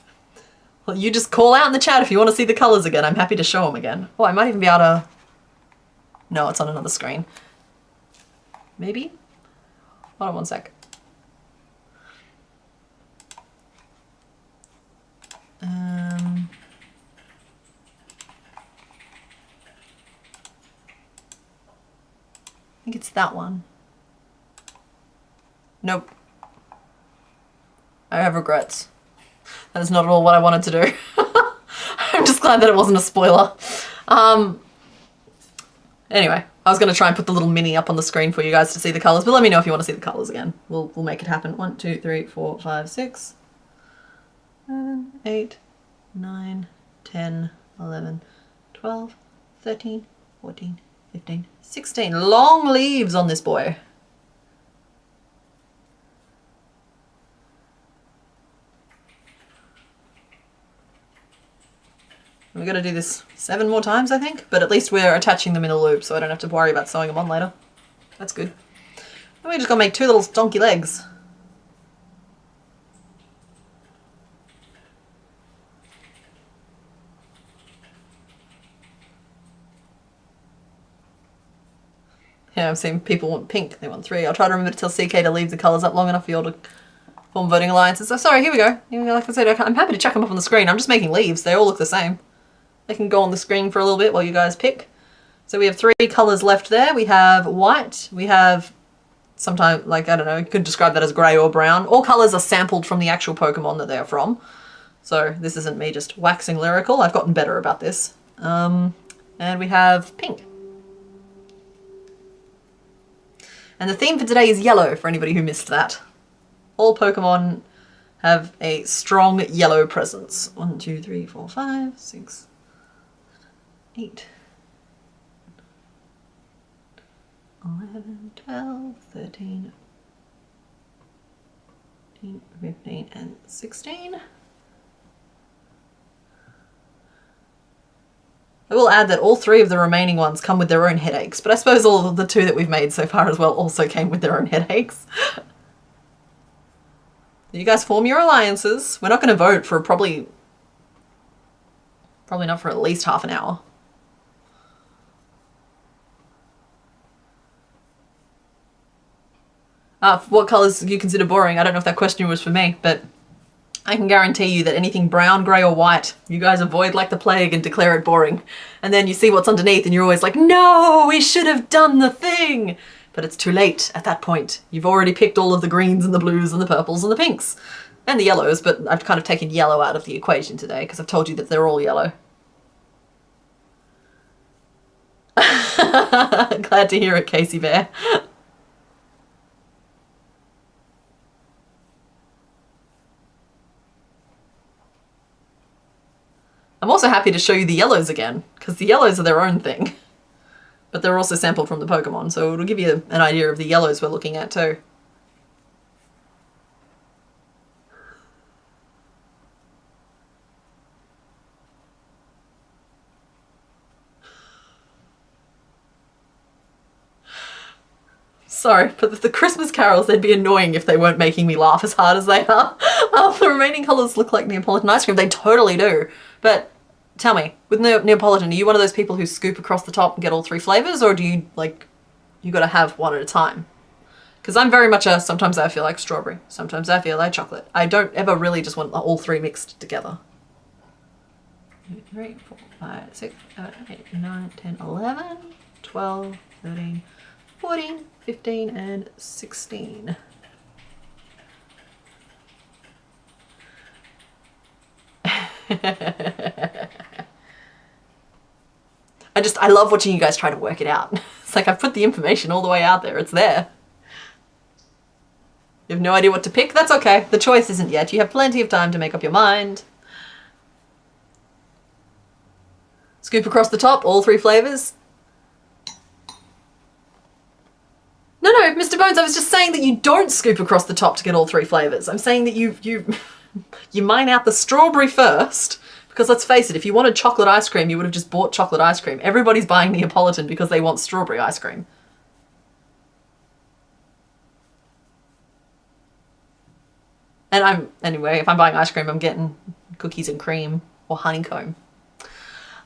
Well, you just call out in the chat if you want to see the colours again. I'm happy to show them again. Oh, I might even be able to... No, it's on another screen. Maybe? Hold on one sec. I think it's that one. Nope. I have regrets. That is not at all what I wanted to do. I'm just glad that it wasn't a spoiler. Anyway, I was going to try and put the little mini up on the screen for you guys to see the colours, but let me know if you want to see the colours again. We'll make it happen. 1, 2, 3, 4, 5, 6, 7, 8, 9, 10, 11, 12, 13, 14, 15, 16. Long leaves on this boy. We're going to do this 7 more times, I think, but at least we're attaching them in a loop, so I don't have to worry about sewing them on later. That's good. And we just got to make 2 little donkey legs. Yeah, I've seen people want pink, they want 3. I'll try to remember to tell CK to leave the colours up long enough for you all to form voting alliances. So sorry, here we go. Like I said, I'm happy to chuck them up on the screen. I'm just making leaves. They all look the same. They can go on the screen for a little bit while you guys pick. So we have 3 colours left there. We have white. We have sometimes, like, I don't know, you could describe that as grey or brown. All colours are sampled from the actual Pokemon that they are from. So this isn't me just waxing lyrical. I've gotten better about this. And we have pink. And the theme for today is yellow, for anybody who missed that. All Pokemon have a strong yellow presence. 1, 2, 3, 4, 5, 6, 8, 11, 12, 13, 14, 15, and 16. I will add that all 3 of the remaining ones come with their own headaches, but I suppose all of the 2 that we've made so far as well also came with their own headaches. You guys form your alliances. We're not going to vote for probably not for at least half an hour. What colours do you consider boring? I don't know if that question was for me, but I can guarantee you that anything brown, grey or white, you guys avoid like the plague and declare it boring. And then you see what's underneath and you're always like, no, we should have done the thing. But it's too late at that point. You've already picked all of the greens and the blues and the purples and the pinks. And the yellows, but I've kind of taken yellow out of the equation today because I've told you that they're all yellow. Glad to hear it, Casey Bear. I'm also happy to show you the yellows again, because the yellows are their own thing. But they're also sampled from the Pokemon, so it'll give you an idea of the yellows we're looking at too. Sorry, but the Christmas carols, they'd be annoying if they weren't making me laugh as hard as they are. The remaining colours look like Neapolitan ice cream. They totally do. But tell me, with Neapolitan, are you one of those people who scoop across the top and get all 3 flavours, or do you, like, you gotta have one at a time? Because I'm very much a, sometimes I feel like strawberry, sometimes I feel like chocolate. I don't ever really just want all 3 mixed together. 2, 3, 4, 5, 6, 7, 8, 9, 10, 11, 12, 13, 14, 15, and 16. I love watching you guys try to work it out. It's like I've put the information all the way out there. It's there. You have no idea what to pick? That's okay. The choice isn't yet. You have plenty of time to make up your mind. Scoop across the top, all 3 flavors. No, Mr. Bones, I was just saying that you don't scoop across the top to get all 3 flavors. I'm saying that you mine out the strawberry first, because let's face it, if you wanted chocolate ice cream, you would have just bought chocolate ice cream. Everybody's buying Neapolitan because they want strawberry ice cream. And anyway, if I'm buying ice cream, I'm getting cookies and cream or honeycomb.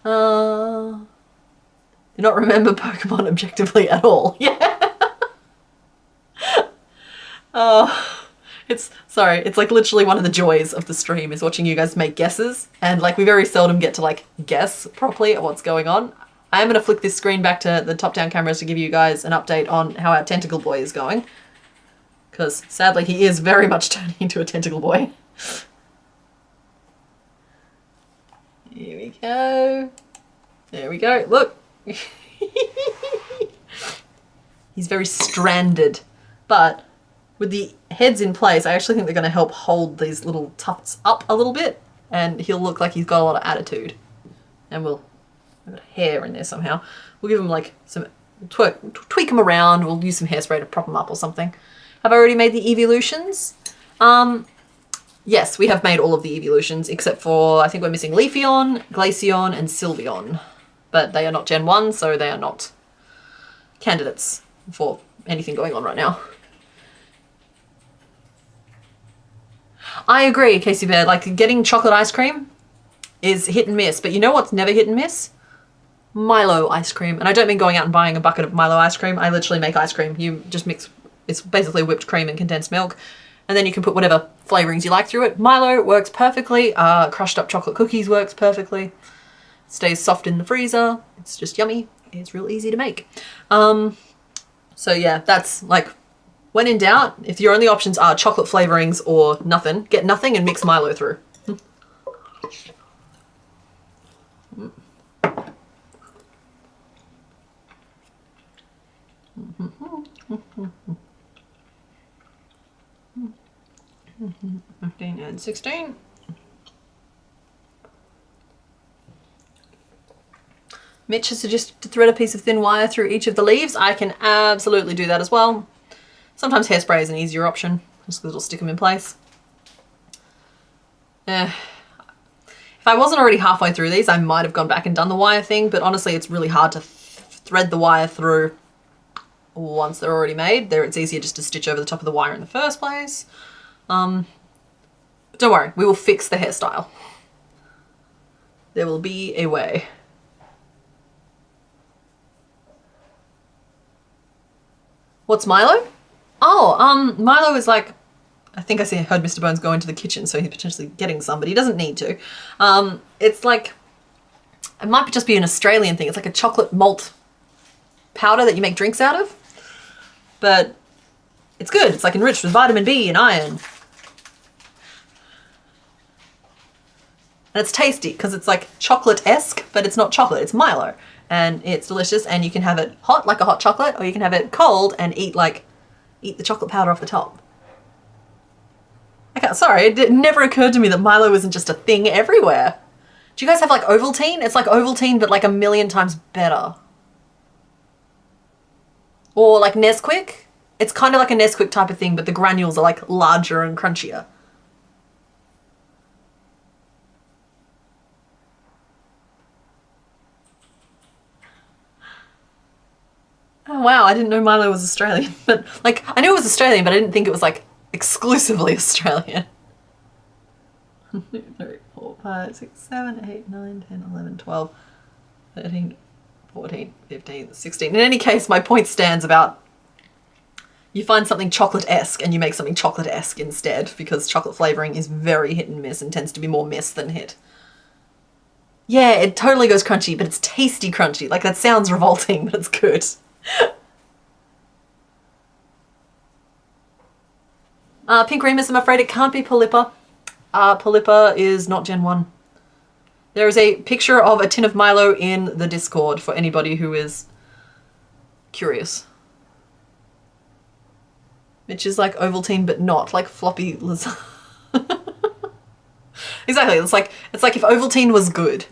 Do not remember Pokemon objectively at all. Yeah. It's like literally one of the joys of the stream is watching you guys make guesses, and like we very seldom get to like guess properly at what's going on. I am going to flick this screen back to the top-down cameras to give you guys an update on how our tentacle boy is going, because sadly he is very much turning into a tentacle boy. Here we go. There we go. Look. He's very stranded, but with the heads in place, I actually think they're going to help hold these little tufts up a little bit, and he'll look like he's got a lot of attitude. And I've got hair in there somehow. We'll give him like some, tweak him around. We'll use some hairspray to prop him up or something. Have I already made the evolutions? Yes, we have made all of the evolutions, except for, I think we're missing Leafeon, Glaceon, and Sylveon. But they are not Gen 1, so they are not candidates for anything going on right now. I agree, Casey Bear. Like, getting chocolate ice cream is hit and miss. But you know what's never hit and miss? Milo ice cream. And I don't mean going out and buying a bucket of Milo ice cream. I literally make ice cream. You just mix, it's basically whipped cream and condensed milk. And then you can put whatever flavorings you like through it. Milo works perfectly. Crushed up chocolate cookies works perfectly. Stays soft in the freezer. It's just yummy. It's real easy to make. So yeah, that's like, when in doubt, if your only options are chocolate flavorings or nothing, get nothing and mix Milo through. And 16. Mitch has suggested to thread a piece of thin wire through each of the leaves. I can absolutely do that as well. Sometimes hairspray is an easier option, just because it'll stick them in place. If I wasn't already halfway through these, I might have gone back and done the wire thing, but honestly it's really hard to thread the wire through once they're already made. There, it's easier just to stitch over the top of the wire in the first place. Don't worry, we will fix the hairstyle. There will be a way. What's Milo? Oh, Milo is like, I think I heard Mr. Bones go into the kitchen, so he's potentially getting some, but he doesn't need to. It's like, it might just be an Australian thing. It's like a chocolate malt powder that you make drinks out of, but it's good. It's like enriched with vitamin B and iron. And it's tasty because it's like chocolate-esque, but it's not chocolate, it's Milo. And it's delicious, and you can have it hot like a hot chocolate, or you can have it cold and eat the chocolate powder off the top. Sorry, it never occurred to me that Milo isn't just a thing everywhere. Do you guys have like Ovaltine? It's like Ovaltine, but like a million times better. Or like Nesquik. It's kind of like a Nesquik type of thing, but the granules are like larger and crunchier. Oh wow, I didn't know Milo was Australian. But like, I knew it was Australian, but I didn't think it was like exclusively Australian. 1, 2, 3, 4, 5, 6, 7, 8, 9, 10, 11, 12, 13, 14, 15, 16. In any case, my point stands about you find something chocolate-esque and you make something chocolate-esque instead, because chocolate flavoring is very hit and miss and tends to be more miss than hit. Yeah, it totally goes crunchy, but it's tasty crunchy. Like, that sounds revolting, but it's good. Pink Remus, I'm afraid it can't be Polypa. Polypa is not Gen 1. There is a picture of a tin of Milo in the Discord for anybody who is curious. Which is like Ovaltine, but not like floppy lasagna. Exactly, it's like if Ovaltine was good.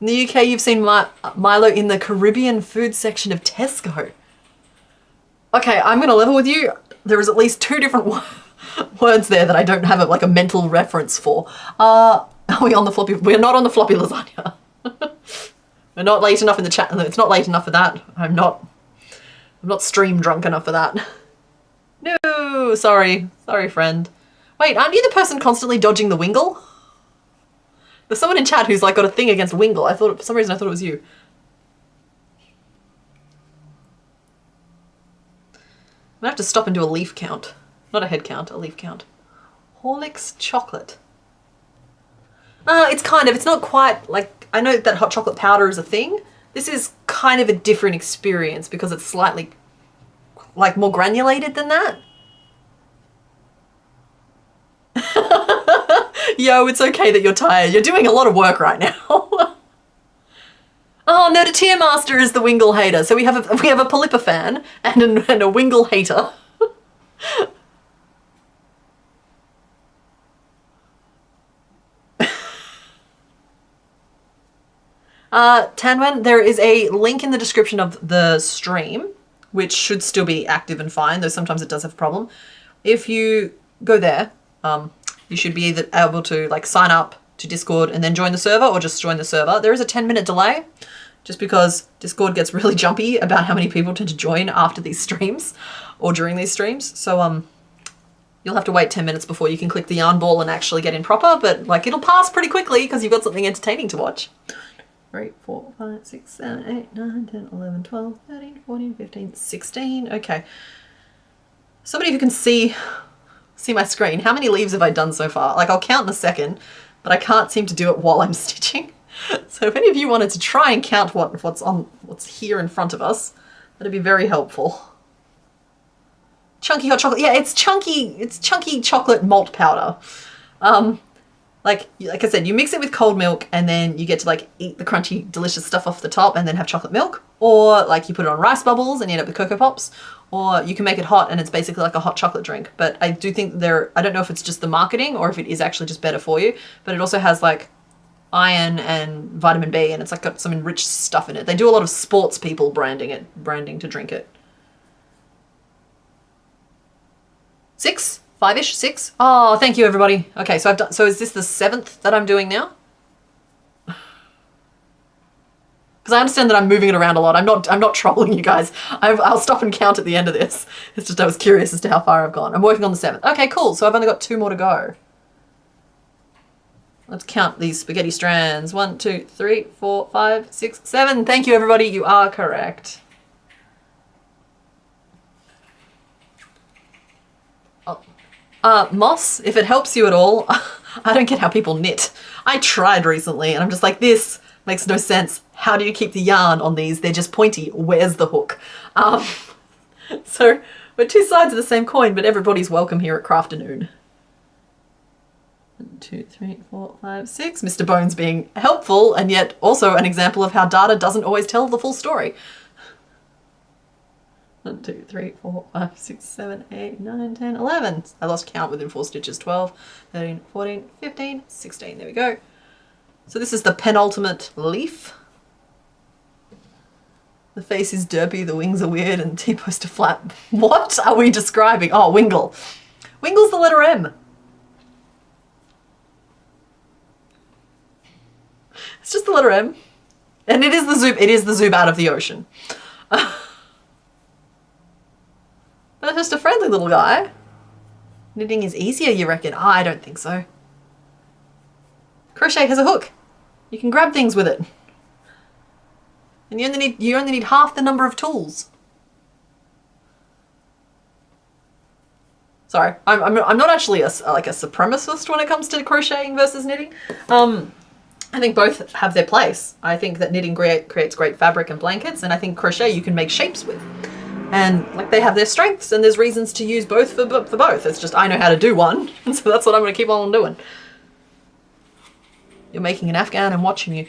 In the UK, you've seen Milo in the Caribbean food section of Tesco. Okay, I'm going to level with you. There is at least 2 different words there that I don't have a mental reference for. Are we on the floppy? We're not on the floppy lasagna. We're not late enough in the chat. It's not late enough for that. I'm not stream drunk enough for that. No, sorry, friend. Wait, aren't you the person constantly dodging the Wingle? There's someone in chat who's got a thing against Wingle. For some reason I thought it was you. I'm gonna have to stop and do a leaf count. Not a head count, a leaf count. Horlicks chocolate. It's not quite I know that hot chocolate powder is a thing. This is kind of a different experience because it's slightly more granulated than that. Yo, it's okay that you're tired. You're doing a lot of work right now. Oh no, the Tier Master is the Wingle hater. So we have a Polypa fan and a Wingle hater. Tanwen, there is a link in the description of the stream, which should still be active and fine, though sometimes it does have a problem. If you go there, you should be either able to sign up to Discord and then join the server, or just join the server. There is a 10-minute delay, just because Discord gets really jumpy about how many people tend to join after these streams or during these streams. So you'll have to wait 10 minutes before you can click the yarn ball and actually get in proper, but it'll pass pretty quickly because you've got something entertaining to watch. 3, 4, 5, 6, 7, 8, 9, 10, 11, 12, 13, 14, 15, 16. Okay. Somebody who can see my screen. How many leaves have I done so far? I'll count in a second, but I can't seem to do it while I'm stitching. So if any of you wanted to try and count what's here in front of us, that'd be very helpful. Chunky hot chocolate. Yeah, it's chunky chocolate malt powder. Like I said, you mix it with cold milk and then you get to eat the crunchy, delicious stuff off the top and then have chocolate milk. Or you put it on rice bubbles and you end up with Cocoa Pops. Or you can make it hot and it's basically like a hot chocolate drink. But I do think I don't know if it's just the marketing or if it is actually just better for you. But it also has iron and vitamin B and it's got some enriched stuff in it. They do a lot of sports people branding to drink it. 6? 5-ish? 6? Oh, thank you everybody. Okay, so so is this the 7th that I'm doing now? Because I understand that I'm moving it around a lot. I'm not trolling you guys. I'll stop and count at the end of this. It's just I was curious as to how far I've gone. I'm working on the 7th. Okay, cool. So I've only got 2 more to go. Let's count these spaghetti strands. 1, 2, 3, 4, 5, 6, 7. Thank you everybody. You are correct. Moss, if it helps you at all, I don't get how people knit. I tried recently and I'm just this makes no sense. How do you keep the yarn on these? They're just pointy. Where's the hook? So we're 2 sides of the same coin, but everybody's welcome here at Crafternoon. 1, 2, 3, 4, 5, 6. Mr. Bones being helpful and yet also an example of how data doesn't always tell the full story. 1, 2, 3, 4, 5, 6, 7, 8, 9, 10, 11. I lost count within 4 stitches. 12, 13, 14, 15, 16. There we go. So this is the penultimate leaf. The face is derpy, the wings are weird, and T-post a flap. What are we describing? Oh, Wingle. Wingle's the letter M. It's just the letter M. And it is the Zoob out of the ocean. But it's just a friendly little guy. Knitting is easier, you reckon? Oh, I don't think so. Crochet has a hook. You can grab things with it. And you only need half the number of tools. Sorry, I'm not actually a supremacist when it comes to crocheting versus knitting. I think both have their place. I think that knitting creates great fabric and blankets, and I think crochet you can make shapes with. And they have their strengths, and there's reasons to use both for both. It's just I know how to do one, and so that's what I'm going to keep on doing. You're making an Afghan and watching you.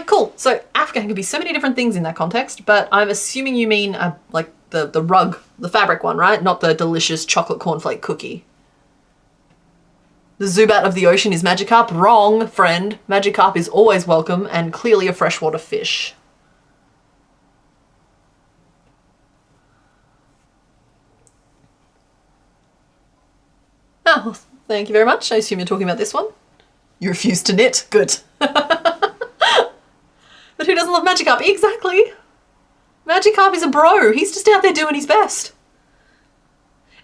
Cool. So Afghan can be so many different things in that context, but I'm assuming you mean the rug, the fabric one, right? Not the delicious chocolate cornflake cookie. The Zubat of the ocean is Magikarp. Wrong, friend. Magikarp is always welcome and clearly a freshwater fish. Oh, thank you very much. I assume you're talking about this one. You refuse to knit. Good. But who doesn't love Magikarp? Exactly. Magikarp is a bro. He's just out there doing his best.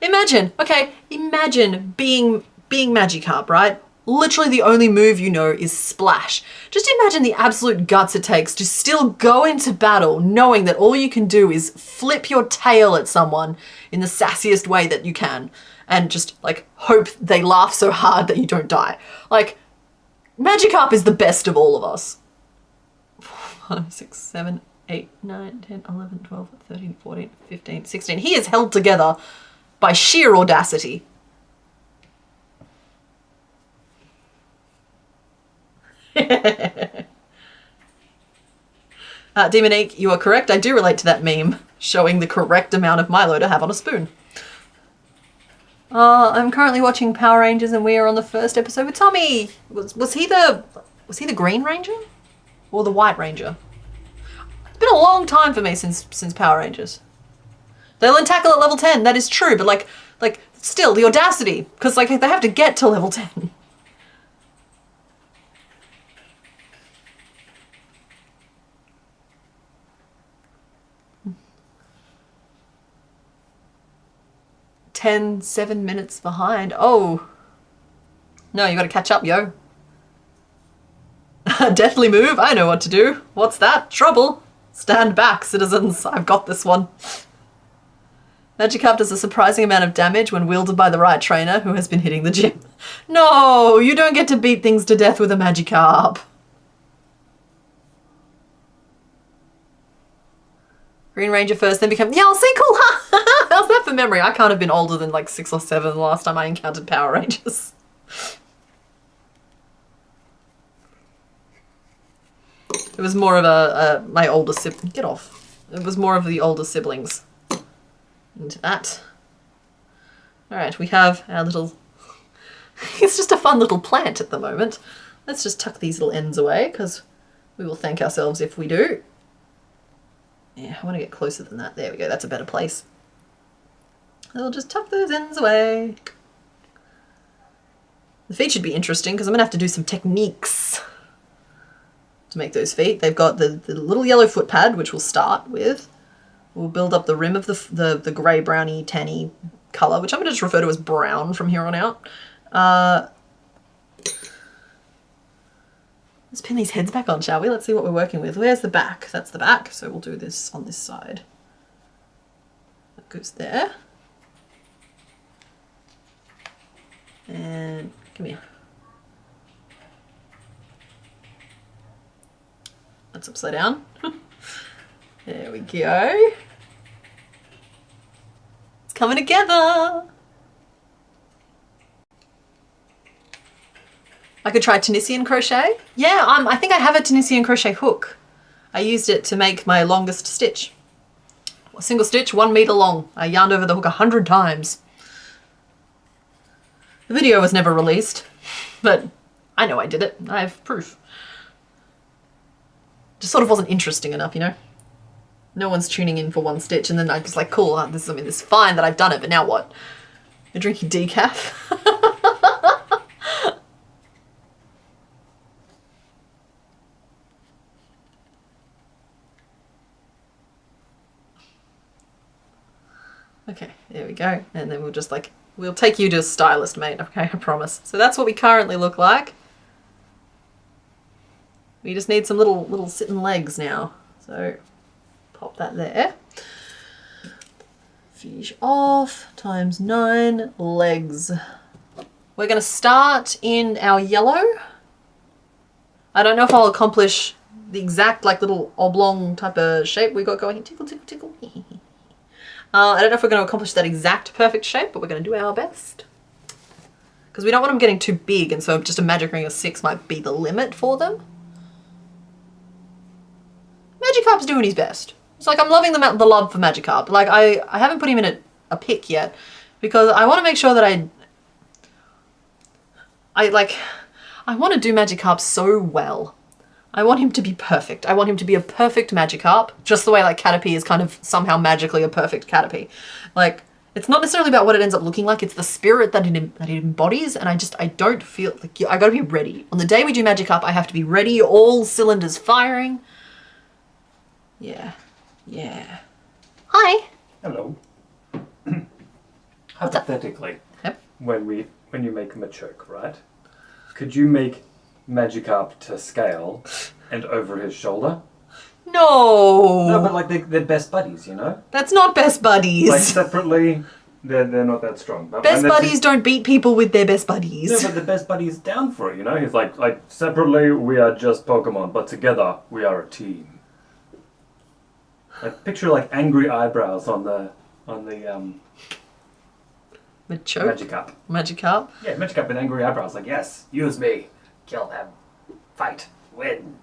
Imagine, okay, imagine being Magikarp, right? Literally the only move you know is Splash. Just imagine the absolute guts it takes to still go into battle knowing that all you can do is flip your tail at someone in the sassiest way that you can and just like hope they laugh so hard that you don't die. Like, Magikarp is the best of all of us. 5, 6, 7, 8, 9, 10, 11, 12, 13, 14, 15, 16. He is held together by sheer audacity. Demonique, you are correct. I do relate to that meme showing the correct amount of Milo to have on a spoon. I'm currently watching Power Rangers and we are on the first episode with Tommy. Was he the Green Ranger or the White Ranger? It's been a long time for me since Power Rangers. They learn tackle at level 10. That is true, but like still the audacity, because like they have to get to level 10. Ten, 7 minutes behind. Oh. No, you gotta catch up, yo. Deathly move? I know what to do. What's that? Trouble. Stand back, citizens. I've got this one. Magikarp does a surprising amount of damage when wielded by the right trainer who has been hitting the gym. No, you don't get to beat things to death with a Magikarp. Green Ranger first, then become... Yeah, I'll see, cool. How's that for memory? I can't have been older than like 6 or 7 the last time I encountered Power Rangers. It was more of my older sibling. Get off. It was more of the older siblings. Into that. Alright, we have our little... It's just a fun little plant at the moment. Let's just tuck these little ends away, because we will thank ourselves if we do. Yeah, I want to get closer than that. There we go, that's a better place. I'll just tuck those ends away. The feet should be interesting, because I'm going to have to do some techniques to make those feet. They've got the little yellow foot pad, which we'll start with. We'll build up the rim of the grey, browny, tanny colour, which I'm going to just refer to as brown from here on out. Let's pin these heads back on, shall we? Let's see what we're working with. Where's the back? That's the back, so we'll do this on this side. That goes there. And come here. That's upside down. There we go. It's coming together. I could try Tunisian crochet. Yeah, I think I have a Tunisian crochet hook. I used it to make my longest stitch. A single stitch, 1 meter long. I yarned over the hook 100 times. The video was never released, but I know I did it. I have proof. Just sort of wasn't interesting enough, you know? No one's tuning in for 1 stitch, and then I'm just like, cool, this is fine that I've done it, but now what? You're drinking decaf? Okay, there we go. And then we'll just like, we'll take you to a stylist, mate. Okay, I promise. So that's what we currently look like. We just need some little sitting legs now. So pop that there. Finish off, times 9 legs. We're going to start in our yellow. I don't know if I'll accomplish the exact like little oblong type of shape we got going. Tickle, tickle, tickle. I don't know if we're going to accomplish that exact perfect shape, but we're going to do our best. Because we don't want them getting too big, and so just a magic ring of 6 might be the limit for them. Magikarp's doing his best. It's like I'm loving the love for Magikarp. Like I haven't put him in a pick yet, because I want to make sure that I want to do Magikarp so well. I want him to be perfect. I want him to be a perfect Magikarp, just the way like Caterpie is kind of somehow magically a perfect Caterpie. Like, it's not necessarily about what it ends up looking like, it's the spirit that it embodies, and I don't feel like, I gotta be ready. On the day we do Magikarp, I have to be ready, all cylinders firing. Yeah. Yeah. Hi. Hello. Hypothetically, Yep. when you make Machoke, right? Could you make Magikarp to scale and over his shoulder? No. No, but like they're best buddies, you know? That's not best buddies. Like separately, they're not that strong. But Best buddies don't beat people with their best buddies. No, but the best buddy is down for it, you know? He's like separately we are just Pokemon, but together we are a team. Like picture like angry eyebrows on the Machoke? Magikarp. Magikarp? Yeah, Magikarp with angry eyebrows, like yes, use me, kill them, fight, win.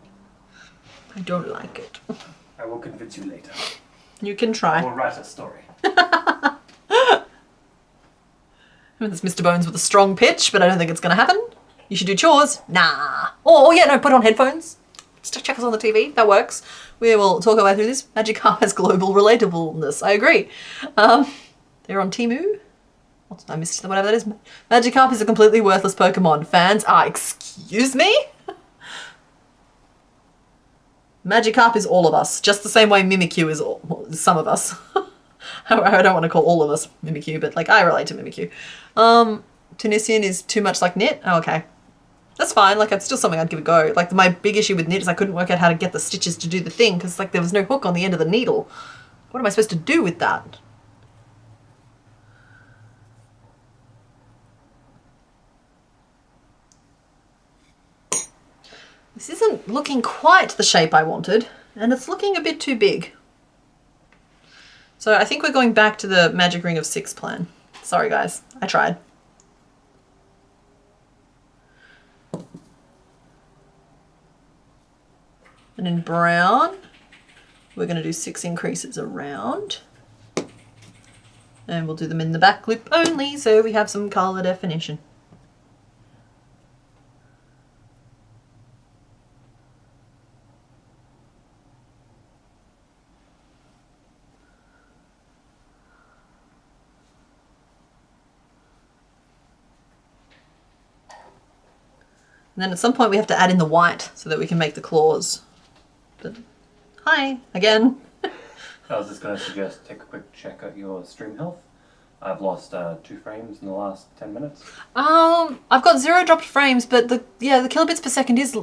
I don't like it. I will convince you later. You can try. We'll write a story. There's Mr. Bones with a strong pitch, but I don't think it's going to happen. You should do chores. Nah. Oh, yeah, no, put on headphones. Just check us on the TV. That works. We will talk our way through this. Magikarp has global relatableness. I agree. They're on Temu. I missed whatever that is. Magikarp is a completely worthless Pokemon. Fans are, excuse me? Magikarp is all of us. Just the same way Mimikyu is some of us. I don't want to call all of us Mimikyu, but like I relate to Mimikyu. Tunisian is too much like knit. Oh, okay. That's fine. Like it's still something I'd give a go. Like my big issue with knit is I couldn't work out how to get the stitches to do the thing because like there was no hook on the end of the needle. What am I supposed to do with that? This isn't looking quite the shape I wanted, and it's looking a bit too big. So I think we're going back to the Magic Ring of 6 plan. Sorry guys, I tried. And in brown, we're going to do 6 increases around. And we'll do them in the back loop only, so we have some colour definition. And then at some point we have to add in the white so that we can make the claws. But hi, again. I was just going to suggest take a quick check at your stream health. I've lost 2 frames in the last 10 minutes. I've got 0 dropped frames, but the kilobits per second is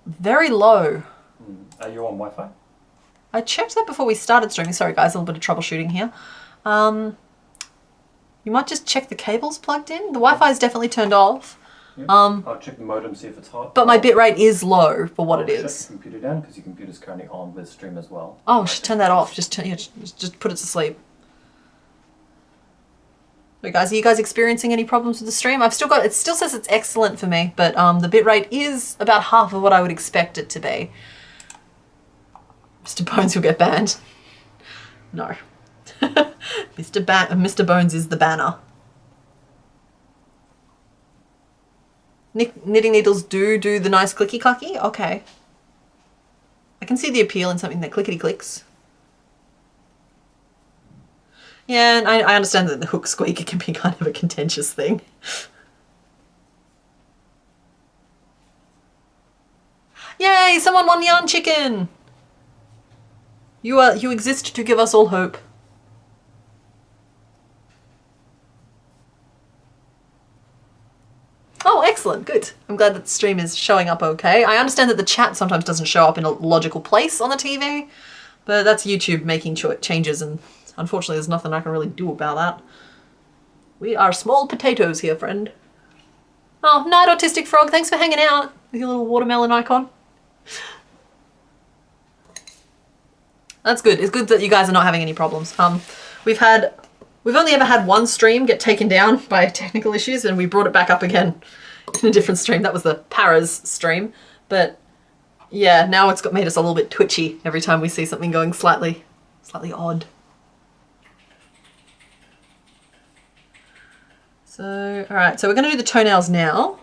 very low. Are you on Wi-Fi? I checked that before we started streaming. Sorry guys, a little bit of troubleshooting here. You might just check the cables plugged in. The Wi-Fi is definitely turned off. Yeah. I'll check the modem, see if it's hot. But my bitrate is low for what it is. Shut your computer down because your computer's currently on with stream as well. Oh, I should turn that off. Just put it to sleep. So guys, are you guys experiencing any problems with the stream? I've still got, it still says it's excellent for me, but the bitrate is about half of what I would expect it to be. Mr. Bones will get banned. No. Mr. Bones is the banner. Knitting needles do the nice clicky clacky? Okay. I can see the appeal in something that clickety clicks. Yeah, and I understand that the hook squeak can be kind of a contentious thing. Yay, someone won Yarn Chicken! You exist to give us all hope. Oh, excellent, good. I'm glad that the stream is showing up okay. I understand that the chat sometimes doesn't show up in a logical place on the TV, but that's YouTube making changes, and unfortunately there's nothing I can really do about that. We are small potatoes here, friend. Oh, Night Autistic Frog, thanks for hanging out with your little watermelon icon. That's good. It's good that you guys are not having any problems. We've only ever had one stream get taken down by technical issues, and we brought it back up again in a different stream. That was the Paras stream. But yeah, now it's made us a little bit twitchy every time we see something going slightly odd. So, all right, so we're going to do the toenails now.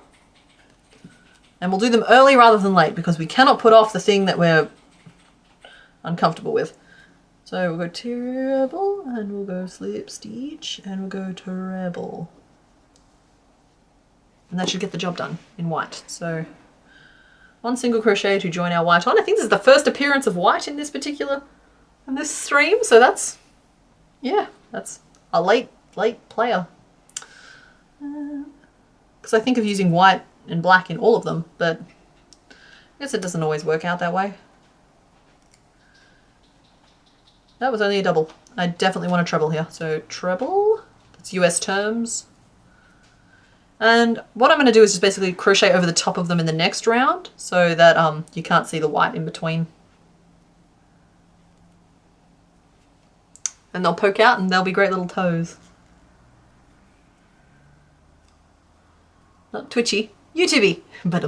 And we'll do them early rather than late because we cannot put off the thing that we're uncomfortable with. So we'll go treble and we'll go slip stitch and we'll go treble. And that should get the job done in white. So 1 single crochet to join our white on. I think this is the first appearance of white in this stream. So that's, yeah, that's a late player. Because I think of using white and black in all of them, but I guess it doesn't always work out that way. That was only a double. I definitely want a treble here. So treble, that's US terms. And what I'm going to do is just basically crochet over the top of them in the next round so that you can't see the white in between. And they'll poke out and they'll be great little toes. Not twitchy, YouTubey, but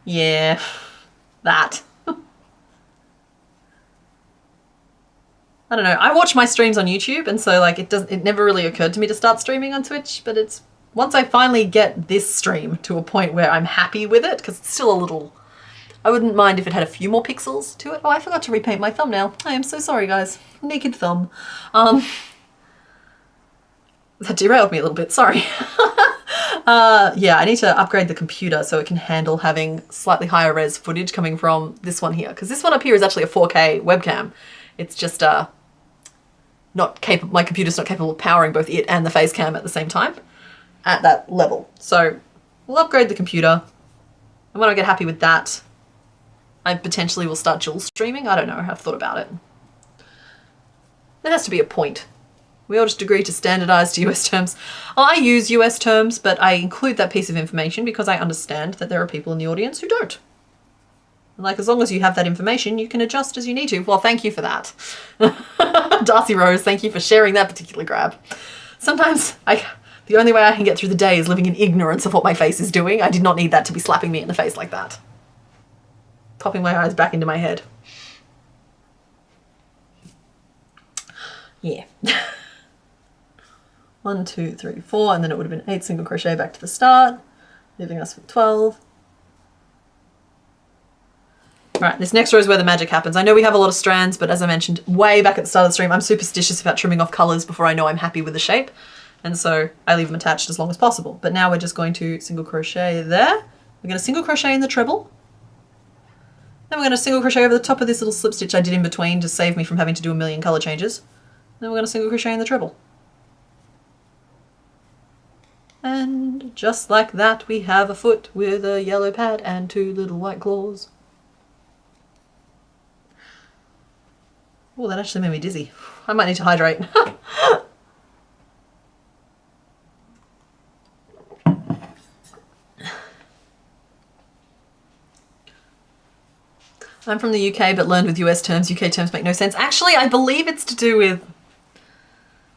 yeah, that. I don't know. I watch my streams on YouTube, and so like it never really occurred to me to start streaming on Twitch, but it's once I finally get this stream to a point where I'm happy with it, because it's still a little, I wouldn't mind if it had a few more pixels to it. Oh, I forgot to repaint my thumbnail. I am so sorry, guys. Naked thumb. That derailed me a little bit, sorry. Yeah, I need to upgrade the computer so it can handle having slightly higher res footage coming from this one here, because this one up here is actually a 4K webcam. It's just not capable. My computer's not capable of powering both it and the face cam at the same time at that level. So we'll upgrade the computer, and when I get happy with that, I potentially will start dual streaming. I don't know. I've thought about it. There has to be a point. We all just agree to standardized US terms. I use US terms, but I include that piece of information because I understand that there are people in the audience who don't. Like, as long as you have that information, you can adjust as you need to. Well, thank you for that. Darcy Rose, thank you for sharing that particular grab. Sometimes the only way I can get through the day is living in ignorance of what my face is doing. I did not need that to be slapping me in the face like that. Popping my eyes back into my head. Yeah. 1, 2, 3, 4, and then it would have been 8 single crochet back to the start, leaving us with 12. Right, this next row is where the magic happens. I know we have a lot of strands, but as I mentioned way back at the start of the stream, I'm superstitious about trimming off colors before I know I'm happy with the shape. And so I leave them attached as long as possible. But now we're just going to single crochet there. We're going to single crochet in the treble. Then we're going to single crochet over the top of this little slip stitch I did in between to save me from having to do a million color changes. Then we're going to single crochet in the treble. And just like that, we have a foot with a yellow pad and 2 little white claws. Oh, that actually made me dizzy. I might need to hydrate. I'm from the UK, but learned with US terms. UK terms make no sense. Actually, I believe it's to do with...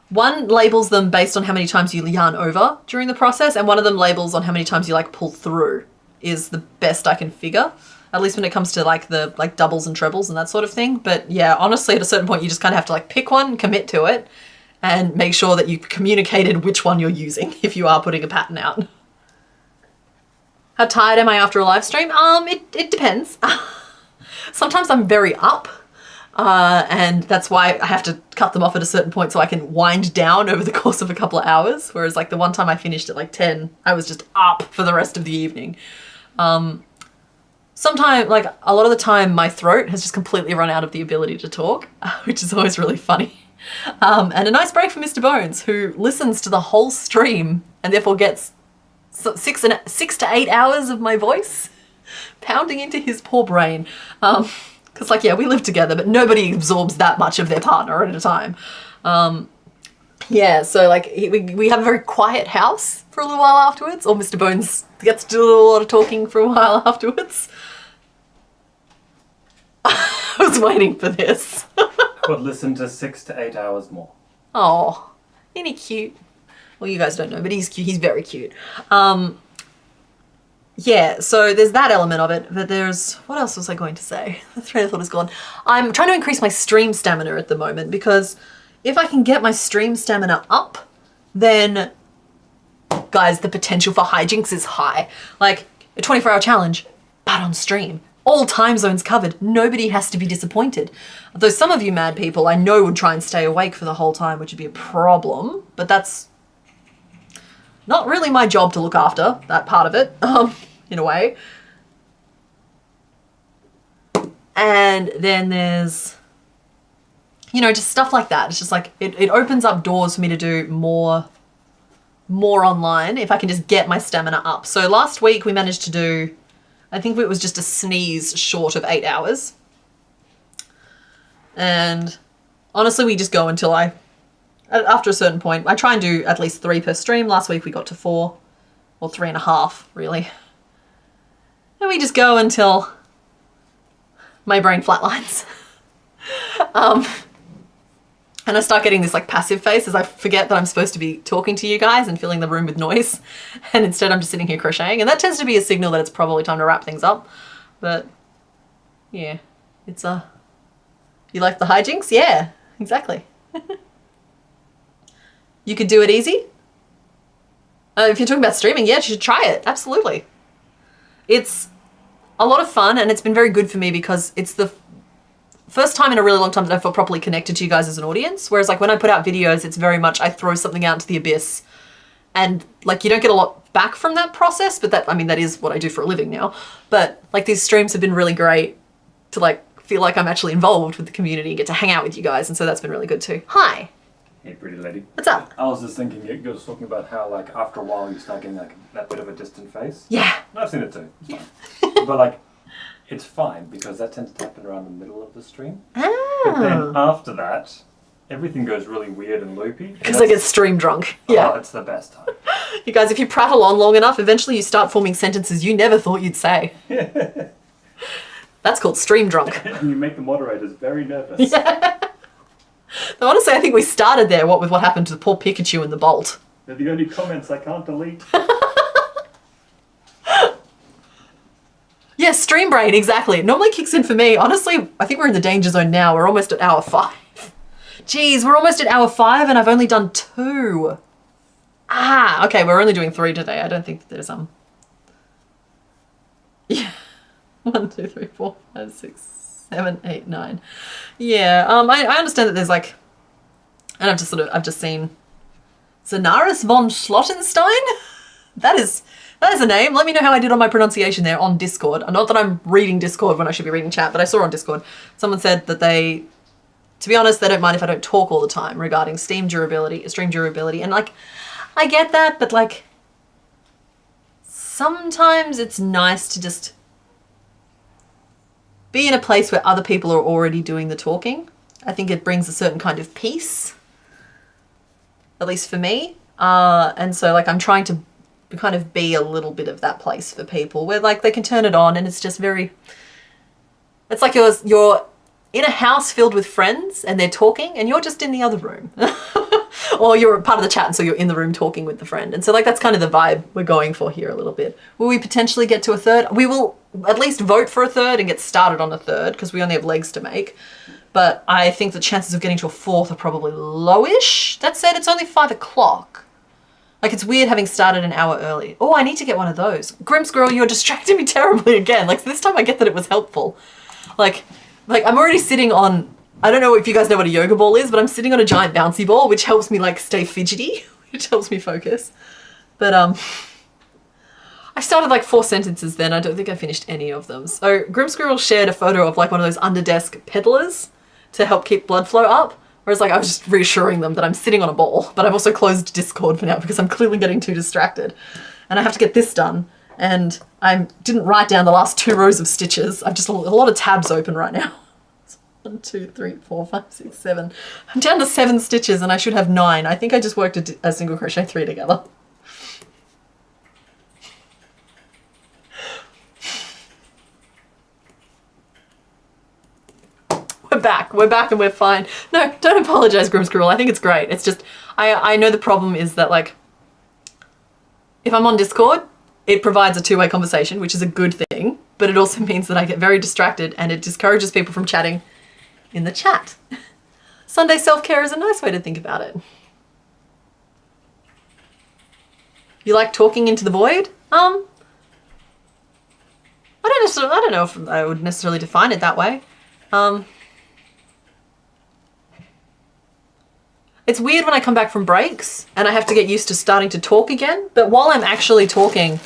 One labels them based on how many times you yarn over during the process, and one of them labels on how many times you like pull through, is the best I can figure. At least when it comes to like the doubles and trebles and that sort of thing. But yeah, honestly, at a certain point, you just kind of have to like pick one, commit to it, and make sure that you've communicated which one you're using if you are putting a pattern out. How tired am I after a live stream? It depends. Sometimes I'm very up. And that's why I have to cut them off at a certain point so I can wind down over the course of a couple of hours. Whereas like the one time I finished at like 10, I was just up for the rest of the evening. Sometimes, like a lot of the time, my throat has just completely run out of the ability to talk, which is always really funny. And a nice break for Mr. Bones, who listens to the whole stream and therefore gets 6 to 8 hours of my voice pounding into his poor brain. Because like, yeah, we live together, but nobody absorbs that much of their partner at a time. Yeah, so like we have a very quiet house for a little while afterwards, or Mr. Bones gets to do a lot of talking for a while afterwards. I was waiting for this. Could listen to 6 to 8 hours more. Oh, isn't he cute? Well, you guys don't know, but he's cute. He's very cute. Yeah, so there's that element of it, but there's... What else was I going to say? The train of thought is gone. I'm trying to increase my stream stamina at the moment, because if I can get my stream stamina up, then guys, the potential for hijinks is high. Like a 24-hour challenge, but on stream. All time zones covered. Nobody has to be disappointed. Though some of you mad people I know would try and stay awake for the whole time, which would be a problem, but that's not really my job to look after that part of it, in a way. And then there's, you know, just stuff like that. It's just like, it opens up doors for me to do more online if I can just get my stamina up. So last week we managed to do, I think it was just a sneeze short of 8 hours. And honestly, we just go until after a certain point, I try and do at least 3 per stream. Last week we got to 4, or 3.5 really. And we just go until my brain flatlines. And I start getting this like passive face as I forget that I'm supposed to be talking to you guys and filling the room with noise. And instead I'm just sitting here crocheting. And that tends to be a signal that it's probably time to wrap things up. But yeah, it's you like the hijinks? Yeah, exactly. You could do it easy. If you're talking about streaming, yeah, you should try it. Absolutely. It's a lot of fun and it's been very good for me because it's the first time in a really long time that I felt properly connected to you guys as an audience. Whereas like when I put out videos, it's very much I throw something out into the abyss and like you don't get a lot back from that process, but that, I mean, that is what I do for a living now. But like these streams have been really great to like feel like I'm actually involved with the community and get to hang out with you guys. And so that's been really good too. Hi. Hey, pretty lady. What's up? I was just thinking, you were talking about how like after a while you start getting like that bit of a distant face. Yeah. I've seen it too. It's fine. But like, it's fine because that tends to happen around the middle of the stream. Oh. But then after that, everything goes really weird and loopy. Because I get stream drunk. Yeah. Oh, it's the best time. You guys, if you prattle on long enough, eventually you start forming sentences you never thought you'd say. That's called stream drunk. And you make the moderators very nervous. Yeah. Though honestly, I think we started there, with what happened to the poor Pikachu and the Bolt. They're the only comments I can't delete. Yeah, stream brain, exactly. It normally kicks in for me. Honestly, I think we're in the danger zone now. We're almost at hour 5. Jeez, we're almost at hour 5 and I've only done 2. Ah, okay, we're only doing 3 today. I don't think that there's yeah. 1, 2, 3, 4, 5, 6, 7, 8, 9. Yeah, I understand that there's like, and I've just seen Zenaris von Schlottenstein. That is a name. Let me know how I did on my pronunciation there on Discord. Not that I'm reading Discord when I should be reading chat, but I saw on Discord someone said that to be honest, they don't mind if I don't talk all the time regarding stream durability, and like, I get that, but like, sometimes it's nice to just be in a place where other people are already doing the talking. I think it brings a certain kind of peace, at least for me. And so like, I'm trying to kind of be a little bit of that place for people where like they can turn it on and it's just very, it's like you're in a house filled with friends and they're talking and you're just in the other room. Or you're part of the chat and so you're in the room talking with the friend. And so like that's kind of the vibe we're going for here a little bit. Will we potentially get to a third? We will at least vote for a third and get started on a third because we only have legs to make. But I think the chances of getting to a 4th are probably lowish. That said, it's only 5 o'clock. Like it's weird having started an hour early. Oh, I need to get one of those. Grim Squirrel, you're distracting me terribly again. Like this time I get that it was helpful. Like I'm already sitting on, I don't know if you guys know what a yoga ball is, but I'm sitting on a giant bouncy ball, which helps me like stay fidgety, which helps me focus. But I started like 4 sentences then. I don't think I finished any of them. So Grim Squirrel shared a photo of like one of those under desk peddlers to help keep blood flow up. Whereas like I was just reassuring them that I'm sitting on a ball, but I've also closed Discord for now because I'm clearly getting too distracted. And I have to get this done. And I didn't write down the last 2 rows of stitches. I've just a lot of tabs open right now. 1, 2, 3, 4, 5, 6, 7. I'm down to 7 stitches and I should have 9. I think I just worked a single crochet 3 together. We're back and we're fine. No, don't apologize, Grim Squirrel. I think it's great. It's just, I know the problem is that like, if I'm on Discord, it provides a 2-way conversation, which is a good thing, but it also means that I get very distracted and it discourages people from chatting in the chat. Sunday self-care is a nice way to think about it. You like talking into the void? I don't know if I would necessarily define it that way. It's weird when I come back from breaks and I have to get used to starting to talk again, but while I'm actually talking,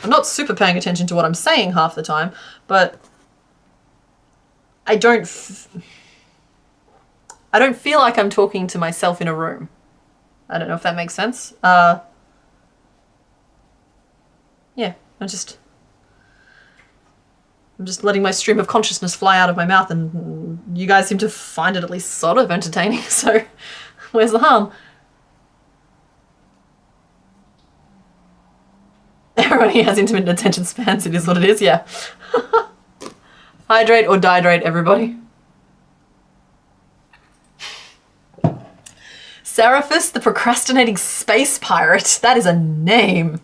I'm not super paying attention to what I'm saying half the time, but I don't feel like I'm talking to myself in a room. I don't know if that makes sense. Yeah, I'm just letting my stream of consciousness fly out of my mouth, and you guys seem to find it at least sort of entertaining, so where's the harm? Everybody has intermittent attention spans, it is what it is, yeah. Hydrate or dihydrate, everybody. Seraphis, the procrastinating space pirate. That is a name.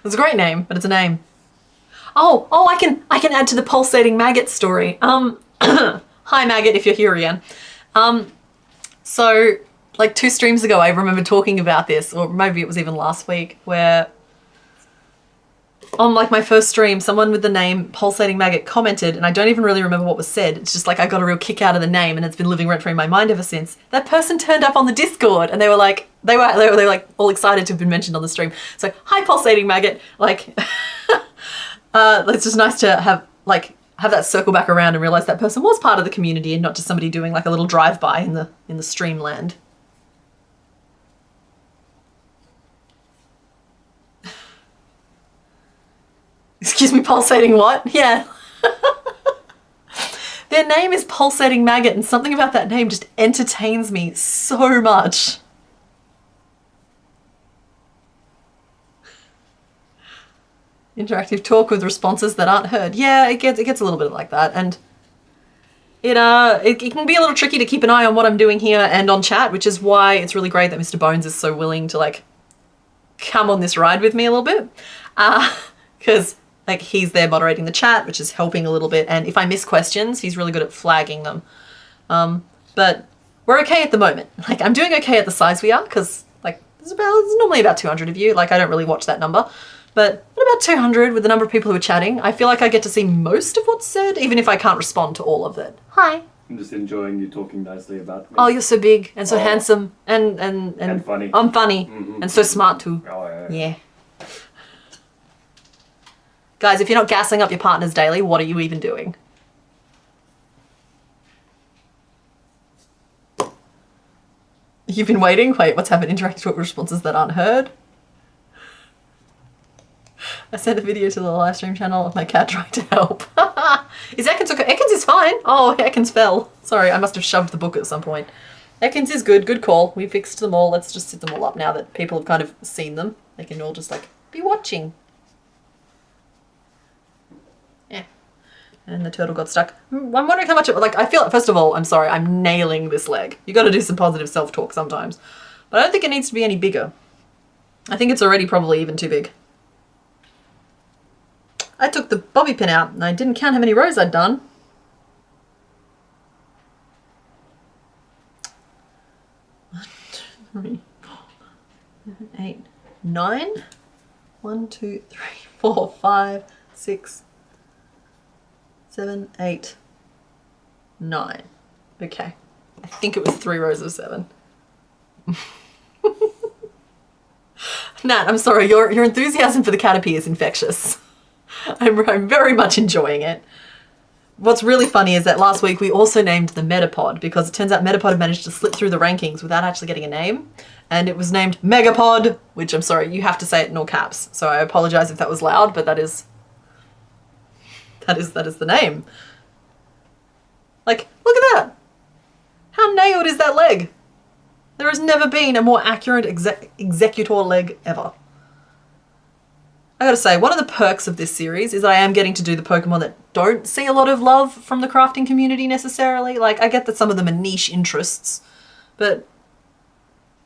It's a great name, but it's a name. Oh, I can add to the pulsating maggot story. Hi maggot, if you're here again. So like 2 streams ago, I remember talking about this, or maybe it was even last week, where on like my first stream, someone with the name Pulsating Maggot commented, and I don't even really remember what was said. It's just like I got a real kick out of the name, and it's been living rent free in my mind ever since. That person turned up on the Discord, and they were like all excited to have been mentioned on the stream. So hi, Pulsating Maggot. Like, it's just nice to have that circle back around and realize that person was part of the community and not just somebody doing like a little drive-by in the stream land. Excuse me, pulsating what? Yeah. Their name is Pulsating Maggot, and something about that name just entertains me so much. Interactive talk with responses that aren't heard. Yeah, it gets a little bit like that, and it can be a little tricky to keep an eye on what I'm doing here and on chat, which is why it's really great that Mr. Bones is so willing to like come on this ride with me a little bit, because like he's there moderating the chat, which is helping a little bit, and if I miss questions, he's really good at flagging them. But we're okay at the moment. Like I'm doing okay at the size we are, because like there's normally about 200 of you. Like I don't really watch that number. But at about 200 with the number of people who are chatting, I feel like I get to see most of what's said, even if I can't respond to all of it. Hi. I'm just enjoying you talking nicely about me. Oh, you're so big and so handsome and funny. I'm funny and so smart too. Oh, yeah. Guys, if you're not gassing up your partners daily, what are you even doing? You've been waiting? Wait, what's happened? Interactive responses that aren't heard? I sent a video to the live stream channel of my cat trying to help. Is Ekans okay? Ekans is fine. Oh, Ekans fell. Sorry, I must have shoved the book at some point. Ekans is good. Good call. We fixed them all. Let's just sit them all up now that people have kind of seen them. They can all just like be watching. Yeah. And the turtle got stuck. I'm wondering how much it, like, I feel, first of all, I'm sorry, I'm nailing this leg. You got to do some positive self-talk sometimes. But I don't think it needs to be any bigger. I think it's already probably even too big. I took the bobby pin out and I didn't count how many rows I'd done. 1, 2, 3, 4, 8, 9. 1, 2, 3, 4, 5, 6, 7, 8, 9. Okay. I think it was 3 rows of 7. Nat, I'm sorry, your enthusiasm for the Caterpie is infectious. I'm very much enjoying it. What's really funny is that last week we also named the Metapod, because it turns out Metapod had managed to slip through the rankings without actually getting a name. And it was named Megapod, which I'm sorry, you have to say it in all caps. So I apologize if that was loud, but that is the name. Like, look at that. How nailed is that leg? There has never been a more accurate executor leg ever. I gotta say, one of the perks of this series is that I am getting to do the Pokemon that don't see a lot of love from the crafting community necessarily. Like, I get that some of them are niche interests, but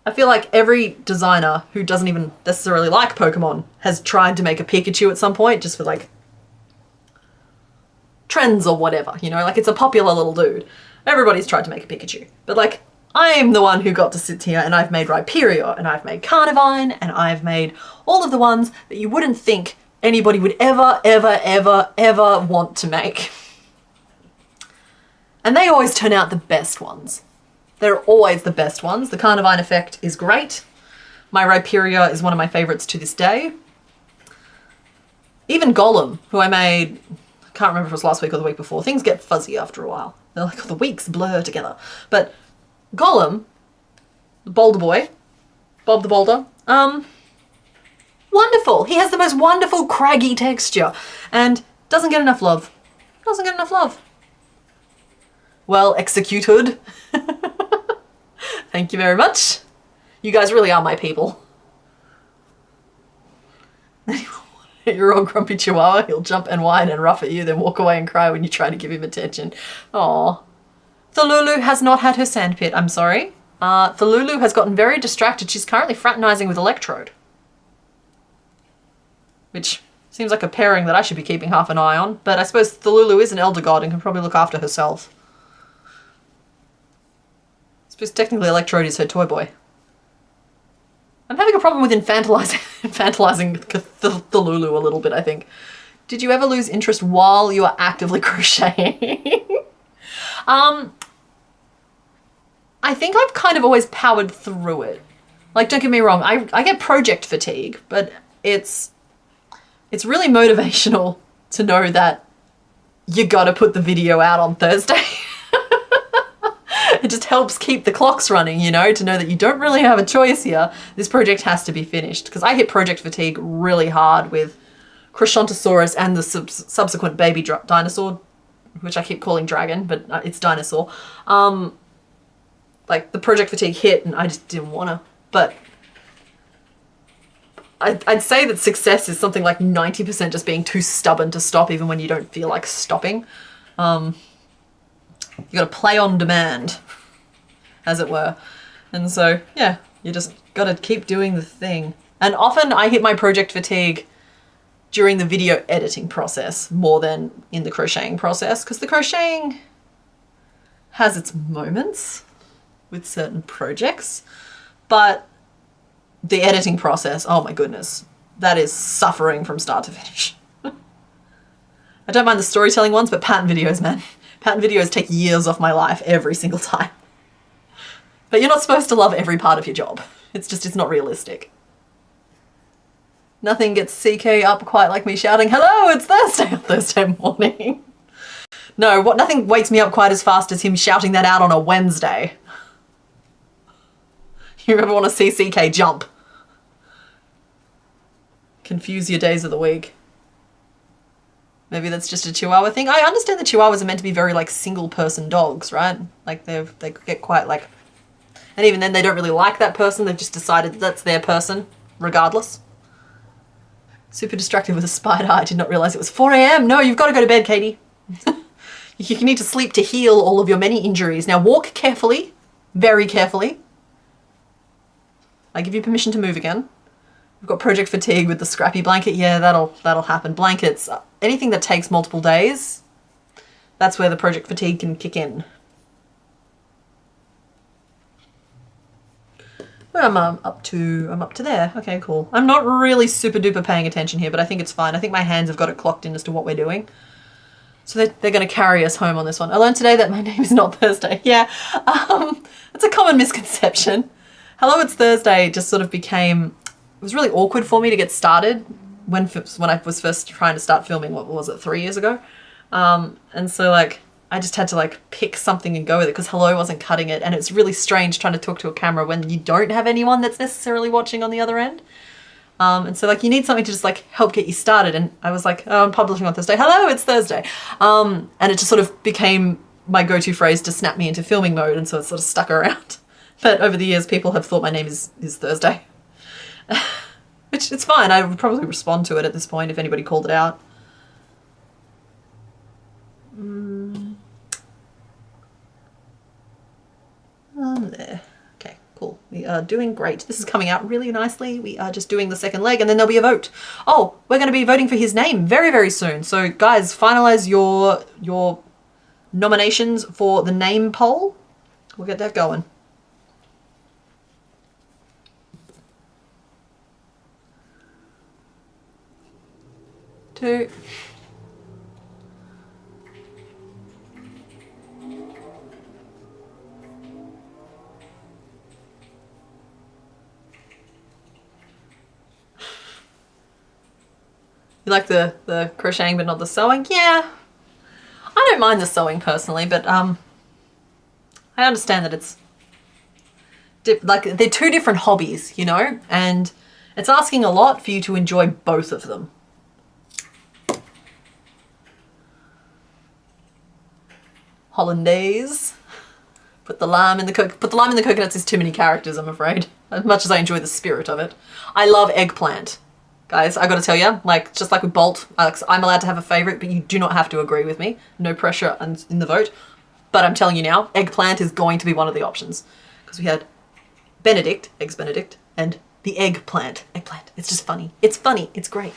I feel like every designer who doesn't even necessarily like Pokemon has tried to make a Pikachu at some point, just for like trends or whatever, you know, like it's a popular little dude. Everybody's tried to make a Pikachu, but like I'm the one who got to sit here and I've made Rhyperior and I've made Carnivine and I've made all of the ones that you wouldn't think anybody would ever, ever, ever, ever want to make. And they always turn out the best ones. They're always the best ones. The Carnivine effect is great. My Rhyperior is one of my favorites to this day. Even Golem, who I made, I can't remember if it was last week or the week before. Things get fuzzy after a while. They're like, the weeks blur together. But Golem, the Boulder Boy, Bob the Boulder, wonderful. He has the most wonderful craggy texture and doesn't get enough love. Doesn't get enough love. Well executed. Thank you very much. You guys really are my people. You're all grumpy chihuahua. He'll jump and whine and rough at you, then walk away and cry when you try to give him attention. Aww. Thalulu has not had her sandpit, I'm sorry. Thalulu has gotten very distracted. She's currently fraternizing with Electrode. Which seems like a pairing that I should be keeping half an eye on, but I suppose Thalulu is an elder god and can probably look after herself. I suppose technically Electrode is her toy boy. I'm having a problem with infantilizing Thalulu a little bit, I think. Did you ever lose interest while you are actively crocheting? I think I've kind of always powered through it. Like, don't get me wrong, I get project fatigue, but it's really motivational to know that you gotta put the video out on Thursday. It just helps keep the clocks running, you know, to know that you don't really have a choice here. This project has to be finished. Because I hit project fatigue really hard with Crochettosaurus and the subsequent baby dinosaur, which I keep calling dragon, but it's dinosaur. Like, the project fatigue hit and I just didn't want to. But I'd say that success is something like 90% just being too stubborn to stop even when you don't feel like stopping. You got to play on demand, as it were. And so, yeah, you just got to keep doing the thing. And often I hit my project fatigue during the video editing process more than in the crocheting process, because the crocheting has its moments with certain projects, but the editing process, oh my goodness, that is suffering from start to finish. I don't mind the storytelling ones, but pattern videos, man. Pattern videos take years off my life every single time. But you're not supposed to love every part of your job. It's not realistic. Nothing gets CK up quite like me shouting, "Hello, it's Thursday," on Thursday morning. No, nothing wakes me up quite as fast as him shouting that out on a Wednesday. You ever want to see CK jump? Confuse your days of the week. Maybe that's just a Chihuahua thing. I understand that Chihuahuas are meant to be very, like, single-person dogs, right? Like, they get quite, like... And even then, they don't really like that person. They've just decided that's their person, regardless. Super distracted with a spider. I did not realise it was 4 a.m. No, you've got to go to bed, Katie. You need to sleep to heal all of your many injuries. Now, walk carefully. Very carefully. I give you permission to move again. We've got project fatigue with the scrappy blanket. Yeah, that'll happen. Blankets, anything that takes multiple days, that's where the project fatigue can kick in. Where am I up to? I'm up to there. Okay, cool. I'm not really super duper paying attention here, but I think it's fine. I think my hands have got it clocked in as to what we're doing. So they're going to carry us home on this one. I learned today that my name is not Thursday. Yeah, it's a common misconception. Hello, it's Thursday just sort of became... It was really awkward for me to get started when I was first trying to start filming, what was it, 3 years ago? And so, like, I just had to, like, pick something and go with it because hello wasn't cutting it. And it's really strange trying to talk to a camera when you don't have anyone that's necessarily watching on the other end. And so, like, you need something to just, like, help get you started. And I was like, oh, I'm publishing on Thursday. Hello, it's Thursday. And it just sort of became my go-to phrase to snap me into filming mode. And so it sort of stuck around. But over the years, people have thought my name is Thursday. Which, it's fine. I would probably respond to it at this point if anybody called it out. There. Okay, cool. We are doing great. This is coming out really nicely. We are just doing the second leg and then there'll be a vote. Oh, we're going to be voting for his name very, very soon. So guys, finalize your nominations for the name poll. We'll get that going. 2. You like the crocheting but not the sewing? Yeah. I don't mind the sewing personally, but I understand that it's like they're two different hobbies, you know, and it's asking a lot for you to enjoy both of them. Hollandaise. Put the lime in the coconuts is too many characters, I'm afraid. As much as I enjoy the spirit of it. I love eggplant. Guys, I gotta tell you, like, just like with Bolt, I'm allowed to have a favorite, but you do not have to agree with me. No pressure in the vote. But I'm telling you now, eggplant is going to be one of the options. Because we had Benedict, Eggs Benedict, and the eggplant. Eggplant. It's just funny. It's funny. It's great.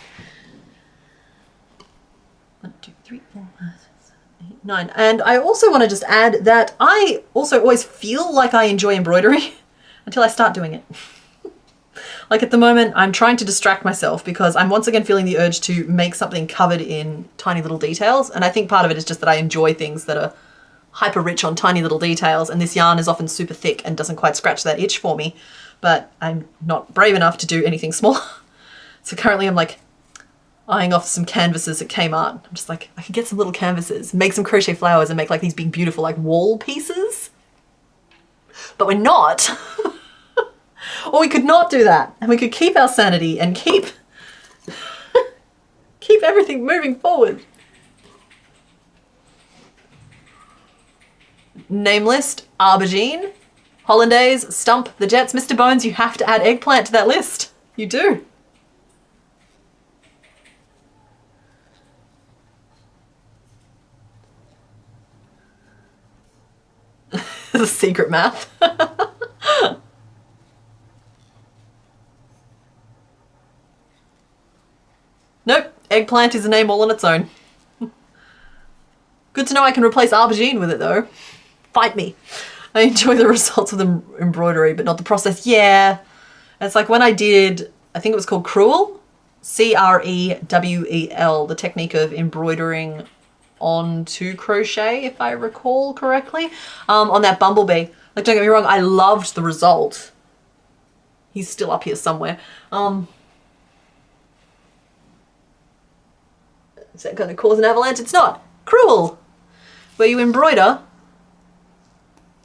1, 2, 3, 4, 5, 6, 7, 8, 9. And I also want to just add that I also always feel like I enjoy embroidery until I start doing it. Like at the moment, I'm trying to distract myself because I'm once again feeling the urge to make something covered in tiny little details. And I think part of it is just that I enjoy things that are hyper rich on tiny little details. And this yarn is often super thick and doesn't quite scratch that itch for me. But I'm not brave enough to do anything smaller. So currently I'm like eyeing off some canvases at Kmart. I'm just like, I could get some little canvases, make some crochet flowers and make like these big, beautiful like wall pieces. But we're not. Or we could not do that, and we could keep our sanity and keep everything moving forward. Name list, aubergine, hollandaise, stump, the jets. Mr. Bones, you have to add eggplant to that list. You do. The secret math. Nope, eggplant is a name all on its own. Good to know I can replace aubergine with it though. Fight me. I enjoy the results of the embroidery, but not the process. Yeah, it's like when I did, I think it was called Crewel, C-R-E-W-E-L, the technique of embroidering onto crochet, if I recall correctly, on that bumblebee. Like, don't get me wrong, I loved the result. He's still up here somewhere. Is that going to cause an avalanche? It's not. Crewel, where you embroider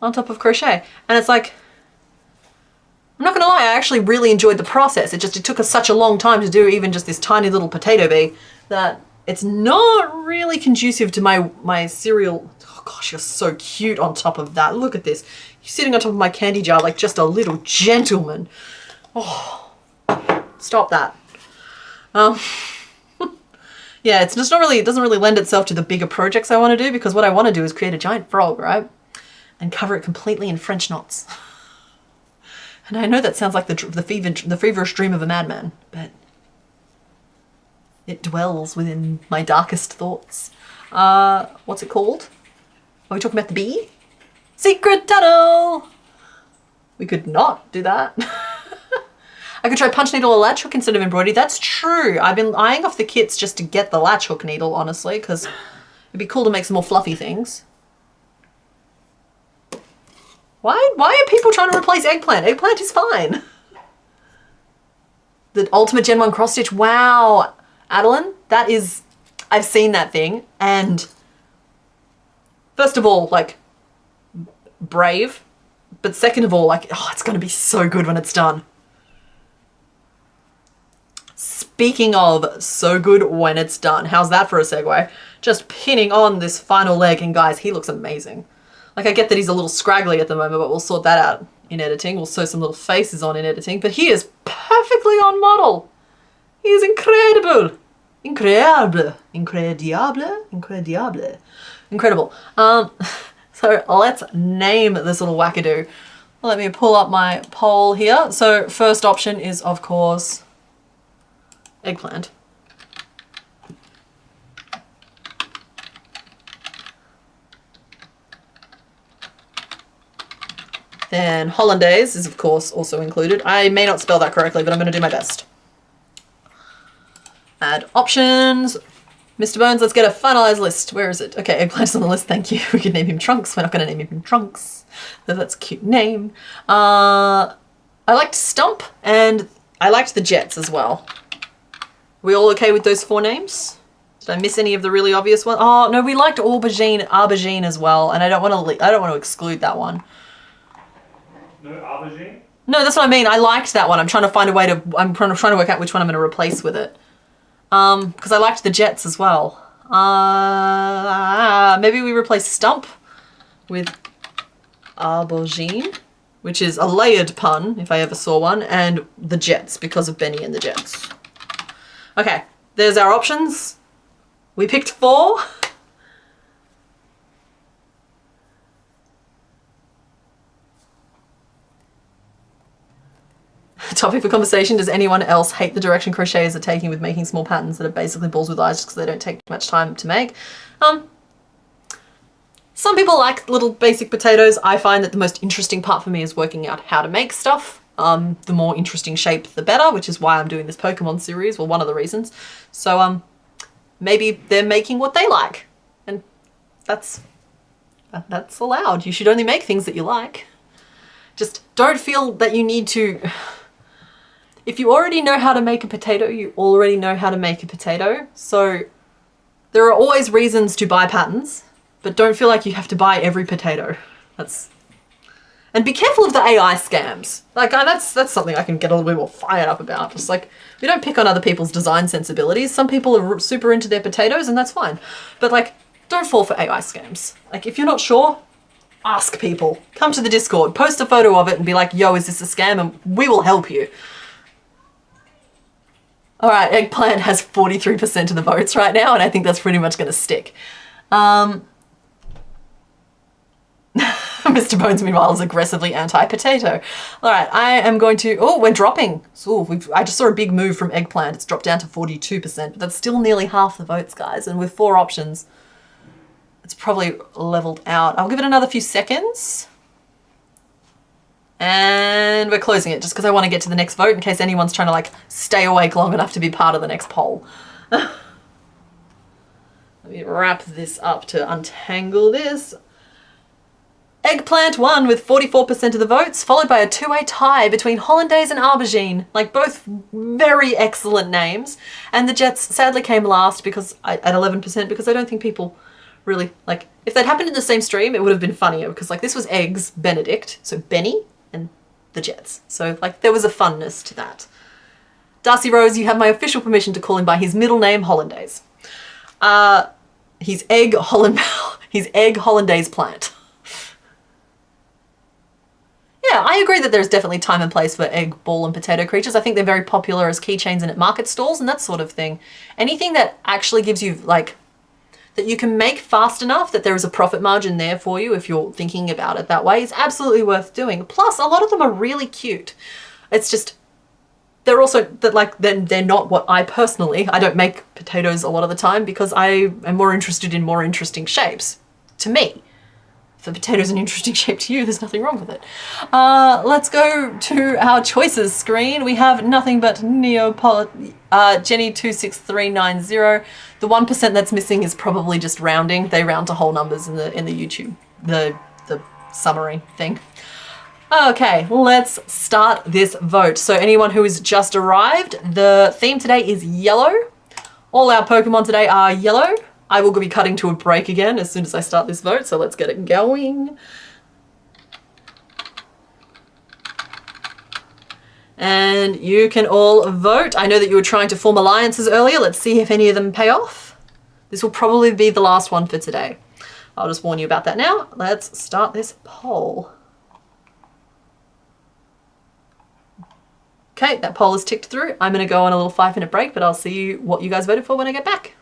on top of crochet. And it's like, I'm not going to lie, I actually really enjoyed the process. It took us such a long time to do even just this tiny little potato bee that it's not really conducive to my cereal. Oh gosh, you're so cute on top of that. Look at this. You're sitting on top of my candy jar like just a little gentleman. Oh, stop that. Yeah, it's just not really, it doesn't really lend itself to the bigger projects I want to do, because what I want to do is create a giant frog, right? And cover it completely in French knots. And I know that sounds like the feverish dream of a madman, but it dwells within my darkest thoughts. What's it called? Are we talking about the bee? Secret tunnel! We could not do that. I could try punch needle or latch hook instead of embroidery. That's true. I've been eyeing off the kits just to get the latch hook needle, honestly, because it'd be cool to make some more fluffy things. Why are people trying to replace eggplant? Eggplant is fine. The ultimate Gen 1 cross stitch. Wow. Adeline, that is, I've seen that thing, and first of all, like, brave, but second of all, like, oh, it's going to be so good when it's done. Speaking of so good when it's done, how's that for a segue? Just pinning on this final leg, and guys, he looks amazing. Like, I get that he's a little scraggly at the moment, but we'll sort that out in editing. We'll sew some little faces on in editing, but he is perfectly on model. He is incredible. Incredible. Incredible. Incredible. Incredible. So let's name this little wackadoo. Let me pull up my poll here. So first option is, of course, eggplant. Then hollandaise is, of course, also included. I may not spell that correctly, but I'm going to do my best. Add options. Mr. Bones, let's get a finalized list. Where is it? Okay, Eggplant's on the list, thank you. We could name him Trunks. We're not going to name him Trunks. That's a cute name. I liked Stump, and I liked the Jets as well. We all okay with those 4 names? Did I miss any of the really obvious ones? Oh, no, we liked Aubergine as well, and I don't want to exclude that one. No aubergine? No, that's what I mean. I liked that one. I'm trying to find a way to, I'm trying to work out which one I'm going to replace with it. Because I liked the Jets as well. Maybe we replace Stump with Aubergine, which is a layered pun, if I ever saw one, and the Jets, because of Benny and the Jets. Okay, there's our options. We picked 4. Topic for conversation, does anyone else hate the direction crocheters are taking with making small patterns that are basically balls with eyes just because they don't take much time to make? Some people like little basic potatoes. I find that the most interesting part for me is working out how to make stuff. The more interesting shape, the better, which is why I'm doing this Pokemon series, well, one of the reasons. So maybe they're making what they like, and that's allowed. You should only make things that you like. Just don't feel that you need to... If you already know how to make a potato, you already know how to make a potato. So there are always reasons to buy patterns, but don't feel like you have to buy every potato. And be careful of the AI scams. Like, that's something I can get a little bit more fired up about. Just like, we don't pick on other people's design sensibilities. Some people are super into their potatoes, and that's fine. But like, don't fall for AI scams. Like, if you're not sure, ask people. Come to the Discord, post a photo of it and be like, yo, is this a scam? And we will help you. All right, Eggplant has 43% of the votes right now, and I think that's pretty much going to stick. Mr. Bones, meanwhile, is aggressively anti-potato. All right, I am going to... Oh, we're dropping. So I just saw a big move from Eggplant. It's dropped down to 42%, but that's still nearly half the votes, guys. And with 4 options, it's probably leveled out. I'll give it another few seconds. And we're closing it just because I want to get to the next vote in case anyone's trying to like stay awake long enough to be part of the next poll. Let me wrap this up to untangle this. Eggplant won with 44% of the votes, followed by a 2-way tie between Hollandaise and Aubergine. Like, both very excellent names. And the Jets sadly came last because at 11% because I don't think people really, like, if that happened in the same stream, it would have been funnier because, like, this was Eggs Benedict, so Benny and the Jets. So, like, there was a funness to that. Darcy Rose, you have my official permission to call him by his middle name, Hollandaise. He's Egg Hollandaise Plant. Yeah, I agree that there's definitely time and place for egg, ball, and potato creatures. I think they're very popular as keychains and at market stalls and that sort of thing. Anything that actually gives you, like, that you can make fast enough that there is a profit margin there for you if you're thinking about it that way is absolutely worth doing. Plus, a lot of them are really cute. It's just, they're also, that like, they're not what I personally, I don't make potatoes a lot of the time because I am more interested in more interesting shapes, to me. If the potato's an interesting shape to you, there's nothing wrong with it. Let's go to our choices screen. We have nothing but Jenny26390. The 1% that's missing is probably just rounding. They round to whole numbers in the YouTube, the summary thing. Okay, let's start this vote. So anyone who has just arrived, the theme today is yellow. All our Pokemon today are yellow. I will be cutting to a break again as soon as I start this vote, so let's get it going. And you can all vote. I know that you were trying to form alliances earlier. Let's see if any of them pay off. This will probably be the last one for today. I'll just warn you about that now. Let's start this poll. Okay, that poll is ticked through. I'm going to go on a little 5-minute break, but I'll see what you guys voted for when I get back.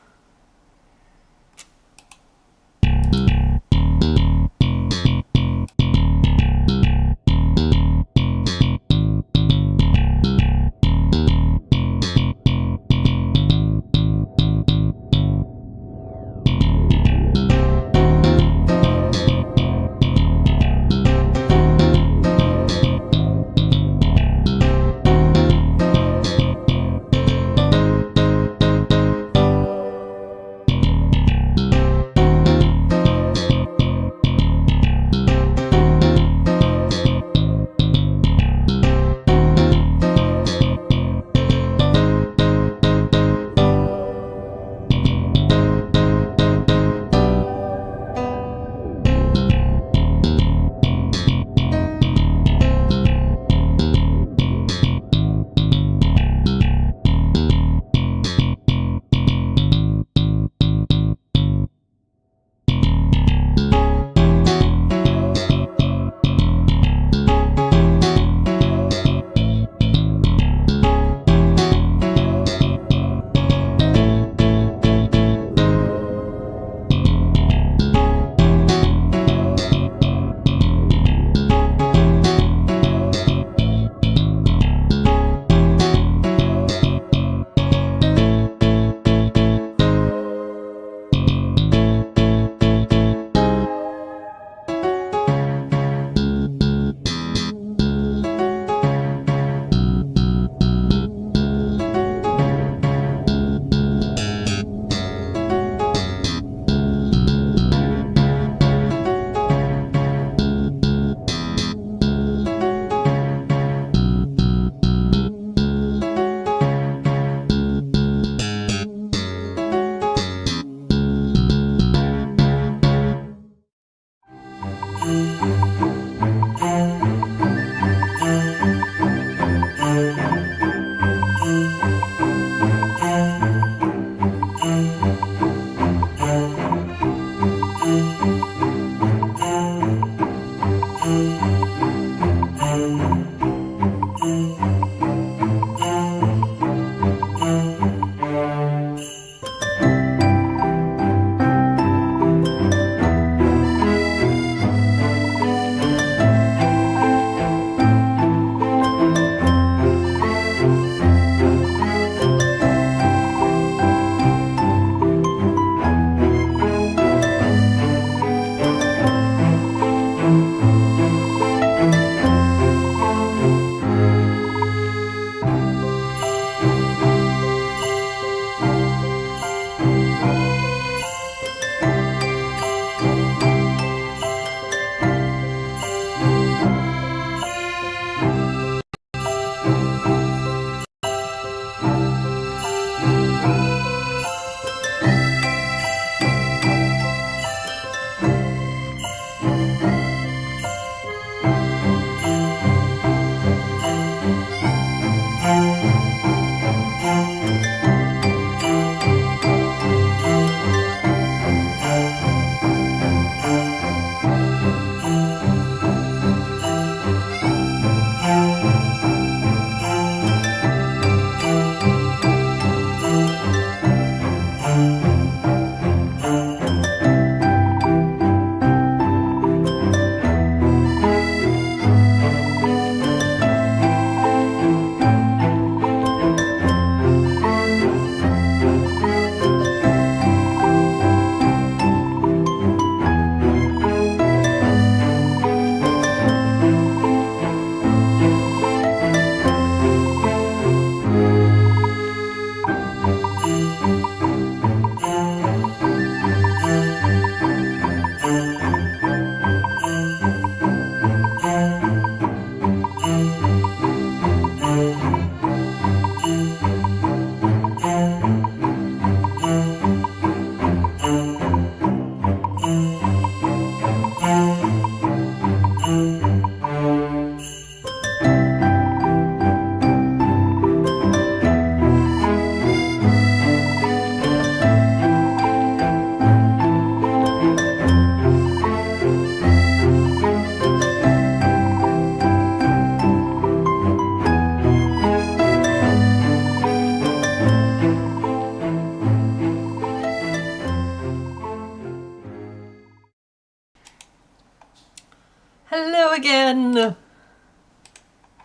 again.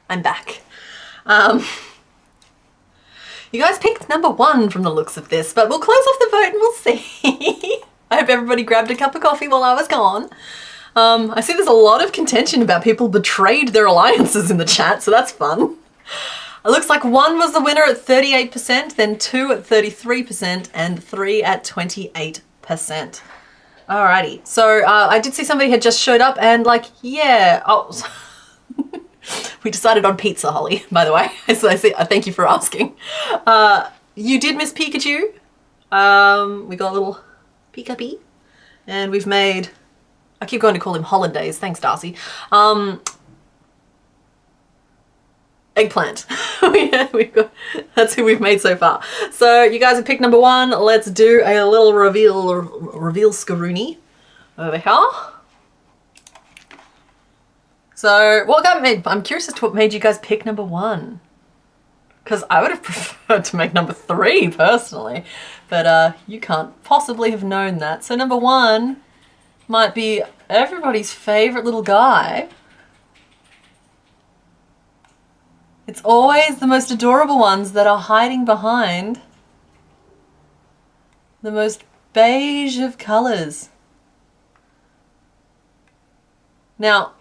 I'm back. You guys picked number 1 from the looks of this, but we'll close off the vote and we'll see. I hope everybody grabbed a cup of coffee while I was gone. I see there's a lot of contention about people betrayed their alliances in the chat, so that's fun. It looks like 1 was the winner at 38%, then 2 at 33%, and 3 at 28%. Alrighty, so I did see somebody had just showed up and like, yeah, oh, we decided on pizza, Holly, by the way. So I see, thank you for asking. You did miss Pikachu. We got a little Pika-Pee, and we've made, I keep going to call him Hollandaise, thanks Darcy. Eggplant. We've got, that's who we've made so far. So you guys have picked number 1. Let's do a little reveal Skaroony over here. So what got me, I'm curious as to what made you guys pick number 1. Because I would have preferred to make number 3 personally, but you can't possibly have known that. So number 1 might be everybody's favorite little guy. It's always the most adorable ones that are hiding behind the most beige of colors. Now,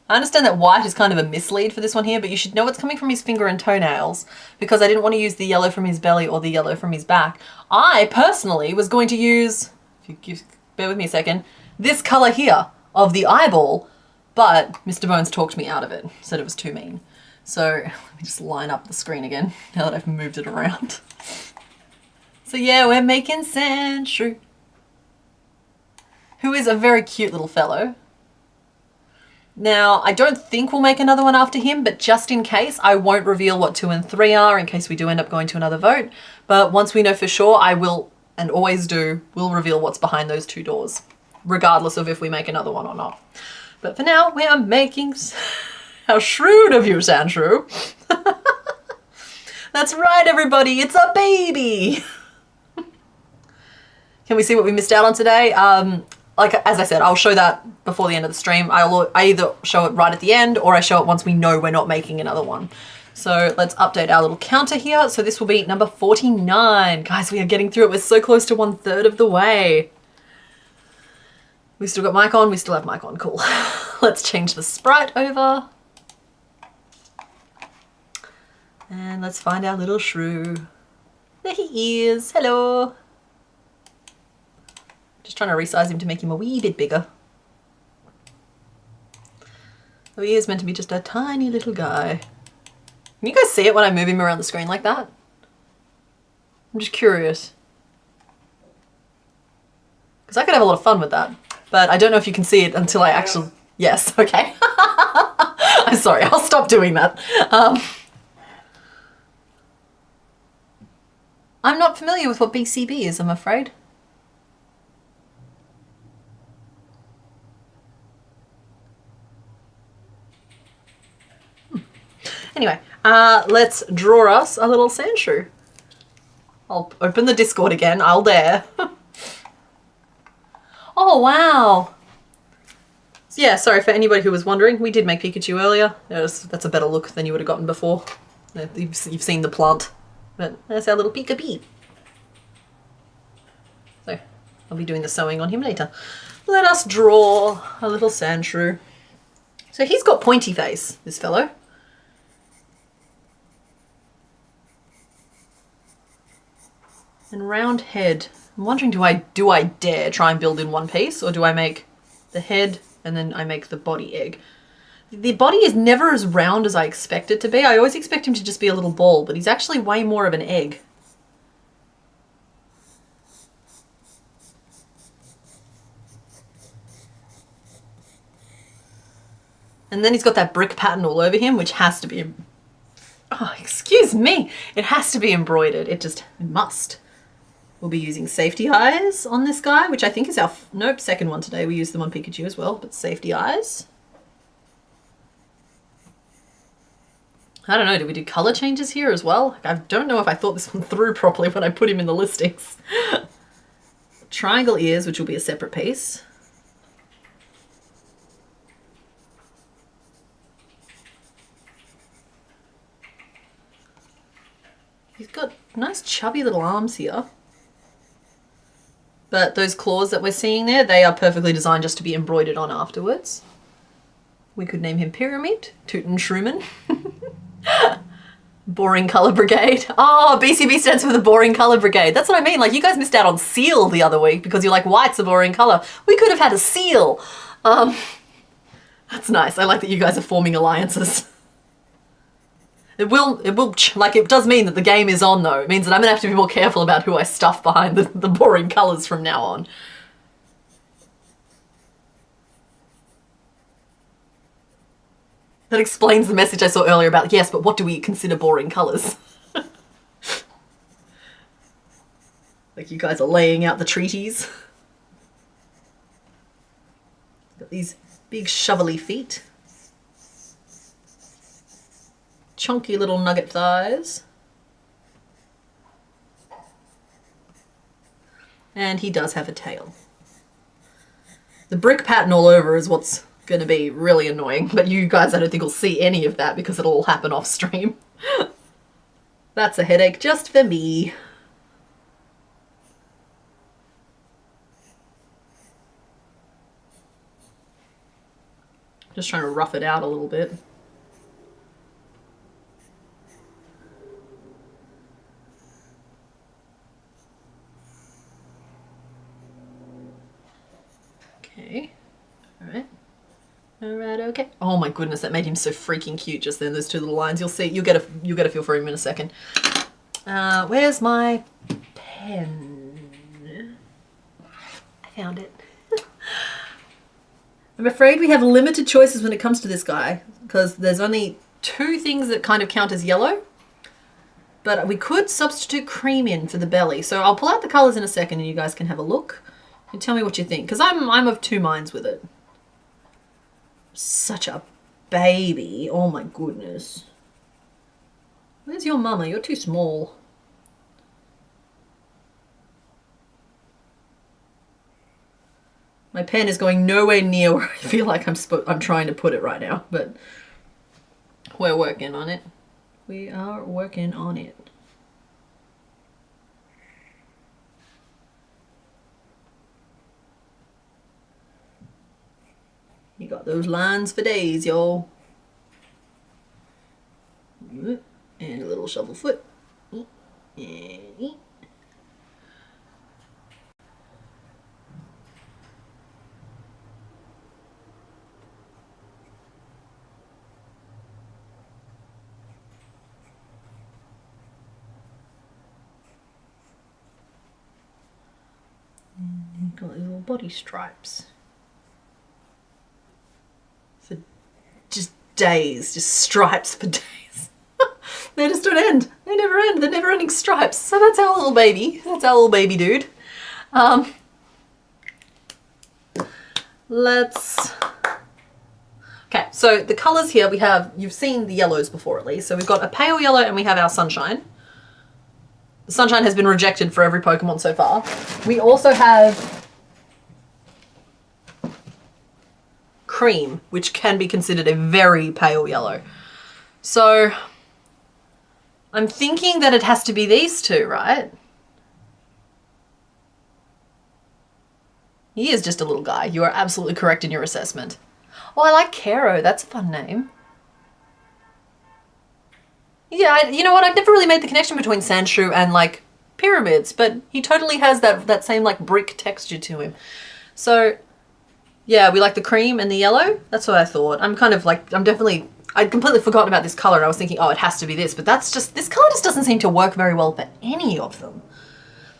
I understand that white is kind of a mislead for this one here, but you should know it's coming from his finger and toenails because I didn't want to use the yellow from his belly or the yellow from his back. I personally was going to use, if you bear with me a second, this color here of the eyeball, but Mr. Bones talked me out of it, said it was too mean. So let me just line up the screen again now that I've moved it around. So yeah, we're making Sandshrew, who is a very cute little fellow. Now, I don't think we'll make another one after him, but just in case, I won't reveal what 2 and 3 are in case we do end up going to another vote. But once we know for sure, I will, and always do, will reveal what's behind those 2 doors, regardless of if we make another one or not. But for now, we are making... How shrewd of you, Sandshrew. That's right, everybody, it's a baby. Can we see what we missed out on today? Like, as I said, I'll show that before the end of the stream. I either show it right at the end or I show it once we know we're not making another one. So let's update our little counter here. So this will be number 49. Guys, we are getting through it. We're so close to 1/3 of the way. We still got mic on. We still have mic on. Cool. Let's change the sprite over. And let's find our little shrew. There he is. Hello. Just trying to resize him to make him a wee bit bigger. So he is meant to be just a tiny little guy. Can you guys see it when I move him around the screen like that? I'm just curious. Because I could have a lot of fun with that. But I don't know if you can see it until I actually... Yes, okay. I'm sorry, I'll stop doing that. I'm not familiar with what BCB is, I'm afraid. Anyway, let's draw us a little Sandshrew. I'll open the Discord again, I'll dare. Oh, wow. So yeah, sorry for anybody who was wondering, we did make Pikachu earlier. That's a better look than you would have gotten before. You've seen the plant. But there's our little Pika-Pee. So I'll be doing the sewing on him later. Let us draw a little Sandshrew. So he's got pointy face, this fellow. And round head. I'm wondering, do I dare try and build in one piece, or do I make the head and then I make the body egg? The body is never as round as I expect it to be. I always expect him to just be a little ball, but he's actually way more of an egg. And then he's got that brick pattern all over him, which has to be... Oh, excuse me! It has to be embroidered. It must. We'll be using safety eyes on this guy, which I think is our... Nope, second one today. We used them on Pikachu as well, but safety eyes. I don't know, did we do color changes here as well? I don't know if I thought this one through properly when I put him in the listings. Triangle ears, which will be a separate piece. He's got nice chubby little arms here. But those claws that we're seeing there, they are perfectly designed just to be embroidered on afterwards. We could name him Pyramid, Tootin' Shroomin. Boring Colour Brigade. Oh, BCB stands for the Boring Colour Brigade. That's what I mean. Like, you guys missed out on seal the other week because you're like, white's a boring colour. We could have had a seal. That's nice. I like that you guys are forming alliances. It does mean that the game is on though. It means that I'm gonna have to be more careful about who I stuff behind the boring colours from now on. That explains the message I saw earlier about, yes, but what do we consider boring colours? Like you guys are laying out the treaties. Got these big shovelly feet. Chunky little nugget thighs. And he does have a tail. The brick pattern all over is what's going to be really annoying, but you guys I don't think will see any of that because it'll all happen off stream. That's a headache just for me. Just trying to rough it out a little bit. Okay. Alright, okay. Oh my goodness, that made him so freaking cute just then, those two little lines. You'll see, you'll get a feel for him in a second. Where's my pen? I found it. I'm afraid we have limited choices when it comes to this guy, because there's only two things that kind of count as yellow. But we could substitute cream in for the belly. So I'll pull out the colours in a second and you guys can have a look. And tell me what you think, because I'm of two minds with it. Such a baby. Oh my goodness. Where's your mama? You're too small. My pen is going nowhere near where I feel like I'm trying to put it right now, but we're working on it. We are working on it. You got those lines for days, y'all. And a little shovel foot. And you've got little body stripes. For just days, just stripes for days. They just don't end. They never end. They're never ending stripes. So that's our little baby. That's our little baby dude. Okay, so the colours here we have, you've seen the yellows before at least. So we've got a pale yellow and we have our sunshine. The sunshine has been rejected for every Pokemon so far. We also have cream, which can be considered a very pale yellow. So I'm thinking that it has to be these two, right? He is just a little guy. You are absolutely correct in your assessment. Oh, I like Kero. That's a fun name. Yeah, you know what? I've never really made the connection between Sandshrew and like pyramids, but he totally has that same like brick texture to him. So yeah, we like the cream and the yellow. That's what I thought. I'm kind of like, I'd completely forgotten about this color and I was thinking, oh, it has to be this, but this color just doesn't seem to work very well for any of them.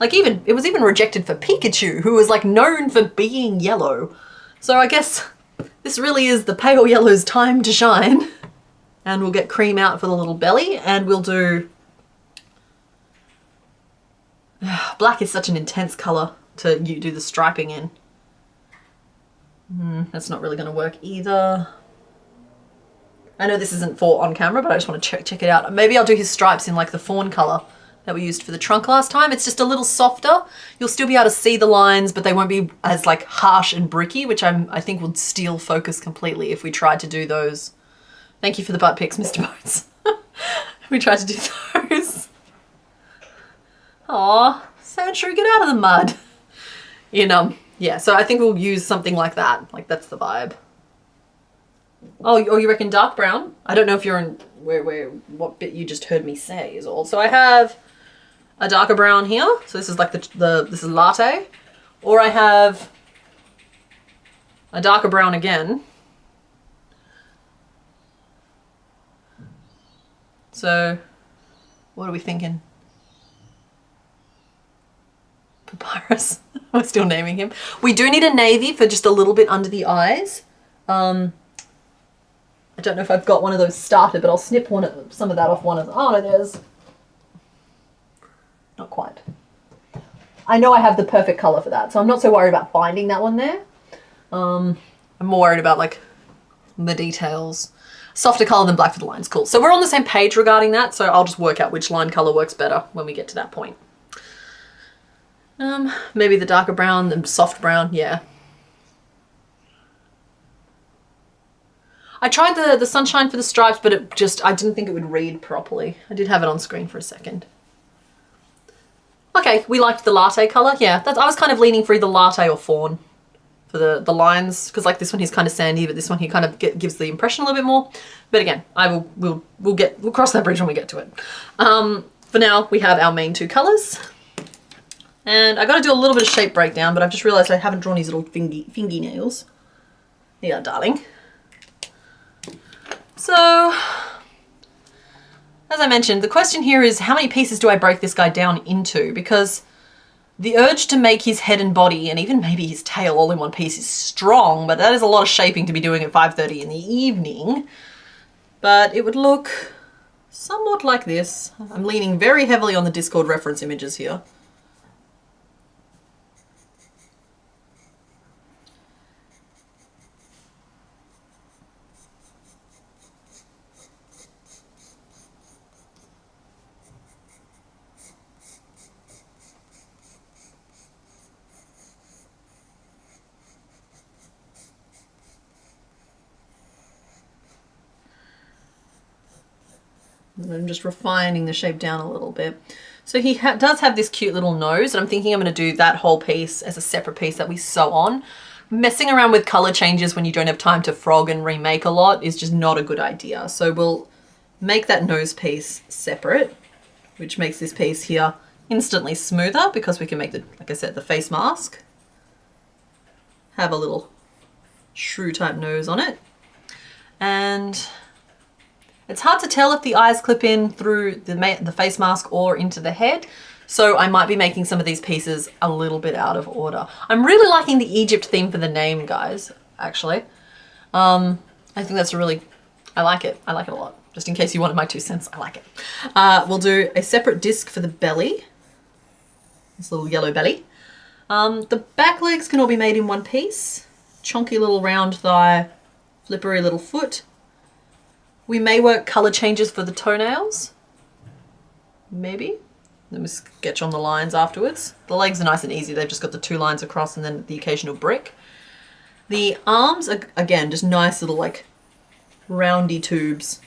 Like it was even rejected for Pikachu, who was like known for being yellow. So I guess this really is the pale yellow's time to shine. And we'll get cream out for the little belly and we'll do... Black is such an intense color to do the striping in. That's not really going to work either. I know this isn't for on camera, but I just want to check it out. Maybe I'll do his stripes in like the fawn color that we used for the trunk last time. It's just a little softer. You'll still be able to see the lines, but they won't be as like harsh and bricky, which I think would steal focus completely if we tried to do those. Thank you for the butt pics, Mr. Bones. We tried to do those. Aw, Sandshrew, get out of the mud. Yeah, so I think we'll use something like that. Like, that's the vibe. Oh, you reckon dark brown? I don't know if you're in what bit you just heard me say is all. So I have a darker brown here. So this is like this is latte. Or I have a darker brown again. So what are we thinking? Papyrus. We're still naming him. We do need a navy for just a little bit under the eyes. I don't know if I've got one of those started, but I'll snip some of that off one of them. Oh no, there's not quite. I know I have the perfect color for that, so I'm not so worried about finding that one there. I'm more worried about like the details. Softer color than black for the lines, cool. So we're on the same page regarding that, so I'll just work out which line color works better when we get to that point. Maybe the darker brown, the soft brown, yeah. I tried the sunshine for the stripes, but I didn't think it would read properly. I did have it on screen for a second. Okay, we liked the latte color. Yeah, I was kind of leaning for either latte or fawn for the lines, because like this one he's kind of sandy, but this one he kind of gives the impression a little bit more. But again, we'll cross that bridge when we get to it. For now, we have our main two colors. And I got to do a little bit of shape breakdown, but I've just realized I haven't drawn his little fingy nails. There you are, darling. So, as I mentioned, the question here is how many pieces do I break this guy down into? Because the urge to make his head and body and even maybe his tail all in one piece is strong, but that is a lot of shaping to be doing at 5:30 in the evening. But it would look somewhat like this. I'm leaning very heavily on the Discord reference images here. I'm just refining the shape down a little bit. So he does have this cute little nose, and I'm thinking I'm going to do that whole piece as a separate piece that we sew on. Messing around with color changes when you don't have time to frog and remake a lot is just not a good idea. So we'll make that nose piece separate, which makes this piece here instantly smoother because we can make the, like I said, the face mask have a little shrew type nose on it. And it's hard to tell if the eyes clip in through the face mask or into the head. So I might be making some of these pieces a little bit out of order. I'm really liking the Egypt theme for the name, guys, actually. I think that's I like it. I like it a lot. Just in case you wanted my 2 cents, I like it. We'll do a separate disc for the belly. This little yellow belly. The back legs can all be made in one piece. Chonky little round thigh, flippery little foot. We may work color changes for the toenails. Maybe. Then we sketch on the lines afterwards. The legs are nice and easy. They've just got the 2 lines across and then the occasional brick. The arms are, again, just nice little like roundy tubes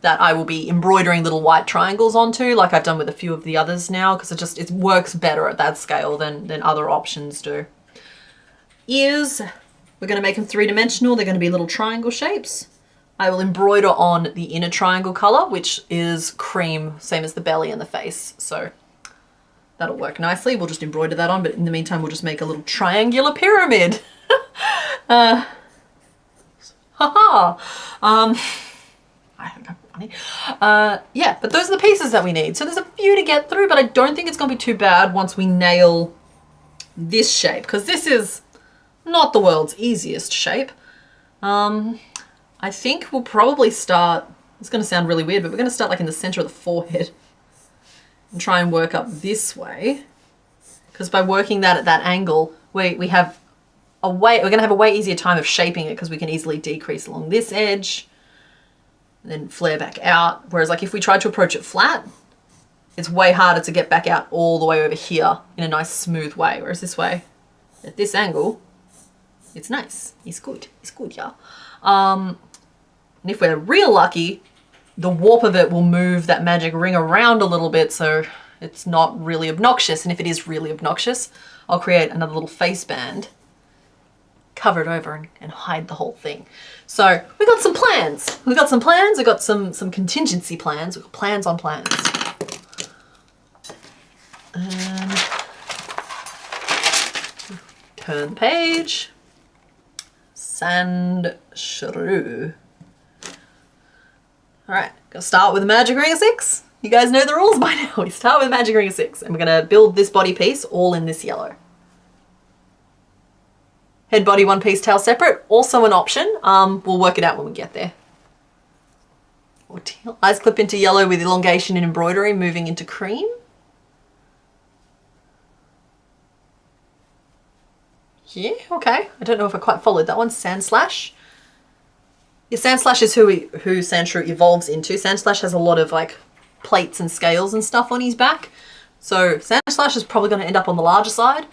that I will be embroidering little white triangles onto, like I've done with a few of the others now, because it works better at that scale than other options do. Ears, we're going to make them 3-dimensional. They're going to be little triangle shapes. I will embroider on the inner triangle color, which is cream, same as the belly and the face. So that'll work nicely. We'll just embroider that on, but in the meantime, we'll just make a little triangular pyramid. I think I'm funny. Yeah, but those are the pieces that we need. So there's a few to get through, but I don't think it's going to be too bad once we nail this shape, because this is not the world's easiest shape. I think we'll probably start, it's going to sound really weird, but we're going to start like in the center of the forehead and try and work up this way. Because by working that at that angle, we have we're going to have a way easier time of shaping it, because we can easily decrease along this edge and then flare back out. Whereas like if we tried to approach it flat, it's way harder to get back out all the way over here in a nice smooth way. Whereas this way, at this angle, it's nice. It's good. It's good, yeah. And if we're real lucky, the warp of it will move that magic ring around a little bit, so it's not really obnoxious. And if it is really obnoxious, I'll create another little face band, cover it over and hide the whole thing. So we got some plans. We got some plans. We got some contingency plans. We've got plans on plans. And turn the page. Sand shrew. All right, gonna start with a magic ring of 6. You guys know the rules by now. We start with a magic ring of 6, and we're gonna build this body piece all in this yellow. Head, body, one piece, tail separate, also an option. We'll work it out when we get there. Or teal. Eyes clip into yellow with elongation and embroidery moving into cream. Yeah, okay. I don't know if I quite followed that one. Sand Slash. Yeah, Sand Slash is who Sandshrew evolves into. Sand Slash has a lot of like plates and scales and stuff on his back. So Sand Slash is probably going to end up on the larger side,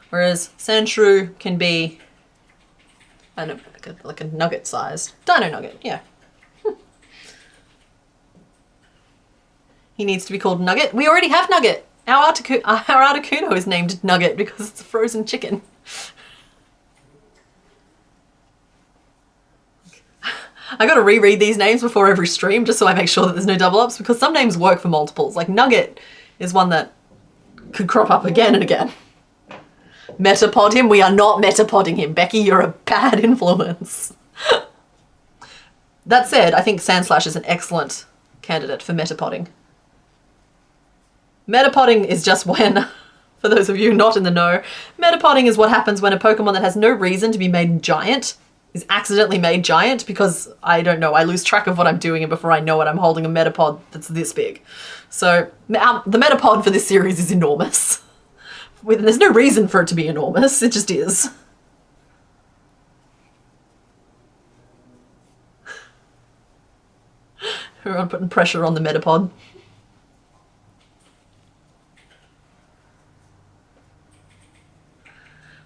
whereas Sandshrew can be like a nugget sized. Dino nugget, yeah. He needs to be called Nugget. We already have Nugget. Our Articuno is named Nugget because it's a frozen chicken. I gotta reread these names before every stream just so I make sure that there's no double ups, because some names work for multiples. Like Nugget is one that could crop up again and again. Metapod him? We are not metapodding him. Becky, you're a bad influence. That said, I think Sandslash is an excellent candidate for metapodding. Metapodding is just when, for those of you not in the know, metapodding is what happens when a Pokemon that has no reason to be made giant is accidentally made giant because, I don't know, I lose track of what I'm doing and before I know it I'm holding a Metapod that's this big. So the Metapod for this series is enormous. There's no reason for it to be enormous, it just is. Everyone putting pressure on the Metapod.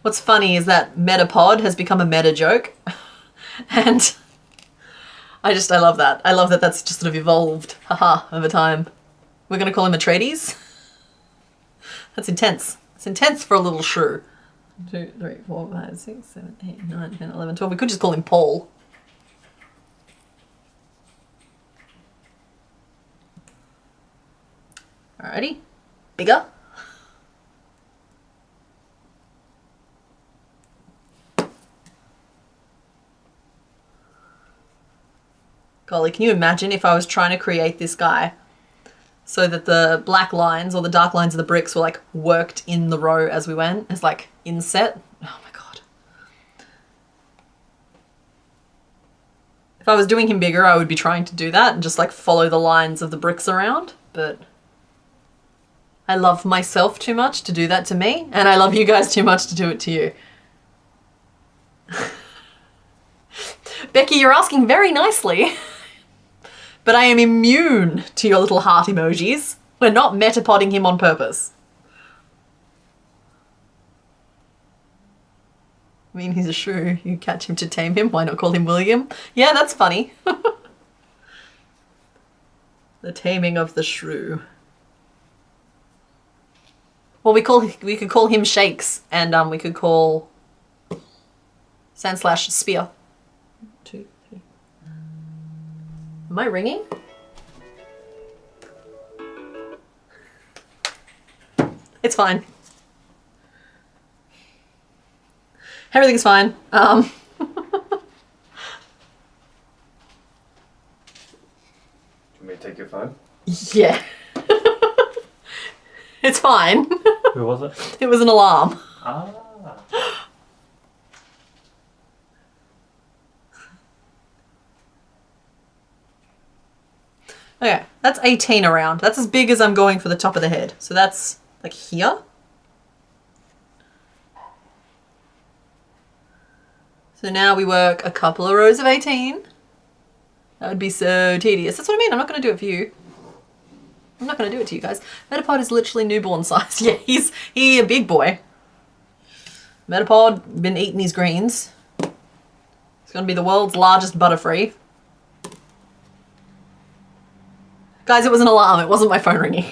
What's funny is that Metapod has become a meta joke. And I love that. I love that that's just sort of evolved, haha, over time. We're going to call him Atreides. That's intense. It's intense for a little shrew. 2, 3, 4, 5, 6, 7, 8, 9, 10, 11, 12. We could just call him Paul. Alrighty. Bigger. Golly, can you imagine if I was trying to create this guy so that the black lines or the dark lines of the bricks were like worked in the row as we went, as like inset? Oh my god. If I was doing him bigger, I would be trying to do that and just like follow the lines of the bricks around, but I love myself too much to do that to me, and I love you guys too much to do it to you. Becky, you're asking very nicely. But I am immune to your little heart emojis. We're not metapodding him on purpose. I mean, he's a shrew. You catch him to tame him. Why not call him William? Yeah, that's funny. The taming of the shrew. Well, we could call him Shakes, and we could call Sandslash Spear. 2, 3. Am I ringing? It's fine. Everything's fine. Do you want me to take your phone? Yeah. It's fine. Who was it? It was an alarm. Ah. Okay, that's 18 around. That's as big as I'm going for the top of the head. So that's like here. So now we work a couple of rows of 18. That would be so tedious. That's what I mean. I'm not going to do it for you. I'm not going to do it to you guys. Metapod is literally newborn sized. Yeah, he's a big boy. Metapod, been eating his greens. It's going to be the world's largest Butterfree. Guys, it was an alarm. It wasn't my phone ringing.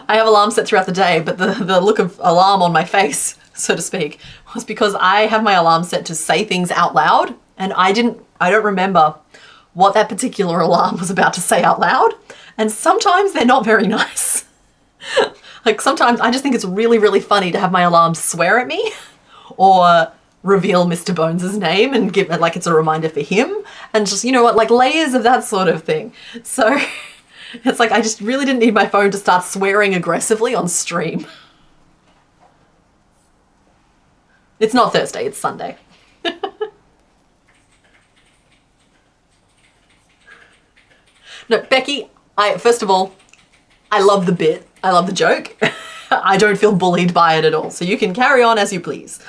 I have alarms set throughout the day, but the look of alarm on my face, so to speak, was because I have my alarm set to say things out loud, and I don't remember what that particular alarm was about to say out loud, and sometimes they're not very nice. Like sometimes I just think it's really, really funny to have my alarm swear at me or reveal Mr. Bones' name and give it like it's a reminder for him, and just, you know what, like layers of that sort of thing. So it's like I just really didn't need my phone to start swearing aggressively on stream. It's not Thursday, it's Sunday. No, Becky, first of all, I love the bit. I love the joke. I don't feel bullied by it at all. So you can carry on as you please.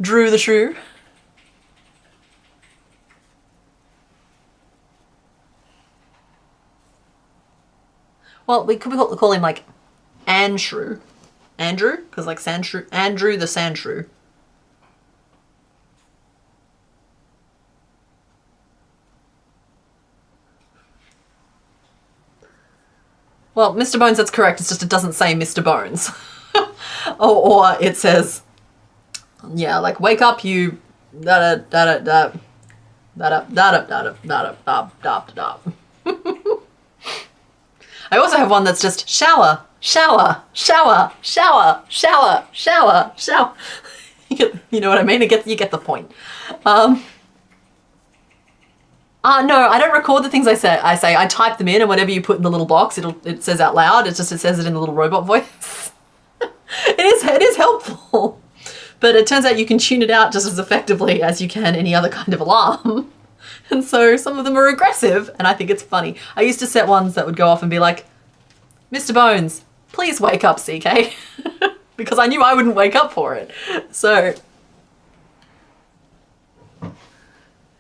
Drew the Shrew. Well, we could call him like Andrew. Andrew? Because like Sandshrew. Andrew the Sandshrew. Well, Mr. Bones, that's correct. It's just it doesn't say Mr. Bones. or it says, yeah, like wake up, you da da da da da da da da da da da da. I also have one that's just shower, shower, shower, shower, shower, shower, shower. You know what I mean? You get the point. No, I don't record the things I say. I type them in, and whatever you put in the little box, it says out loud. It says it in the little robot voice. It is helpful, but it turns out you can tune it out just as effectively as you can any other kind of alarm. And so some of them are aggressive, and I think it's funny. I used to set ones that would go off and be like, Mr. Bones, please wake up, CK, because I knew I wouldn't wake up for it. So.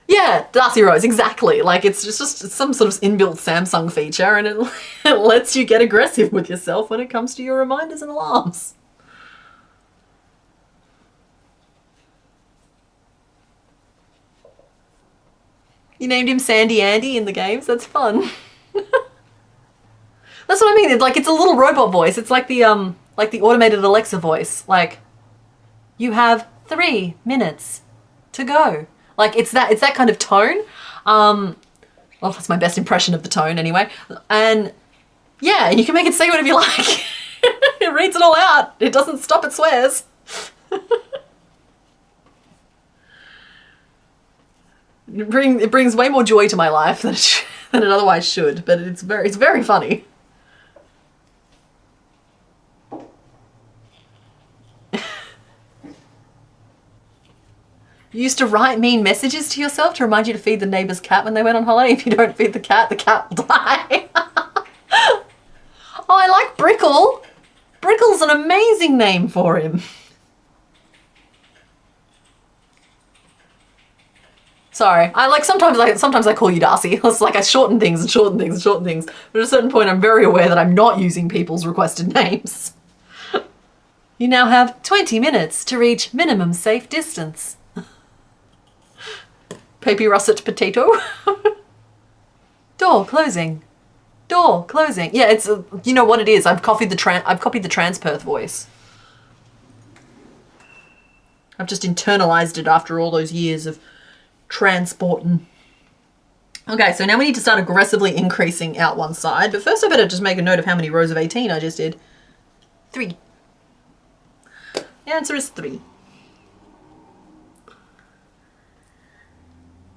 Yeah, Darcy Rose, exactly. Like it's some sort of inbuilt Samsung feature, and it lets you get aggressive with yourself when it comes to your reminders and alarms. You named him Sandy Andy in the games? That's fun. That's what I mean. It's a little robot voice. It's like the automated Alexa voice. Like, you have 3 minutes to go. Like it's that kind of tone. Well, that's my best impression of the tone anyway. And yeah, you can make it say whatever you like. It reads it all out. It doesn't stop, it swears. It brings way more joy to my life than it otherwise should, but it's very funny. You used to write mean messages to yourself to remind you to feed the neighbour's cat when they went on holiday. If you don't feed the cat will die. Oh, I like Brickle. Brickle's an amazing name for him. Sorry, sometimes I call you Darcy. It's like I shorten things and shorten things and shorten things. But at a certain point, I'm very aware that I'm not using people's requested names. You now have 20 minutes to reach minimum safe distance. Papy russet potato. Door closing. Door closing. Yeah, it's you know what it is. I've copied the Transperth voice. I've just internalized it after all those years of transporting. Okay, so now we need to start aggressively increasing out one side. But first I better just make a note of how many rows of 18 I just did. 3. The answer is 3.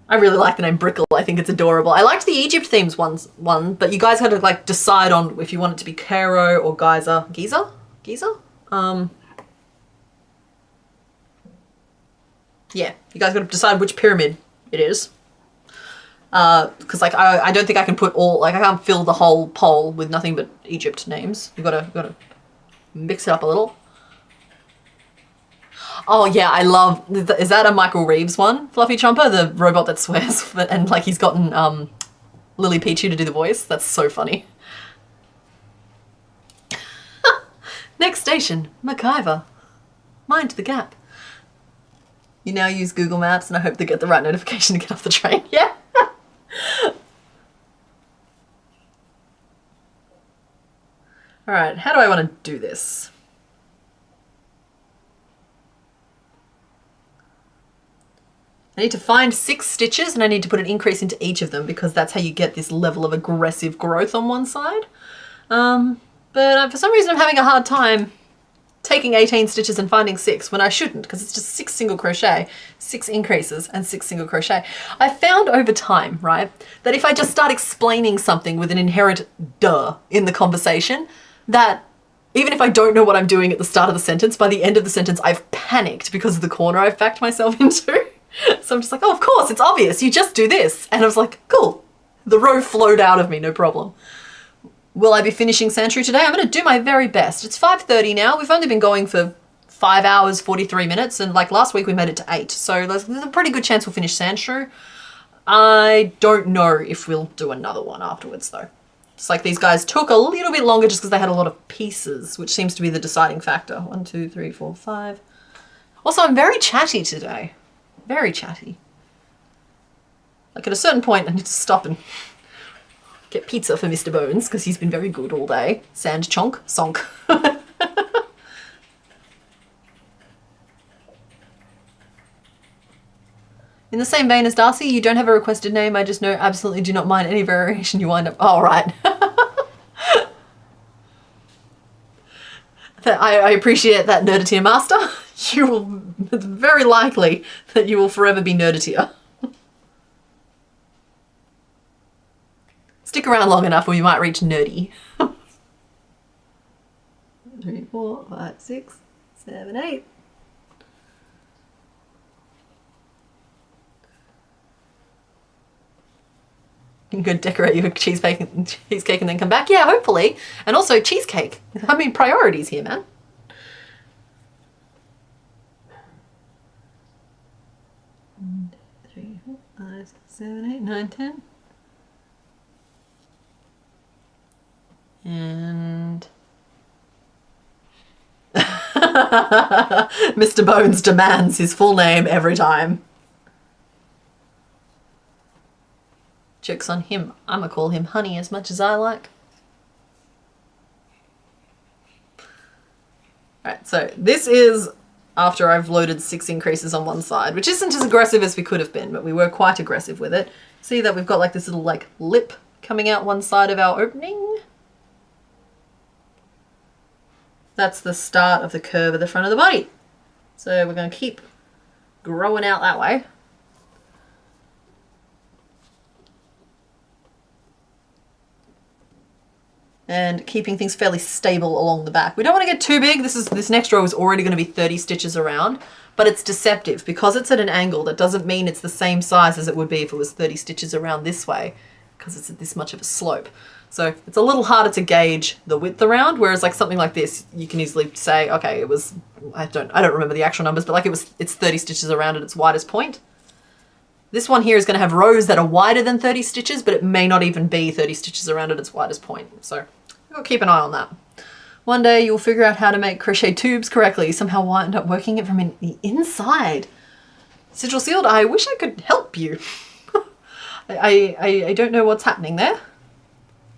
I really like the name Brickle. I think it's adorable. I liked the Egypt themes one, but you guys had to like decide on if you want it to be Cairo or Giza. Giza? Yeah, you guys got to decide which pyramid it is. Because like I don't think I can put all, like I can't fill the whole poll with nothing but Egypt names. You gotta mix it up a little. Oh yeah, I love, is that a Michael Reeves one? Fluffy Chomper, the robot that swears, and like he's gotten Lily Pichu to do the voice. That's so funny. Next station, MacIver. Mind the gap. You now use Google Maps and I hope to get the right notification to get off the train. Yeah. All right, how do I want to do this? I need to find 6 stitches and I need to put an increase into each of them because that's how you get this level of aggressive growth on one side. But for some reason I'm having a hard time taking 18 stitches and finding 6 when I shouldn't, because it's just 6 single crochet, 6 increases and 6 single crochet. I found over time, right, that if I just start explaining something with an inherent duh in the conversation, that even if I don't know what I'm doing at the start of the sentence, by the end of the sentence I've panicked because of the corner I've backed myself into. So I'm just like, oh, of course, it's obvious, you just do this. And I was like, cool. The row flowed out of me, no problem. Will I be finishing Sandshrew today? I'm going to do my very best. It's 5:30 now. We've only been going for 5 hours, 43 minutes. And like last week, we made it to 8. So there's a pretty good chance we'll finish Sandshrew. I don't know if we'll do another one afterwards, though. It's like these guys took a little bit longer just because they had a lot of pieces, which seems to be the deciding factor. 1, 2, 3, 4, 5. Also, I'm very chatty today. Very chatty. Like at a certain point, I need to stop and get pizza for Mr. Bones because he's been very good all day. Sand chonk, sonk. In the same vein as Darcy, you don't have a requested name. I just know absolutely do not mind any variation you wind up. Oh, right. I appreciate that, Nerditier Master. You will, it's very likely that you will forever be Nerditier. Stick around long enough or you might reach nerdy. 3, 4, 5, 6, 7, 8. You can go decorate your cheesecake and then come back. Yeah, hopefully. And also cheesecake. I mean, priorities here, man. One, 2, 3, 4, 5, 6, 7, 8, 9, 10. And Mr. Bones demands his full name every time. Joke's on him. I'ma call him Honey as much as I like. Alright, so this is after I've loaded 6 increases on one side, which isn't as aggressive as we could have been, but we were quite aggressive with it. See that we've got like this little like lip coming out one side of our opening. That's the start of the curve of the front of the body. So we're going to keep growing out that way. And keeping things fairly stable along the back. We don't want to get too big. This next row is already going to be 30 stitches around, but it's deceptive because it's at an angle. That doesn't mean it's the same size as it would be if it was 30 stitches around this way, because it's at this much of a slope. So it's a little harder to gauge the width around, whereas like something like this, you can easily say, okay, it was, I don't remember the actual numbers, but like it's 30 stitches around at its widest point. This one here is going to have rows that are wider than 30 stitches, but it may not even be 30 stitches around at its widest point. So we'll keep an eye on that. One day you'll figure out how to make crochet tubes correctly, somehow wind up working it from the inside. Sigil Sealed, I wish I could help you. I don't know what's happening there.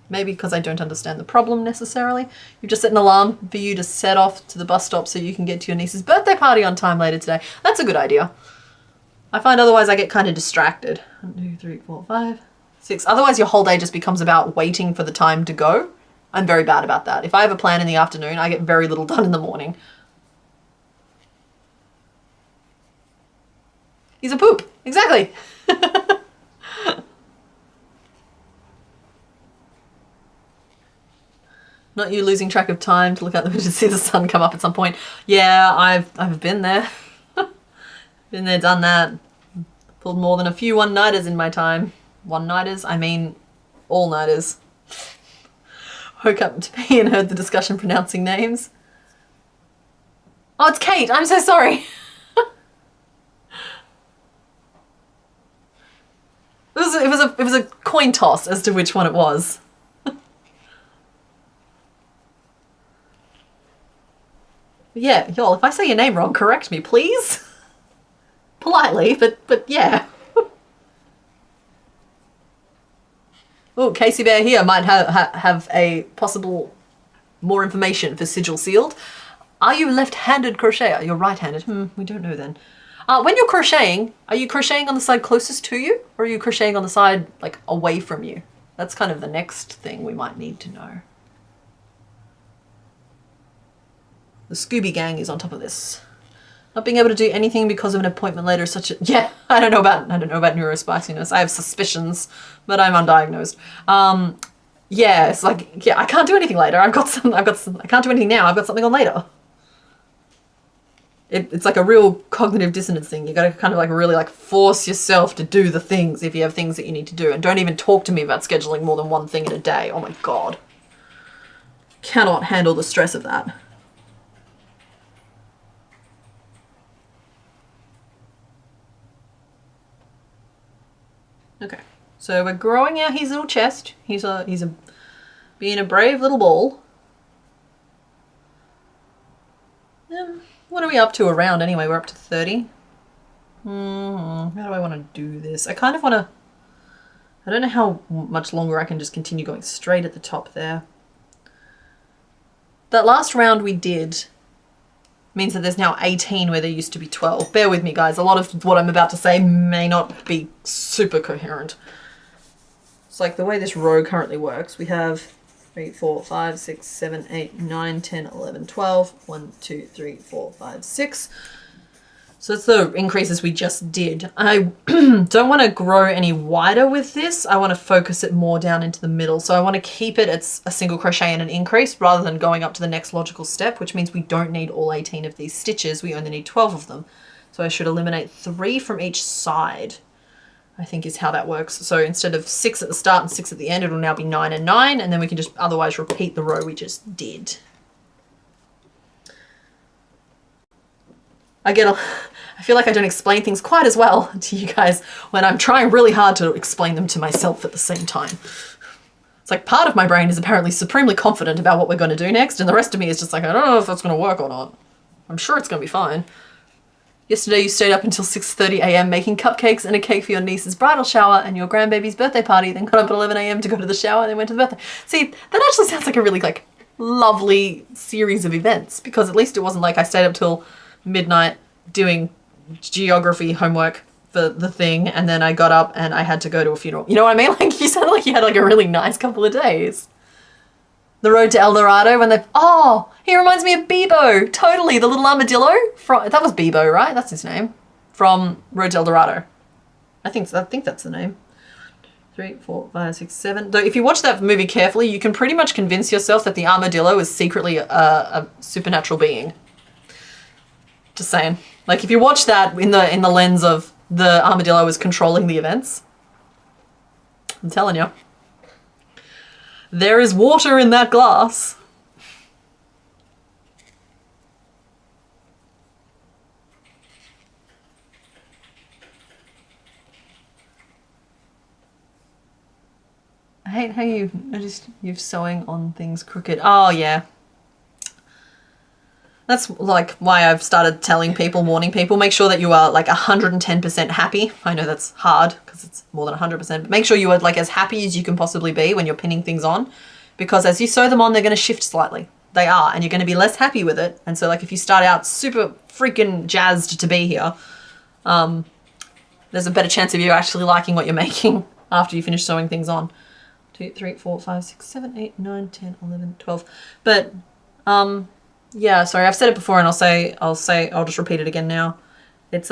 Maybe because I don't understand the problem necessarily. You've just set an alarm for you to set off to the bus stop so you can get to your niece's birthday party on time later today. That's a good idea. I find otherwise I get kind of distracted. 1, 2, 3, 4, 5, 6. Otherwise your whole day just becomes about waiting for the time to go. I'm very bad about that. If I have a plan in the afternoon, I get very little done in the morning. He's a poop. Exactly. Not you losing track of time to look out the window to see the sun come up at some point. Yeah, I've been there. Been there, done that. Pulled more than a few one-nighters in my time. One-nighters? I mean all-nighters. Woke up to me and heard the discussion pronouncing names. Oh, it's Kate. I'm so sorry. It was a coin toss as to which one it was. Yeah, y'all, if I say your name wrong, correct me, please. Politely, but yeah. Oh, Casey Bear here might have a possible more information for sigil sealed. Are you left-handed crocheter? You're right-handed. We don't know then. When you're crocheting, are you crocheting on the side closest to you, or are you crocheting on the side like away from you? That's kind of the next thing we might need to know. The Scooby Gang is on top of this. Not being able to do anything because of an appointment later, such a I don't know about neurospiciness. I have suspicions, but I'm undiagnosed. Yeah, it's like I can't do anything later. I can't do anything now. I've got something on later. It's like a real cognitive dissonance thing. You got to kind of like really like force yourself to do the things if you have things that you need to do, and don't even talk to me about scheduling more than one thing in a day. Oh my God. Cannot handle the stress of that. Okay, so we're growing out his little chest. He's being a brave little ball. What are we up to around anyway? We're up to 30. How do I want to do this? I kind of want to... I don't know how much longer I can just continue going straight at the top there. That last round we did means that there's now 18 where there used to be 12. Bear with me, guys. A lot of what I'm about to say may not be super coherent. It's like the way this row currently works. We have 3, 4, 5, 6, 7, 8, 9, 10, 11, 12. 1, 2, 3, 4, 5, 6. So that's the increases we just did. I don't want to grow any wider with this. I want to focus it more down into the middle. So I want to keep it at a single crochet and an increase rather than going up to the next logical step, which means we don't need all 18 of these stitches. We only need 12 of them. So I should eliminate 3 from each side, I think is how that works. So instead of 6 at the start and 6 at the end, it'll now be 9 and 9, and then we can just otherwise repeat the row we just did. I feel like I don't explain things quite as well to you guys when I'm trying really hard to explain them to myself at the same time. It's like part of my brain is apparently supremely confident about what we're going to do next, and the rest of me is just like, I don't know if that's going to work or not. I'm sure it's going to be fine. Yesterday you stayed up until 6:30 a.m. making cupcakes and a cake for your niece's bridal shower and your grandbaby's birthday party, then got up at 11 a.m. to go to the shower and then went to the birthday. See, that actually sounds like a really like lovely series of events, because at least it wasn't like I stayed up till midnight doing geography homework for the thing and then I got up and I had to go to a funeral. You know what I mean? Like, you sounded like you had like a really nice couple of days. The road to El Dorado when oh, he reminds me of Bebo. Totally, the little armadillo. That was Bebo, right? That's his name. From Road to El Dorado. I think that's the name. 3, 4, 5, 6, 7. Though if you watch that movie carefully, you can pretty much convince yourself that the armadillo is secretly a supernatural being. Just saying. Like, if you watch that in the lens of the armadillo is controlling the events, I'm telling you, there is water in that glass. I hate how you noticed you're sewing on things crooked. Oh yeah. That's like why I've started telling people, warning people, make sure that you are like 110% happy. I know that's hard because it's more than 100%, but make sure you are like as happy as you can possibly be when you're pinning things on, because as you sew them on, they're going to shift slightly. They are, and you're going to be less happy with it. And so like if you start out super freaking jazzed to be here, there's a better chance of you actually liking what you're making after you finish sewing things on. 2, 3, 4, 5, 6, 7, 8, 9, 10, 11, 12. But, yeah, sorry, I've said it before and I'll just repeat it again now. It's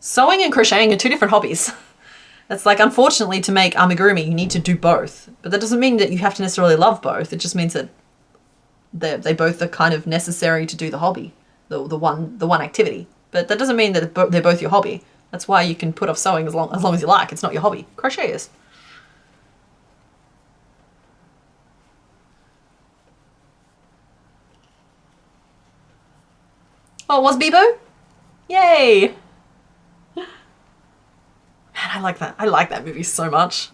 sewing and crocheting are 2 different hobbies. It's like, unfortunately, to make amigurumi, you need to do both. But that doesn't mean that you have to necessarily love both. It just means that they both are kind of necessary to do the hobby, the one activity. But that doesn't mean that they're both your hobby. That's why you can put off sewing as long as you like. It's not your hobby. Crochet is. Oh, it was Bebo? Yay! Man, I like that. I like that movie so much.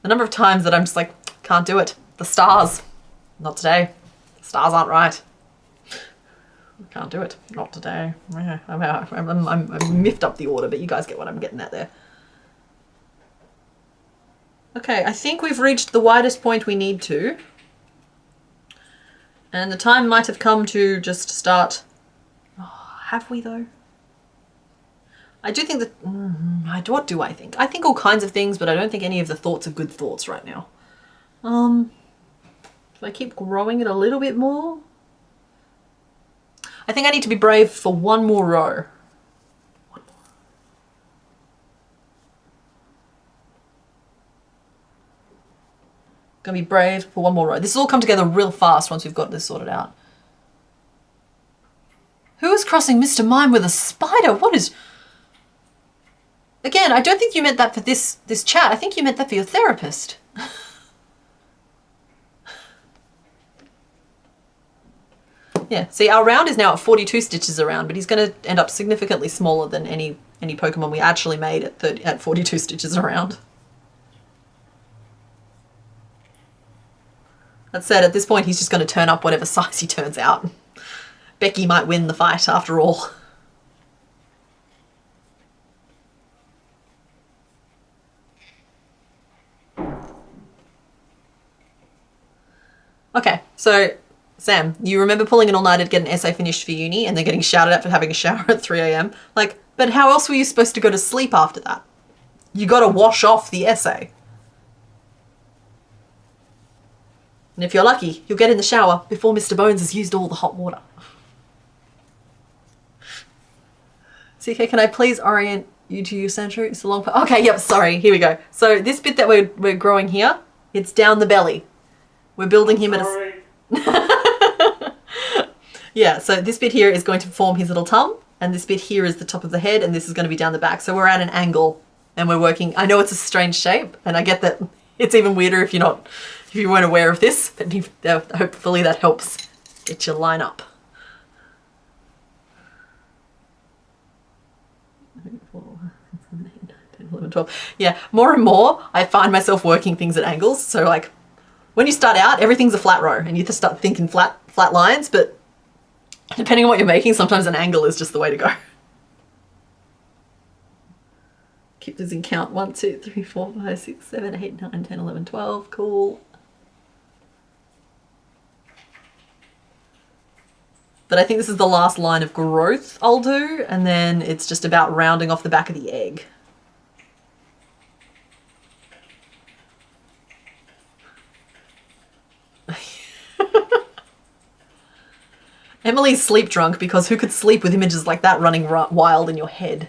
The number of times that I'm just like, can't do it. The stars. Not today. The stars aren't right. Can't do it. Not today. I'm miffed up the order, but you guys get what I'm getting at there. Okay, I think we've reached the widest point we need to. And the time might have come to just start. Oh, have we though? I do think that, what do I think? I think all kinds of things, but I don't think any of the thoughts are good thoughts right now. If I keep growing it a little bit more, I think I need to be brave for one more row. Gonna be brave for one more row. This will all come together real fast once we've got this sorted out. Who is crossing Mr. Mime with a spider? What is... Again, I don't think you meant that for this chat. I think you meant that for your therapist. Yeah, see, our round is now at 42 stitches around, but he's going to end up significantly smaller than any Pokemon we actually made at 42 stitches around. That said, at this point, he's just going to turn up whatever size he turns out. Becky might win the fight after all. Okay, so Sam, you remember pulling an all-nighter to get an essay finished for uni and then getting shouted at for having a shower at 3 AM? Like, but how else were you supposed to go to sleep after that? You got to wash off the essay. And if you're lucky, you'll get in the shower before Mr. Bones has used all the hot water. CK, can I please orient you to your Sandra? It's a long... Okay, yep, sorry. Here we go. So this bit that we're growing here, it's down the belly. We're building him at a... Yeah, so this bit here is going to form his little tum, and this bit here is the top of the head, and this is going to be down the back. So we're at an angle, and we're working... I know it's a strange shape, and I get that it's even weirder if you weren't aware of this, but hopefully that helps get your line up. Yeah, more and more I find myself working things at angles. So like when you start out, everything's a flat row and you just start thinking flat lines, but depending on what you're making, sometimes an angle is just the way to go. Keep losing count. 1, 2, 3, 4, 5, 6, 7, 8, 9, 10, 11, 12. Cool. But I think this is the last line of growth I'll do, and then it's just about rounding off the back of the egg. Emily's sleep drunk because who could sleep with images like that running wild in your head?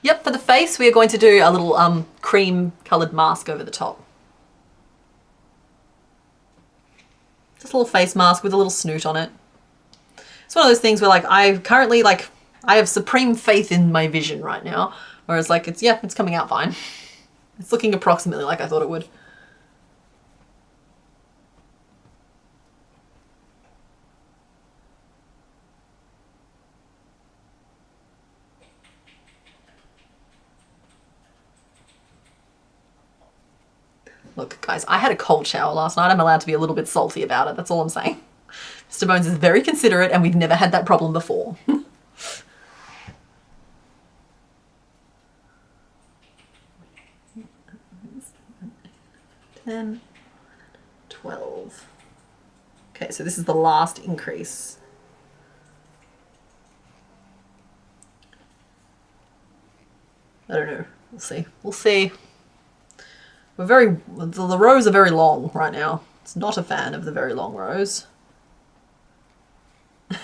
Yep, for the face we are going to do a little cream coloured mask over the top. Just a little face mask with a little snoot on it. It's one of those things where like I have supreme faith in my vision right now, whereas like it's coming out fine. It's looking approximately like I thought it would. Look, guys, I had a cold shower last night. I'm allowed to be a little bit salty about it. That's all I'm saying. Mr. Bones is very considerate and we've never had that problem before. 10, 12. Okay, so this is the last increase. I don't know. We'll see. We'll see. The rows are very long right now. It's not a fan of the very long rows. I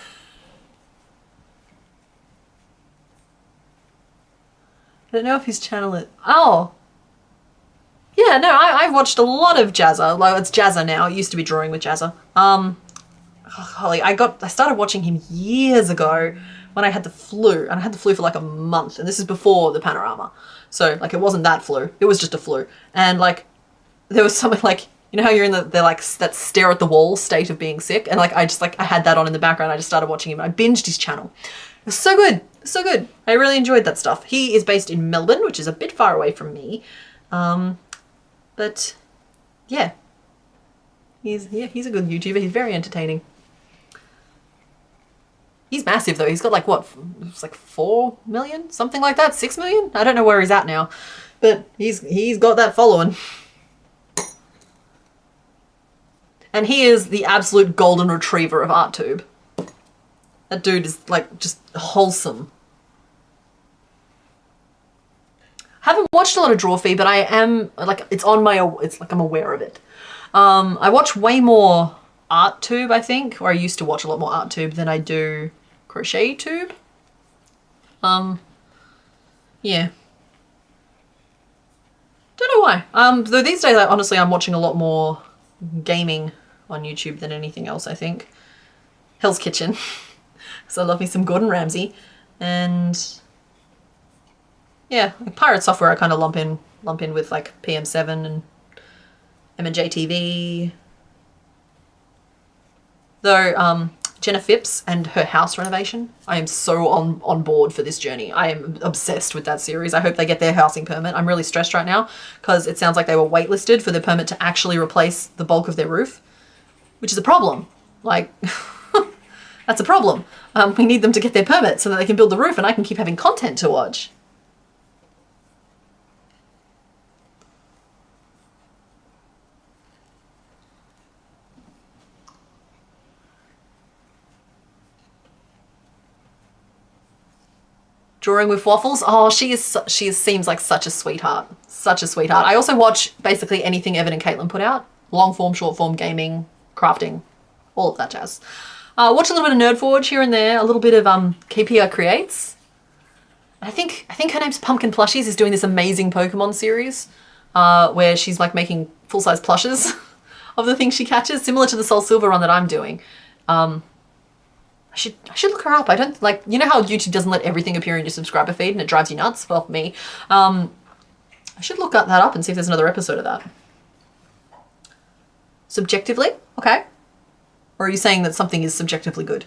don't know if his channel is... Oh! Yeah, no, I've watched a lot of Jazza. Like, it's Jazza now. It used to be Drawing with Jazza. Holly, I started watching him years ago when I had the flu. And I had the flu for like a month. And this is before the panorama. So, like, it wasn't that flu. It was just a flu. And, like, there was something like... You know how you're in that stare at the wall state of being sick? And, like, I had that on in the background. I just started watching him. I binged his channel. It was so good. So good. I really enjoyed that stuff. He is based in Melbourne, which is a bit far away from me. But yeah, he's a good YouTuber. He's very entertaining. He's massive though. He's got like what? It's like 4 million, something like that. 6 million? I don't know where he's at now, but he's got that following. And he is the absolute golden retriever of ArtTube. That dude is like just wholesome. Haven't watched a lot of Drawfee, but I am like it's like I'm aware of it. I watch way more ArtTube, I think, or I used to watch a lot more ArtTube than I do CrochetTube. Yeah. Don't know why. Though these days, honestly, I'm watching a lot more gaming on YouTube than anything else, I think. Hell's Kitchen. So I love me some Gordon Ramsay. And yeah, like Pirate Software I kind of lump in with like PM7 and M&J TV. Though Jenna Phipps and her house renovation, I am so on board for this journey. I am obsessed with that series. I hope they get their housing permit. I'm really stressed right now because it sounds like they were waitlisted for the permit to actually replace the bulk of their roof, which is a problem. Like, that's a problem. We need them to get their permit so that they can build the roof and I can keep having content to watch. Drawing with Waffles. Oh, she seems like such a sweetheart. Such a sweetheart. I also watch basically anything Evan and Caitlin put out. Long form, short form, gaming, crafting, all of that jazz. Watch a little bit of Nerd Forge here and there. A little bit of KPR Creates. I think her name's Pumpkin Plushies is doing this amazing Pokemon series where she's like making full-size plushes of the things she catches, similar to the Soul Silver one that I'm doing. I should look her up. I don't like, you know how YouTube doesn't let everything appear in your subscriber feed and it drives you nuts? Well, me. I should look that up and see if there's another episode of that. Subjectively? Okay. Or are you saying that something is subjectively good?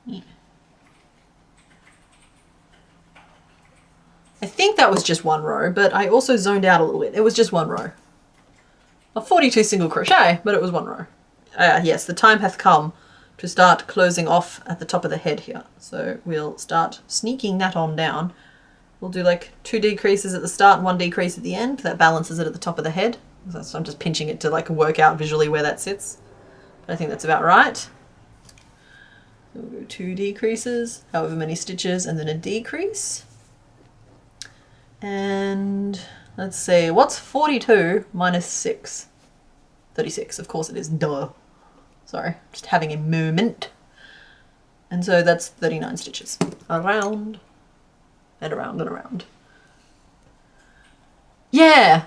Yeah. I think that was just one row, but I also zoned out a little bit. It was just one row. A 42 single crochet, but it was one row. Yes, the time hath come to start closing off at the top of the head here. So we'll start sneaking that on down. We'll do like 2 decreases at the start and 1 decrease at the end. That balances it at the top of the head. So I'm just pinching it to like work out visually where that sits. But I think that's about right. So we'll do 2 decreases, however many stitches, and then a decrease. And let's see, what's 42 minus 6? 36, of course it is, duh. Sorry, just having a moment. And so that's 39 stitches. Around, and around, and around. Yeah,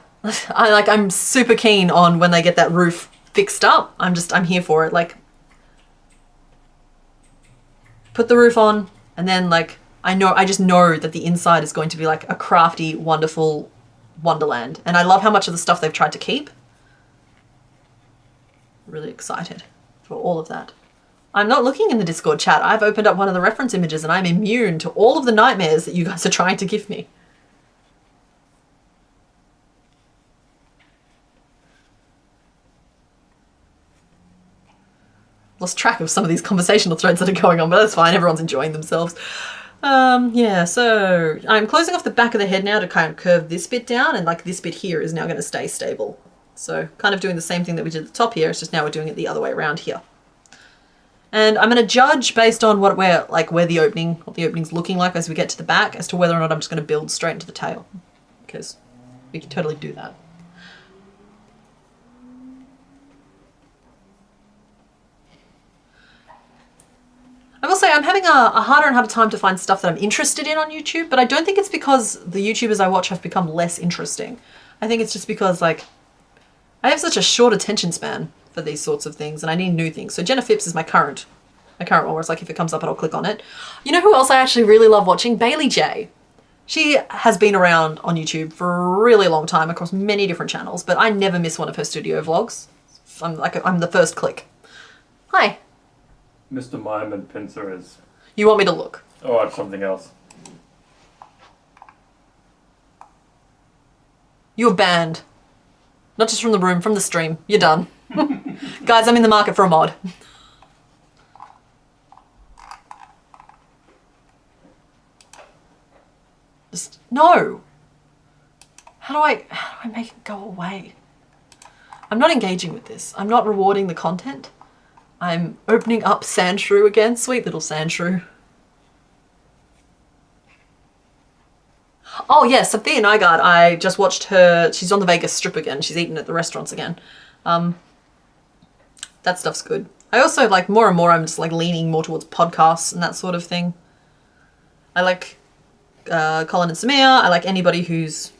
I'm super keen on when they get that roof fixed up. I'm here for it. Like, put the roof on, and then like, I just know that the inside is going to be like a crafty, wonderful wonderland. And I love how much of the stuff they've tried to keep. Really excited for all of that. I'm not looking in the Discord chat. I've opened up one of the reference images and I'm immune to all of the nightmares that you guys are trying to give me. Lost track of some of these conversational threads that are going on, but that's fine. Everyone's enjoying themselves. Yeah, so I'm closing off the back of the head now to kind of curve this bit down, and like this bit here is now going to stay stable. So kind of doing the same thing that we did at the top here, it's just now we're doing it the other way around here. And I'm going to judge based on what where the opening's looking like as we get to the back, as to whether or not I'm just going to build straight into the tail, because we can totally do that. I will say I'm having a harder and harder time to find stuff that I'm interested in on YouTube, but I don't think it's because the YouTubers I watch have become less interesting. I think it's just because like I have such a short attention span for these sorts of things and I need new things. So Jenna Phipps is my current one where it's like if it comes up I'll click on it. You know who else I actually really love watching? Bailey J. She has been around on YouTube for a really long time across many different channels, but I never miss one of her studio vlogs. I'm the first click. Hi. Mr. Mime and Pincer is... You want me to look? Oh, it's something else. You're banned. Not just from the room, from the stream. You're done. Guys, I'm in the market for a mod. No. How do I make it go away? I'm not engaging with this. I'm not rewarding the content. I'm opening up Sandshrew again. Sweet little Sandshrew. Oh yeah, Sophia Nygaard. I just watched her. She's on the Vegas Strip again. She's eating at the restaurants again. That stuff's good. I also like more and more. I'm just like leaning more towards podcasts and that sort of thing. I like Colin and Samir. I like anybody who's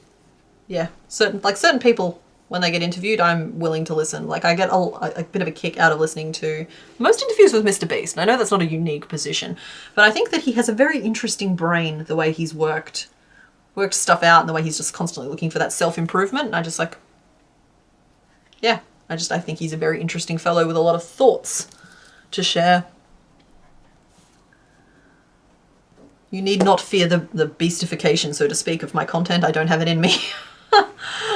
certain people when they get interviewed. I'm willing to listen. Like I get a bit of a kick out of listening to most interviews with Mr. Beast. And I know that's not a unique position, but I think that he has a very interesting brain. The way he's worked stuff out and the way he's just constantly looking for that self-improvement. And I just like, yeah, I think he's a very interesting fellow with a lot of thoughts to share. You need not fear the beastification, so to speak, of my content. I don't have it in me.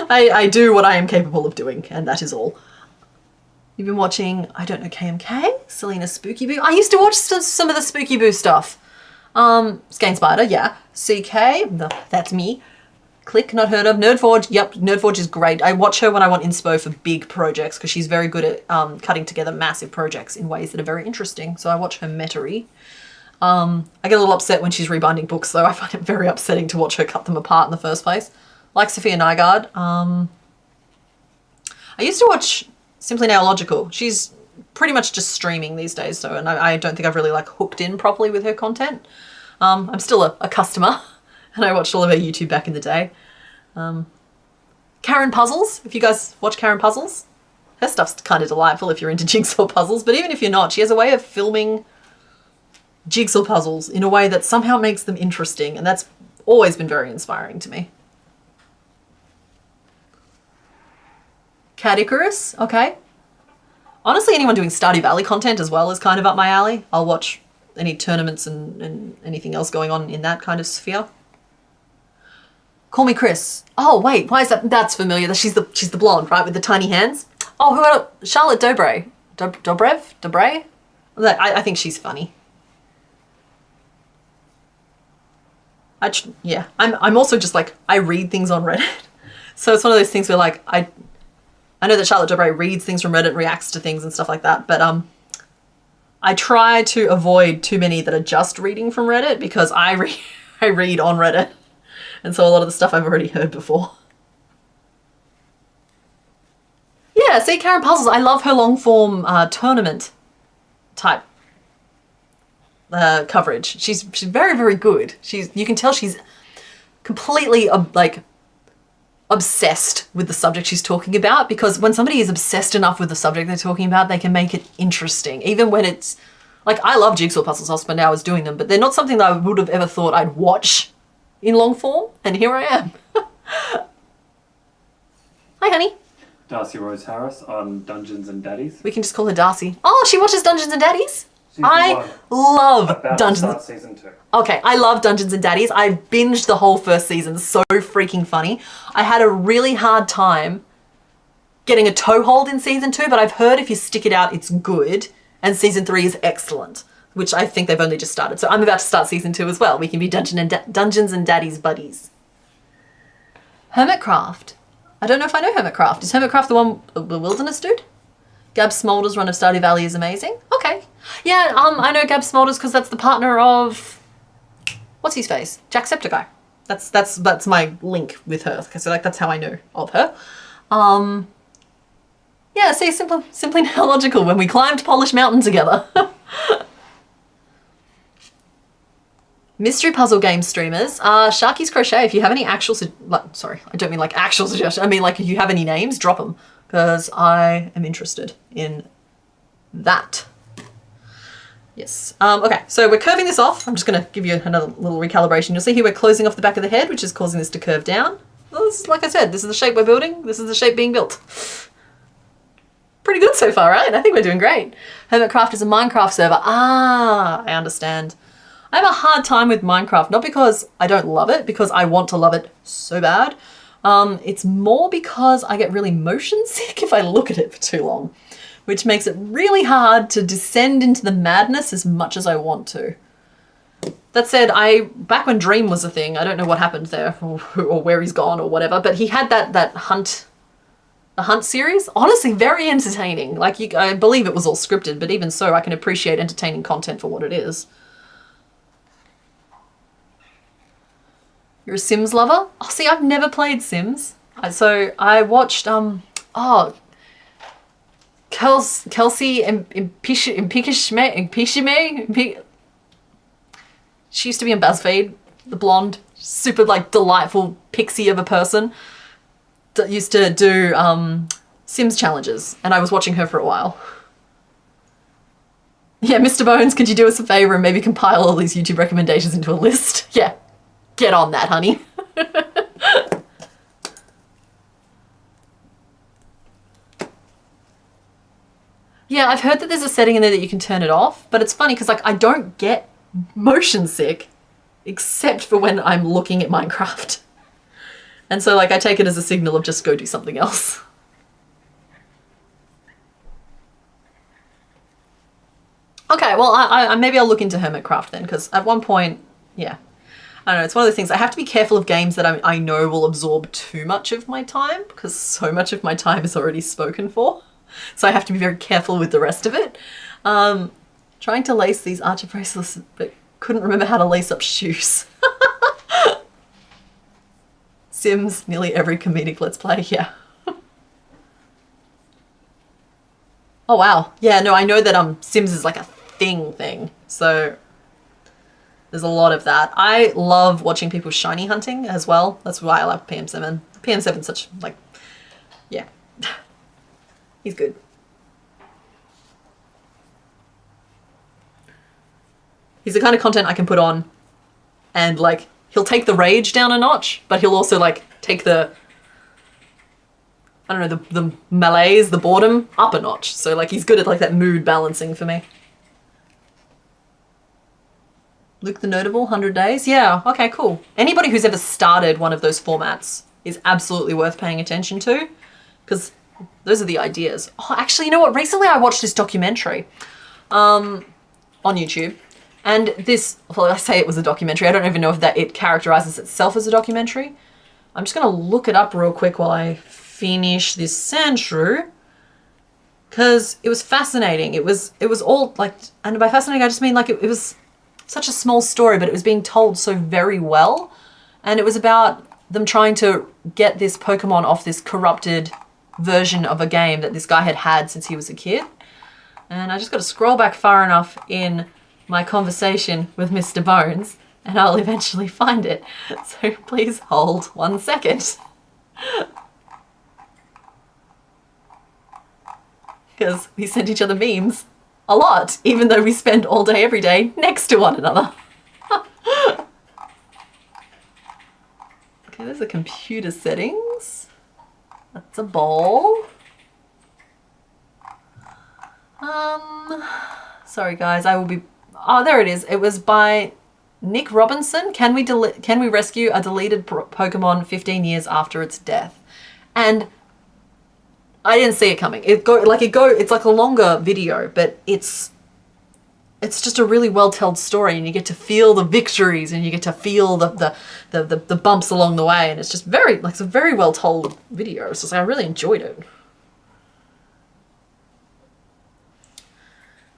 I do what I am capable of doing, and that is all. You've been watching, I don't know, KMK? Selena Spooky Boo? I used to watch some of the Spooky Boo stuff. Skein Spider, yeah. CK, that's me. Click, not heard of. Nerdforge, yep, Nerdforge is great. I watch her when I want inspo for big projects because she's very good at cutting together massive projects in ways that are very interesting. So I watch her Metairie. I get a little upset when she's rebinding books though. I find it very upsetting to watch her cut them apart in the first place. Like Sophia Nygaard. I used to watch Simply Neological. She's pretty much just streaming these days, so and I don't think I've really like hooked in properly with her content. I'm still a customer, and I watched all of her YouTube back in the day. Karen Puzzles, if you guys watch Karen Puzzles, her stuff's kind of delightful if you're into jigsaw puzzles, but even if you're not, she has a way of filming jigsaw puzzles in a way that somehow makes them interesting, and that's always been very inspiring to me. Cat Icarus, okay. Honestly, anyone doing Stardew Valley content as well is kind of up my alley. I'll watch any tournaments and anything else going on in that kind of sphere. Call Me Chris. Oh, wait, why is that? That's familiar. She's the blonde, right, with the tiny hands? Oh, who else? Charlotte Dobre. Dobre? I think she's funny. I'm also just like, I read things on Reddit. So it's one of those things where like, I know that Charlotte Dobre reads things from Reddit, reacts to things and stuff like that, but I try to avoid too many that are just reading from Reddit because I read on Reddit. And so a lot of the stuff I've already heard before. Yeah, see, Karen Puzzles, I love her long form tournament type coverage. She's very, very good. You can tell she's completely like obsessed with the subject she's talking about, because when somebody is obsessed enough with the subject they're talking about, they can make it interesting. Even when it's like, I love jigsaw puzzles, I'll spend hours doing them, but they're not something that I would have ever thought I'd watch in long form, and here I am. Hi, honey. Darcy Rose Harris on Dungeons and Daddies. We can just call her Darcy. Oh, she watches Dungeons and Daddies? I love Dungeons. About to start season 2. Okay, I love Dungeons and Daddies. I binged the whole first season. So freaking funny. I had a really hard time getting a toehold in season 2, but I've heard if you stick it out, it's good. And season 3 is excellent, which I think they've only just started. So I'm about to start season 2 as well. We can be Dungeons and Daddies buddies. Hermitcraft. I don't know if I know Hermitcraft. Is Hermitcraft the one, the Wilderness dude? Gab Smolder's run of Stardew Valley is amazing. Okay. Yeah, I know Gab Smolder's because that's the partner of, what's his face? Jacksepticeye. That's my link with her. So like that's how I know of her. Yeah, see, simply neological when we climbed Polish Mountain together. Mystery puzzle game streamers. Sharky's Crochet, if you have any actual, sorry, I don't mean like actual suggestions. I mean like if you have any names, drop them, because I am interested in that. Yes. Okay, so we're curving this off. I'm just going to give you another little recalibration. You'll see here we're closing off the back of the head, which is causing this to curve down. Well, this is, like I said, this is the shape we're building. This is the shape being built. Pretty good so far, right? I think we're doing great. Hermitcraft is a Minecraft server. Ah, I understand. I have a hard time with Minecraft, not because I don't love it, because I want to love it so bad. It's more because I get really motion sick if I look at it for too long, which makes it really hard to descend into the madness as much as I want to. that said, back when Dream was a thing, I don't know what happened there or where he's gone or whatever, but he had the Hunt series. Honestly, very entertaining. Like, I believe it was all scripted, but even so, I can appreciate entertaining content for what it is. You're a Sims lover? Oh, see, I've never played Sims. So I watched, Kelsey Impishime. She used to be in BuzzFeed, the blonde, super like delightful pixie of a person that used to do Sims challenges, and I was watching her for a while. Yeah, Mr. Bones, could you do us a favor and maybe compile all these YouTube recommendations into a list? Yeah, get on that, honey. Yeah, I've heard that there's a setting in there that you can turn it off, but it's funny because like I don't get motion sick except for when I'm looking at Minecraft. And so like I take it as a signal of just go do something else. Okay, well I maybe I'll look into Hermitcraft then, because at one point, yeah, I don't know, it's one of those things. I have to be careful of games that I know will absorb too much of my time, because so much of my time is already spoken for. So I have to be very careful with the rest of it. Trying to lace these Archer bracelets, but couldn't remember how to lace up shoes. Sims, nearly every comedic Let's Play, yeah. Oh wow, yeah, no, I know that Sims is like a thing, so there's a lot of that. I love watching people shiny hunting as well. That's why I love PM7. PM7's such, like, yeah. He's good. He's the kind of content I can put on and like, he'll take the rage down a notch, but he'll also like take the, I don't know, the malaise, the boredom up a notch. So like he's good at like that mood balancing for me. Luke the Notable, 100 Days. Yeah, okay, cool. Anybody who's ever started one of those formats is absolutely worth paying attention to, because those are the ideas. Oh, actually, you know what? Recently I watched this documentary on YouTube. And this, well, I say it was a documentary. I don't even know if it characterizes itself as a documentary. I'm just going to look it up real quick while I finish this sand shrew, because it was fascinating. It was all like, and by fascinating, I just mean like it was such a small story, but it was being told so very well. And it was about them trying to get this Pokemon off this corrupted version of a game that this guy had since he was a kid. And I just got to scroll back far enough in my conversation with Mr. Bones and I'll eventually find it. So please hold 1 second. Because we send each other memes a lot, even though we spend all day every day next to one another. Okay, there's the computer settings. That's a ball. Sorry guys, I will be, oh there it is. It was by Nick Robinson. Can we rescue a deleted Pokemon 15 years after its death? And I didn't see it coming. It's like a longer video, but it's just a really well-told story, and you get to feel the victories and you get to feel the bumps along the way, and it's just very, like, it's a very well-told video. So I really enjoyed it.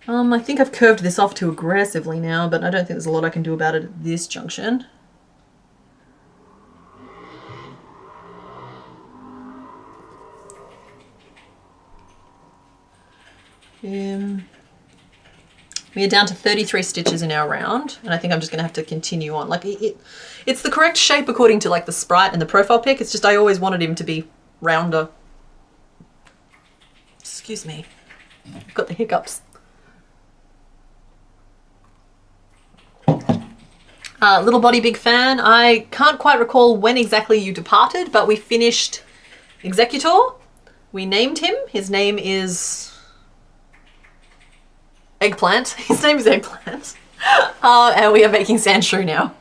I think I've curved this off too aggressively now, but I don't think there's a lot I can do about it at this junction. We are down to 33 stitches in our round, and I think I'm just going to have to continue on. Like it's the correct shape according to like the sprite and the profile pic. It's just I always wanted him to be rounder. Excuse me, I've got the hiccups. Little Body Big Fan. I can't quite recall when exactly you departed, but we finished Executor. We named him. His name is Eggplant. His name is Eggplant. And we are making Sandshrew now.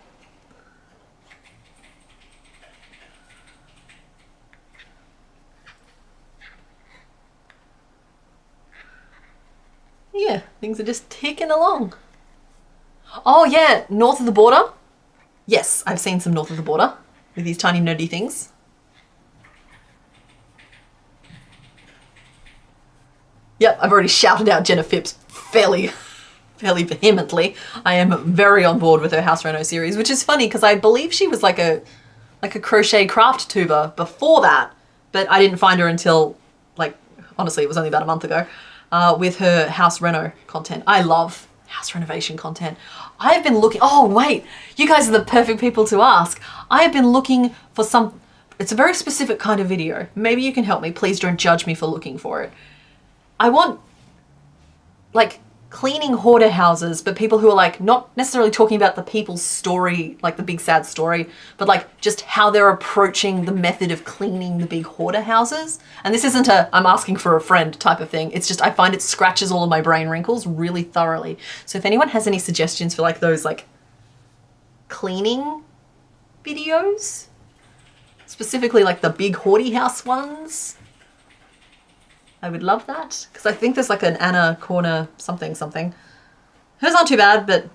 Yeah, things are just ticking along. Oh yeah, North of the Border. Yes, I've seen some North of the Border with these tiny nerdy things. Yep, I've already shouted out Jenna Phipps fairly vehemently. I am very on board with her House Reno series, which is funny because I believe she was like a crochet craft tuber before that, but I didn't find her until, like, honestly, it was only about a month ago, with her House Reno content. I love house renovation content. I've been looking, oh wait, you guys are the perfect people to ask. I have been looking for some, it's a very specific kind of video. Maybe you can help me, please don't judge me for looking for it. I want, like, cleaning hoarder houses, but people who are, like, not necessarily talking about the people's story, like the big sad story, but like just how they're approaching the method of cleaning the big hoarder houses. And this isn't a I'm asking for a friend type of thing. It's just I find it scratches all of my brain wrinkles really thoroughly. So if anyone has any suggestions for like those like cleaning videos, specifically like the big hoardy house ones, I would love that, because I think there's like an Anna Corner something. Hers aren't too bad, but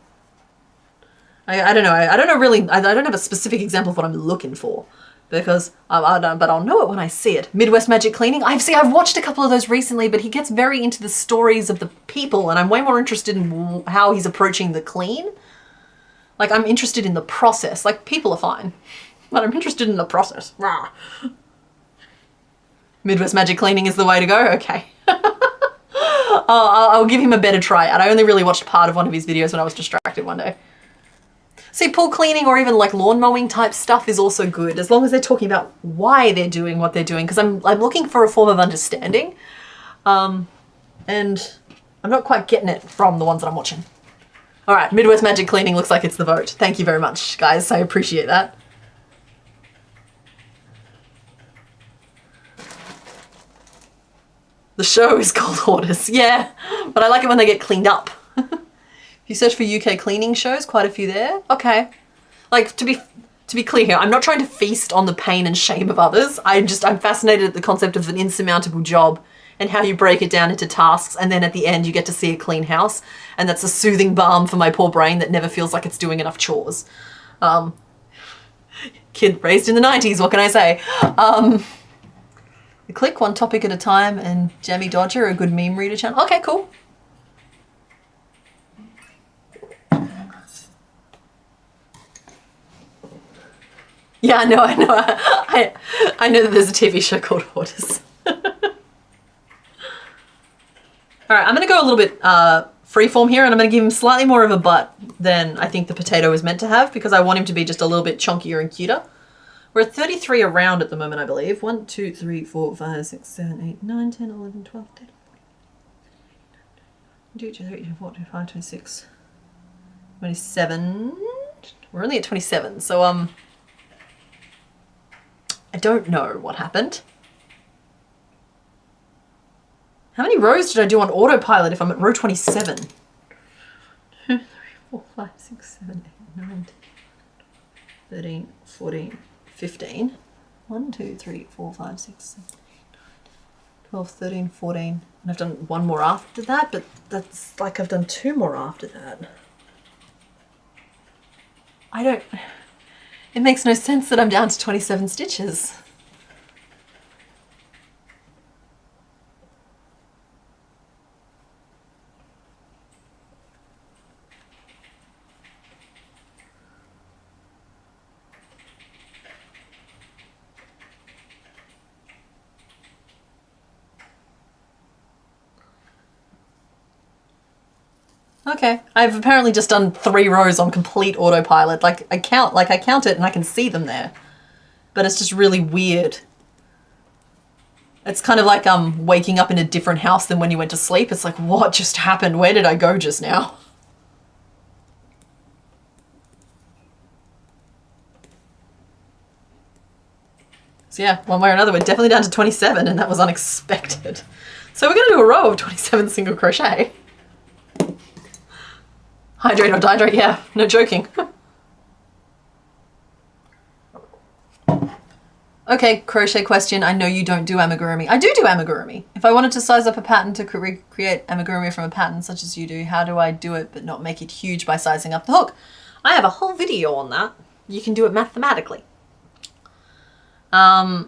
I don't know. I don't know really. I don't have a specific example of what I'm looking for, because I don't. But I'll know it when I see it. Midwest Magic Cleaning. I've watched a couple of those recently, but he gets very into the stories of the people, and I'm way more interested in how he's approaching the clean. Like I'm interested in the process. Like people are fine, but I'm interested in the process. Rah. Midwest Magic Cleaning is the way to go? Okay. I'll give him a better try out. I only really watched part of one of his videos when I was distracted one day. See, pool cleaning or even like lawn mowing type stuff is also good, as long as they're talking about why they're doing what they're doing, because I'm looking for a form of understanding. And I'm not quite getting it from the ones that I'm watching. All right, Midwest Magic Cleaning looks like it's the vote. Thank you very much, guys. I appreciate that. The show is called Hoarders. Yeah, but I like it when they get cleaned up. If you search for UK cleaning shows, quite a few there. Okay. Like, to be clear here, I'm not trying to feast on the pain and shame of others. I'm fascinated at the concept of an insurmountable job and how you break it down into tasks, and then at the end you get to see a clean house, and that's a soothing balm for my poor brain that never feels like it's doing enough chores. Kid raised in the 90s, what can I say? Click one topic at a time and Jammy Dodger, a good meme reader channel. Okay, cool. Yeah, I know. I know that there's a TV show called Hoarders. All right, I'm going to go a little bit freeform here, and I'm going to give him slightly more of a butt than I think the potato was meant to have, because I want him to be just a little bit chunkier and cuter. We're at 33 around at the moment, I believe. 1, 2, 3, 4, 5, 6, 7, 8, 9, 10, 11, 12, 13, 14, 15, 14, 15, 26, 27. We're only at 27, so I don't know what happened. How many rows did I do on autopilot if I'm at row 27? 2, 3, 4, 5, 6, 7, 8, 9, 10, 13, 14, 15. 1, 2, 3, 4, 5, 6, 7, 8, 9, 12, 13, 14. And I've done one more after that, but that's like I've done 2 more after that. It makes no sense that I'm down to 27 stitches. Okay, I've apparently just done 3 rows on complete autopilot. Like I count it and I can see them there, but it's just really weird. It's kind of like waking up in a different house than when you went to sleep. It's like, what just happened? Where did I go just now? So yeah, one way or another, we're definitely down to 27, and that was unexpected. So we're gonna do a row of 27 single crochet. Hydrate or dihydrate, yeah, no joking. Okay, crochet question. I know you don't do amigurumi. I do amigurumi. If I wanted to size up a pattern to recreate amigurumi from a pattern such as you do, how do I do it but not make it huge by sizing up the hook? I have a whole video on that. You can do it mathematically. Or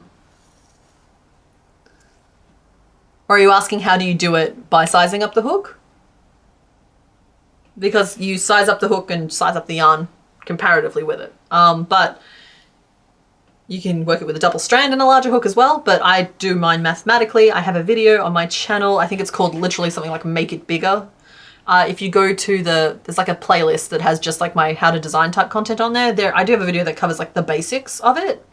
are you asking how do you do it by sizing up the hook? Because you size up the hook and size up the yarn comparatively with it. But you can work it with a double strand and a larger hook as well, but I do mine mathematically. I have a video on my channel. I think it's called literally something like Make It Bigger. If you go to there's like a playlist that has just like my how to design type content on there. I do have a video that covers like the basics of it.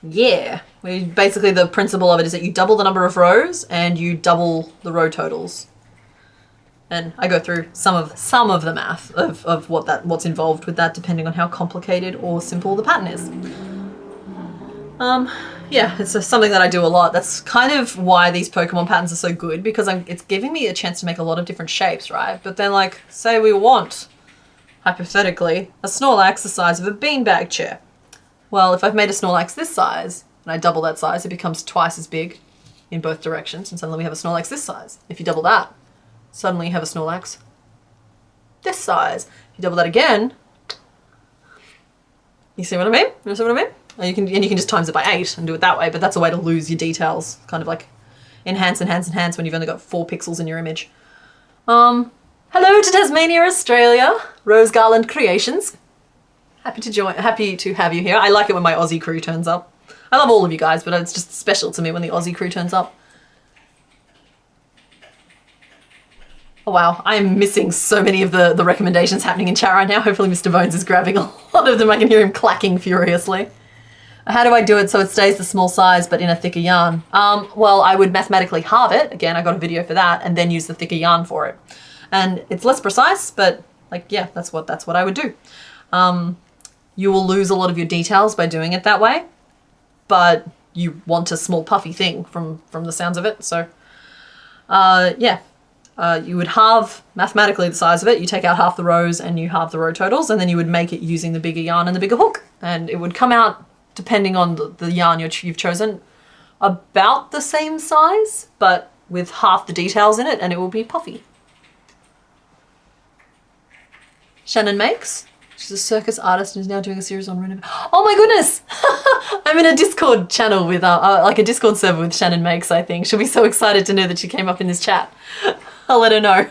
Yeah, basically the principle of it is that you double the number of rows and you double the row totals. And I go through some of the math of what's involved with that, depending on how complicated or simple the pattern is. Yeah, it's something that I do a lot. That's kind of why these Pokemon patterns are so good, because it's giving me a chance to make a lot of different shapes, right? But then, like, say we want, hypothetically, a Snorlax the size of a beanbag chair. Well, if I've made a Snorlax this size, and I double that size, it becomes twice as big in both directions, and suddenly we have a Snorlax this size. If you double that, suddenly you have a Snorlax this size. If you double that again, you see what I mean? You see what I mean? And you can just times it by 8 and do it that way, but that's a way to lose your details. Kind of like enhance when you've only got 4 pixels in your image. Hello to Tasmania, Australia. Rose Garland Creations. Happy to have you here. I like it when my Aussie crew turns up. I love all of you guys, but it's just special to me when the Aussie crew turns up. Oh wow, I am missing so many of the recommendations happening in chat right now. Hopefully Mr. Bones is grabbing a lot of them. I can hear him clacking furiously. How do I do it so it stays the small size but in a thicker yarn? Well, I would mathematically halve it. Again, I got a video for that, and then use the thicker yarn for it. And it's less precise, but like, yeah, that's what I would do. You will lose a lot of your details by doing it that way, but you want a small puffy thing from the sounds of it. So yeah. You would halve mathematically the size of it. You take out half the rows and you halve the row totals, and then you would make it using the bigger yarn and the bigger hook. And it would come out, depending on the yarn you've chosen, about the same size, but with half the details in it, and it will be puffy. Shannon Makes. She's a circus artist and is now doing a series on Rune. Oh my goodness! I'm in a Discord channel with, like a Discord server with Shannon Makes, I think. She'll be so excited to know that she came up in this chat. I'll let her know.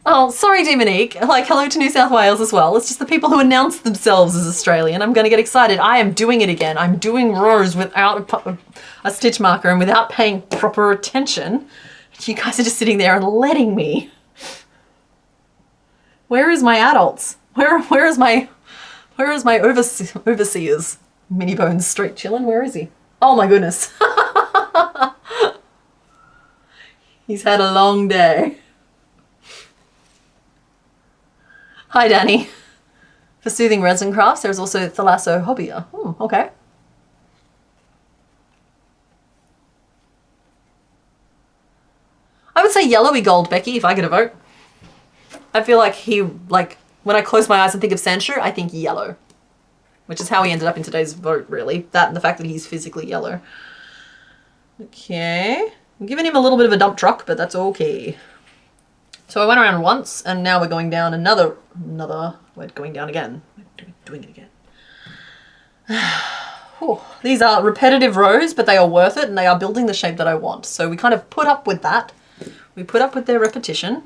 Oh, sorry, Demonique. Like, hello to New South Wales as well. It's just the people who announce themselves as Australian. I'm going to get excited. I am doing it again. I'm doing rows without a stitch marker and without paying proper attention. You guys are just sitting there and letting me. Where is my adults? Where is my overseers? Mini Bones straight chillin'. Where is he? Oh my goodness. He's had a long day. Hi, Danny. For soothing resin crafts, there's also Thalassophobia. Okay. I would say yellowy gold, Becky, if I get a vote. I feel like when I close my eyes and think of Sancho, I think yellow. Which is how he ended up in today's vote, really. That and the fact that he's physically yellow. Okay. I'm giving him a little bit of a dump truck, but that's okay. So I went around once, and now we're going down we're going down again. We're doing it again. These are repetitive rows, but they are worth it, and they are building the shape that I want. So we kind of put up with that. We put up with their repetition.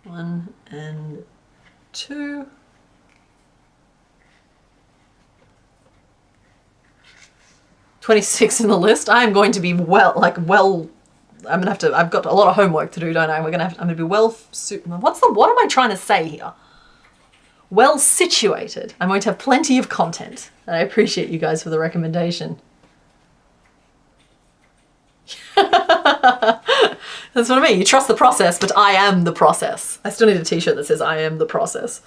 One and two. $26 in the list. I am going to be I've got a lot of homework to do, don't I? I'm going to be what am I trying to say here? Well situated. I'm going to have plenty of content. And I appreciate you guys for the recommendation. That's what I mean. You trust the process, but I am the process. I still need a t-shirt that says I am the process.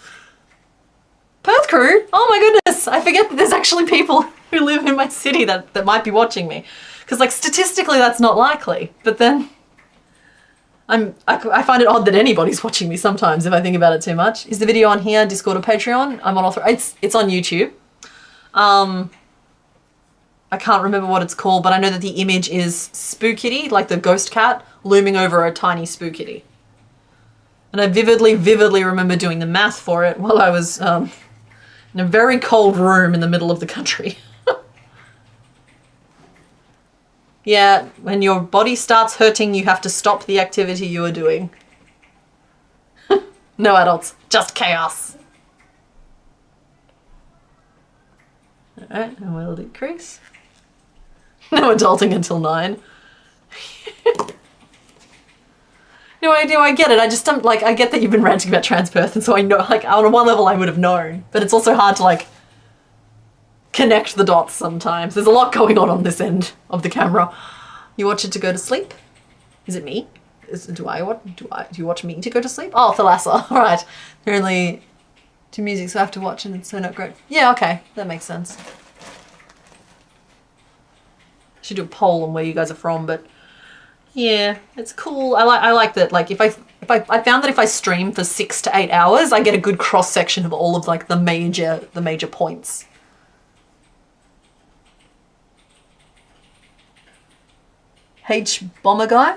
Perth crew? Oh my goodness. I forget that there's actually people who live in my city that might be watching me. Because like statistically that's not likely. But then I find it odd that anybody's watching me sometimes if I think about it too much. Is the video on here, Discord or Patreon? I'm on all three. It's on YouTube. I can't remember what it's called, but I know that the image is Spookitty, like the ghost cat, looming over a tiny Spookitty. And I vividly remember doing the math for it while I was in a very cold room in the middle of the country. Yeah, when your body starts hurting, you have to stop the activity you are doing. No adults, just chaos. Alright, and we'll decrease. No adulting until 9. No, I get it. I just don't, like, I get that you've been ranting about trans birth, and so I know, like, on one level I would have known. But it's also hard to, like, connect the dots sometimes. There's a lot going on this end of the camera. You watch it to go to sleep? Is it me? Do you watch me to go to sleep? Oh, Thalassa. All right. They're only to music, so I have to watch and it's so not great. Yeah, okay. That makes sense. I should do a poll on where you guys are from, but yeah, it's cool. I like that. Like, I found that if I stream for 6 to 8 hours, I get a good cross section of all of like the major points. H bomber guy.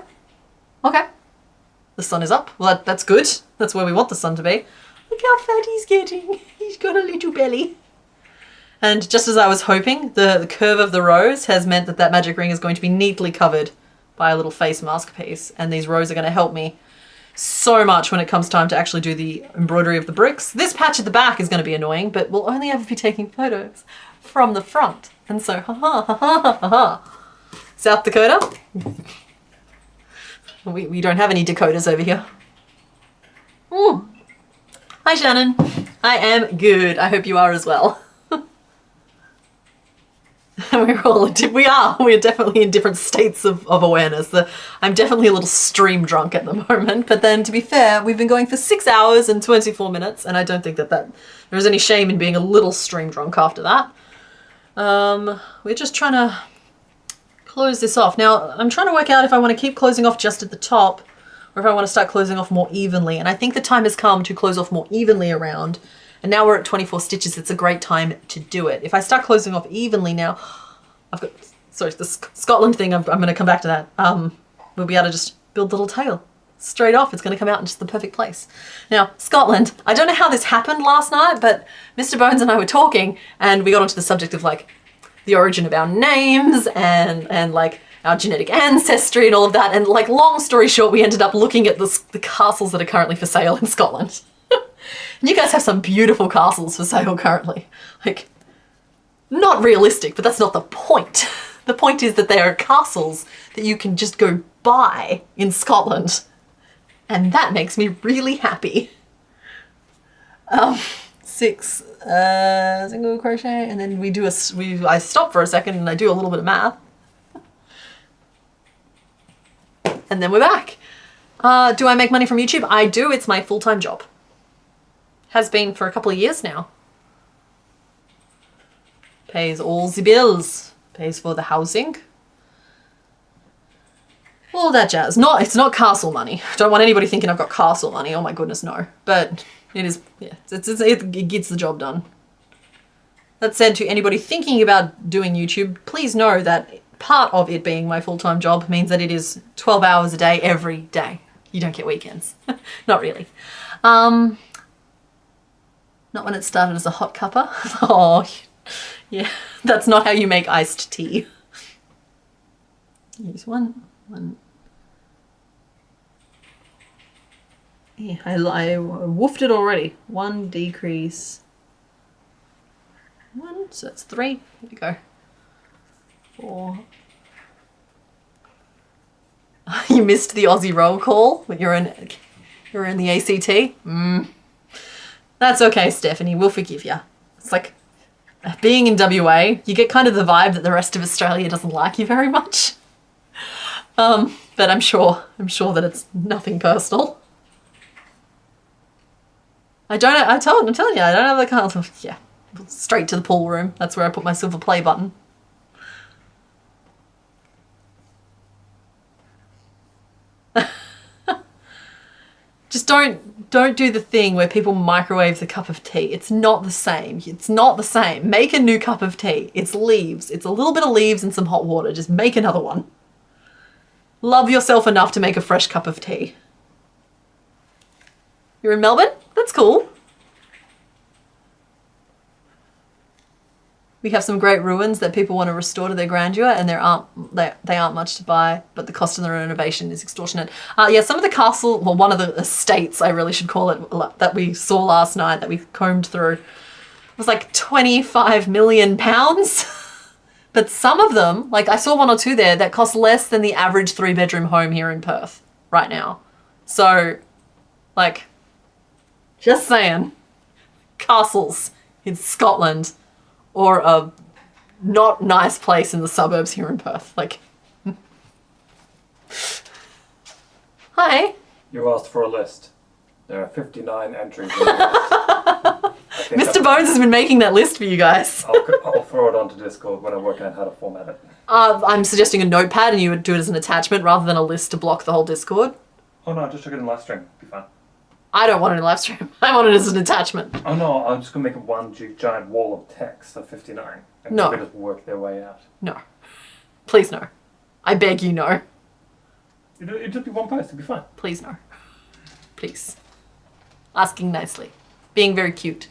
Okay. The sun is up. Well, that's good. That's where we want the sun to be. Look how fat he's getting. He's got a little belly. And just as I was hoping, the curve of the rose has meant that magic ring is going to be neatly covered by a little face mask piece. And these rows are going to help me so much when it comes time to actually do the embroidery of the bricks. This patch at the back is going to be annoying, but we'll only ever be taking photos from the front. And so, ha. South Dakota? We don't have any Dakotas over here. Ooh. Hi, Shannon. I am good. I hope you are as well. We're definitely in different states of awareness. I'm definitely a little stream drunk at the moment, but then to be fair, we've been going for 6 hours and 24 minutes, and I don't think that there's any shame in being a little stream drunk after that. We're just trying to close this off. Now, I'm trying to work out if I want to keep closing off just at the top, or if I want to start closing off more evenly, and I think the time has come to close off more evenly around. And now we're at 24 stitches, it's a great time to do it. If I start closing off evenly now, the Scotland thing, I'm going to come back to that. We'll be able to just build the little tail straight off. It's going to come out in just the perfect place. Now, Scotland, I don't know how this happened last night, but Mr. Bones and I were talking and we got onto the subject of like the origin of our names and like our genetic ancestry and all of that. And like, long story short, we ended up looking at the castles that are currently for sale in Scotland. And you guys have some beautiful castles for sale currently. Like, not realistic, but that's not the point. The point is that there are castles that you can just go buy in Scotland. And that makes me really happy. 6 single crochet, and then we do I stop for a second and I do a little bit of math. And then we're back. Do I make money from YouTube? I do. It's my full-time job. Has been for a couple of years now. Pays all the bills. Pays for the housing. All that jazz. It's not castle money. Don't want anybody thinking I've got castle money. Oh my goodness, no. But it is, yeah, it gets the job done. That said, to anybody thinking about doing YouTube, please know that part of it being my full-time job means that it is 12 hours a day, every day. You don't get weekends. Not really. Not when it started as a hot cuppa. Oh, yeah. That's not how you make iced tea. Use one. Yeah, I woofed it already. 1 decrease. 1, so that's 3. Here we go. 4. You missed the Aussie roll call when you're in the ACT. That's okay, Stephanie. We'll forgive you. It's like being in WA, you get kind of the vibe that the rest of Australia doesn't like you very much. But I'm sure that it's nothing personal. I'm telling you, I don't have the kind of, yeah. straight to the pool room. That's where I put my silver play button. Just don't do the thing where people microwave the cup of tea. It's not the same. It's not the same. Make a new cup of tea. It's leaves. It's a little bit of leaves and some hot water. Just make another one. Love yourself enough to make a fresh cup of tea. You're in Melbourne? That's cool. We have some great ruins that people want to restore to their grandeur, and they aren't much to buy, but the cost of the renovation is extortionate. Yeah, some of the castle, well, one of the estates, I really should call it, that we saw last night, that we combed through, was like £25 million. But some of them, like I saw one or two there, that cost less than the average 3-bedroom home here in Perth right now. So, like, just saying, castles in Scotland, or a not nice place in the suburbs here in Perth. Like, hi. You asked for a list. There are 59 entries in the list. Mr. Bones has been making that list for you guys. I'll throw it onto Discord when I work out how to format it. I'm suggesting a notepad and you would do it as an attachment rather than a list to block the whole Discord. Oh no, just took it in live stream. Be fine. I don't want it in live stream. I want it as an attachment. Oh no, I'm just going to make one giant wall of text of 59. And No. people just work their way out. No. Please no. I beg you no. It'd just be one post, it'd be fine. Please no. Please. Asking nicely. Being very cute.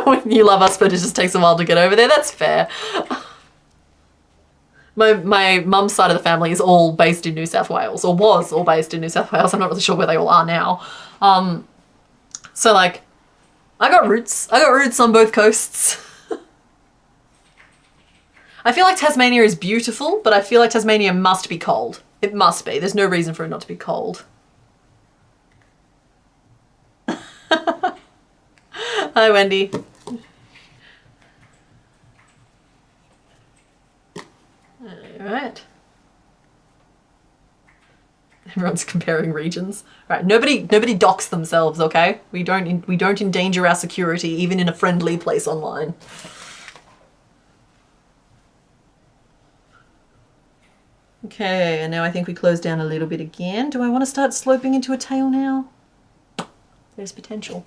When you love us, but it just takes a while to get over there. That's fair. My mum's side of the family is all based in New South Wales, or was all based in New South Wales. I'm not really sure where they all are now. So like, I got roots on both coasts. I feel like Tasmania is beautiful, but I feel like Tasmania must be cold. It must be. There's no reason for it not to be cold. Hi, Wendy. Alright. Everyone's comparing regions. Alright, nobody docks themselves, okay? We don't endanger our security even in a friendly place online. Okay, and now I think we close down a little bit again. Do I want to start sloping into a tail now? There's potential.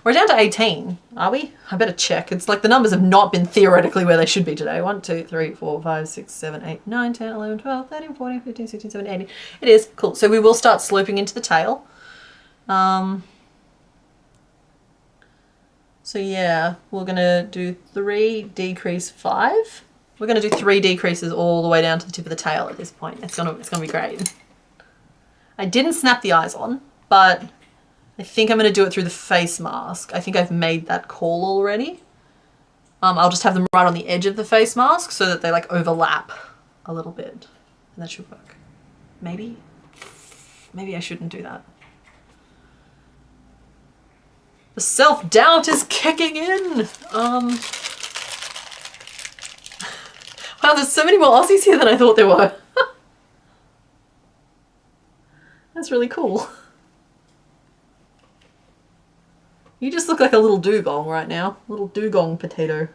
We're down to 18, are we? I better check. It's like the numbers have not been theoretically where they should be today. 1, 2, 3, 4, 5, 6, 7, 8, 9, 10, 11, 12, 13, 14, 15, 16, 17, 18. It is. Cool. So we will start sloping into the tail. So yeah, we're going to do 3, decrease 5. We're going to do 3 decreases all the way down to the tip of the tail at this point. It's gonna be great. I didn't snap the eyes on, but I think I'm going to do it through the face mask. I think I've made that call already. I'll just have them right on the edge of the face mask so that they like overlap a little bit. And that should work. Maybe I shouldn't do that. The self-doubt is kicking in. Wow, there's so many more Aussies here than I thought there were. That's really cool. You just look like a little dugong right now. Little dugong potato.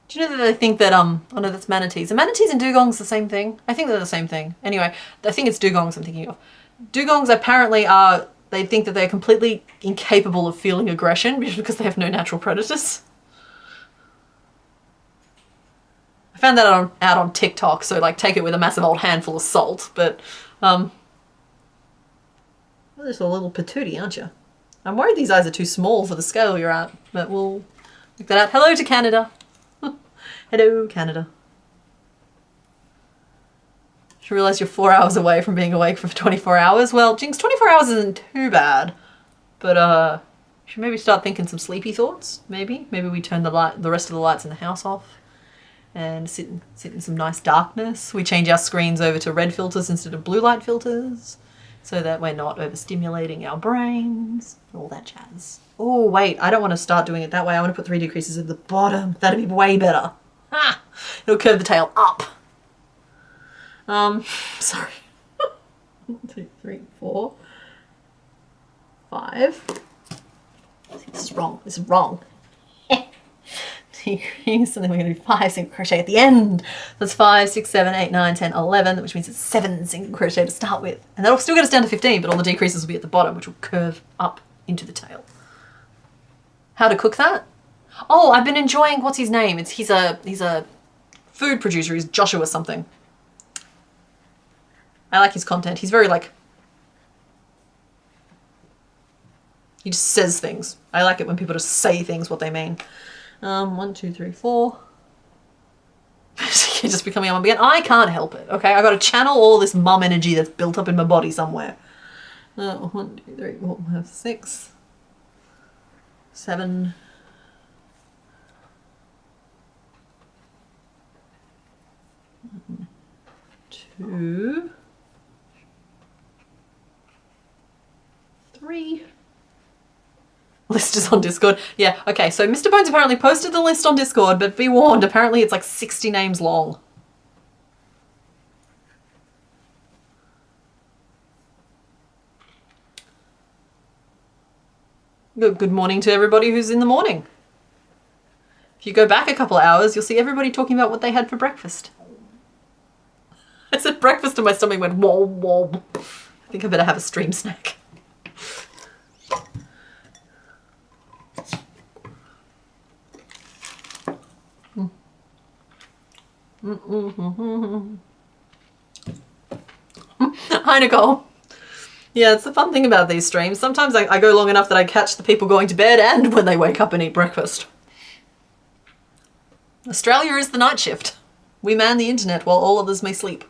Do you know that they think that, oh no, that's manatees. Are manatees and dugongs the same thing? I think they're the same thing. Anyway, I think it's dugongs I'm thinking of. Dugongs apparently are, they think that they're completely incapable of feeling aggression because they have no natural predators. I found that out on TikTok, so like take it with a massive old handful of salt, but well, you're just a little patootie, aren't you? I'm worried these eyes are too small for the scale you're at, but we'll look that out. Hello to Canada. Hello, Canada. Just realised you're 4 hours away from being awake for 24 hours. Well, Jinx, 24 hours isn't too bad, but you should maybe start thinking some sleepy thoughts. Maybe we turn the rest of the lights in the house off and sit in some nice darkness. We change our screens over to red filters instead of blue light filters, so that we're not overstimulating our brains, all that jazz. Oh, wait, I don't want to start doing it that way. I want to put 3 decreases at the bottom. That'd be way better. Ah, it'll curve the tail up. Sorry. 1, 2, 3, 4, 5. This is wrong. This is wrong. Decrease, and then we're going to do 5 single crochet at the end. That's 5, 6, 7, 8, 9, 10, 11, which means it's 7 single crochet to start with. And that'll still get us down to 15, but all the decreases will be at the bottom, which will curve up into the tail. How to cook that? Oh, I've been enjoying, what's his name? He's a food producer. He's Joshua something. I like his content. He's very like, he just says things. I like it when people just say things what they mean. 1, 2, 3, 4. You're just becoming a mum again. I can't help it, okay? I've got to channel all this mum energy that's built up in my body somewhere. 1, 2, 3, 4, 5, 6, 7. 2, 3. List is on Discord. Yeah, okay, so Mr. Bones apparently posted the list on Discord, but be warned, apparently it's like 60 names long. Good morning to everybody who's in the morning. If you go back a couple of hours, you'll see everybody talking about what they had for breakfast. I said breakfast and my stomach went whoa, whoa. I think I better have a stream snack. Hi, Nicole. Yeah, it's the fun thing about these streams. Sometimes I go long enough that I catch the people going to bed and when they wake up and eat breakfast. Australia is the night shift. We man the internet while all others may sleep.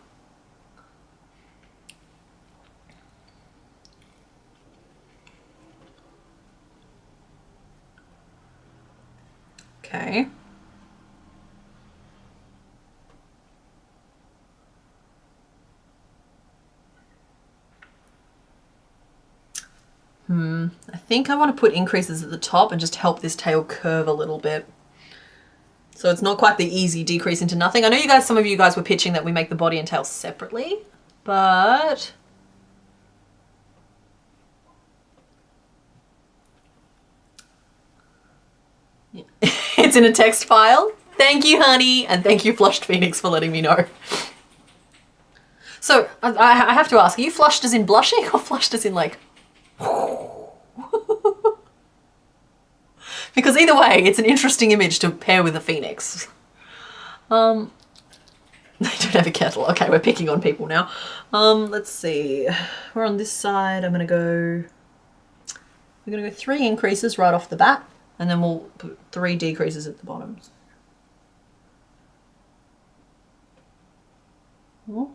Okay. I think I want to put increases at the top and just help this tail curve a little bit. So it's not quite the easy decrease into nothing. I know you guys, some of you guys were pitching that we make the body and tail separately, but yeah. It's in a text file. Thank you, honey, and thank you, Flushed Phoenix, for letting me know. So I have to ask, are you flushed as in blushing or flushed as in like... Because either way, it's an interesting image to pair with a phoenix. They don't have a kettle. Okay, we're picking on people now. Let's see. We're on this side. We're gonna go 3 increases right off the bat, and then we'll put 3 decreases at the bottom. Oh.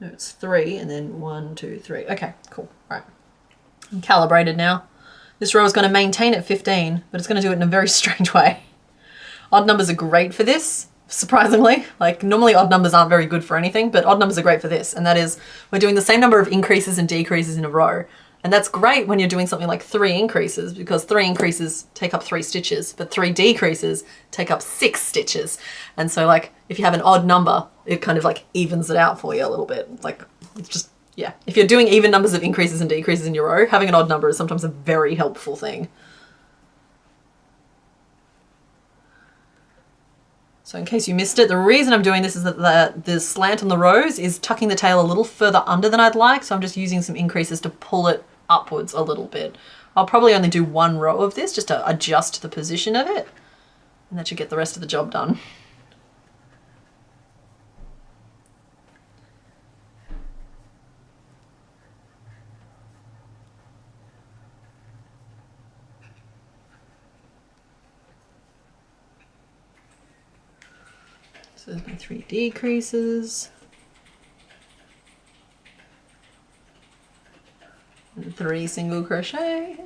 No, it's 3, and then 1, 2, 3. Okay, cool. All right. I'm calibrated now. This row is going to maintain at 15, but it's going to do it in a very strange way. Odd numbers are great for this, surprisingly. Like, normally odd numbers aren't very good for anything, but odd numbers are great for this. And that is, we're doing the same number of increases and decreases in a row. And that's great when you're doing something like 3 increases, because 3 increases take up 3 stitches, but 3 decreases take up 6 stitches. And so, like, if you have an odd number, it kind of like evens it out for you a little bit. Like, it's just, yeah. If you're doing even numbers of increases and decreases in your row, having an odd number is sometimes a very helpful thing. So in case you missed it, the reason I'm doing this is that the slant on the rows is tucking the tail a little further under than I'd like. So I'm just using some increases to pull it upwards a little bit. I'll probably only do 1 row of this just to adjust the position of it. And that should get the rest of the job done. So there's my 3 decreases. And 3 single crochet.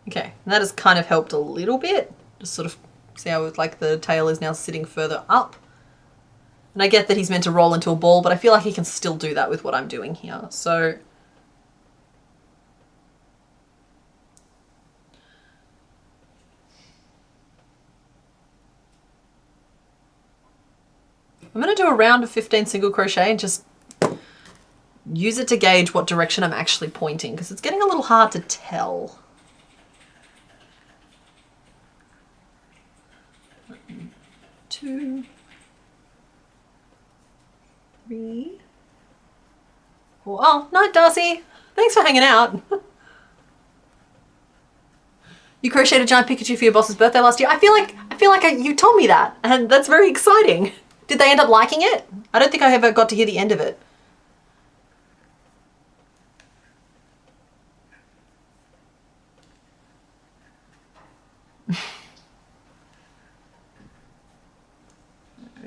Okay, and that has kind of helped a little bit. Just sort of see how like the tail is now sitting further up. And I get that he's meant to roll into a ball, but I feel like he can still do that with what I'm doing here. So I'm going to do a round of 15 single crochet and just use it to gauge what direction I'm actually pointing, because it's getting a little hard to tell. 1, 2, 3, 4. Oh, night, Darcy. Thanks for hanging out. You crocheted a giant Pikachu for your boss's birthday last year. I feel like you told me that, and that's very exciting. Did they end up liking it? I don't think I ever got to hear the end of it.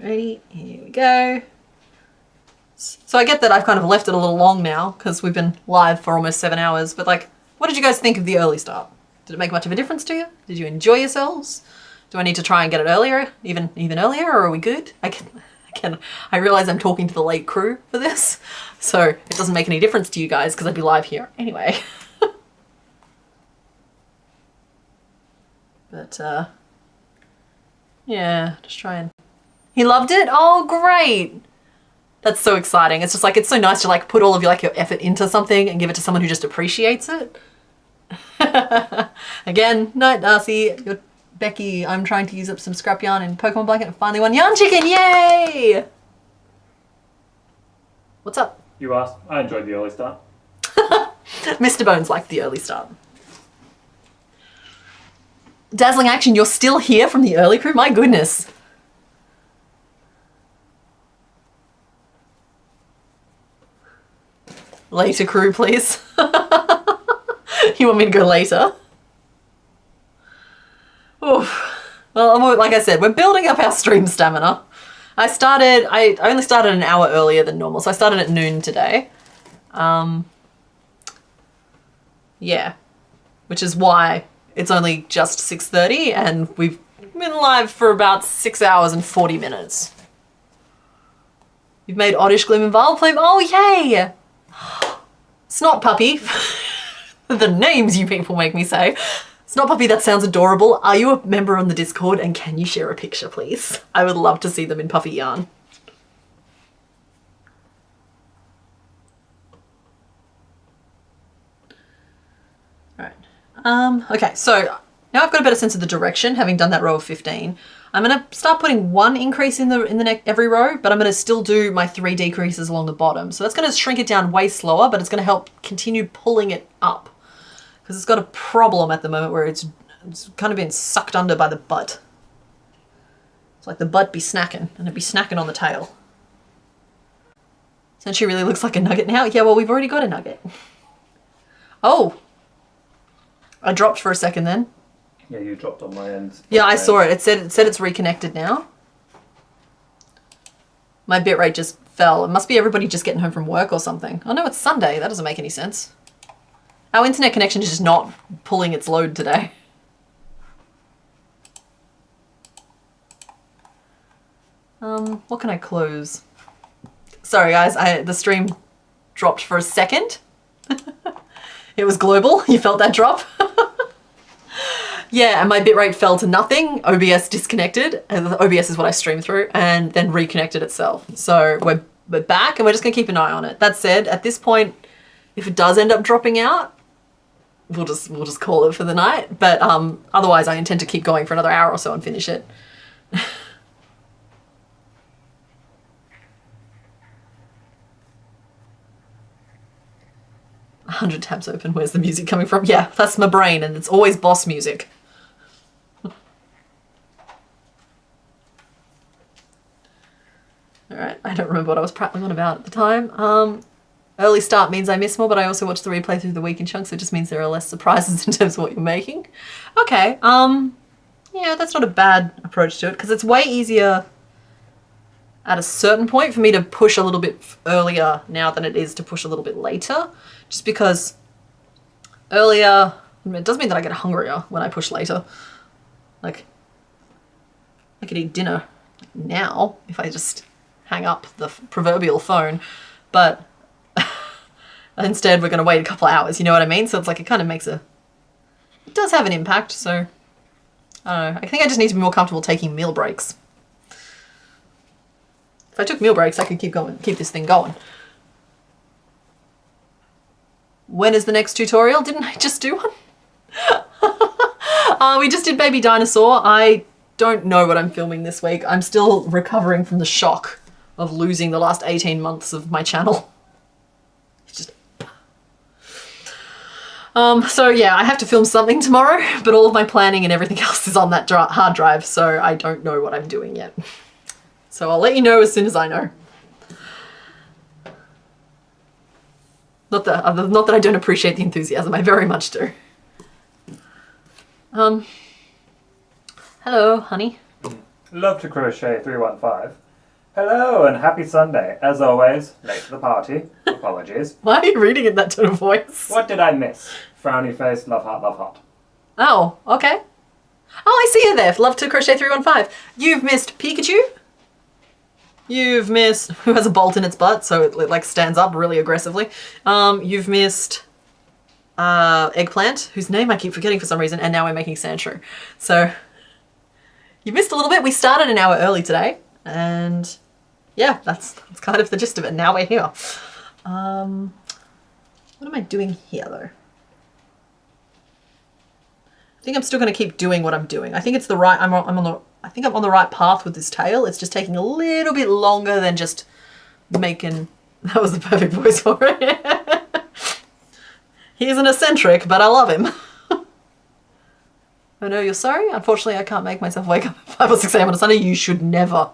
Ready, here we go. So I get that I've kind of left it a little long now because we've been live for almost 7 hours, but like, what did you guys think of the early start? Did it make much of a difference to you? Did you enjoy yourselves? Do I need to try and get it earlier, even earlier, or are we good? I realize I'm talking to the late crew for this, so it doesn't make any difference to you guys because I'd be live here anyway. But yeah, just try and... He loved it? Oh, great. That's so exciting. It's just like, it's so nice to like put all of your effort into something and give it to someone who just appreciates it. Again, night, Darcy. You're Becky. I'm trying to use up some scrap yarn in Pokemon Blanket and finally one yarn chicken. Yay! What's up? You asked. I enjoyed the early start. Mr. Bones liked the early start. Dazzling Action, you're still here from the early crew? My goodness. Later crew, please. You want me to go later? Oof. Well, like I said, we're building up our stream stamina. I only started an hour earlier than normal, so I started at noon today. Yeah, which is why it's only just 6:30 and we've been live for about 6 hours and 40 minutes. You've made Oddish Gloom and Vile Flame. Oh, yay! Snot Puppy. The names you people make me say. Snot Puppy, that sounds adorable. Are you a member on the Discord and can you share a picture, please? I would love to see them in puffy yarn. Alright. Okay, so now I've got a better sense of the direction, having done that row of 15. I'm going to start putting 1 increase in the every row, but I'm going to still do my 3 decreases along the bottom. So that's going to shrink it down way slower, but it's going to help continue pulling it up. Because it's got a problem at the moment where it's kind of being sucked under by the butt. It's like the butt be snacking, and it'd be snacking on the tail. Essentially really looks like a nugget now. Yeah, well, we've already got a nugget. Oh! I dropped for a second then. Yeah, you dropped on my end. Yeah, I saw it. It said it's reconnected now. My bitrate just fell. It must be everybody just getting home from work or something. Oh no, it's Sunday. That doesn't make any sense. Our internet connection is just not pulling its load today. What can I close? Sorry guys, the stream dropped for a second. It was global. You felt that drop? Yeah, and my bitrate fell to nothing. OBS disconnected. And OBS is what I stream through, and then reconnected itself. So we're back, and we're just gonna keep an eye on it. That said, at this point, if it does end up dropping out, we'll just call it for the night. But otherwise, I intend to keep going for another hour or so and finish it. 100 tabs open. Where's the music coming from? Yeah, that's my brain, and it's always boss music. Alright, I don't remember what I was prattling on about at the time. Early start means I miss more, but I also watch the replay through the week in chunks, so it just means there are less surprises in terms of what you're making. Okay, yeah, that's not a bad approach to it, because it's way easier at a certain point for me to push a little bit earlier now than it is to push a little bit later. Just because earlier, it does mean that I get hungrier when I push later. Like, I could eat dinner now if I just hang up the proverbial phone, but instead we're going to wait a couple of hours, you know what I mean? So it's like, it kind of makes it does have an impact, so I don't know. I think I just need to be more comfortable taking meal breaks. If I took meal breaks, I could keep this thing going. When is the next tutorial? Didn't I just do one? We just did Baby Dinosaur. I don't know what I'm filming this week. I'm still recovering from the shock of losing the last 18 months of my channel. It's just... so yeah, I have to film something tomorrow, but all of my planning and everything else is on that hard drive, so I don't know what I'm doing yet. So I'll let you know as soon as I know. Not that I don't appreciate the enthusiasm, I very much do. Hello, honey. Love to Crochet 315. Hello and happy Sunday. As always, late to the party. Apologies. Why are you reading in that tone of voice? What did I miss? Frowny face, love heart, love heart. Oh, okay. Oh, I see you there. Love to Crochet 315. You've missed Pikachu. You've missed... who has a bolt in its butt, so it like stands up really aggressively. You've missed Eggplant, whose name I keep forgetting for some reason, and now we're making Sandshrew. So you missed a little bit. We started an hour early today, and yeah, that's kind of the gist of it. Now we're here. What am I doing here though? I think I'm still going to keep doing what I'm doing. I think it's the right. I think I'm on the right path with this tail. It's just taking a little bit longer than just making. That was the perfect voice for it. He's an eccentric, but I love him. Oh no, you're sorry? Unfortunately, I can't make myself wake up at 5 or 6 a.m. on a Sunday. You should never.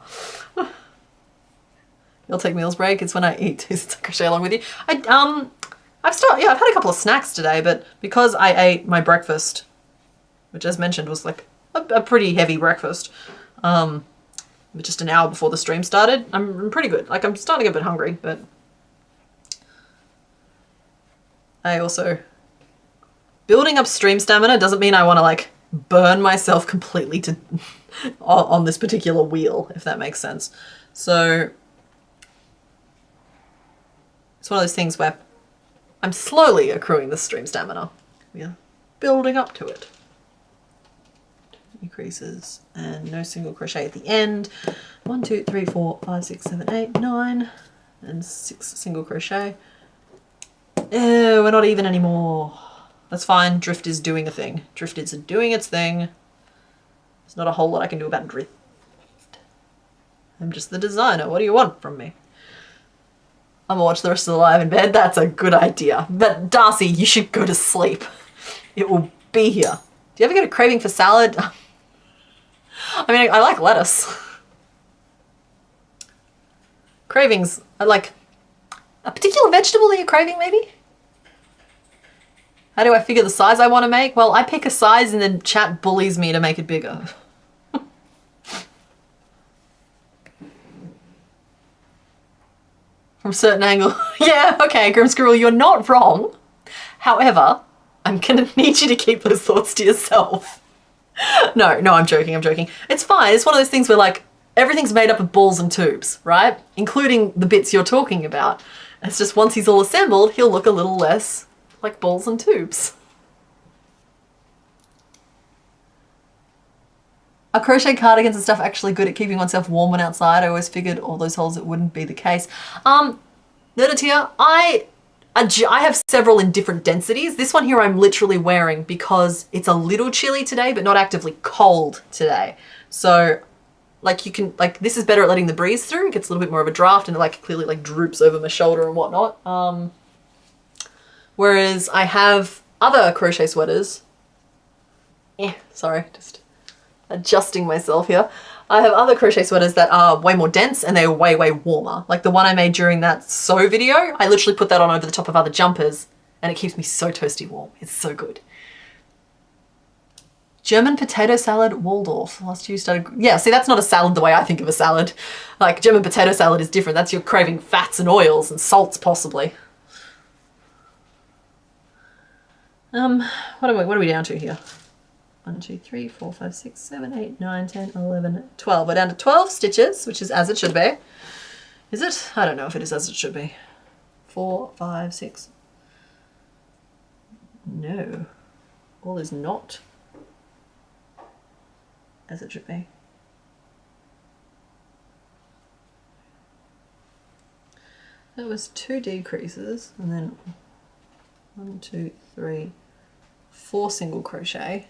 You'll take meals break. It's when I eat. Is it crochet along with you? I've had a couple of snacks today, but because I ate my breakfast, which as mentioned was like a pretty heavy breakfast, just an hour before the stream started, I'm pretty good. Like, I'm starting to get a bit hungry, but I also... building up stream stamina doesn't mean I want to like burn myself completely to on this particular wheel, if that makes sense. So it's one of those things where I'm slowly accruing the stream stamina. We are building up to it. Increases and no single crochet at the end. 1, 2, 3, 4, 5, 6, 7, 8, 9 and 6 single crochet. We're not even anymore. That's fine. Drift is doing a thing. Drift is doing its thing. There's not a whole lot I can do about drift. I'm just the designer. What do you want from me? I'm gonna watch the rest of the live in bed. That's a good idea. But Darcy, you should go to sleep. It will be here. Do you ever get a craving for salad? I mean, I like lettuce. Cravings are like a particular vegetable that you're craving, maybe? How do I figure the size I want to make? Well, I pick a size and then chat bullies me to make it bigger. From a certain angle. Yeah, okay, Grim Squirrel, you're not wrong. However, I'm going to need you to keep those thoughts to yourself. No, I'm joking. It's fine. It's one of those things where like everything's made up of balls and tubes, right? Including the bits you're talking about. It's just once he's all assembled, he'll look a little less like balls and tubes. Are crochet cardigans and stuff actually good at keeping oneself warm when outside? I always figured all those holes it wouldn't be the case. Nerdatia, I have several in different densities. This one here I'm literally wearing because it's a little chilly today, but not actively cold today. So like you can, like this is better at letting the breeze through. It gets a little bit more of a draft and it like clearly like droops over my shoulder and whatnot. Whereas I have other crochet sweaters. Sorry, just adjusting myself here. I have other crochet sweaters that are way more dense and they're way, way warmer. Like the one I made during that sew video, I literally put that on over the top of other jumpers and it keeps me so toasty warm. It's so good. German potato salad Waldorf. Last year you started... Yeah, see, that's not a salad the way I think of a salad. Like German potato salad is different. That's you're craving fats and oils and salts possibly. What are we down to here? 1, 2, 3, 4, 5, 6, 7, 8, 9, 10, 11, 12. We're down to 12 stitches, which is as it should be. Is it? I don't know if it is as it should be. 4, 5, 6. No. All is not as it should be. That was 2 decreases and then 1, 2, 3, 4 single crochet.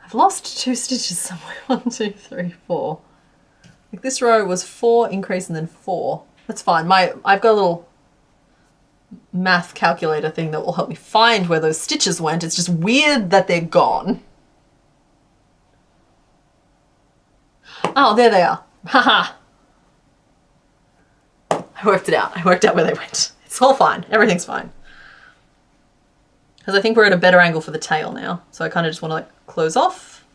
I've lost 2 stitches somewhere. 1, 2, 3, 4. Like this row was 4 increase and then 4. That's fine. I've got a little math calculator thing that will help me find where those stitches went. It's just weird that they're gone. Oh, there they are. Haha. I worked it out. I worked out where they went. It's all fine. Everything's fine. Because I think we're at a better angle for the tail now. So I kind of just want to like close off.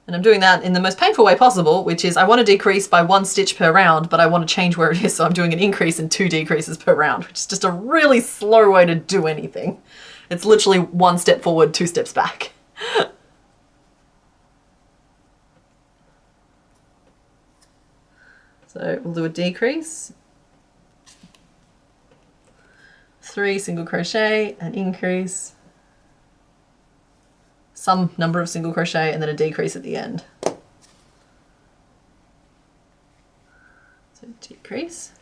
And I'm doing that in the most painful way possible, which is I want to decrease by 1 stitch per round, but I want to change where it is. So I'm doing an increase and 2 decreases per round, which is just a really slow way to do anything. It's literally 1 step forward, 2 steps back. So we'll do a decrease, 3 single crochet, an increase, some number of single crochet, and then a decrease at the end. So decrease.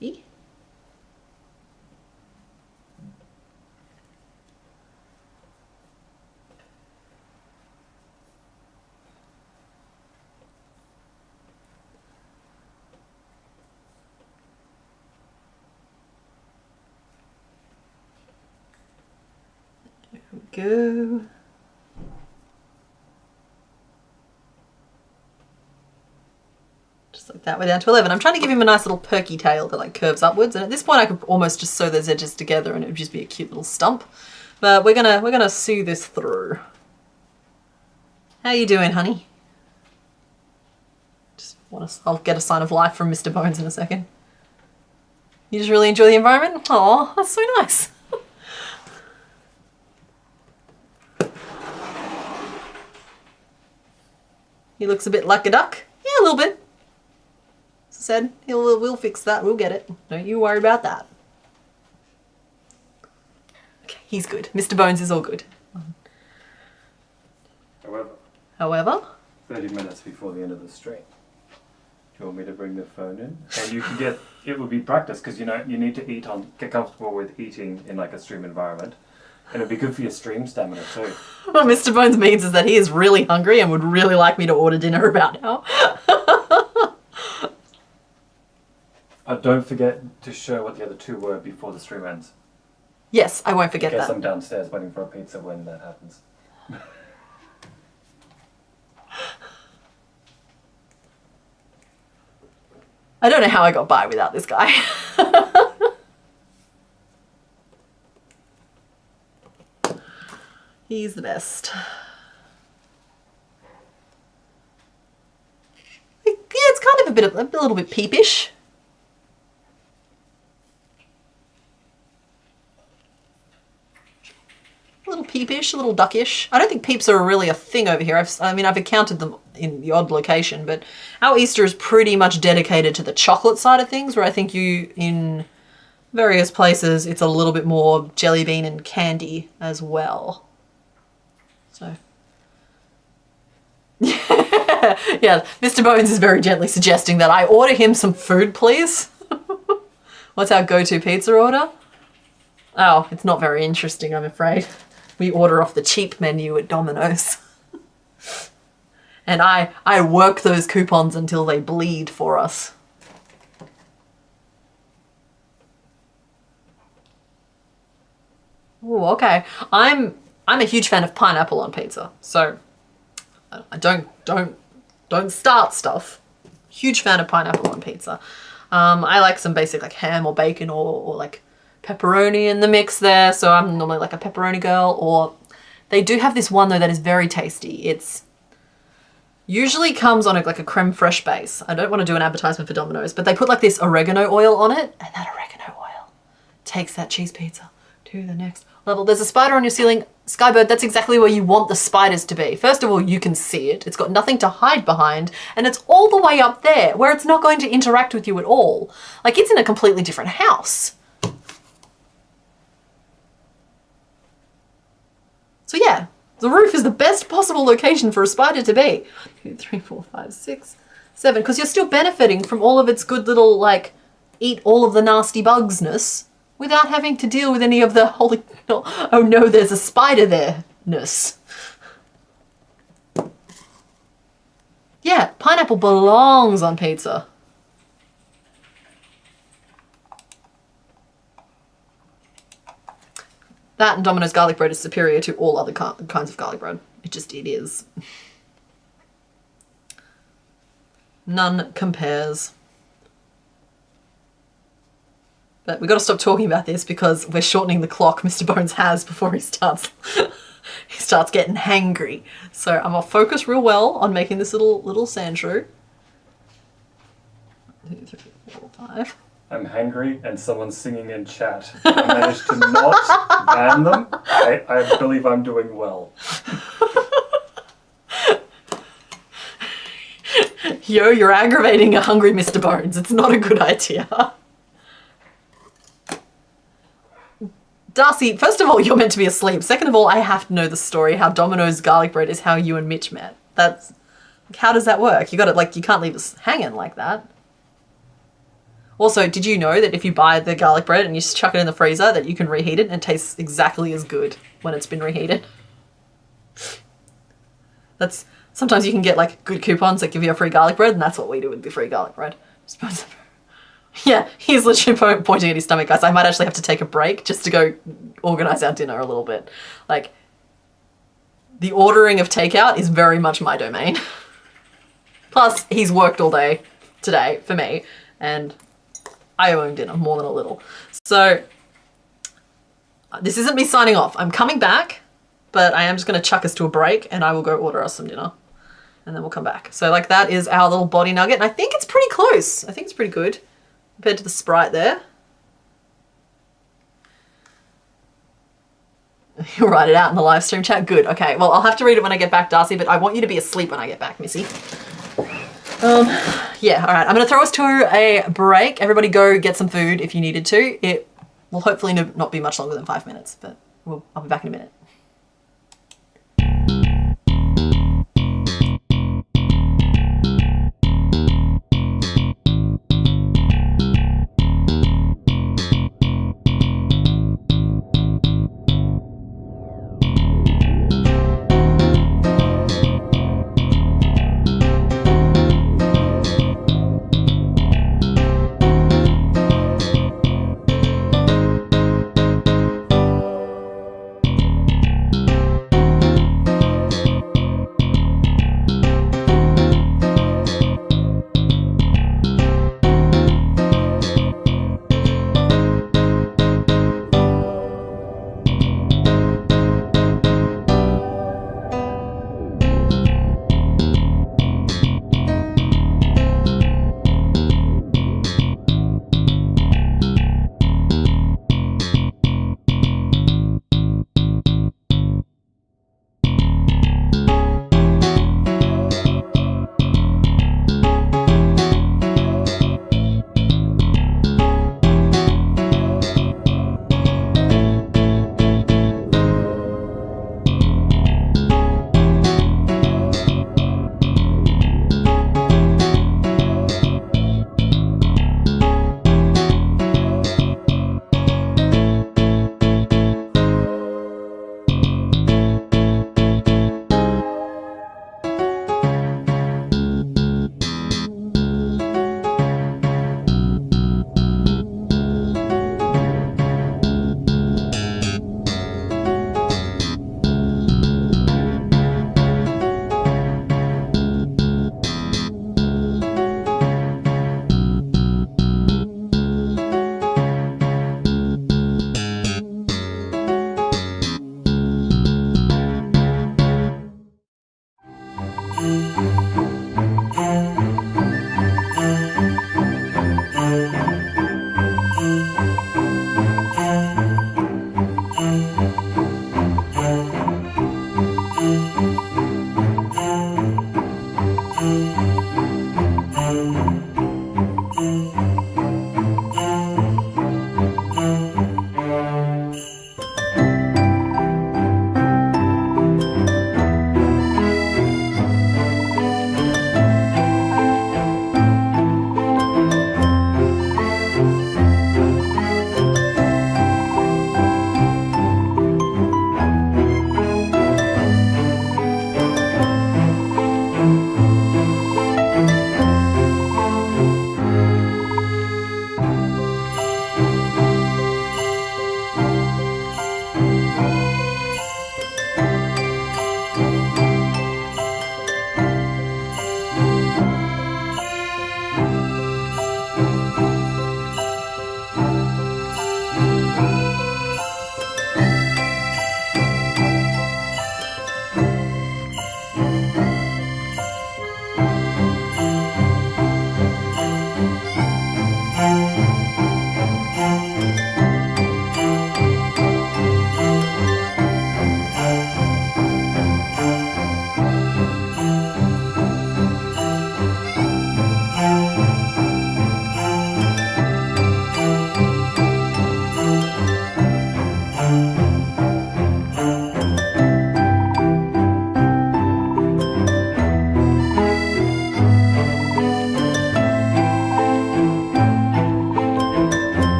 Ready. Go. Just like that, we're down to 11. I'm trying to give him a nice little perky tail that like curves upwards, and at this point I could almost just sew those edges together and it would just be a cute little stump. But we're gonna sew this through. How you doing, honey? Just I'll get a sign of life from Mr. Bones in a second. You just really enjoy the environment? Aw, that's so nice. He looks a bit like a duck. Yeah, a little bit. As I said, we'll fix that. We'll get it. Don't you worry about that. Okay, he's good. Mr. Bones is all good. However? 30 minutes before the end of the stream. Do you want me to bring the phone in? And you can get, it would be practice because you know, you need to get comfortable with eating in like a stream environment. And it'd be good for your stream stamina too. What Mr. Bones means is that he is really hungry and would really like me to order dinner about now. Don't forget to show what the other 2 were before the stream ends. Yes, I won't forget In case that. I'm downstairs waiting for a pizza when that happens. I don't know how I got by without this guy. He's the best. Yeah, it's kind of a little bit peepish. A little peepish, a little duckish. I don't think peeps are really a thing over here. I've encountered them in the odd location, but our Easter is pretty much dedicated to the chocolate side of things, where I think in various places it's a little bit more jelly bean and candy as well. So, yeah, Mr. Bones is very gently suggesting that I order him some food, please. What's our go-to pizza order? Oh, it's not very interesting, I'm afraid. We order off the cheap menu at Domino's. And I work those coupons until they bleed for us. Oh, okay. I'm a huge fan of pineapple on pizza, so I don't start stuff. Huge fan of pineapple on pizza. I like some basic like ham or bacon or like pepperoni in the mix there, so I'm normally like a pepperoni girl. Or they do have this one though that is very tasty. It's Usually comes on like a creme fraiche base. I don't want to do an advertisement for Domino's, but they put like this oregano oil on it, and that oregano oil takes that cheese pizza to the next level. There's a spider on your ceiling. Skybird, that's exactly where you want the spiders to be. First of all, you can see it. It's got nothing to hide behind, and it's all the way up there where it's not going to interact with you at all. Like, it's in a completely different house. So yeah, the roof is the best possible location for a spider to be. 2, 3, 4, 5, 6, 7, because you're still benefiting from all of its good little, like, eat all of the nasty bugsness without having to deal with any of the holy, oh no, there's a spider there-ness. Yeah, pineapple belongs on pizza. That and Domino's garlic bread is superior to all other kinds of garlic bread. It is. None compares. But we've got to stop talking about this because we're shortening the clock Mr. Bones has before he starts getting hangry. So I'm gonna focus real well on making this little sand shrew. 2, 3, 4, 5. I'm hangry and someone's singing in chat. I managed to not ban them. I believe I'm doing well. Yo, you're aggravating a hungry Mr. Bones. It's not a good idea. Darcy, first of all, you're meant to be asleep. Second of all, I have to know the story how Domino's garlic bread is how you and Mitch met. That's, how does that work? You can't leave us hanging like that. Also, did you know that if you buy the garlic bread and you just chuck it in the freezer, that you can reheat it and it tastes exactly as good when it's been reheated? That's, sometimes you can get like good coupons that give you a free garlic bread, and that's what we do with the free garlic bread. Yeah, he's literally pointing at his stomach, guys. I might actually have to take a break just to go organize our dinner a little bit. Like, the ordering of takeout is very much my domain. Plus, he's worked all day today for me, and I owe him dinner more than a little. So, this isn't me signing off. I'm coming back, but I am just going to chuck us to a break, and I will go order us some dinner, and then we'll come back. So, like, that is our little body nugget, and I think it's pretty close. I think it's pretty good compared to the Sprite there. You'll write it out in the live stream chat. Good. Okay, well, I'll have to read it when I get back, Darcy, but I want you to be asleep when I get back, Missy. Yeah, all right. I'm going to throw us to a break. Everybody go get some food if you needed to. It will hopefully not be much longer than 5 minutes, but I'll be back in a minute.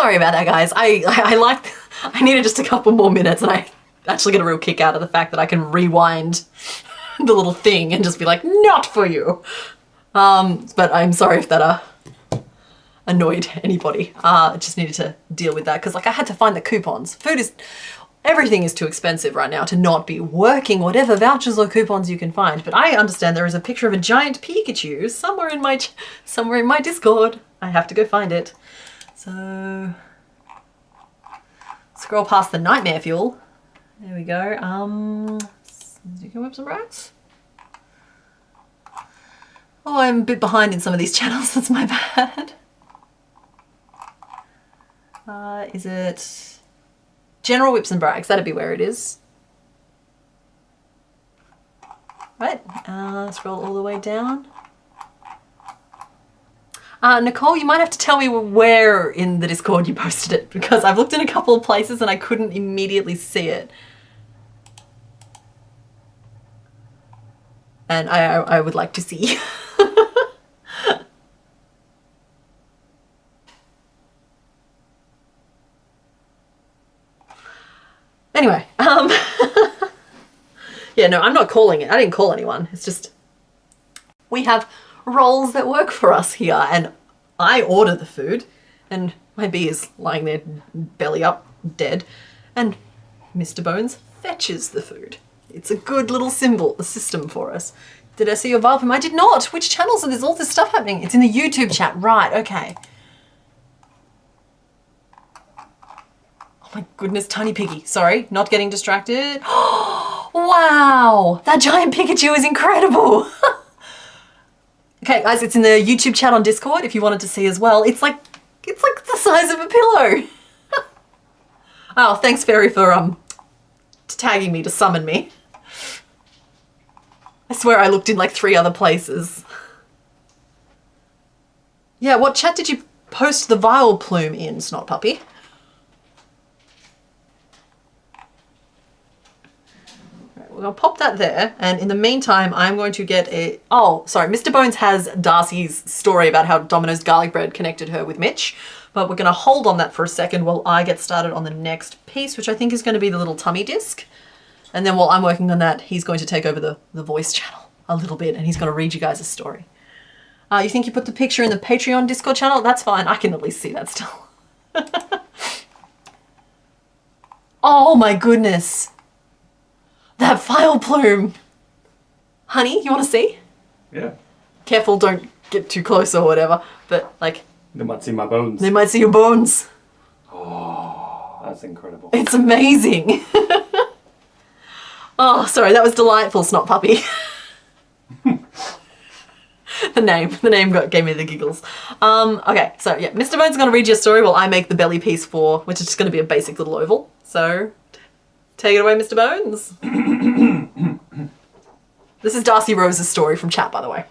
sorry about that, guys. I needed just a couple more minutes, and I actually get a real kick out of the fact that I can rewind the little thing and just be like, not for you. But I'm sorry if that annoyed anybody. I just needed to deal with that because like I had to find the coupons. Everything is too expensive right now to not be working whatever vouchers or coupons you can find. But I understand there is a picture of a giant Pikachu somewhere in my Discord. I have to go find it. So scroll past the nightmare fuel. There we go. You can whip some rats. Oh, I'm a bit behind in some of these channels. That's my bad. Is it General Whips and Brags? That'd be where it is. Right, scroll all the way down. Nicole, you might have to tell me where in the Discord you posted it because I've looked in a couple of places and I couldn't immediately see it. And I would like to see. Anyway, yeah, no, I'm not calling it. I didn't call anyone. It's just we have roles that work for us here, and I order the food, and my bee is lying there belly up, dead, and Mr. Bones fetches the food. It's a good little system for us. Did I see your Valpum? I did not. Which channels are there's all this stuff happening? It's in the YouTube chat. Right, okay. Oh my goodness, tiny piggy. Sorry, not getting distracted. Wow, that giant Pikachu is incredible. Okay, guys, it's in the YouTube chat on Discord if you wanted to see as well. It's like the size of a pillow. Oh, thanks, Fairy, for tagging me to summon me. I swear I looked in like 3 other places. Yeah, what chat did you post the vial plume in, Snot Puppy? Right, we're gonna pop that there, and in the meantime, I'm going to get a... Oh, sorry, Mr. Bones has Darcy's story about how Domino's garlic bread connected her with Mitch, but we're gonna hold on that for a second while I get started on the next piece, which I think is gonna be the little tummy disc. And then while I'm working on that, he's going to take over the voice channel a little bit and he's going to read you guys a story. You think you put the picture in the Patreon Discord channel? That's fine. I can at least see that still. Oh my goodness. That file plume. Honey, you want to see? Yeah. Careful, don't get too close or whatever. But like... They might see my bones. They might see your bones. Oh, that's incredible. It's amazing. Oh, sorry, that was delightful, Snot Puppy. The name gave me the giggles. Okay, so yeah, Mr. Bones is going to read you a story while I make the belly piece for, which is just going to be a basic little oval. So, take it away, Mr. Bones. This is Darcy Rose's story from chat, by the way.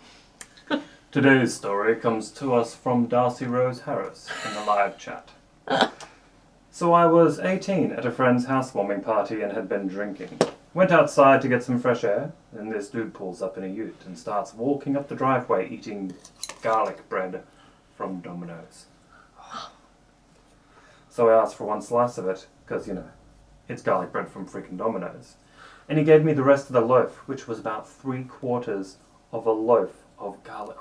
Today's story comes to us from Darcy Rose Harris in the live chat. So I was 18 at a friend's housewarming party and had been drinking. Went outside to get some fresh air, and this dude pulls up in a ute and starts walking up the driveway eating garlic bread from Domino's. So I asked for one slice of it, because, you know, it's garlic bread from freaking Domino's. And he gave me the rest of the loaf, which was about 3/4 of a loaf of garlic.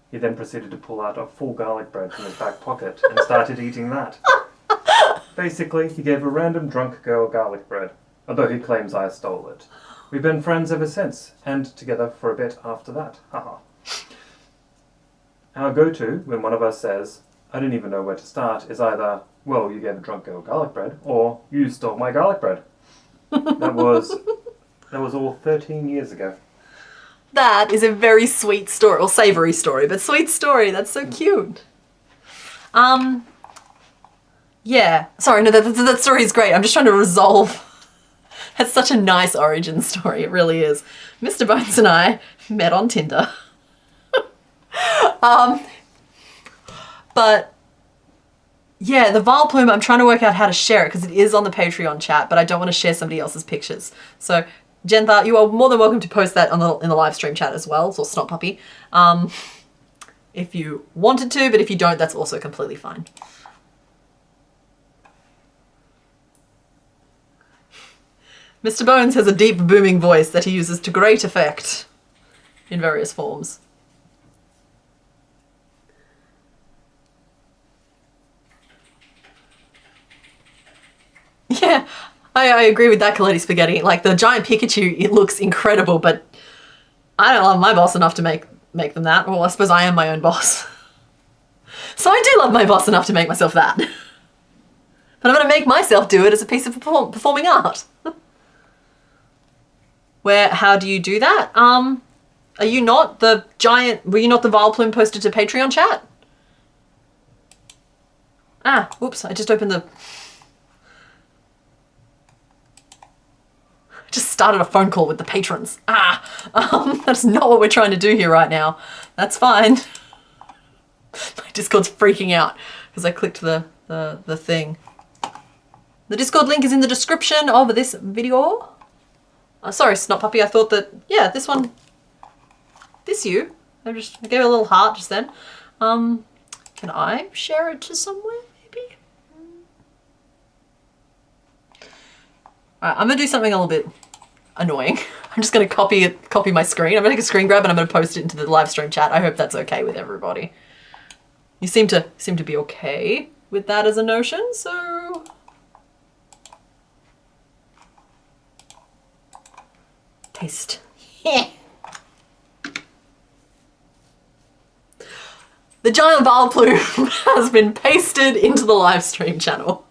He then proceeded to pull out a full garlic bread from his back pocket and started eating that. Basically, he gave a random drunk girl garlic bread, although he claims I stole it. We've been friends ever since, and together for a bit after that. Haha. Our go-to, when one of us says, I didn't even know where to start, is either, well, you gave a drunk girl garlic bread, or you stole my garlic bread. That was all 13 years ago. That is a very sweet story, or savoury story, but sweet story. That's so cute. Yeah. Sorry, no, that story is great. I'm just trying to resolve. That's such a nice origin story. It really is. Mr. Bones and I met on Tinder. But yeah, the vial plume, I'm trying to work out how to share it because it is on the Patreon chat, but I don't want to share somebody else's pictures. So Gentha, you are more than welcome to post that in the live stream chat as well, or Snot Puppy, if you wanted to, but if you don't, that's also completely fine. Mr. Bones has a deep booming voice that he uses to great effect in various forms. Yeah, I agree with that, Coletti Spaghetti. Like, the giant Pikachu, it looks incredible, but I don't love my boss enough to make them that. Well, I suppose I am my own boss. So I do love my boss enough to make myself that. But I'm going to make myself do it as a piece of performing art. How do you do that? Are you not the giant, were you not the Vileplume posted to Patreon chat? Ah, whoops, I just opened the... Just started a phone call with the patrons. That's not what we're trying to do here right now. That's fine. My Discord's freaking out because I clicked the thing. The Discord link is in the description of this video. Sorry, Snot Puppy, I thought that, yeah, this one, I gave it a little heart just then. Can I share it to somewhere, maybe? Alright, I'm gonna do something a little bit annoying. I'm just gonna copy my screen. I'm gonna take a screen grab and I'm gonna post it into the live stream chat. I hope that's okay with everybody. You seem to be okay with that as a notion, so... Paste. The giant Vileplume has been pasted into the live stream channel.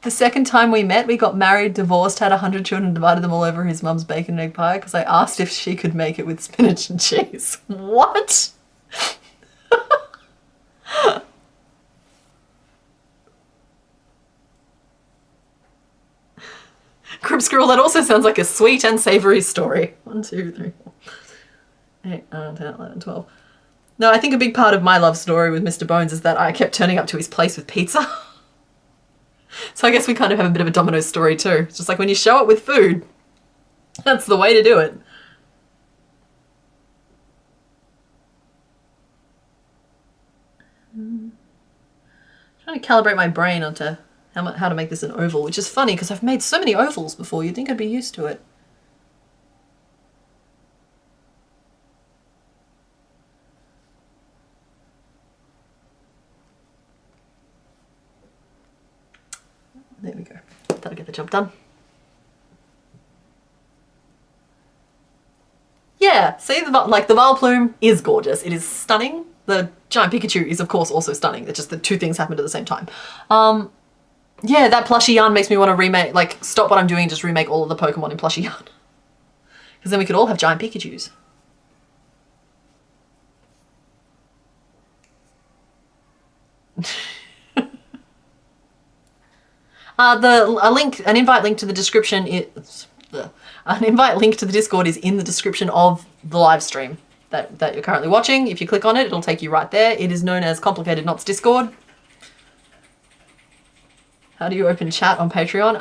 The second time we met, we got married, divorced, had 100 children, divided them all over his mum's bacon and egg pie because I asked if she could make it with spinach and cheese. What? Crib Squirrel, that also sounds like a sweet and savoury story. 1, 2, 3, 4, 8, 9, 10, 11, 12. No, I think a big part of my love story with Mr. Bones is that I kept turning up to his place with pizza. So I guess we kind of have a bit of a domino story too. It's just like when you show up with food, that's the way to do it. Trying to calibrate my brain onto how to make this an oval, which is funny because I've made so many ovals before, you'd think I'd be used to it. There we go. That'll get the job done. Yeah, see, the Vileplume is gorgeous. It is stunning. The giant Pikachu is, of course, also stunning. It's just the two things happened at the same time. Yeah, that plushie yarn makes me want to remake, like, stop what I'm doing and just remake all of the Pokemon in plushie yarn. Because then we could all have giant Pikachus. An invite link to the description an invite link to the Discord is in the description of the live stream that you're currently watching. If you click on it, it'll take you right there. It is known as ComplicatedKnots Discord. How do you open chat on Patreon?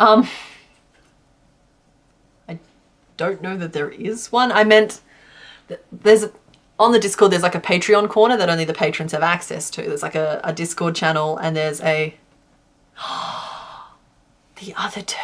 I don't know that there is one. I meant on the Discord there's like a Patreon corner that only the patrons have access to. There's like a Discord channel and there's a the other two.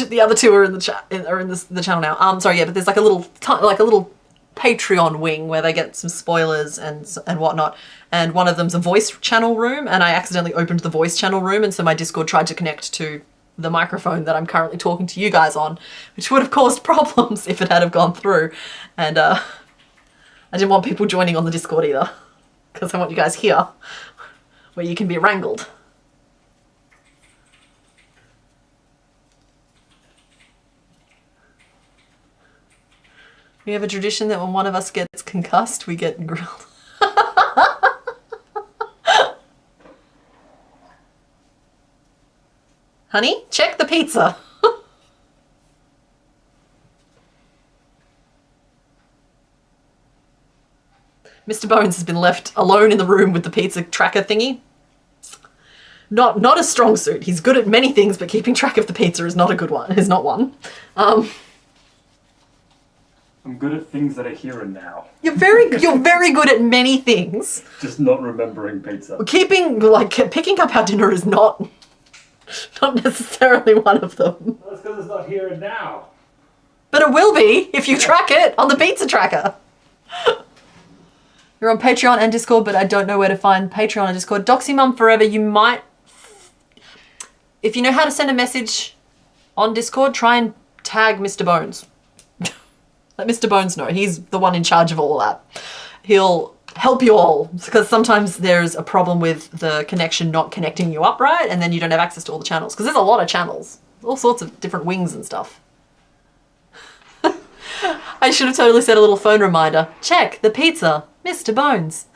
The other two are in the chat, are in the channel now. Sorry, yeah, but there's like a little Patreon wing where they get some spoilers and whatnot. And one of them's a voice channel room, and I accidentally opened the voice channel room, and so my Discord tried to connect to the microphone that I'm currently talking to you guys on, which would have caused problems if it had have gone through. And I didn't want people joining on the Discord either, because I want you guys here, where you can be wrangled. We have a tradition that when one of us gets concussed, we get grilled. Honey, check the pizza. Mr. Bones has been left alone in the room with the pizza tracker thingy. Not a strong suit. He's good at many things, but keeping track of the pizza is not a good one. Is not one. I'm good at things that are here and now. You're very good at many things. Just not remembering pizza. Picking up our dinner is not necessarily one of them. That's because it's not here and now. But it will be if you track it on the pizza tracker. You're on Patreon and Discord, but I don't know where to find Patreon and Discord. DoxyMum Forever, you might... If you know how to send a message on Discord, try and tag Mr. Bones. Let Mr. Bones know. He's the one in charge of all that. He'll help you all, because sometimes there's a problem with the connection not connecting you up right, and then you don't have access to all the channels, because there's a lot of channels. All sorts of different wings and stuff. I should have totally set a little phone reminder. Check the pizza, Mr. Bones.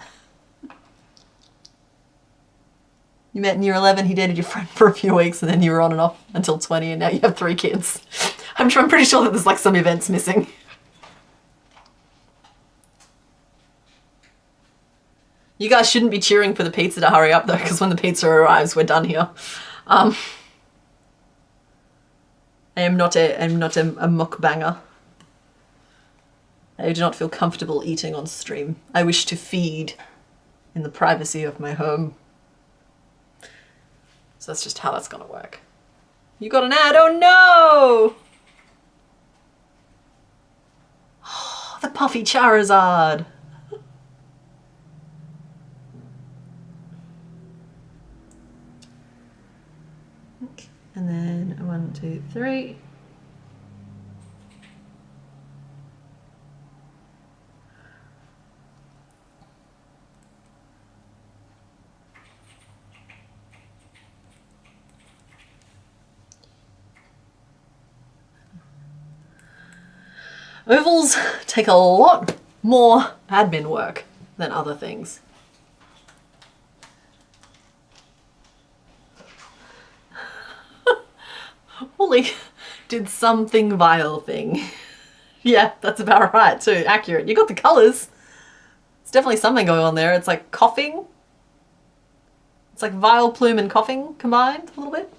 You met in year 11, he dated your friend for a few weeks, and then you were on and off until 20, and now you have 3 kids. I'm pretty sure that there's like some events missing. You guys shouldn't be cheering for the pizza to hurry up though, because when the pizza arrives, we're done here. I am not a mukbanger. I do not feel comfortable eating on stream. I wish to feed in the privacy of my home. So that's just how that's gonna work. You got an ad, oh no! Oh, the puffy Charizard. And then 1, 2, 3. Ovals take a lot more admin work than other things. Wooly did something vile thing. Yeah, that's about right too. Accurate. You got the colours. It's definitely something going on there. It's like coughing. It's like vile plume and coughing combined a little bit.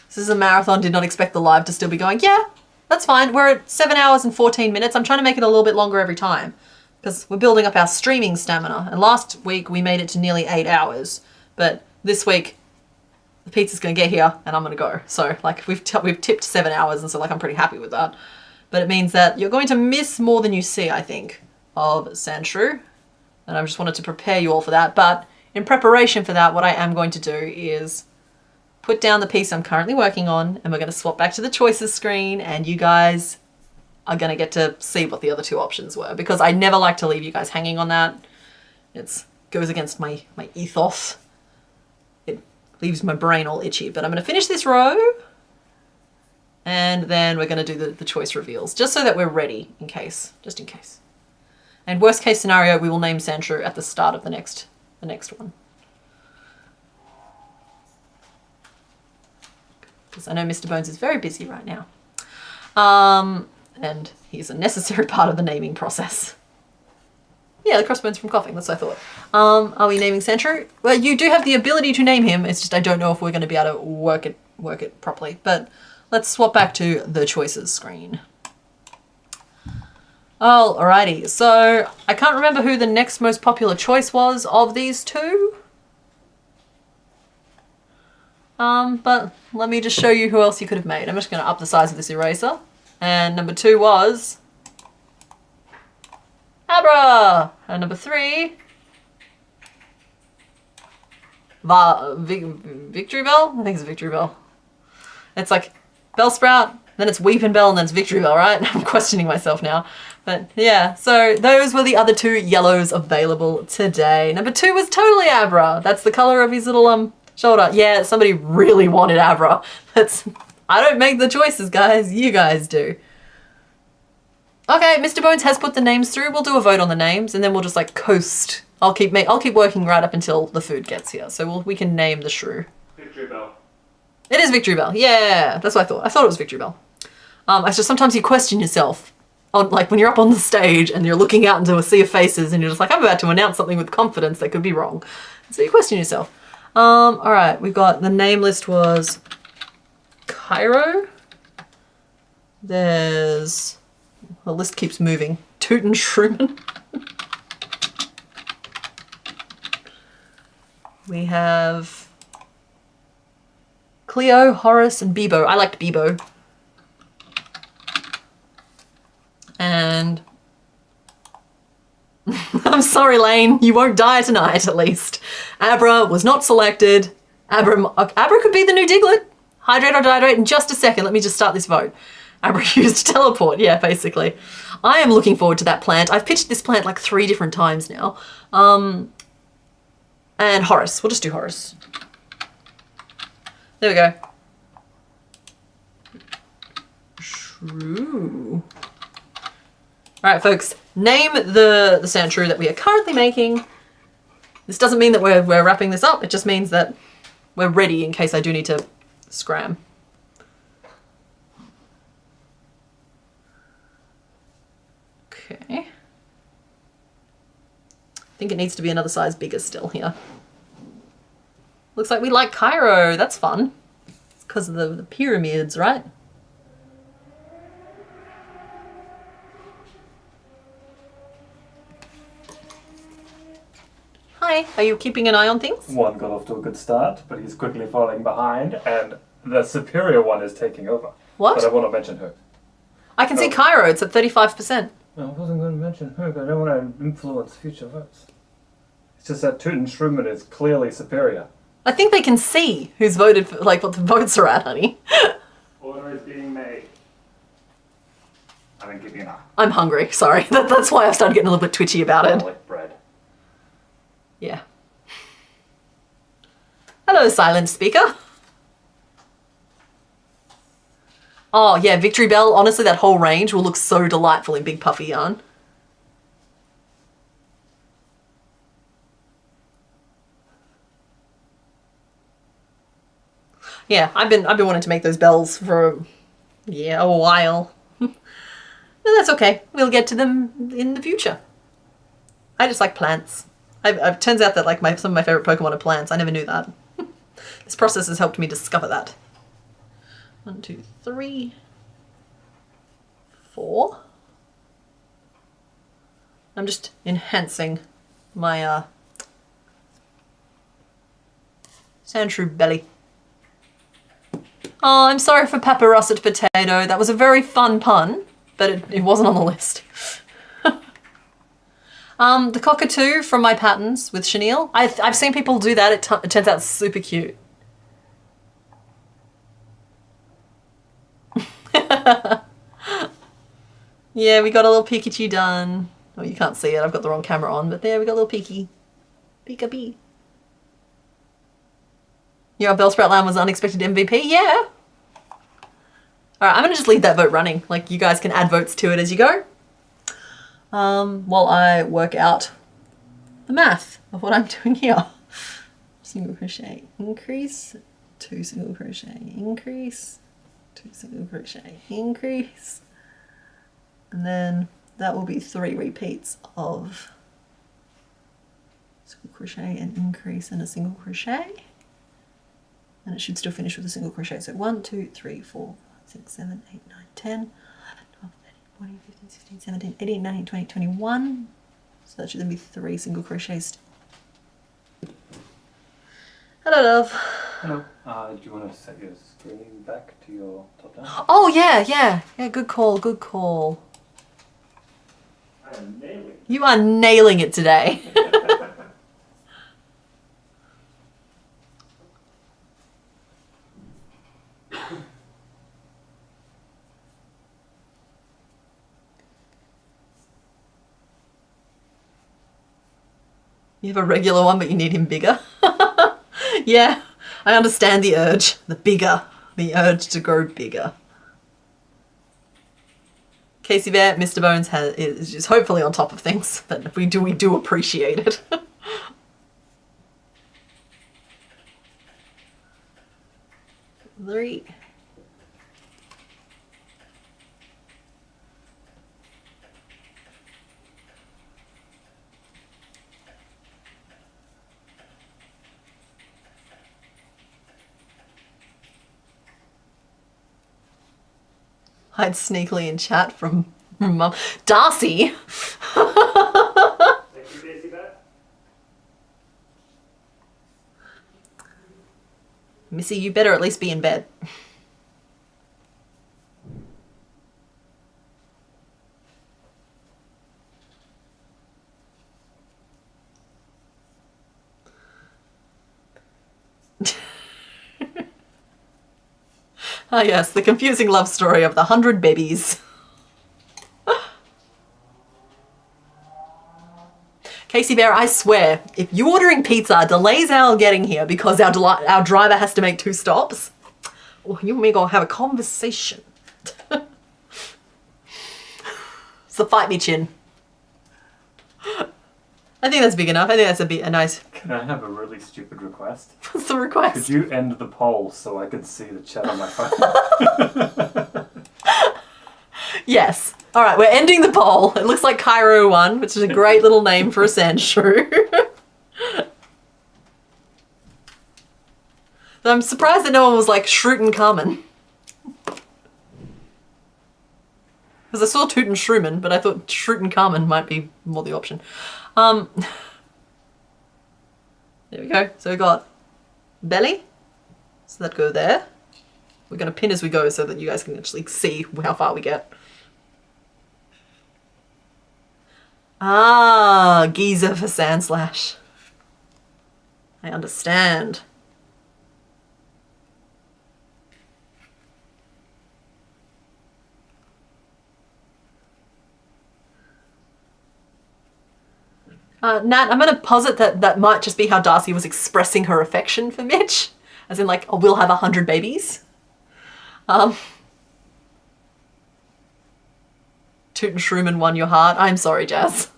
This is a marathon. Did not expect the live to still be going. Yeah, that's fine. We're at 7 hours and 14 minutes. I'm trying to make it a little bit longer every time because we're building up our streaming stamina. And last week we made it to nearly 8 hours. But this week the pizza's going to get here and I'm going to go. So like we've tipped 7 hours, and so like I'm pretty happy with that. But it means that you're going to miss more than you see, I think, of Sandshrew. And I just wanted to prepare you all for that. But in preparation for that, what I am going to do is put down the piece I'm currently working on, and we're going to swap back to the choices screen, and you guys are going to get to see what the other 2 options were, because I never like to leave you guys hanging on that. It goes against my ethos. It leaves my brain all itchy. But I'm going to finish this row, and then we're going to do the choice reveals, just so that we're ready just in case. And worst case scenario, we will name Sandshrew at the start of the next one. Because I know Mr. Bones is very busy right now. And he's a necessary part of the naming process. Yeah, the crossbones from coughing, that's what I thought. Are we naming Sandshrew? Well, you do have the ability to name him, it's just I don't know if we're going to be able to work it properly. But let's swap back to the choices screen. Alrighty, so I can't remember who the next most popular choice was of these 2. But let me just show you who else you could have made. I'm just going to up the size of this eraser. And number 2 was Abra. And number 3, Victory Bell? I think it's Victory Bell. It's like Bellsprout, then it's Weepin' Bell, and then it's Victory Bell, right? I'm questioning myself now. But yeah, so those were the other 2 yellows available today. Number 2 was totally Abra. That's the color of his little shoulder. Yeah, somebody really wanted Abra. I don't make the choices, guys. You guys do. Okay, Mr. Bones has put the names through. We'll do a vote on the names, and then we'll just like coast. I'll keep working right up until the food gets here. So we can name the shrew. Victory Bell. It is Victory Bell. Yeah, that's what I thought. I thought it was Victory Bell. It's just sometimes you question yourself. Like when you're up on the stage and you're looking out into a sea of faces and you're just like, I'm about to announce something with confidence that could be wrong. So you question yourself. All right, we've got the name list was Cairo, There's, the list keeps moving. Toot and Shroomin. We have Cleo, Horace, and Bebo. I liked Bebo. And I'm sorry, Lane, you won't die tonight, at least. Abra was not selected. Abra could be the new Diglett. Hydrate or dihydrate in just a second. Let me just start this vote. Abra used teleport, yeah, basically. I am looking forward to that plant. I've pitched this plant like 3 different times now. And Horace, we'll just do Horace. There we go. Shrew. All right, folks, name the sand shrew that we are currently making. This doesn't mean that we're wrapping this up. It just means that we're ready in case I do need to scram. Okay. I think it needs to be another size bigger still here. Looks like we like Cairo. That's fun. It's because of the pyramids, right? Hi, are you keeping an eye on things? One got off to a good start, but he's quickly falling behind, and the superior one is taking over. What? But I want to mention her. I can see Cairo. It's at 35%. No, I wasn't going to mention her, but I don't want to influence future votes. It's just that Toot and Shroomin is clearly superior. I think they can see who's voted for, like, what the votes are at, honey. Order is being made. I've been keeping an eye. I'm hungry, sorry. That's why I've started getting a little bit twitchy about it. Garlic bread. Yeah. Hello, silent speaker. Oh, yeah, Victory Bell. Honestly, that whole range will look so delightful in big puffy yarn. Yeah, I've been wanting to make those bells for, yeah, a while. But that's okay. We'll get to them in the future. I just like plants. It turns out that like some of my favorite Pokemon are plants. I never knew that. This process has helped me discover that. 1, 2, 3, 4. I'm just enhancing my Sandshrew belly. Oh, I'm sorry for Papa Russet Potato. That was a very fun pun, but it wasn't on the list. The cockatoo from my patterns with chenille. I've seen people do that. It turns out super cute. Yeah, we got a little Pikachu done. Oh, you can't see it. I've got the wrong camera on, but there we got a little Pika. Pika-bee. Your Bellsprout Lamb was unexpected MVP? Yeah. Alright, I'm going to just leave that vote running. Like, you guys can add votes to it as you go. While I work out the math of what I'm doing here. Single crochet increase, 2 single crochet increase, 2 single crochet increase, and then that will be 3 repeats of single crochet and increase and a single crochet, and it should still finish with a single crochet. So 1, 2, 3, 4, 5, 6, 7, 8, 9, 10, 12, 13, 14, 15, 16, 17, 18, 19, 20, 21. So that should then be 3 single crochets. Hello, love. Hello. Do you want to set your screen back to your top down? Oh, yeah. Good call, good call. I am nailing it. You are nailing it today. You have a regular one, but you need him bigger. Yeah, I understand the urge. The urge to grow bigger. Casey Bear, Mr. Bones is just hopefully on top of things, but we do appreciate it. Three. Hide sneakily in chat from Mum. Darcy! Thank you, Daisy Bat. Missy, you better at least be in bed. Ah yes, the confusing love story of the 100 babies. Casey Bear, I swear, if you ordering pizza delays our getting here because our driver has to make 2 stops, oh, you and me gonna have a conversation. So fight me, Chin. I think that's big enough. I think that's a nice... Can I have a really stupid request? What's the request? Could you end the poll so I can see the chat on my phone? Yes. All right, we're ending the poll. It looks like Cairo won, which is a great little name for a sand shrew. So I'm surprised that no one was like Shrootin' Carmen. Because I saw Toot and Shroomin, but I thought Shrootin' Carmen might be more the option. There we go. So we got belly. So that go there. We're going to pin as we go so that you guys can actually see how far we get. Ah, Giza for Sand Slash. I understand. Nat, I'm going to posit that that might just be how Darcy was expressing her affection for Mitch. As in like, oh, we'll have 100 babies. Toot and Shroomin won your heart. I'm sorry, Jazz.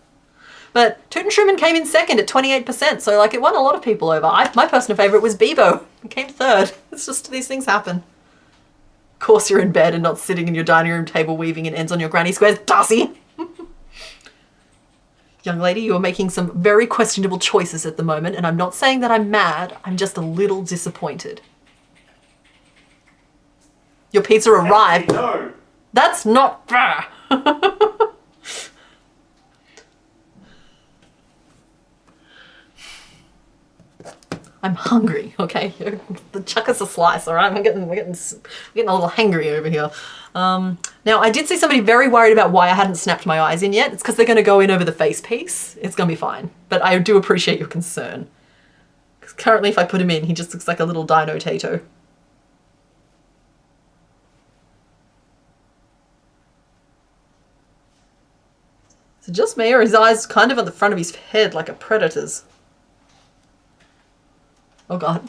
But Toot and Shroomin came in second at 28%, so like it won a lot of people over. My personal favourite was Bebo. It came third. It's just these things happen. Of course you're in bed and not sitting in your dining room table weaving and ends on your granny squares, Darcy! Young lady, you are making some very questionable choices at the moment, and I'm not saying that I'm mad, I'm just a little disappointed. Your pizza arrived. No! That's not fair! I'm hungry, okay? Chuck us a slice, all right? We're getting a little hangry over here. Now, I did see somebody very worried about why I hadn't snapped my eyes in yet. It's because they're going to go in over the face piece. It's going to be fine. But I do appreciate your concern. Because currently, if I put him in, he just looks like a little dino tato. Is it just me, or his eyes kind of on the front of his head like a predator's? Oh god.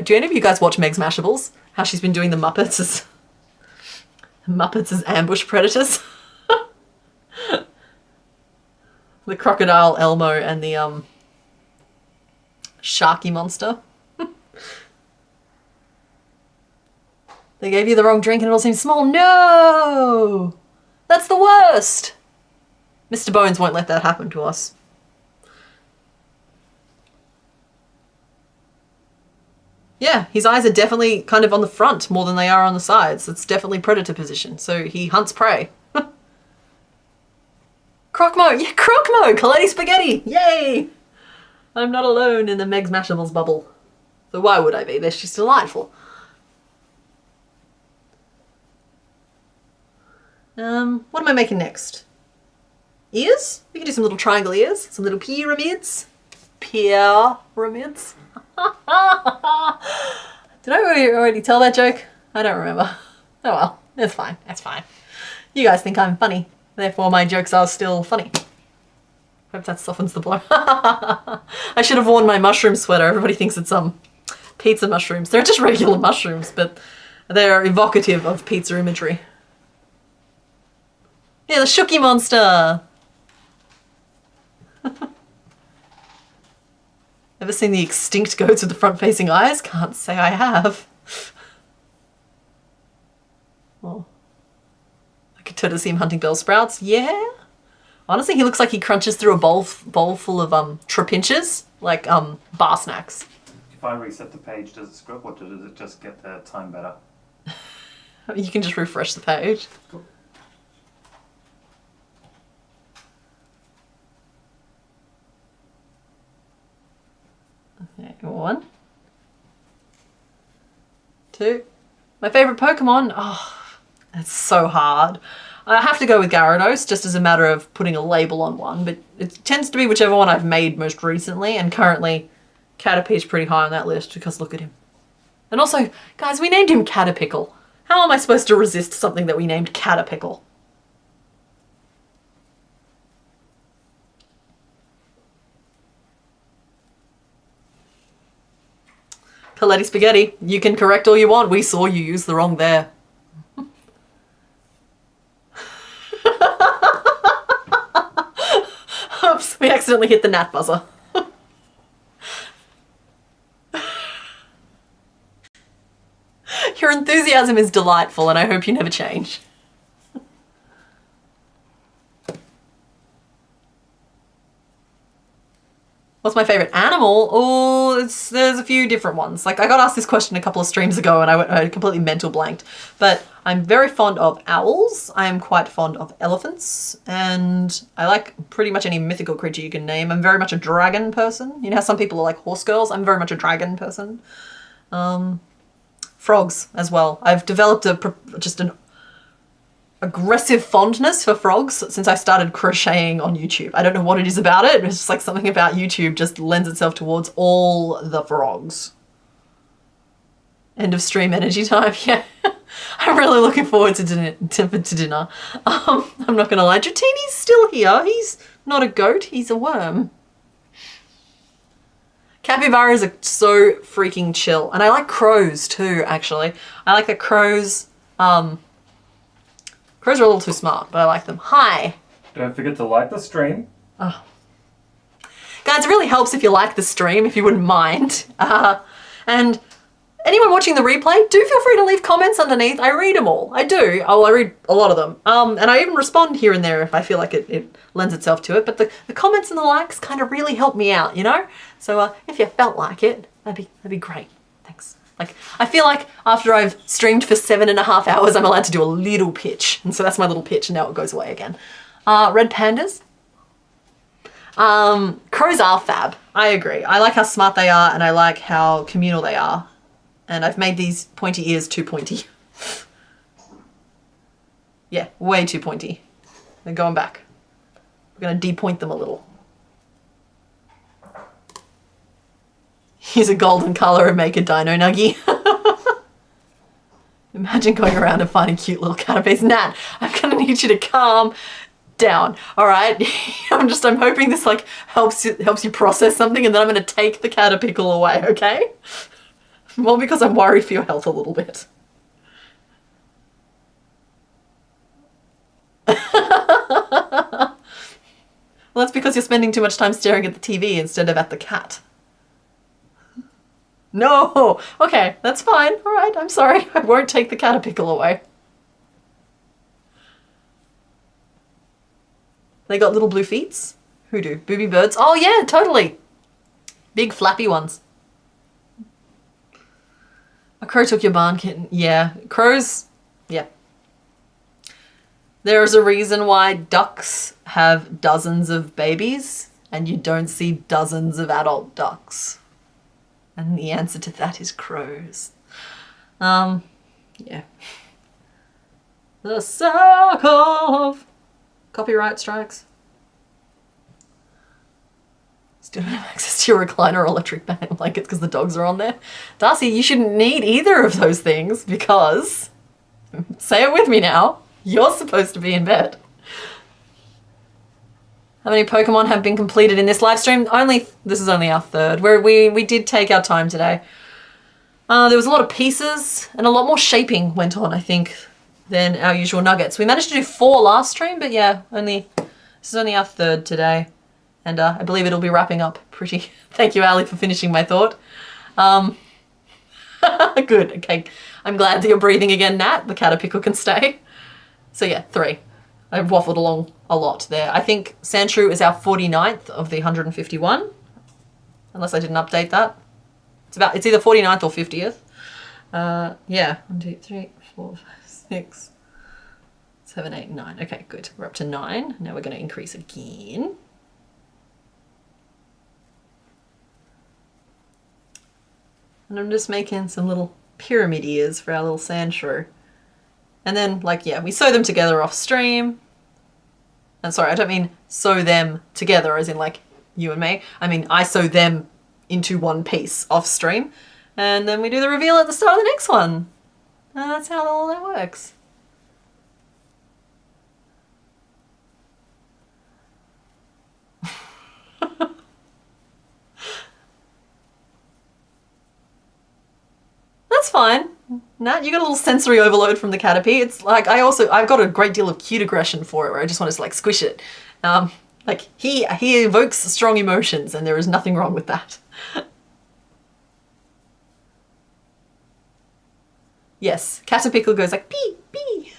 Do any of you guys watch Meg's Mashables? How she's been doing the Muppets as ambush predators? The crocodile Elmo and the sharky monster. They gave you the wrong drink and it all seems small. No! That's the worst! Mr. Bones won't let that happen to us. Yeah, his eyes are definitely kind of on the front more than they are on the sides. It's definitely predator position, so he hunts prey. Crocmo! Yeah, Crocmo! Coletti Spaghetti! Yay! I'm not alone in the Meg's Mashables bubble. So why would I be? They're just delightful. What am I making next? Ears? We can do some little triangle ears. Some little pyramids. Pyramids. Did I already tell that joke? I don't remember. Oh well, it's fine. That's fine. You guys think I'm funny. Therefore my jokes are still funny. Hope that softens the blow. I should have worn my mushroom sweater. Everybody thinks it's pizza mushrooms. They're just regular mushrooms, but they're evocative of pizza imagery. Yeah, the Shooky monster! Ever seen the extinct goats with the front-facing eyes? Can't say I have. Oh. I could totally see him hunting bell sprouts. Yeah? Honestly, he looks like he crunches through a bowl full of trapinches, like bar snacks. If I reset the page, does it scrub or does it just get the time better? You can just refresh the page. Okay, 1, 2. My favourite Pokemon? Oh, it's so hard. I have to go with Gyarados just as a matter of putting a label on one, but it tends to be whichever one I've made most recently, and currently Caterpie's pretty high on that list because look at him. And also, guys, we named him Caterpickle. How am I supposed to resist something that we named Caterpickle? Coletti Spaghetti, you can correct all you want. We saw you use the wrong there. Oops, we accidentally hit the gnat buzzer. Your enthusiasm is delightful and I hope you never change. What's my favorite animal? Oh, there's a few different ones. Like I got asked this question a couple of streams ago and I completely mental blanked. But I'm very fond of owls. I am quite fond of elephants. And I like pretty much any mythical creature you can name. I'm very much a dragon person. You know how some people are like horse girls? I'm very much a dragon person. Frogs as well. I've developed just an aggressive fondness for frogs since I started crocheting on YouTube. I don't know what it is about it. It's just like something about YouTube just lends itself towards all the frogs. End of stream energy time. Yeah, I'm really looking forward to dinner. I'm not gonna lie, Dratini's still here. He's not a goat, he's a worm. Capybaras are so freaking chill. And I like crows too, actually. I like that crows, crows are a little too smart, but I like them. Hi. Don't forget to like the stream. Oh. Guys, it really helps if you like the stream, if you wouldn't mind. And anyone watching the replay, do feel free to leave comments underneath. I read them all. I do. Oh, I read a lot of them. And I even respond here and there if I feel like it lends itself to it. But the comments and the likes kind of really help me out, you know? So if you felt like it, that'd be great. Thanks. Like, I feel like after I've streamed for 7.5 hours, I'm allowed to do a little pitch. And so that's my little pitch, and now it goes away again. Red pandas. Crows are fab. I agree. I like how smart they are, and I like how communal they are. And I've made these pointy ears too pointy. Yeah, way too pointy. They're going back. We're going to depoint them a little. Use a golden colour and make a dino nuggie. Imagine going around and finding cute little catapies. Nat, I'm gonna need you to calm down. All right, I'm hoping this like helps you process something, and then I'm gonna take the Caterpickle away. Okay? Well, because I'm worried for your health a little bit. Well, that's because you're spending too much time staring at the TV instead of at the cat. No! Okay, that's fine. All right, I'm sorry. I won't take the Caterpickle away. They got little blue feets? Who do? Booby birds? Oh yeah, totally. Big flappy ones. A crow took your barn kitten. Yeah, crows, yeah. There is a reason why ducks have dozens of babies and you don't see dozens of adult ducks. And the answer to that is crows. Yeah. The circle of copyright strikes. Still don't have access to your recliner or electric blankets because the dogs are on there. Darcy, you shouldn't need either of those things because, say it with me now, you're supposed to be in bed. How many Pokemon have been completed in this live stream? This is only our third. We did take our time today. There was a lot of pieces and a lot more shaping went on, I think, than our usual nuggets. We managed to do 4 last stream, but yeah, this is only our third today. And I believe it'll be wrapping up pretty... Thank you, Ali, for finishing my thought. Good, okay. I'm glad that you're breathing again, Nat. The Caterpickle can stay. So yeah, 3. I've waffled along a lot there. I think Sandshrew is our 49th of the 151, unless I didn't update that. It's either 49th or 50th. Yeah, 1, 2, 3, 4, 5, 6. 6, 7, 8, 9. Okay, good. We're up to 9. Now we're going to increase again. And I'm just making some little pyramid ears for our little sand shrew. And then, like, yeah, we sew them together off stream. And sorry, I don't mean sew them together as in like you and me. I mean, I sew them into one piece off stream. And then we do the reveal at the start of the next one. And that's how all that works. That's fine. Nat, you got a little sensory overload from the Caterpie. It's like I've got a great deal of cute aggression for it where I just want to like squish it. Like he evokes strong emotions and there is nothing wrong with that. Yes, Caterpickle goes like pee, pee.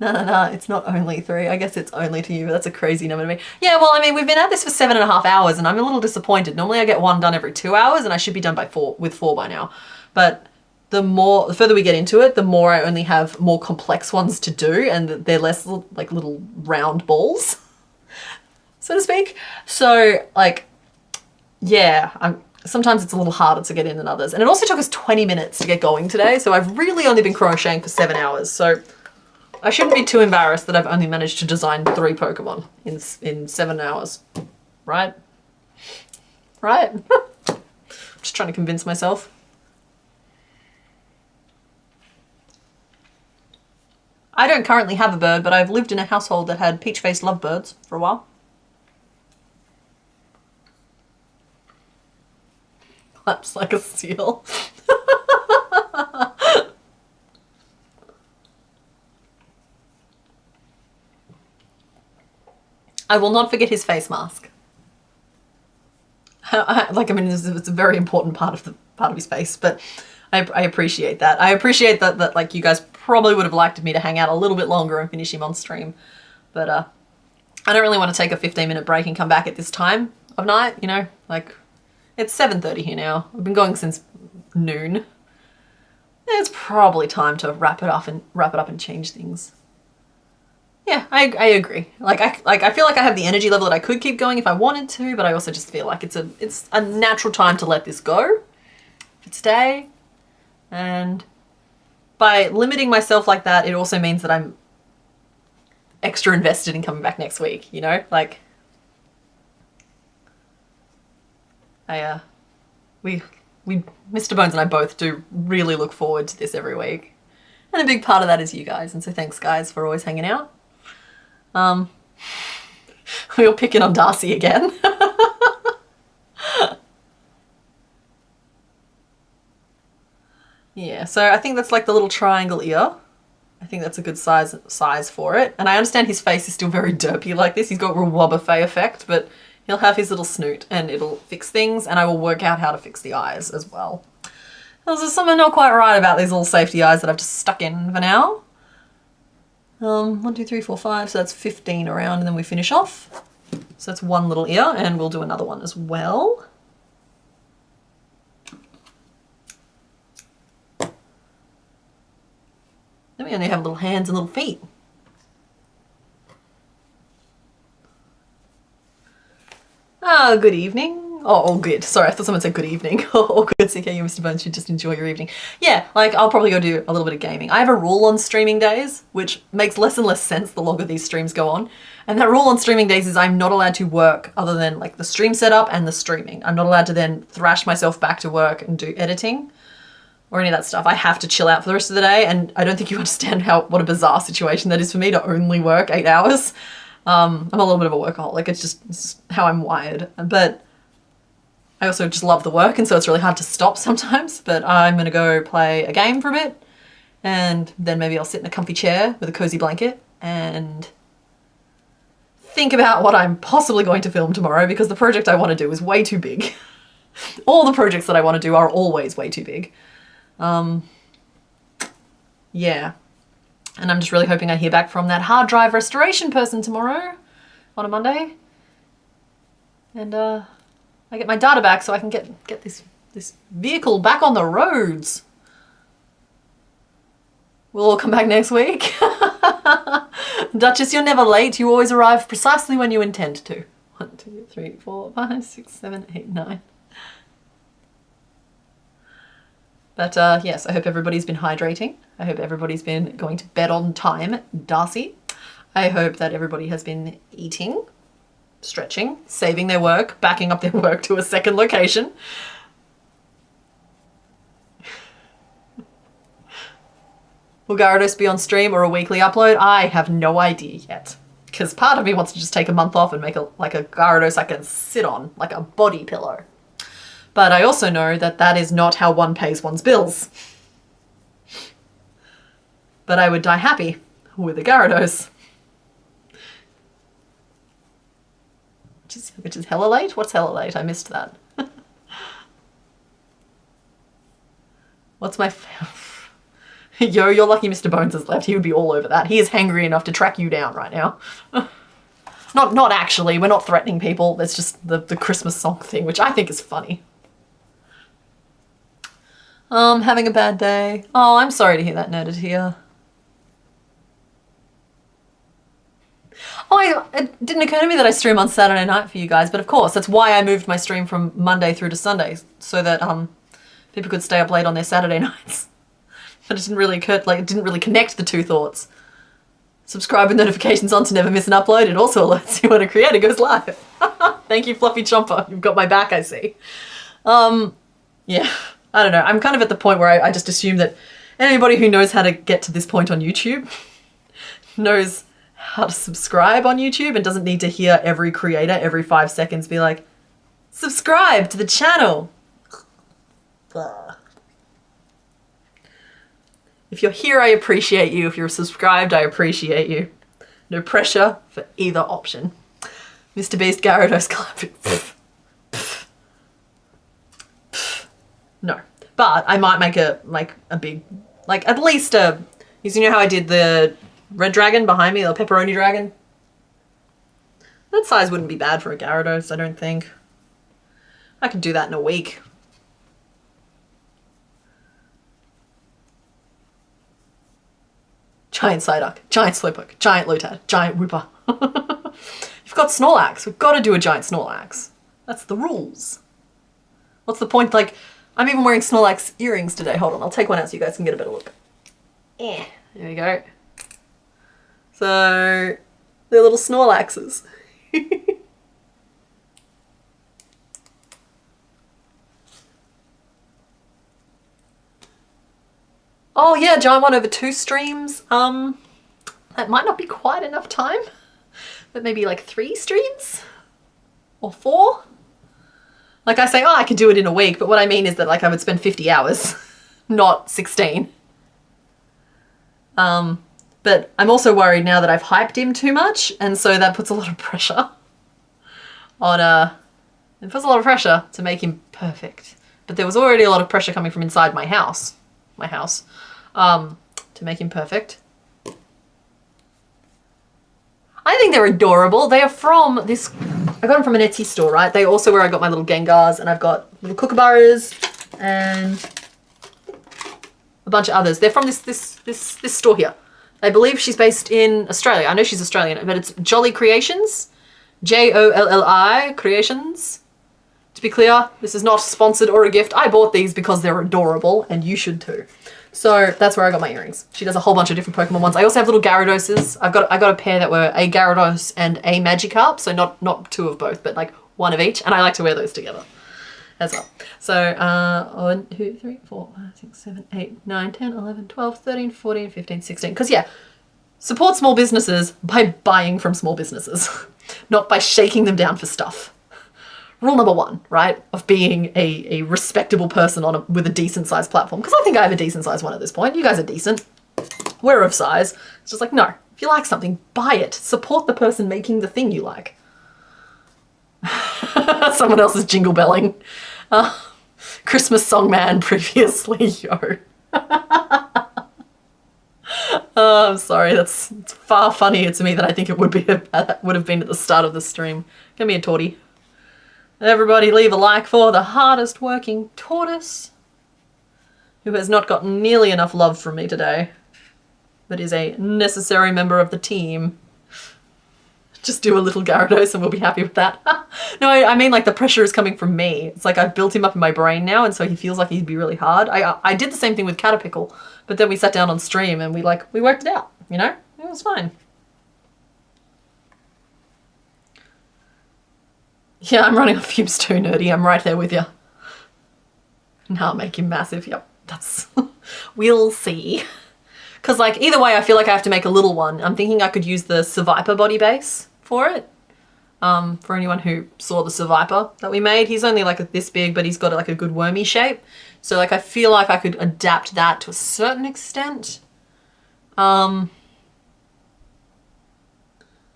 No, it's not only 3. I guess it's only to you, but that's a crazy number to me. Yeah, well, I mean, we've been at this for 7.5 hours and I'm a little disappointed. Normally I get one done every 2 hours and I should be done with 4 by now. But the further we get into it, the more I only have more complex ones to do and they're less like little round balls, so to speak. So like, yeah, sometimes it's a little harder to get in than others. And it also took us 20 minutes to get going today. So I've really only been crocheting for 7 hours. So I shouldn't be too embarrassed that I've only managed to design 3 Pokemon in 7 hours, right? Right? Just trying to convince myself. I don't currently have a bird, but I've lived in a household that had peach-faced lovebirds for a while. Claps like a seal. I will not forget his face mask. I mean, it's a very important part of his face, but I appreciate that. I appreciate that like you guys probably would have liked me to hang out a little bit longer and finish him on stream, but I don't really want to take a 15-minute break and come back at this time of night. You know, like it's 7:30 here now. I've been going since noon. It's probably time to wrap it up and change things. Yeah, I agree. Like I feel like I have the energy level that I could keep going if I wanted to, but I also just feel like it's a natural time to let this go for today. And by limiting myself like that, it also means that I'm extra invested in coming back next week, you know? Like Mr. Bones and I both do really look forward to this every week. And a big part of that is you guys, and so thanks guys for always hanging out. We were picking on Darcy again. Yeah, so I think that's like the little triangle ear. I think that's a good size for it. And I understand his face is still very derpy like this. He's got Rwabafay effect, but he'll have his little snoot and it'll fix things, and I will work out how to fix the eyes as well. There's something not quite right about these little safety eyes that I've just stuck in for now. 1, 2, 3, 4, 5, so that's 15 around and then we finish off. So that's one little ear and we'll do another one as well. Then we only have little hands and little feet. Oh, good evening. Oh, good. Sorry, I thought someone said good evening. Oh, good. CK, you, Mr. Bones, should just enjoy your evening. Yeah, like I'll probably go do a little bit of gaming. I have a rule on streaming days, which makes less and less sense the longer these streams go on. And that rule on streaming days is I'm not allowed to work other than like the stream setup and the streaming. I'm not allowed to then thrash myself back to work and do editing or any of that stuff. I have to chill out for the rest of the day. And I don't think you understand what a bizarre situation that is for me to only work 8 hours. I'm a little bit of a workaholic. It's just how I'm wired. But I also just love the work, and so it's really hard to stop sometimes. But I'm going to go play a game for a bit, and then maybe I'll sit in a comfy chair with a cozy blanket and think about what I'm possibly going to film tomorrow, because the project I want to do is way too big. All the projects that I want to do are always way too big. Yeah. And I'm just really hoping I hear back from that hard drive restoration person tomorrow on a Monday. And I get my data back so I can get this vehicle back on the roads. We'll all come back next week. Duchess, you're never late. You always arrive precisely when you intend to. 1, 2, 3, 4, 5, 6, 7, 8, 9. But yes, I hope everybody's been hydrating. I hope everybody's been going to bed on time. Darcy. I hope that everybody has been eating, stretching, saving their work, backing up their work to a second location. Will Gyarados be on stream or a weekly upload? I have no idea yet. Because part of me wants to just take a month off and make a Gyarados I can sit on, like a body pillow. But I also know that that is not how one pays one's bills. But I would die happy with a Gyarados. Which is hella late? What's hella late? I missed that. What's my... Yo, you're lucky Mr. Bones has left. He would be all over that. He is hangry enough to track you down right now. Not actually. We're not threatening people. It's just the Christmas song thing, which I think is funny. Having a bad day. Oh, I'm sorry to hear that, Nerded here. Oh, it didn't occur to me that I stream on Saturday night for you guys, but of course, that's why I moved my stream from Monday through to Sunday, so that people could stay up late on their Saturday nights. But it didn't really occur, like, it didn't really connect the two thoughts. Subscribe with notifications on to never miss an upload. It also alerts you when a creator goes live. Thank you, Fluffy Chomper. You've got my back, I see. Yeah, I don't know. I'm kind of at the point where I just assume that anybody who knows how to get to this point on YouTube knows how to subscribe on YouTube and doesn't need to hear every creator every 5 seconds be like, subscribe to the channel. If you're here, I appreciate you. If you're subscribed, I appreciate you. No pressure for either option. Mr. Beast Gyarados collab. No. But I might make a big, at least you know how I did the red dragon behind me, the pepperoni dragon? That size wouldn't be bad for a Gyarados, I don't think. I could do that in a week. Giant Psyduck, giant Slowpoke, giant Lotad, giant Wooper. You've got Snorlax. We've got to do a giant Snorlax. That's the rules. What's the point? Like, I'm even wearing Snorlax earrings today. Hold on, I'll take one out so you guys can get a better look. Yeah, there we go. So, they're little Snorlaxes. Oh yeah, giant one over 2 streams. That might not be quite enough time, but maybe like 3 streams or 4. Like I say, oh, I could do it in a week, but what I mean is that like I would spend 50 hours, not 16. But I'm also worried now that I've hyped him too much, and so that puts a lot of pressure on it puts a lot of pressure to make him perfect. But there was already a lot of pressure coming from inside my house. To make him perfect. I think they're adorable. They are from this, I got them from an Etsy store, right? They also where I got my little Gengars, and I've got little Kookaburras and a bunch of others. They're from this store here. I believe she's based in Australia. I know she's Australian, but it's Jolly Creations. Jolli Creations. To be clear, this is not sponsored or a gift. I bought these because they're adorable, and you should too. So that's where I got my earrings. She does a whole bunch of different Pokemon ones. I also have little Gyaradoses. I got a pair that were a Gyarados and a Magikarp, so not 2 of both, but like 1 of each, and I like to wear those together as well. So 1, 2, 3, 4, 5, 6, 7, 8, 9, 10, 11, 12, 13, 14, 15, 16. Because yeah, support small businesses by buying from small businesses, not by shaking them down for stuff. Rule number 1, right, of being a respectable person with a decent sized platform. Because I think I have a decent sized one at this point. You guys are decent. We're of size. It's just like, no, if you like something, buy it. Support the person making the thing you like. Someone else is jingle belling. Christmas song man previously, yo. I'm sorry, it's far funnier to me than I think it would have been at the start of the stream. Give me a tortie. Everybody leave a like for the hardest working tortoise, who has not gotten nearly enough love from me today. but is a necessary member of the team. Just do a little Gyarados and we'll be happy with that. No, I mean like the pressure is coming from me. It's like I've built him up in my brain now, and so he feels like he'd be really hard. I did the same thing with Caterpickle, but then we sat down on stream and we worked it out, you know? It was fine. Yeah, I'm running on fumes too, Nerdy. I'm right there with you. Now make him massive. Yep, that's... We'll see. Because like either way, I feel like I have to make a little one. I'm thinking I could use the Survivor body base for it. For anyone who saw the Survivor that we made, he's only like this big, but he's got like a good wormy shape. So like I feel like I could adapt that to a certain extent. Are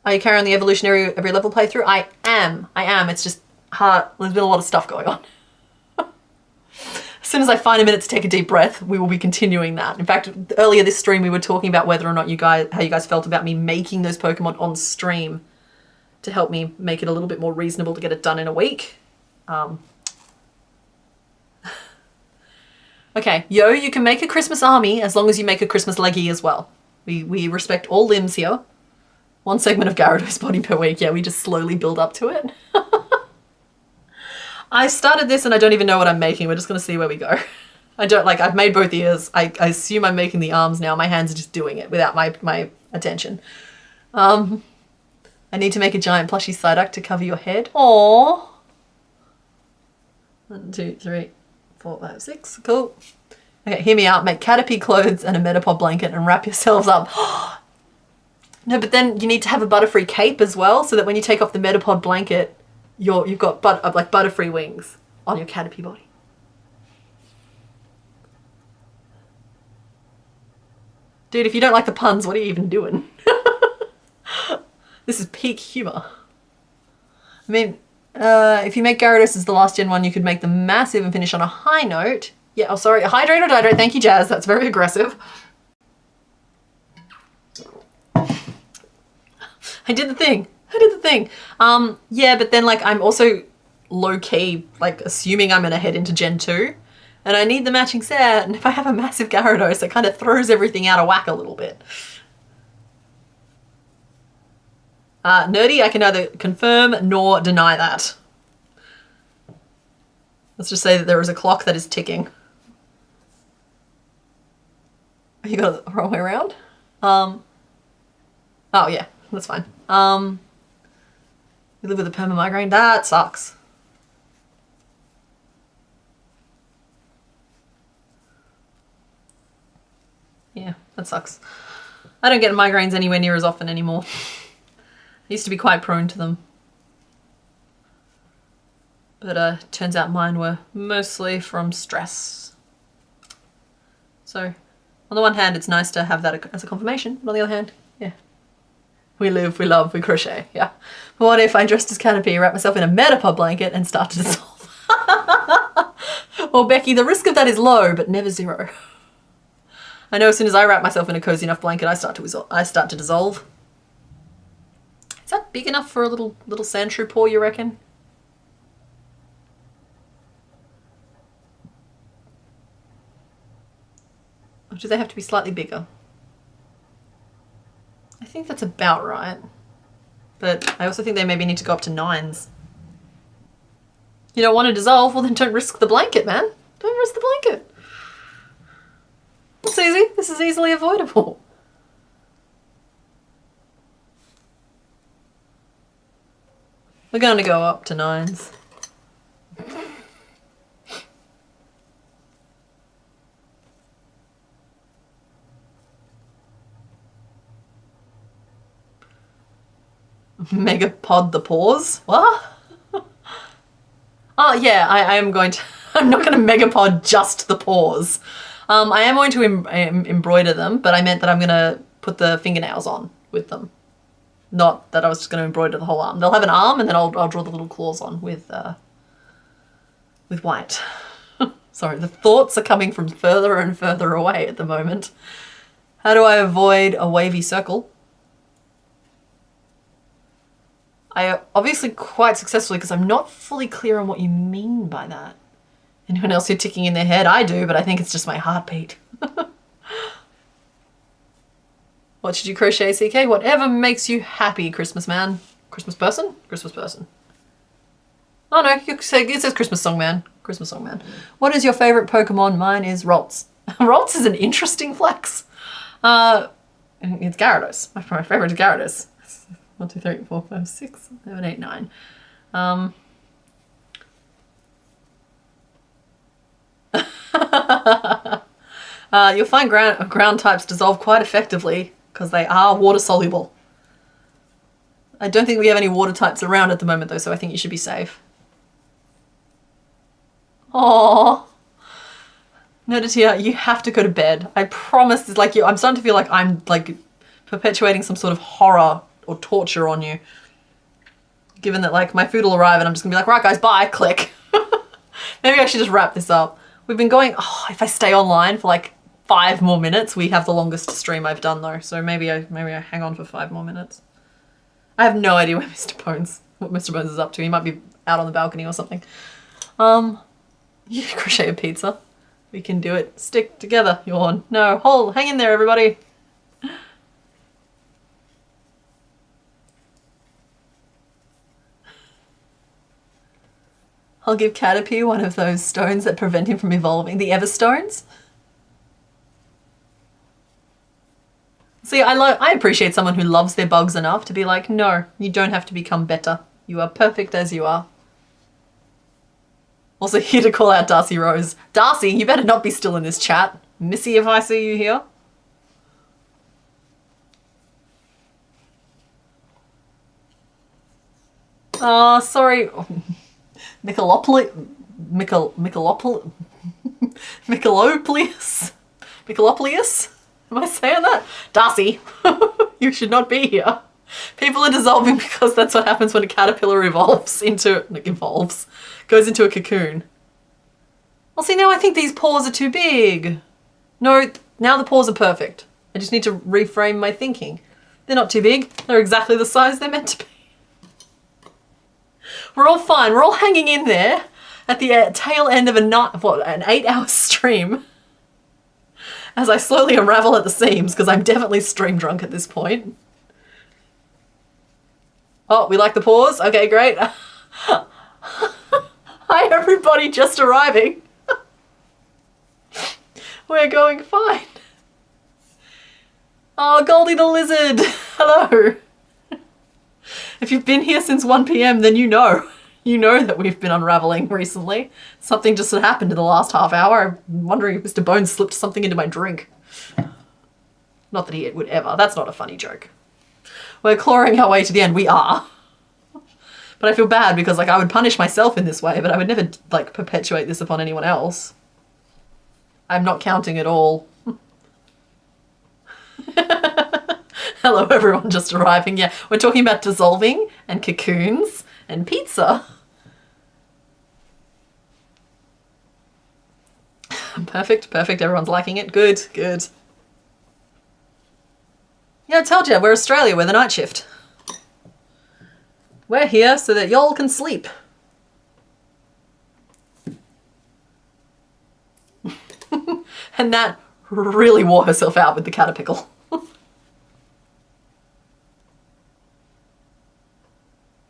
you carrying the evolutionary every level playthrough? I am. It's just hard. There's been a lot of stuff going on. As soon as I find a minute to take a deep breath, we will be continuing that. In fact, earlier this stream, we were talking about whether or not how you guys felt about me making those Pokemon on stream to help me make it a little bit more reasonable to get it done in a week. Okay, Yo, you can make a Christmas army as long as you make a Christmas leggy as well. We respect all limbs here. 1 segment of Gyarados body per week. Yeah, we just slowly build up to it. I started this and I don't even know what I'm making. We're just going to see where we go. I've made both ears. I assume I'm making the arms now. My hands are just doing it without my attention. I need to make a giant plushy Psyduck to cover your head. Aww. 1, 2, 3, 4, 5, 6. Cool. Okay, hear me out. Make Caterpie clothes and a Metapod blanket and wrap yourselves up. No, but then you need to have a Butterfree cape as well, so that when you take off the Metapod blanket, you've got like Butterfree wings on your Caterpie body. Dude, if you don't like the puns, what are you even doing? This is peak humor. I mean, if you make Gyarados as the last gen one, you could make them massive and finish on a high note. Yeah, oh sorry, hydrate or dihydrate. Thank you, Jazz. That's very aggressive. I did the thing. Yeah, but then like I'm also low-key like assuming I'm gonna head into Gen 2 and I need the matching set, and if I have a massive Gyarados, it kind of throws everything out of whack a little bit. Nerdy, I can neither confirm nor deny that. Let's just say that there is a clock that is ticking. You got it the wrong way around? Oh yeah, that's fine. You live with a perma migraine? That sucks. Yeah, that sucks. I don't get migraines anywhere near as often anymore. I used to be quite prone to them. But turns out mine were mostly from stress. So, on the one hand, it's nice to have that as a confirmation, but on the other hand, yeah. We live, we love, we crochet, yeah. But what if I dressed as Caterpie, wrap myself in a Metapod blanket and start to dissolve? Well, Becky, the risk of that is low, but never zero. I know as soon as I wrap myself in a cozy enough blanket, I start to dissolve. Is that big enough for a little Sandshrew paw, you reckon? Or do they have to be slightly bigger? I think that's about right. But I also think they maybe need to go up to 9s. You don't want to dissolve? Well, then don't risk the blanket, man. Don't risk the blanket. It's easy. This is easily avoidable. We're going to go up to 9s. Megapod the paws? What? Oh yeah, I am going to... I'm not going to Megapod just the paws. I am going to embroider them, but I meant that I'm going to put the fingernails on with them. Not that I was just going to embroider the whole arm. They'll have an arm, and then I'll draw the little claws on with white. Sorry, the thoughts are coming from further and further away at the moment. How do I avoid a wavy circle? I obviously quite successfully, because I'm not fully clear on what you mean by that. Anyone else who's ticking in their head? I do, but I think it's just my heartbeat. What should you crochet, CK? Whatever makes you happy, Christmas man. Christmas person? Christmas person. Oh no, it says Christmas song man. Christmas song man. What is your favorite Pokemon? Mine is Ralts. Ralts is an interesting flex. It's Gyarados. My favorite is Gyarados. 1, 2, 3, 4, 5, 6, 7, 8, 9. You'll find ground types dissolve quite effectively because they are water soluble. I don't think we have any water types around at the moment though, so I think you should be safe. Aww. Noted here, you have to go to bed. I promise. It's like I'm starting to feel like I'm like perpetuating some sort of horror or torture on you. Given that like my food will arrive and I'm just gonna be like, right guys, bye, click. Maybe I should just wrap this up. We've been going, if I stay online for like 5 more minutes, we have the longest stream I've done though. So maybe I hang on for 5 more minutes. I have no idea what Mr. Bones is up to. He might be out on the balcony or something. You crochet a pizza. We can do it. Stick together, yawn. No, hang in there, everybody. I'll give Caterpie one of those stones that prevent him from evolving. The Everstones? See, I appreciate someone who loves their bugs enough to be like, no, you don't have to become better. You are perfect as you are. Also here to call out Darcy Rose. Darcy, you better not be still in this chat. Missy, if I see you here. Sorry. Michelopolis? Am I saying that? Darcy, you should not be here. People are dissolving because that's what happens when a caterpillar goes into a cocoon. Well, see, now I think these paws are too big. No, now the paws are perfect. I just need to reframe my thinking. They're not too big. They're exactly the size they're meant to be. We're all fine. We're all hanging in there at the tail end of an 8-hour stream as I slowly unravel at the seams because I'm definitely stream drunk at this point. Oh, we like the pause? Okay, great. Hi, everybody, just arriving. We're going fine. Oh, Goldie the Lizard. Hello. If you've been here since 1 PM, then you know. You know that we've been unraveling recently. Something just happened in the last half hour. I'm wondering if Mr. Bones slipped something into my drink. Not that he would ever. That's not a funny joke. We're clawing our way to the end. We are. But I feel bad because like I would punish myself in this way, but I would never like perpetuate this upon anyone else. I'm not counting at all. Hello everyone just arriving. Yeah, we're talking about dissolving and cocoons and pizza. Perfect, perfect. Everyone's liking it. Good, good. Yeah, I told you, we're Australia. We're the night shift. We're here so that y'all can sleep. And Nat really wore herself out with the caterpillar.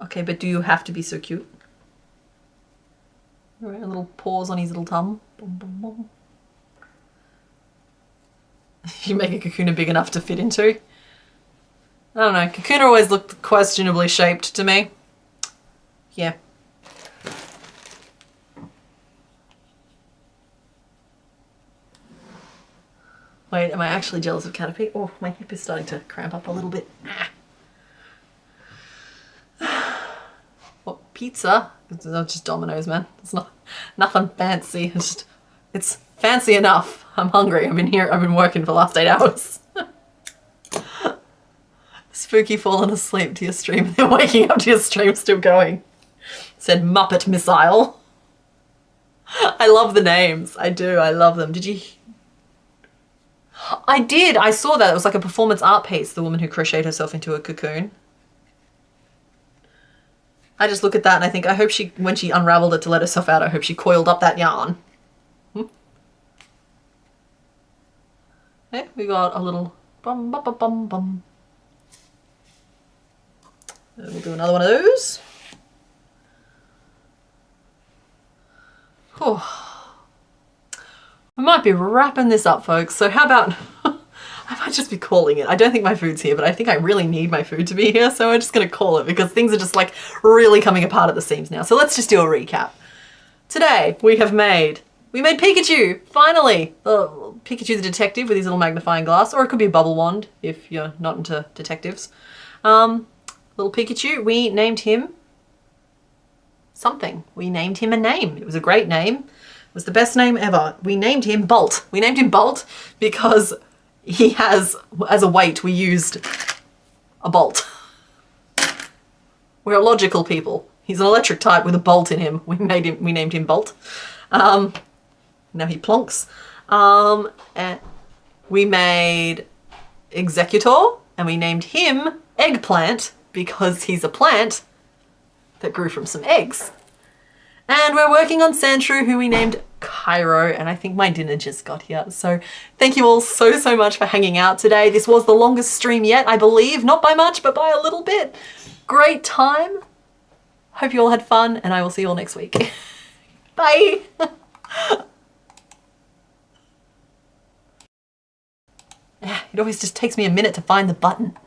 Okay, but do you have to be so cute? All right, a little pause on his little tum. Boom, boom, boom. You make a cocoon big enough to fit into. I don't know. Cocoon always looked questionably shaped to me. Yeah. Wait, am I actually jealous of Caterpie? Oh, my hip is starting to cramp up a little bit. What, pizza? It's not just Domino's, man. It's not nothing fancy. It's fancy enough. I'm hungry. I've been working for the last 8 hours. Spooky falling asleep to your stream and then waking up to your stream still going. Said Muppet Missile. I love the names. I do. I love them. Did you? I did. I saw that. It was like a performance art piece. The woman who crocheted herself into a cocoon. I just look at that and I think, I hope she, when she unraveled it to let herself out, I hope she coiled up that yarn. Yeah, we got a little Bum, bum, bum, bum, bum. We'll do another one of those. Whew. We might be wrapping this up, folks. So how about, I might just be calling it. I don't think my food's here, but I think I really need my food to be here. So I'm just going to call it because things are just like really coming apart at the seams now. So let's just do a recap. Today we made Pikachu, finally. Pikachu the detective with his little magnifying glass, or it could be a bubble wand if you're not into detectives. Little Pikachu, we named him something. We named him a name. It was a great name. It was the best name ever. We named him Bolt. We named him Bolt because he has, as a weight, we used a bolt. We're logical people. He's an electric type with a bolt in him. We named him Bolt. Now he plonks. And we made Executor, and we named him Eggplant because he's a plant that grew from some eggs. And we're working on Sandshrew, who we named Cairo, and I think my dinner just got here. So thank you all so much for hanging out today. This was the longest stream yet, I believe. Not by much, but by a little bit. Great time. Hope you all had fun, and I will see you all next week. Bye. It always just takes me a minute to find the button.